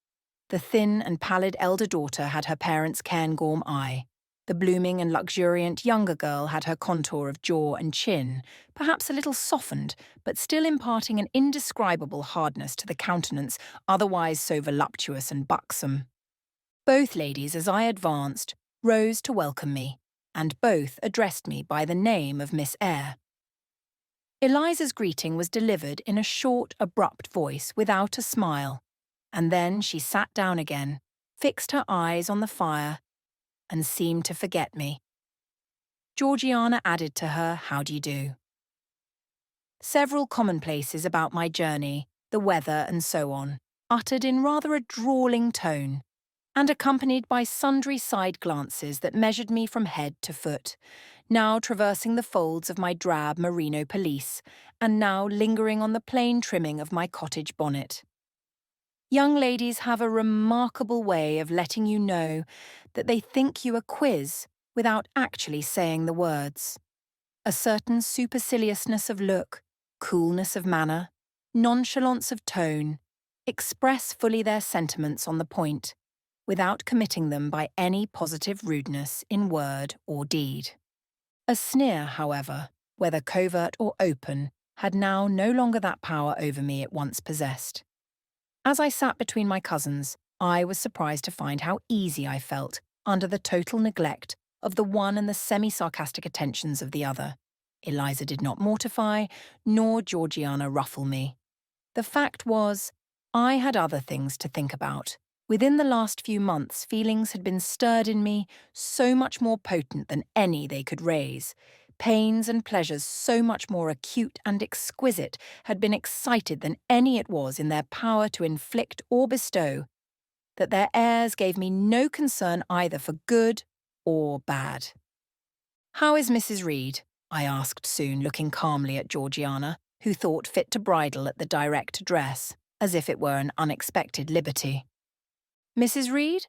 The thin and pallid elder daughter had her parents' Cairngorm eye. The blooming and luxuriant younger girl had her contour of jaw and chin, perhaps a little softened, but still imparting an indescribable hardness to the countenance otherwise so voluptuous and buxom. Both ladies, as I advanced, rose to welcome me, and both addressed me by the name of Miss Eyre. Eliza's greeting was delivered in a short, abrupt voice without a smile, and then she sat down again, fixed her eyes on the fire, and seemed to forget me. Georgiana added to her "How do you do?" Several commonplaces about my journey, the weather and so on, uttered in rather a drawling tone, and accompanied by sundry side glances that measured me from head to foot, now traversing the folds of my drab merino pelisse, and now lingering on the plain trimming of my cottage bonnet. Young ladies have a remarkable way of letting you know that they think you a quiz without actually saying the words. A certain superciliousness of look, coolness of manner, nonchalance of tone, express fully their sentiments on the point, without committing them by any positive rudeness in word or deed. A sneer, however, whether covert or open, had now no longer that power over me it once possessed. As I sat between my cousins, I was surprised to find how easy I felt under the total neglect of the one and the semi-sarcastic attentions of the other. Eliza did not mortify, nor Georgiana ruffle me. The fact was, I had other things to think about. Within the last few months, feelings had been stirred in me so much more potent than any they could raise. Pains and pleasures so much more acute and exquisite had been excited than any it was in their power to inflict or bestow, that their airs gave me no concern either for good or bad. "How is Mrs. Reed?" I asked soon, looking calmly at Georgiana, who thought fit to bridle at the direct address, as if it were an unexpected liberty. "Mrs. Reed?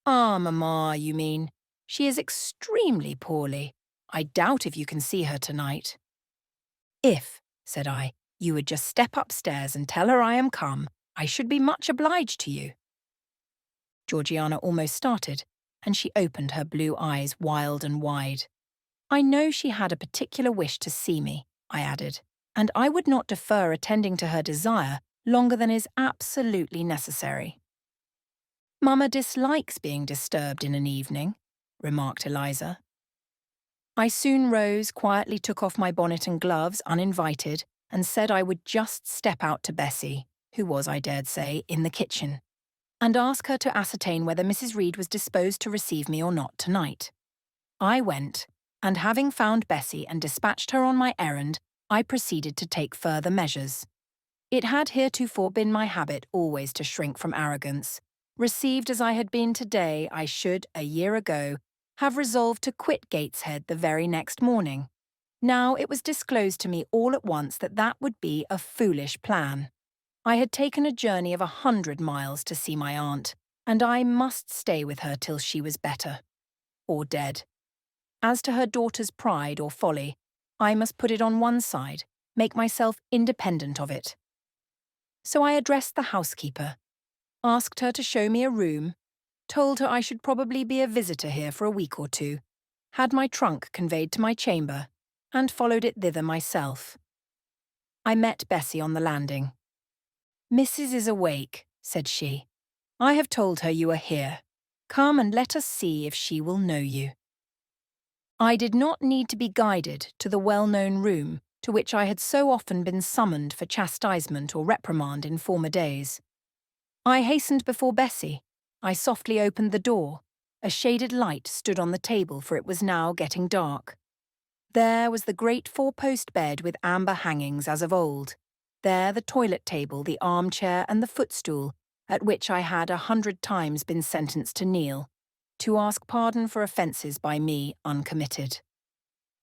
Ah, mamma, you mean. She is extremely poorly. I doubt if you can see her tonight." "If," said I, "you would just step upstairs and tell her I am come, I should be much obliged to you." Georgiana almost started, and she opened her blue eyes wild and wide. "I know she had a particular wish to see me," I added, "and I would not defer attending to her desire longer than is absolutely necessary." "Mamma dislikes being disturbed in an evening," remarked Eliza. I soon rose, quietly took off my bonnet and gloves uninvited, and said I would just step out to Bessie, who was, I dared say, in the kitchen, and ask her to ascertain whether Mrs. Reed was disposed to receive me or not tonight. I went, and having found Bessie and dispatched her on my errand, I proceeded to take further measures. It had heretofore been my habit always to shrink from arrogance. Received as I had been today, I should, a year ago, have resolved to quit Gateshead the very next morning. Now it was disclosed to me all at once that that would be a foolish plan. I had taken a journey of 100 miles to see my aunt, and I must stay with her till she was better. Or dead. As to her daughter's pride or folly, I must put it on one side, make myself independent of it. So I addressed the housekeeper, asked her to show me a room, told her I should probably be a visitor here for a week or two, had my trunk conveyed to my chamber, and followed it thither myself. I met Bessie on the landing. "Mrs. is awake," said she. "I have told her you are here. Come and let us see if she will know you." I did not need to be guided to the well-known room to which I had so often been summoned for chastisement or reprimand in former days. I hastened before Bessie. I softly opened the door. A shaded light stood on the table, for it was now getting dark. There was the great four-post bed with amber hangings as of old. There the toilet table, the armchair and the footstool, at which I had 100 times been sentenced to kneel, to ask pardon for offences by me uncommitted.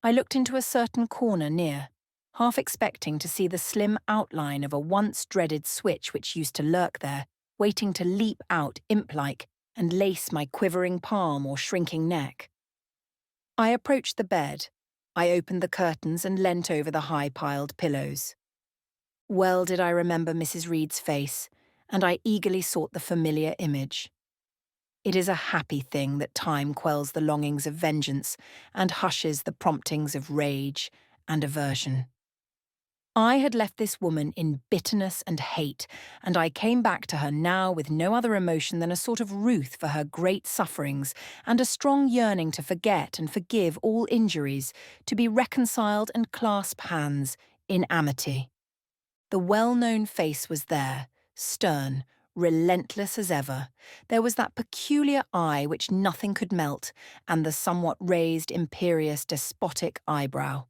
I looked into a certain corner near, half expecting to see the slim outline of a once-dreaded switch which used to lurk there, waiting to leap out imp-like and lace my quivering palm or shrinking neck. I approached the bed. I opened the curtains and leant over the high-piled pillows. Well did I remember Mrs. Reed's face, and I eagerly sought the familiar image. It is a happy thing that time quells the longings of vengeance and hushes the promptings of rage and aversion. I had left this woman in bitterness and hate, and I came back to her now with no other emotion than a sort of ruth for her great sufferings and a strong yearning to forget and forgive all injuries, to be reconciled and clasp hands in amity. The well-known face was there, stern, relentless as ever. There was that peculiar eye which nothing could melt, and the somewhat raised, imperious, despotic eyebrow.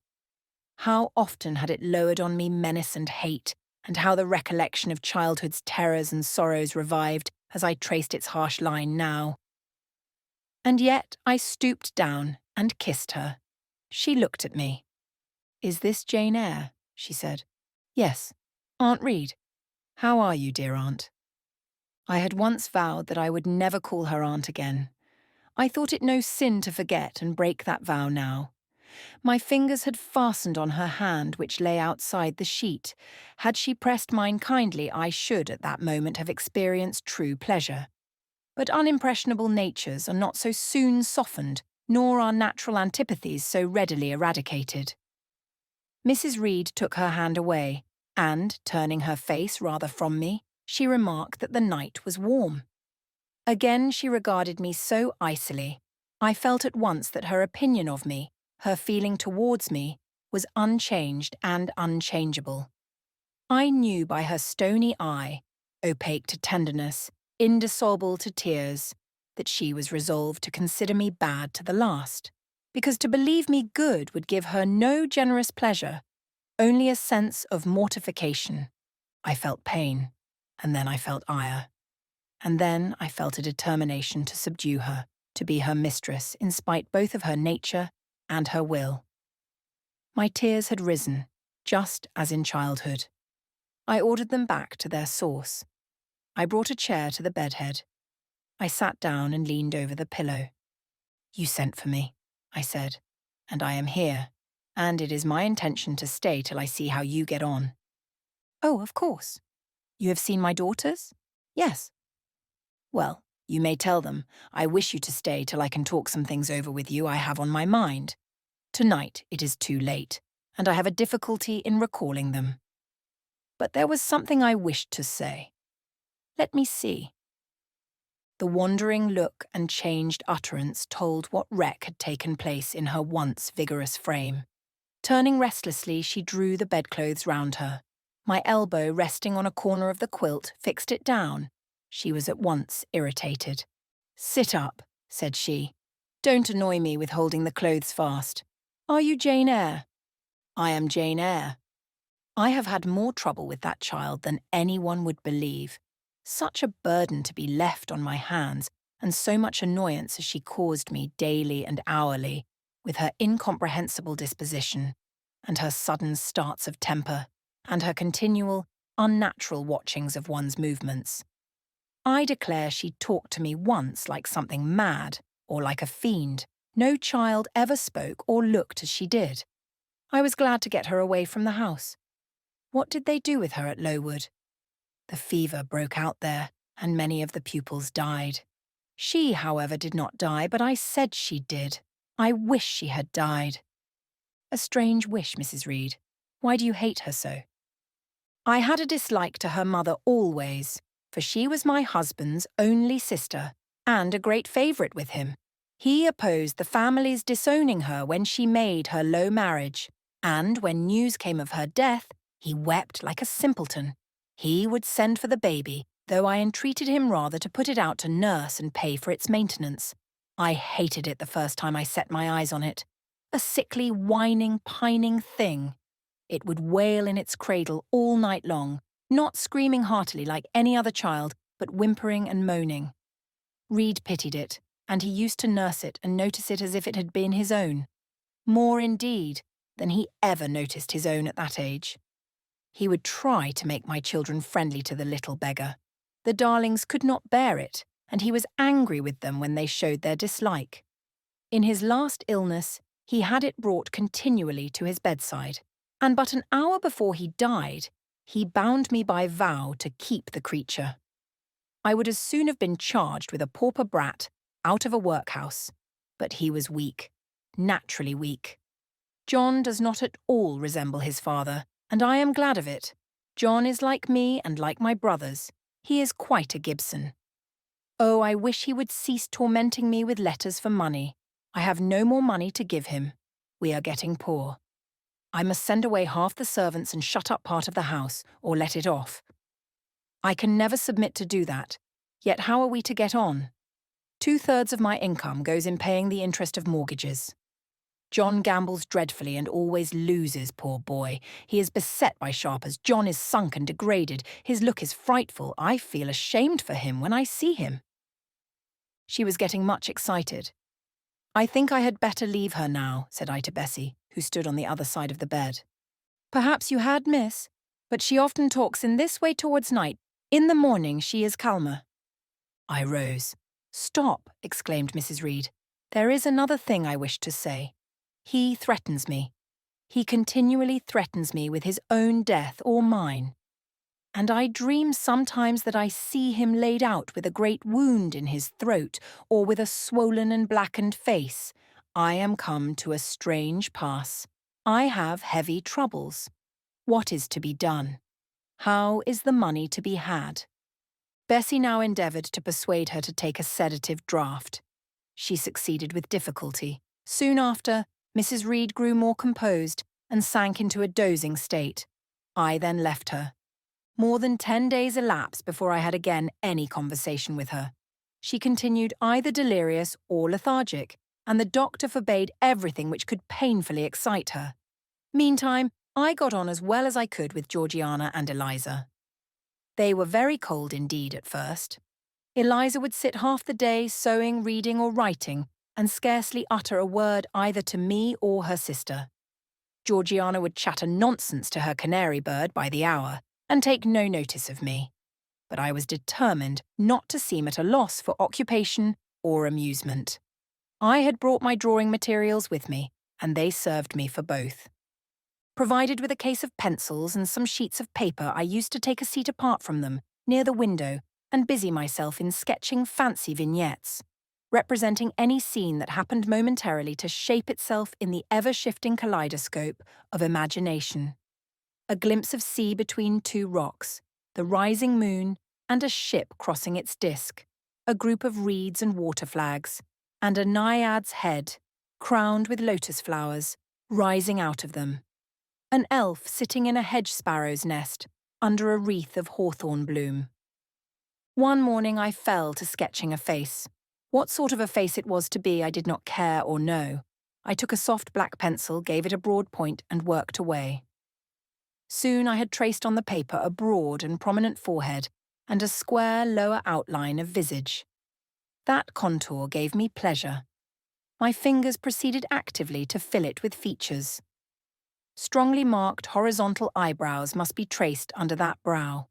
How often had it lowered on me menace and hate, and how the recollection of childhood's terrors and sorrows revived as I traced its harsh line now. And yet I stooped down and kissed her. She looked at me. "Is this Jane Eyre?" she said. "Yes. Aunt Reed. How are you, dear aunt?" I had once vowed that I would never call her aunt again. I thought it no sin to forget and break that vow now. My fingers had fastened on her hand which lay outside the sheet. Had she pressed mine kindly, I should at that moment have experienced true pleasure. But unimpressionable natures are not so soon softened, nor are natural antipathies so readily eradicated. Mrs. Reed took her hand away, and, turning her face rather from me, she remarked that the night was warm. Again she regarded me so icily. I felt at once that her opinion of me, her feeling towards me, was unchanged and unchangeable. I knew by her stony eye, opaque to tenderness, indissoluble to tears, that she was resolved to consider me bad to the last, because to believe me good would give her no generous pleasure, only a sense of mortification. I felt pain, and then I felt ire, and then I felt a determination to subdue her, to be her mistress in spite both of her nature and her will. My tears had risen, just as in childhood. I ordered them back to their source. I brought a chair to the bedhead. I sat down and leaned over the pillow. "You sent for me," I said, "and I am here, and it is my intention to stay till I see how you get on." "Oh, of course. You have seen my daughters?" "Yes." "Well, you may tell them I wish you to stay till I can talk some things over with you I have on my mind. Tonight it is too late, and I have a difficulty in recalling them. But there was something I wished to say. Let me see." The wandering look and changed utterance told what wreck had taken place in her once vigorous frame. Turning restlessly, she drew the bedclothes round her. My elbow, resting on a corner of the quilt, fixed it down. She was at once irritated. "Sit up," said she. "Don't annoy me with holding the clothes fast. Are you Jane Eyre?" "I am Jane Eyre." I have had more trouble with that child than anyone would believe. Such a burden to be left on my hands, and so much annoyance as she caused me daily and hourly, with her incomprehensible disposition, and her sudden starts of temper, and her continual, unnatural watchings of one's movements. I declare she talked to me once like something mad, or like a fiend. No child ever spoke or looked as she did. I was glad to get her away from the house. What did they do with her at Lowood? The fever broke out there, and many of the pupils died. She, however, did not die, but I said she did. I wish she had died. A strange wish, Mrs. Reed. Why do you hate her so? I had a dislike to her mother always, for she was my husband's only sister, and a great favourite with him. He opposed the family's disowning her when she made her low marriage, and when news came of her death, he wept like a simpleton. He would send for the baby, though I entreated him rather to put it out to nurse and pay for its maintenance. I hated it the first time I set my eyes on it. A sickly, whining, pining thing. It would wail in its cradle all night long, not screaming heartily like any other child, but whimpering and moaning. Reed pitied it, and he used to nurse it and notice it as if it had been his own. More, indeed, than he ever noticed his own at that age. He would try to make my children friendly to the little beggar. The darlings could not bear it, and he was angry with them when they showed their dislike. In his last illness, he had it brought continually to his bedside, and but an hour before he died, he bound me by vow to keep the creature. I would as soon have been charged with a pauper brat out of a workhouse, but he was weak, naturally weak. John does not at all resemble his father, and I am glad of it. John is like me and like my brothers. He is quite a Gibson. Oh, I wish he would cease tormenting me with letters for money. I have no more money to give him. We are getting poor. I must send away half the servants and shut up part of the house, or let it off. I can never submit to do that. Yet how are we to get on? 2/3 of my income goes in paying the interest of mortgages. John gambles dreadfully and always loses, poor boy. He is beset by sharpers. John is sunk and degraded. His look is frightful. I feel ashamed for him when I see him. She was getting much excited. I think I had better leave her now, said I to Bessie, who stood on the other side of the bed. Perhaps you had, miss, but she often talks in this way towards night. In the morning she is calmer. I rose. Stop, exclaimed Mrs. Reed. There is another thing I wish to say. He threatens me. He continually threatens me with his own death or mine. And I dream sometimes that I see him laid out with a great wound in his throat, or with a swollen and blackened face. I am come to a strange pass. I have heavy troubles. What is to be done? How is the money to be had? Bessie now endeavoured to persuade her to take a sedative draught. She succeeded with difficulty. Soon after, Mrs. Reed grew more composed and sank into a dozing state. I then left her. More than 10 days elapsed before I had again any conversation with her. She continued either delirious or lethargic, and the doctor forbade everything which could painfully excite her. Meantime, I got on as well as I could with Georgiana and Eliza. They were very cold indeed at first. Eliza would sit half the day sewing, reading, or writing, and scarcely utter a word either to me or her sister. Georgiana would chatter nonsense to her canary bird by the hour, and take no notice of me. But I was determined not to seem at a loss for occupation or amusement. I had brought my drawing materials with me, and they served me for both. Provided with a case of pencils and some sheets of paper, I used to take a seat apart from them, near the window, and busy myself in sketching fancy vignettes, representing any scene that happened momentarily to shape itself in the ever-shifting kaleidoscope of imagination. A glimpse of sea between two rocks, the rising moon, and a ship crossing its disk, a group of reeds and water flags, and a naiad's head, crowned with lotus flowers, rising out of them. An elf sitting in a hedge sparrow's nest, under a wreath of hawthorn bloom. One morning I fell to sketching a face. What sort of a face it was to be I did not care or know. I took a soft black pencil, gave it a broad point, and worked away. Soon I had traced on the paper a broad and prominent forehead and a square lower outline of visage. That contour gave me pleasure. My fingers proceeded actively to fill it with features. Strongly marked horizontal eyebrows must be traced under that brow.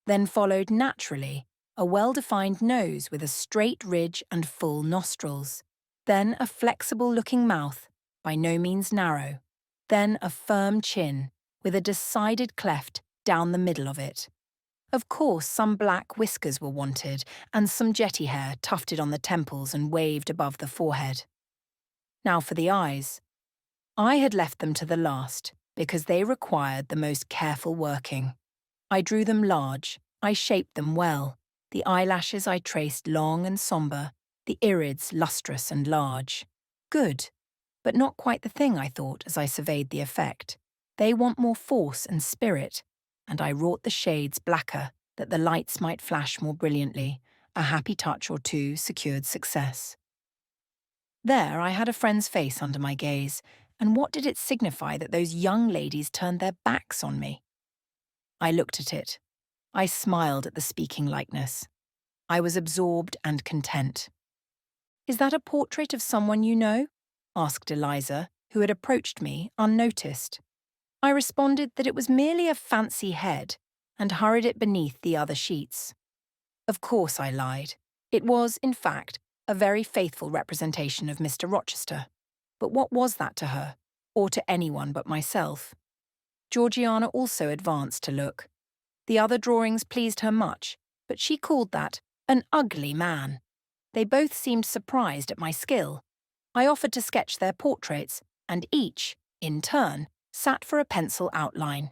Then followed naturally a well-defined nose with a straight ridge and full nostrils. Then a flexible-looking mouth, by no means narrow. Then a firm chin, with a decided cleft down the middle of it. Of course, some black whiskers were wanted, and some jetty hair tufted on the temples and waved above the forehead. Now for the eyes. I had left them to the last, because they required the most careful working. I drew them large, I shaped them well. The eyelashes I traced long and sombre, the irids lustrous and large. Good, but not quite the thing, I thought as I surveyed the effect. They want more force and spirit, and I wrought the shades blacker that the lights might flash more brilliantly. A happy touch or two secured success. There I had a friend's face under my gaze, and what did it signify that those young ladies turned their backs on me? I looked at it. I smiled at the speaking likeness. I was absorbed and content. "Is that a portrait of someone you know?" asked Eliza, who had approached me unnoticed. I responded that it was merely a fancy head and hurried it beneath the other sheets. Of course I lied. It was, in fact, a very faithful representation of Mr. Rochester. But what was that to her, or to anyone but myself? Georgiana also advanced to look. The other drawings pleased her much, but she called that an ugly man. They both seemed surprised at my skill. I offered to sketch their portraits, and each, in turn, sat for a pencil outline.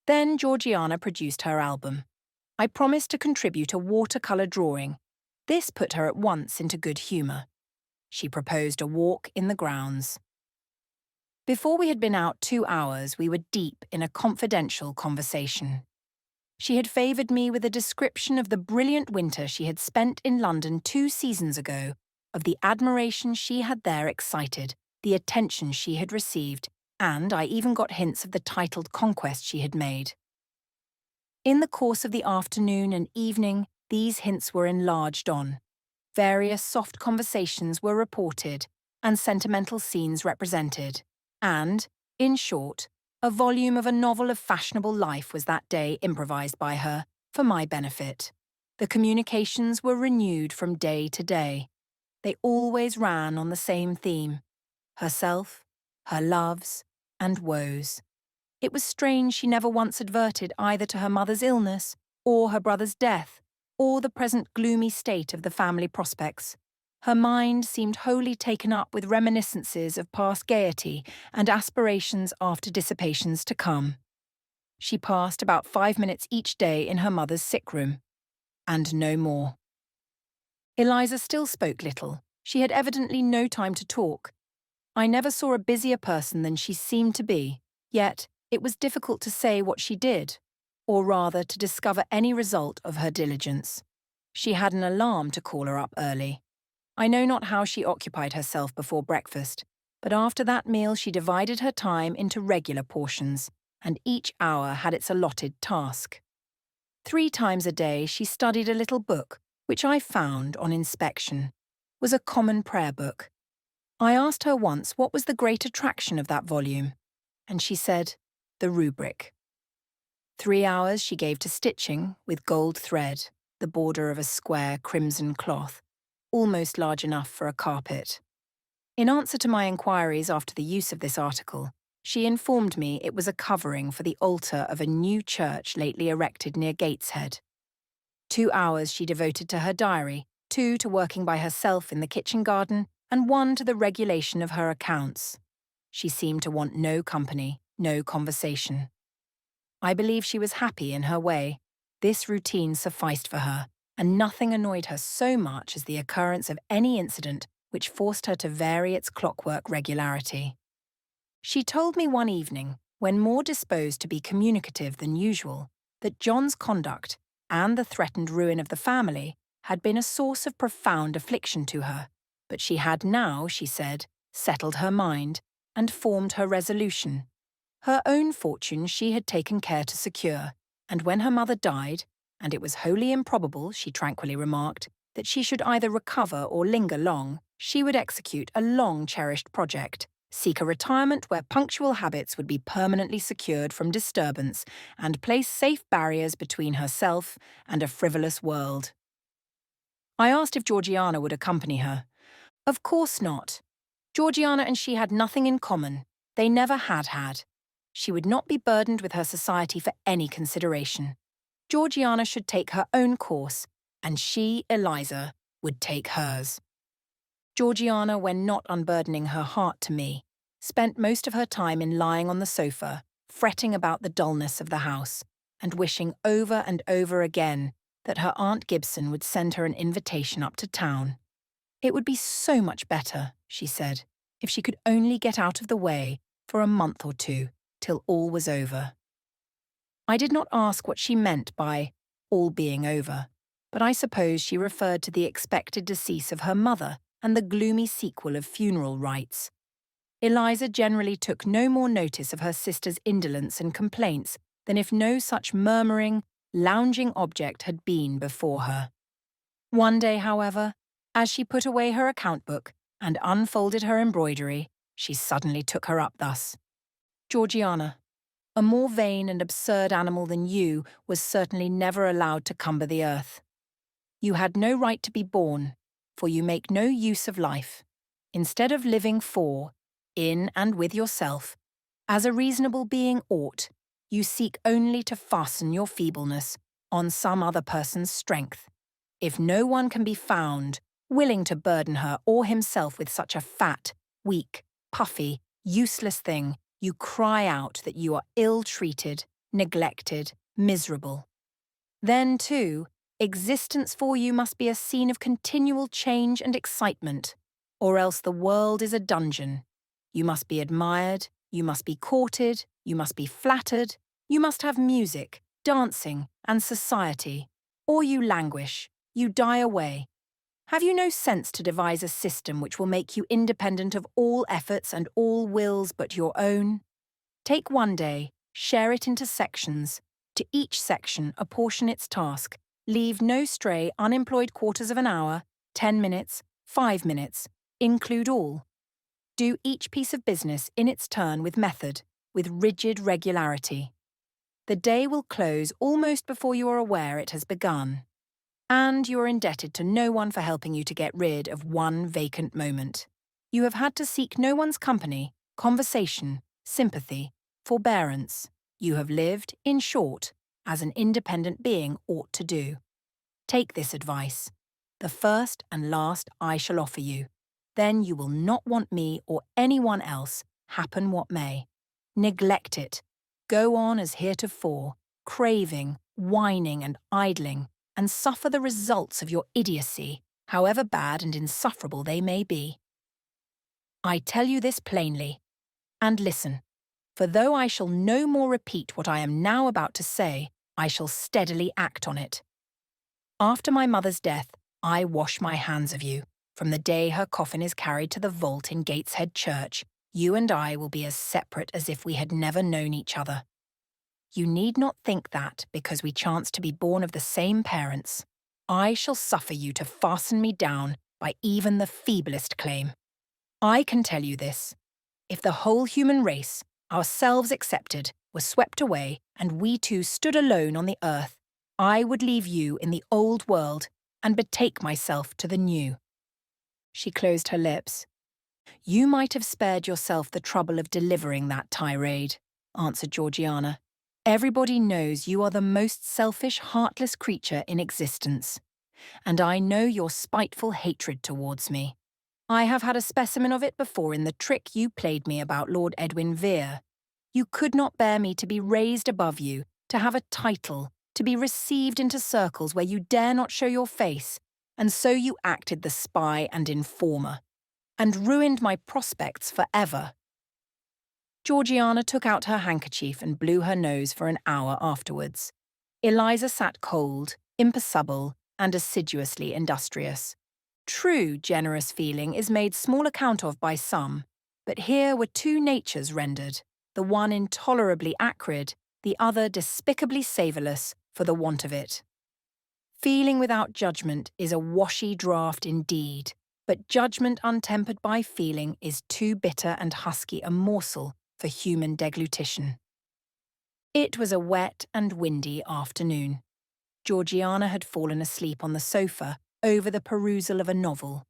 Then Georgiana produced her album. I promised to contribute a watercolour drawing. This put her at once into good humour. She proposed a walk in the grounds. Before we had been out 2 hours, we were deep in a confidential conversation. She had favoured me with a description of the brilliant winter she had spent in London 2 seasons ago, of the admiration she had there excited, the attention she had received, and I even got hints of the titled conquest she had made. In the course of the afternoon and evening, these hints were enlarged on. Various soft conversations were reported, and sentimental scenes represented, and, in short, a volume of a novel of fashionable life was that day improvised by her, for my benefit. The communications were renewed from day to day. They always ran on the same theme: herself, her loves, and woes. It was strange she never once adverted either to her mother's illness, or her brother's death, or the present gloomy state of the family prospects. Her mind seemed wholly taken up with reminiscences of past gaiety and aspirations after dissipations to come. She passed about 5 minutes each day in her mother's sick room, and no more. Eliza still spoke little. She had evidently no time to talk. I never saw a busier person than she seemed to be, yet it was difficult to say what she did, or rather to discover any result of her diligence. She had an alarm to call her up early. I know not how she occupied herself before breakfast, but after that meal she divided her time into regular portions, and each hour had its allotted task. 3 times a day she studied a little book, which I found, on inspection, was a common prayer book. I asked her once what was the great attraction of that volume, and she said, the rubric. 3 hours she gave to stitching with gold thread, the border of a square crimson cloth, almost large enough for a carpet. In answer to my inquiries after the use of this article, she informed me it was a covering for the altar of a new church lately erected near Gateshead. 2 hours she devoted to her diary, 2 to working by herself in the kitchen garden, and 1 to the regulation of her accounts. She seemed to want no company, no conversation. I believe she was happy in her way. This routine sufficed for her, and nothing annoyed her so much as the occurrence of any incident which forced her to vary its clockwork regularity. She told me one evening, when more disposed to be communicative than usual, that John's conduct, and the threatened ruin of the family, had been a source of profound affliction to her, but she had now, she said, settled her mind, and formed her resolution. Her own fortune she had taken care to secure, and when her mother died, and it was wholly improbable, she tranquilly remarked, that she should either recover or linger long, she would execute a long-cherished project, seek a retirement where punctual habits would be permanently secured from disturbance, and place safe barriers between herself and a frivolous world. I asked if Georgiana would accompany her. Of course not. Georgiana and she had nothing in common. They never had had. She would not be burdened with her society for any consideration. Georgiana should take her own course, and she, Eliza, would take hers. Georgiana, when not unburdening her heart to me, spent most of her time in lying on the sofa, fretting about the dullness of the house, and wishing over and over again that her Aunt Gibson would send her an invitation up to town. It would be so much better, she said, if she could only get out of the way for a month or two till all was over. I did not ask what she meant by all being over, but I suppose she referred to the expected decease of her mother and the gloomy sequel of funeral rites. Eliza generally took no more notice of her sister's indolence and complaints than if no such murmuring, lounging object had been before her. One day, however, as she put away her account book and unfolded her embroidery, she suddenly took her up thus. Georgiana, a more vain and absurd animal than you was certainly never allowed to cumber the earth. You had no right to be born, for you make no use of life. Instead of living for, in and with yourself, as a reasonable being ought, you seek only to fasten your feebleness on some other person's strength. If no one can be found willing to burden her or himself with such a fat, weak, puffy, useless thing, you cry out that you are ill-treated, neglected, miserable. Then, too, existence for you must be a scene of continual change and excitement, or else the world is a dungeon. You must be admired, you must be courted, you must be flattered, you must have music, dancing, and society, or you languish, you die away. Have you no sense to devise a system which will make you independent of all efforts and all wills but your own? Take one day, share it into sections, to each section apportion its task, leave no stray unemployed quarters of an hour, 10 minutes, 5 minutes, include all. Do each piece of business in its turn with method, with rigid regularity. The day will close almost before you are aware it has begun. And you are indebted to no one for helping you to get rid of one vacant moment. You have had to seek no one's company, conversation, sympathy, forbearance. You have lived, in short, as an independent being ought to do. Take this advice, the first and last I shall offer you. Then you will not want me or anyone else, happen what may. Neglect it. Go on as heretofore, craving, whining and idling, and suffer the results of your idiocy, however bad and insufferable they may be. I tell you this plainly, and listen, for though I shall no more repeat what I am now about to say, I shall steadily act on it. After my mother's death, I wash my hands of you. From the day her coffin is carried to the vault in Gateshead Church, you and I will be as separate as if we had never known each other. You need not think that, because we chance to be born of the same parents, I shall suffer you to fasten me down by even the feeblest claim. I can tell you this. If the whole human race, ourselves excepted, were swept away and we two stood alone on the earth, I would leave you in the old world and betake myself to the new. She closed her lips. You might have spared yourself the trouble of delivering that tirade, answered Georgiana. Everybody knows you are the most selfish, heartless creature in existence, and I know your spiteful hatred towards me. I have had a specimen of it before in the trick you played me about Lord Edwin Vere. You could not bear me to be raised above you, to have a title, to be received into circles where you dare not show your face, and so you acted the spy and informer, and ruined my prospects for ever. Georgiana took out her handkerchief and blew her nose for an hour afterwards. Eliza sat cold, impassible, and assiduously industrious. True generous feeling is made small account of by some, but here were two natures rendered, the one intolerably acrid, the other despicably savourless for the want of it. Feeling without judgment is a washy draught indeed, but judgment untempered by feeling is too bitter and husky a morsel for human deglutition. It was a wet and windy afternoon. Georgiana had fallen asleep on the sofa over the perusal of a novel.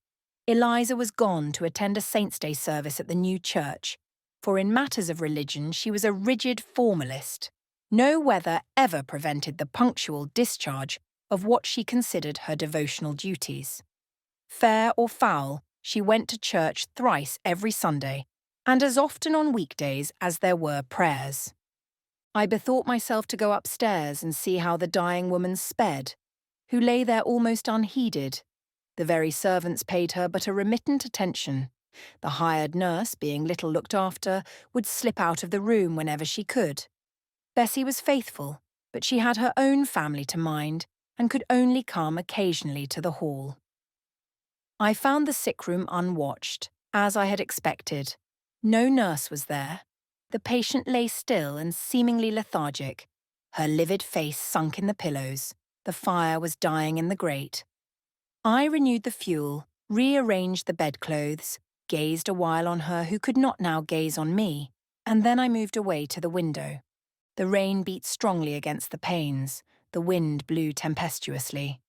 Eliza was gone to attend a Saint's Day service at the new church, for in matters of religion she was a rigid formalist. No weather ever prevented the punctual discharge of what she considered her devotional duties. Fair or foul, she went to church thrice every Sunday, and as often on weekdays as there were prayers. I bethought myself to go upstairs and see how the dying woman sped, who lay there almost unheeded. The very servants paid her but a remittent attention. The hired nurse, being little looked after, would slip out of the room whenever she could. Bessie was faithful, but she had her own family to mind and could only come occasionally to the hall. I found the sick room unwatched, as I had expected. No nurse was there. The patient lay still and seemingly lethargic, her livid face sunk in the pillows. The fire was dying in the grate. I renewed the fuel, rearranged the bedclothes, gazed a while on her who could not now gaze on me, and then I moved away to the window. The rain beat strongly against the panes. The wind blew tempestuously.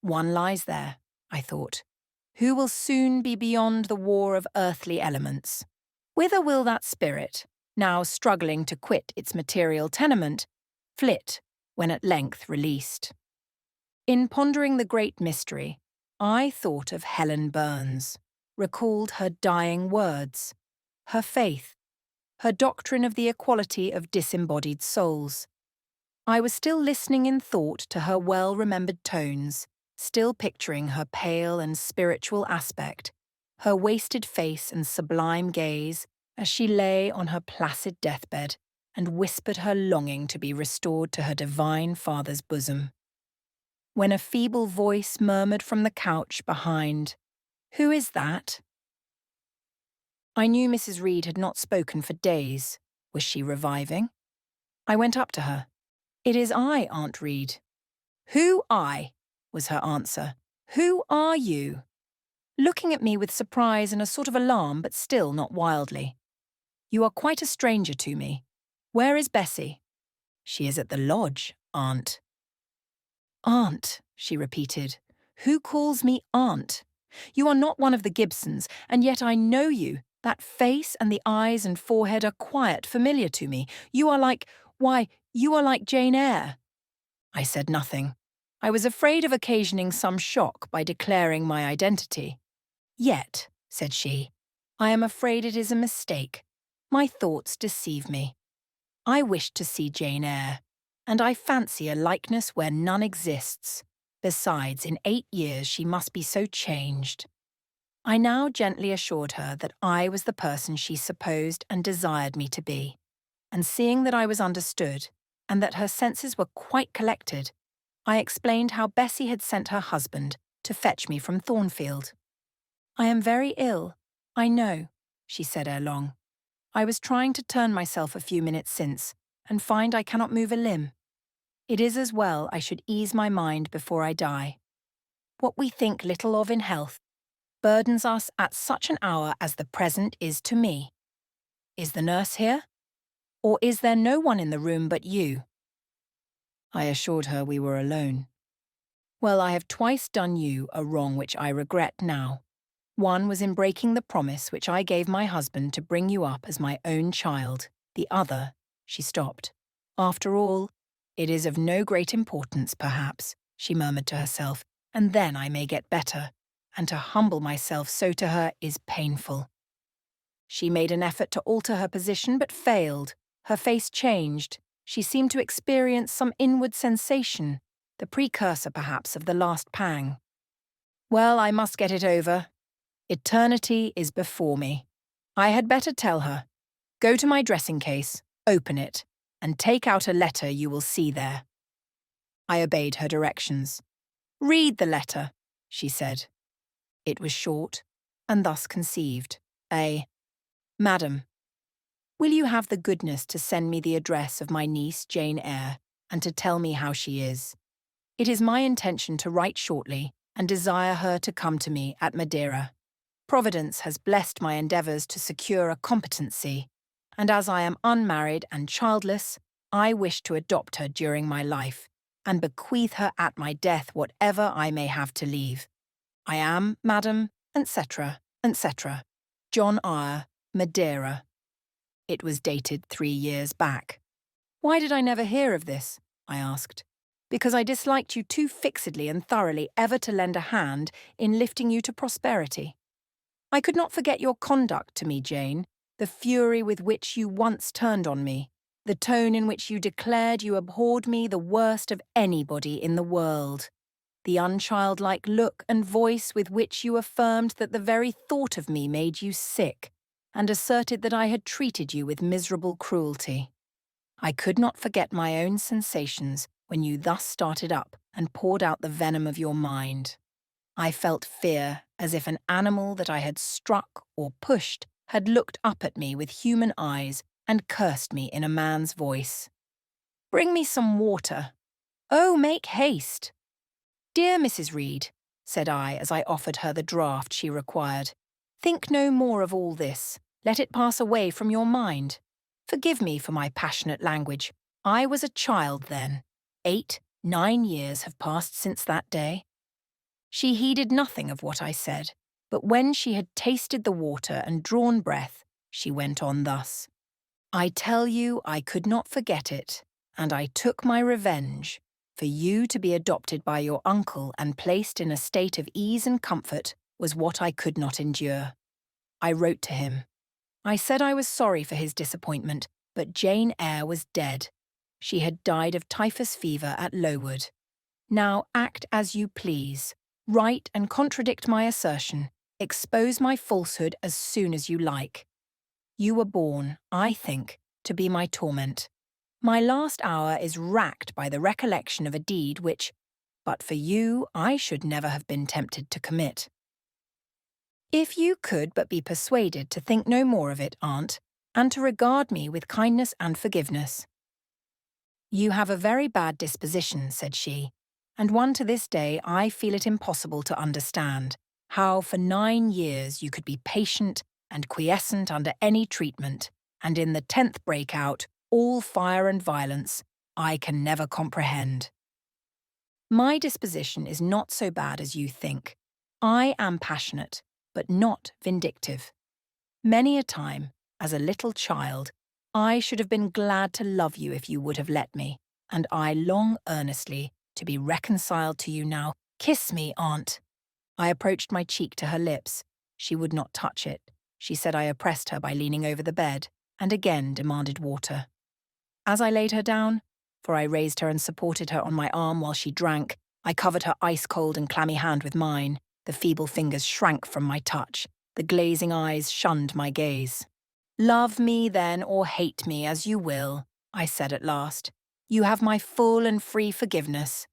One lies there, I thought, who will soon be beyond the war of earthly elements. Whither will that spirit, now struggling to quit its material tenement, flit when at length released? In pondering the great mystery, I thought of Helen Burns, recalled her dying words, her faith, her doctrine of the equality of disembodied souls. I was still listening in thought to her well-remembered tones, still picturing her pale and spiritual aspect, her wasted face and sublime gaze as she lay on her placid deathbed and whispered her longing to be restored to her divine Father's bosom. When a feeble voice murmured from the couch behind, "Who is that?" I knew Mrs. Reed had not spoken for days. Was she reviving? I went up to her. "It is I, Aunt Reed." "Who I?" was her answer. "Who are you?" Looking at me with surprise and a sort of alarm, but still not wildly. "You are quite a stranger to me. Where is Bessie?" "She is at the lodge, Aunt." "Aunt," she repeated. "Who calls me aunt? You are not one of the Gibsons, and yet I know you. That face and the eyes and forehead are quite familiar to me. You are like Jane Eyre." I said nothing. I was afraid of occasioning some shock by declaring my identity. "Yet," said she, "I am afraid it is a mistake. My thoughts deceive me. I wished to see Jane Eyre, and I fancy a likeness where none exists. Besides, in 8 years she must be so changed." I now gently assured her that I was the person she supposed and desired me to be, and seeing that I was understood, and that her senses were quite collected, I explained how Bessie had sent her husband to fetch me from Thornfield. "I am very ill, I know," she said ere long. "I was trying to turn myself a few minutes since, and find I cannot move a limb. It is as well I should ease my mind before I die. What we think little of in health burdens us at such an hour as the present is to me. Is the nurse here? Or is there no one in the room but you?" I assured her we were alone. "Well, I have twice done you a wrong which I regret now. One was in breaking the promise which I gave my husband to bring you up as my own child. The other—" She stopped. "After all, it is of no great importance, perhaps," she murmured to herself, "and then I may get better. And to humble myself so to her is painful." She made an effort to alter her position but failed. Her face changed. She seemed to experience some inward sensation, the precursor perhaps of the last pang. "Well, I must get it over. Eternity is before me. I had better tell her. Go to my dressing case, open it, and take out a letter you will see there." I obeyed her directions. "Read the letter," she said. It was short, and thus conceived. "Madam, will you have the goodness to send me the address of my niece Jane Eyre, and to tell me how she is? It is my intention to write shortly and desire her to come to me at Madeira. Providence has blessed my endeavours to secure a competency, and as I am unmarried and childless, I wish to adopt her during my life, and bequeath her at my death whatever I may have to leave. I am, Madam, etc., etc., John Eyre, Madeira." It was dated 3 years back. Why did I never hear of this? I asked. Because I disliked you too fixedly and thoroughly ever to lend a hand in lifting you to prosperity. I could not forget your conduct to me, Jane, the fury with which you once turned on me, the tone in which you declared you abhorred me the worst of anybody in the world, the unchildlike look and voice with which you affirmed that the very thought of me made you sick, and asserted that I had treated you with miserable cruelty. I could not forget my own sensations when you thus started up and poured out the venom of your mind. I felt fear as if an animal that I had struck or pushed had looked up at me with human eyes and cursed me in a man's voice. Bring me some water. Oh, make haste. Dear Mrs. Reed, said I as I offered her the draught she required, think no more of all this. Let it pass away from your mind. Forgive me for my passionate language. I was a child then. 8, 9 years have passed since that day. She heeded nothing of what I said, but when she had tasted the water and drawn breath, she went on thus. I tell you I could not forget it, and I took my revenge. For you to be adopted by your uncle and placed in a state of ease and comfort was what I could not endure. I wrote to him. I said I was sorry for his disappointment, but Jane Eyre was dead. She had died of typhus fever at Lowood. Now act as you please. Write and contradict my assertion. Expose my falsehood as soon as you like. You were born, I think, to be my torment. My last hour is racked by the recollection of a deed which, but for you, I should never have been tempted to commit. If you could but be persuaded to think no more of it, Aunt, and to regard me with kindness and forgiveness. You have a very bad disposition, said she, and one to this day I feel it impossible to understand, how for 9 years you could be patient and quiescent under any treatment, and in the 10th breakout, all fire and violence, I can never comprehend. My disposition is not so bad as you think. I am passionate, but not vindictive. Many a time, as a little child, I should have been glad to love you if you would have let me, and I long earnestly to be reconciled to you now. Kiss me, Aunt. I approached my cheek to her lips. She would not touch it. She said I oppressed her by leaning over the bed, and again demanded water. As I laid her down, for I raised her and supported her on my arm while she drank, I covered her ice-cold and clammy hand with mine. The feeble fingers shrank from my touch. The glazing eyes shunned my gaze. Love me, then, or hate me, as you will, I said at last. You have my full and free forgiveness.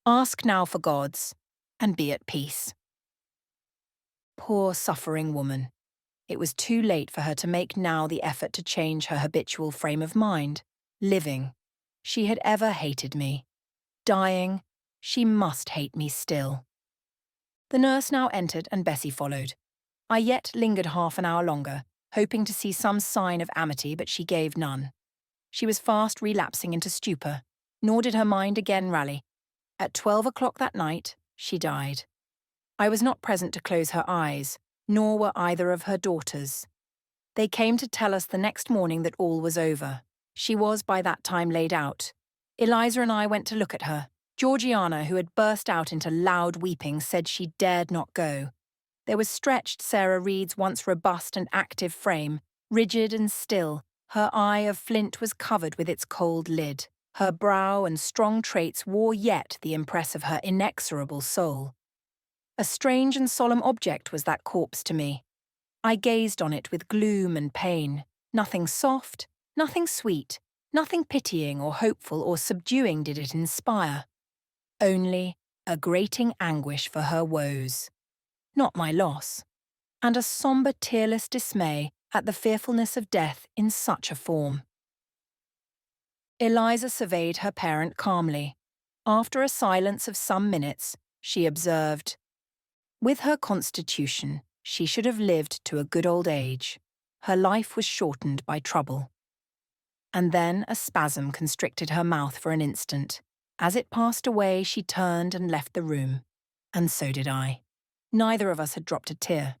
Ask now for God's, and be at peace. Poor suffering woman. It was too late for her to make now the effort to change her habitual frame of mind. Living, she had ever hated me. Dying, she must hate me still. The nurse now entered and Bessie followed. I yet lingered half an hour longer, hoping to see some sign of amity, but she gave none. She was fast relapsing into stupor, nor did her mind again rally. At 12 o'clock that night, she died. I was not present to close her eyes, nor were either of her daughters. They came to tell us the next morning that all was over. She was by that time laid out. Eliza and I went to look at her. Georgiana, who had burst out into loud weeping, said she dared not go. There was stretched Sarah Reed's once robust and active frame, rigid and still. Her eye of flint was covered with its cold lid. Her brow and strong traits wore yet the impress of her inexorable soul. A strange and solemn object was that corpse to me. I gazed on it with gloom and pain. Nothing soft, nothing sweet, nothing pitying or hopeful or subduing did it inspire. Only a grating anguish for her woes. Not my loss, and a sombre, tearless dismay at the fearfulness of death in such a form. Eliza surveyed her parent calmly. After a silence of some minutes, she observed, "With her constitution, she should have lived to a good old age. Her life was shortened by trouble." And then a spasm constricted her mouth for an instant. As it passed away, she turned and left the room. And so did I. Neither of us had dropped a tear.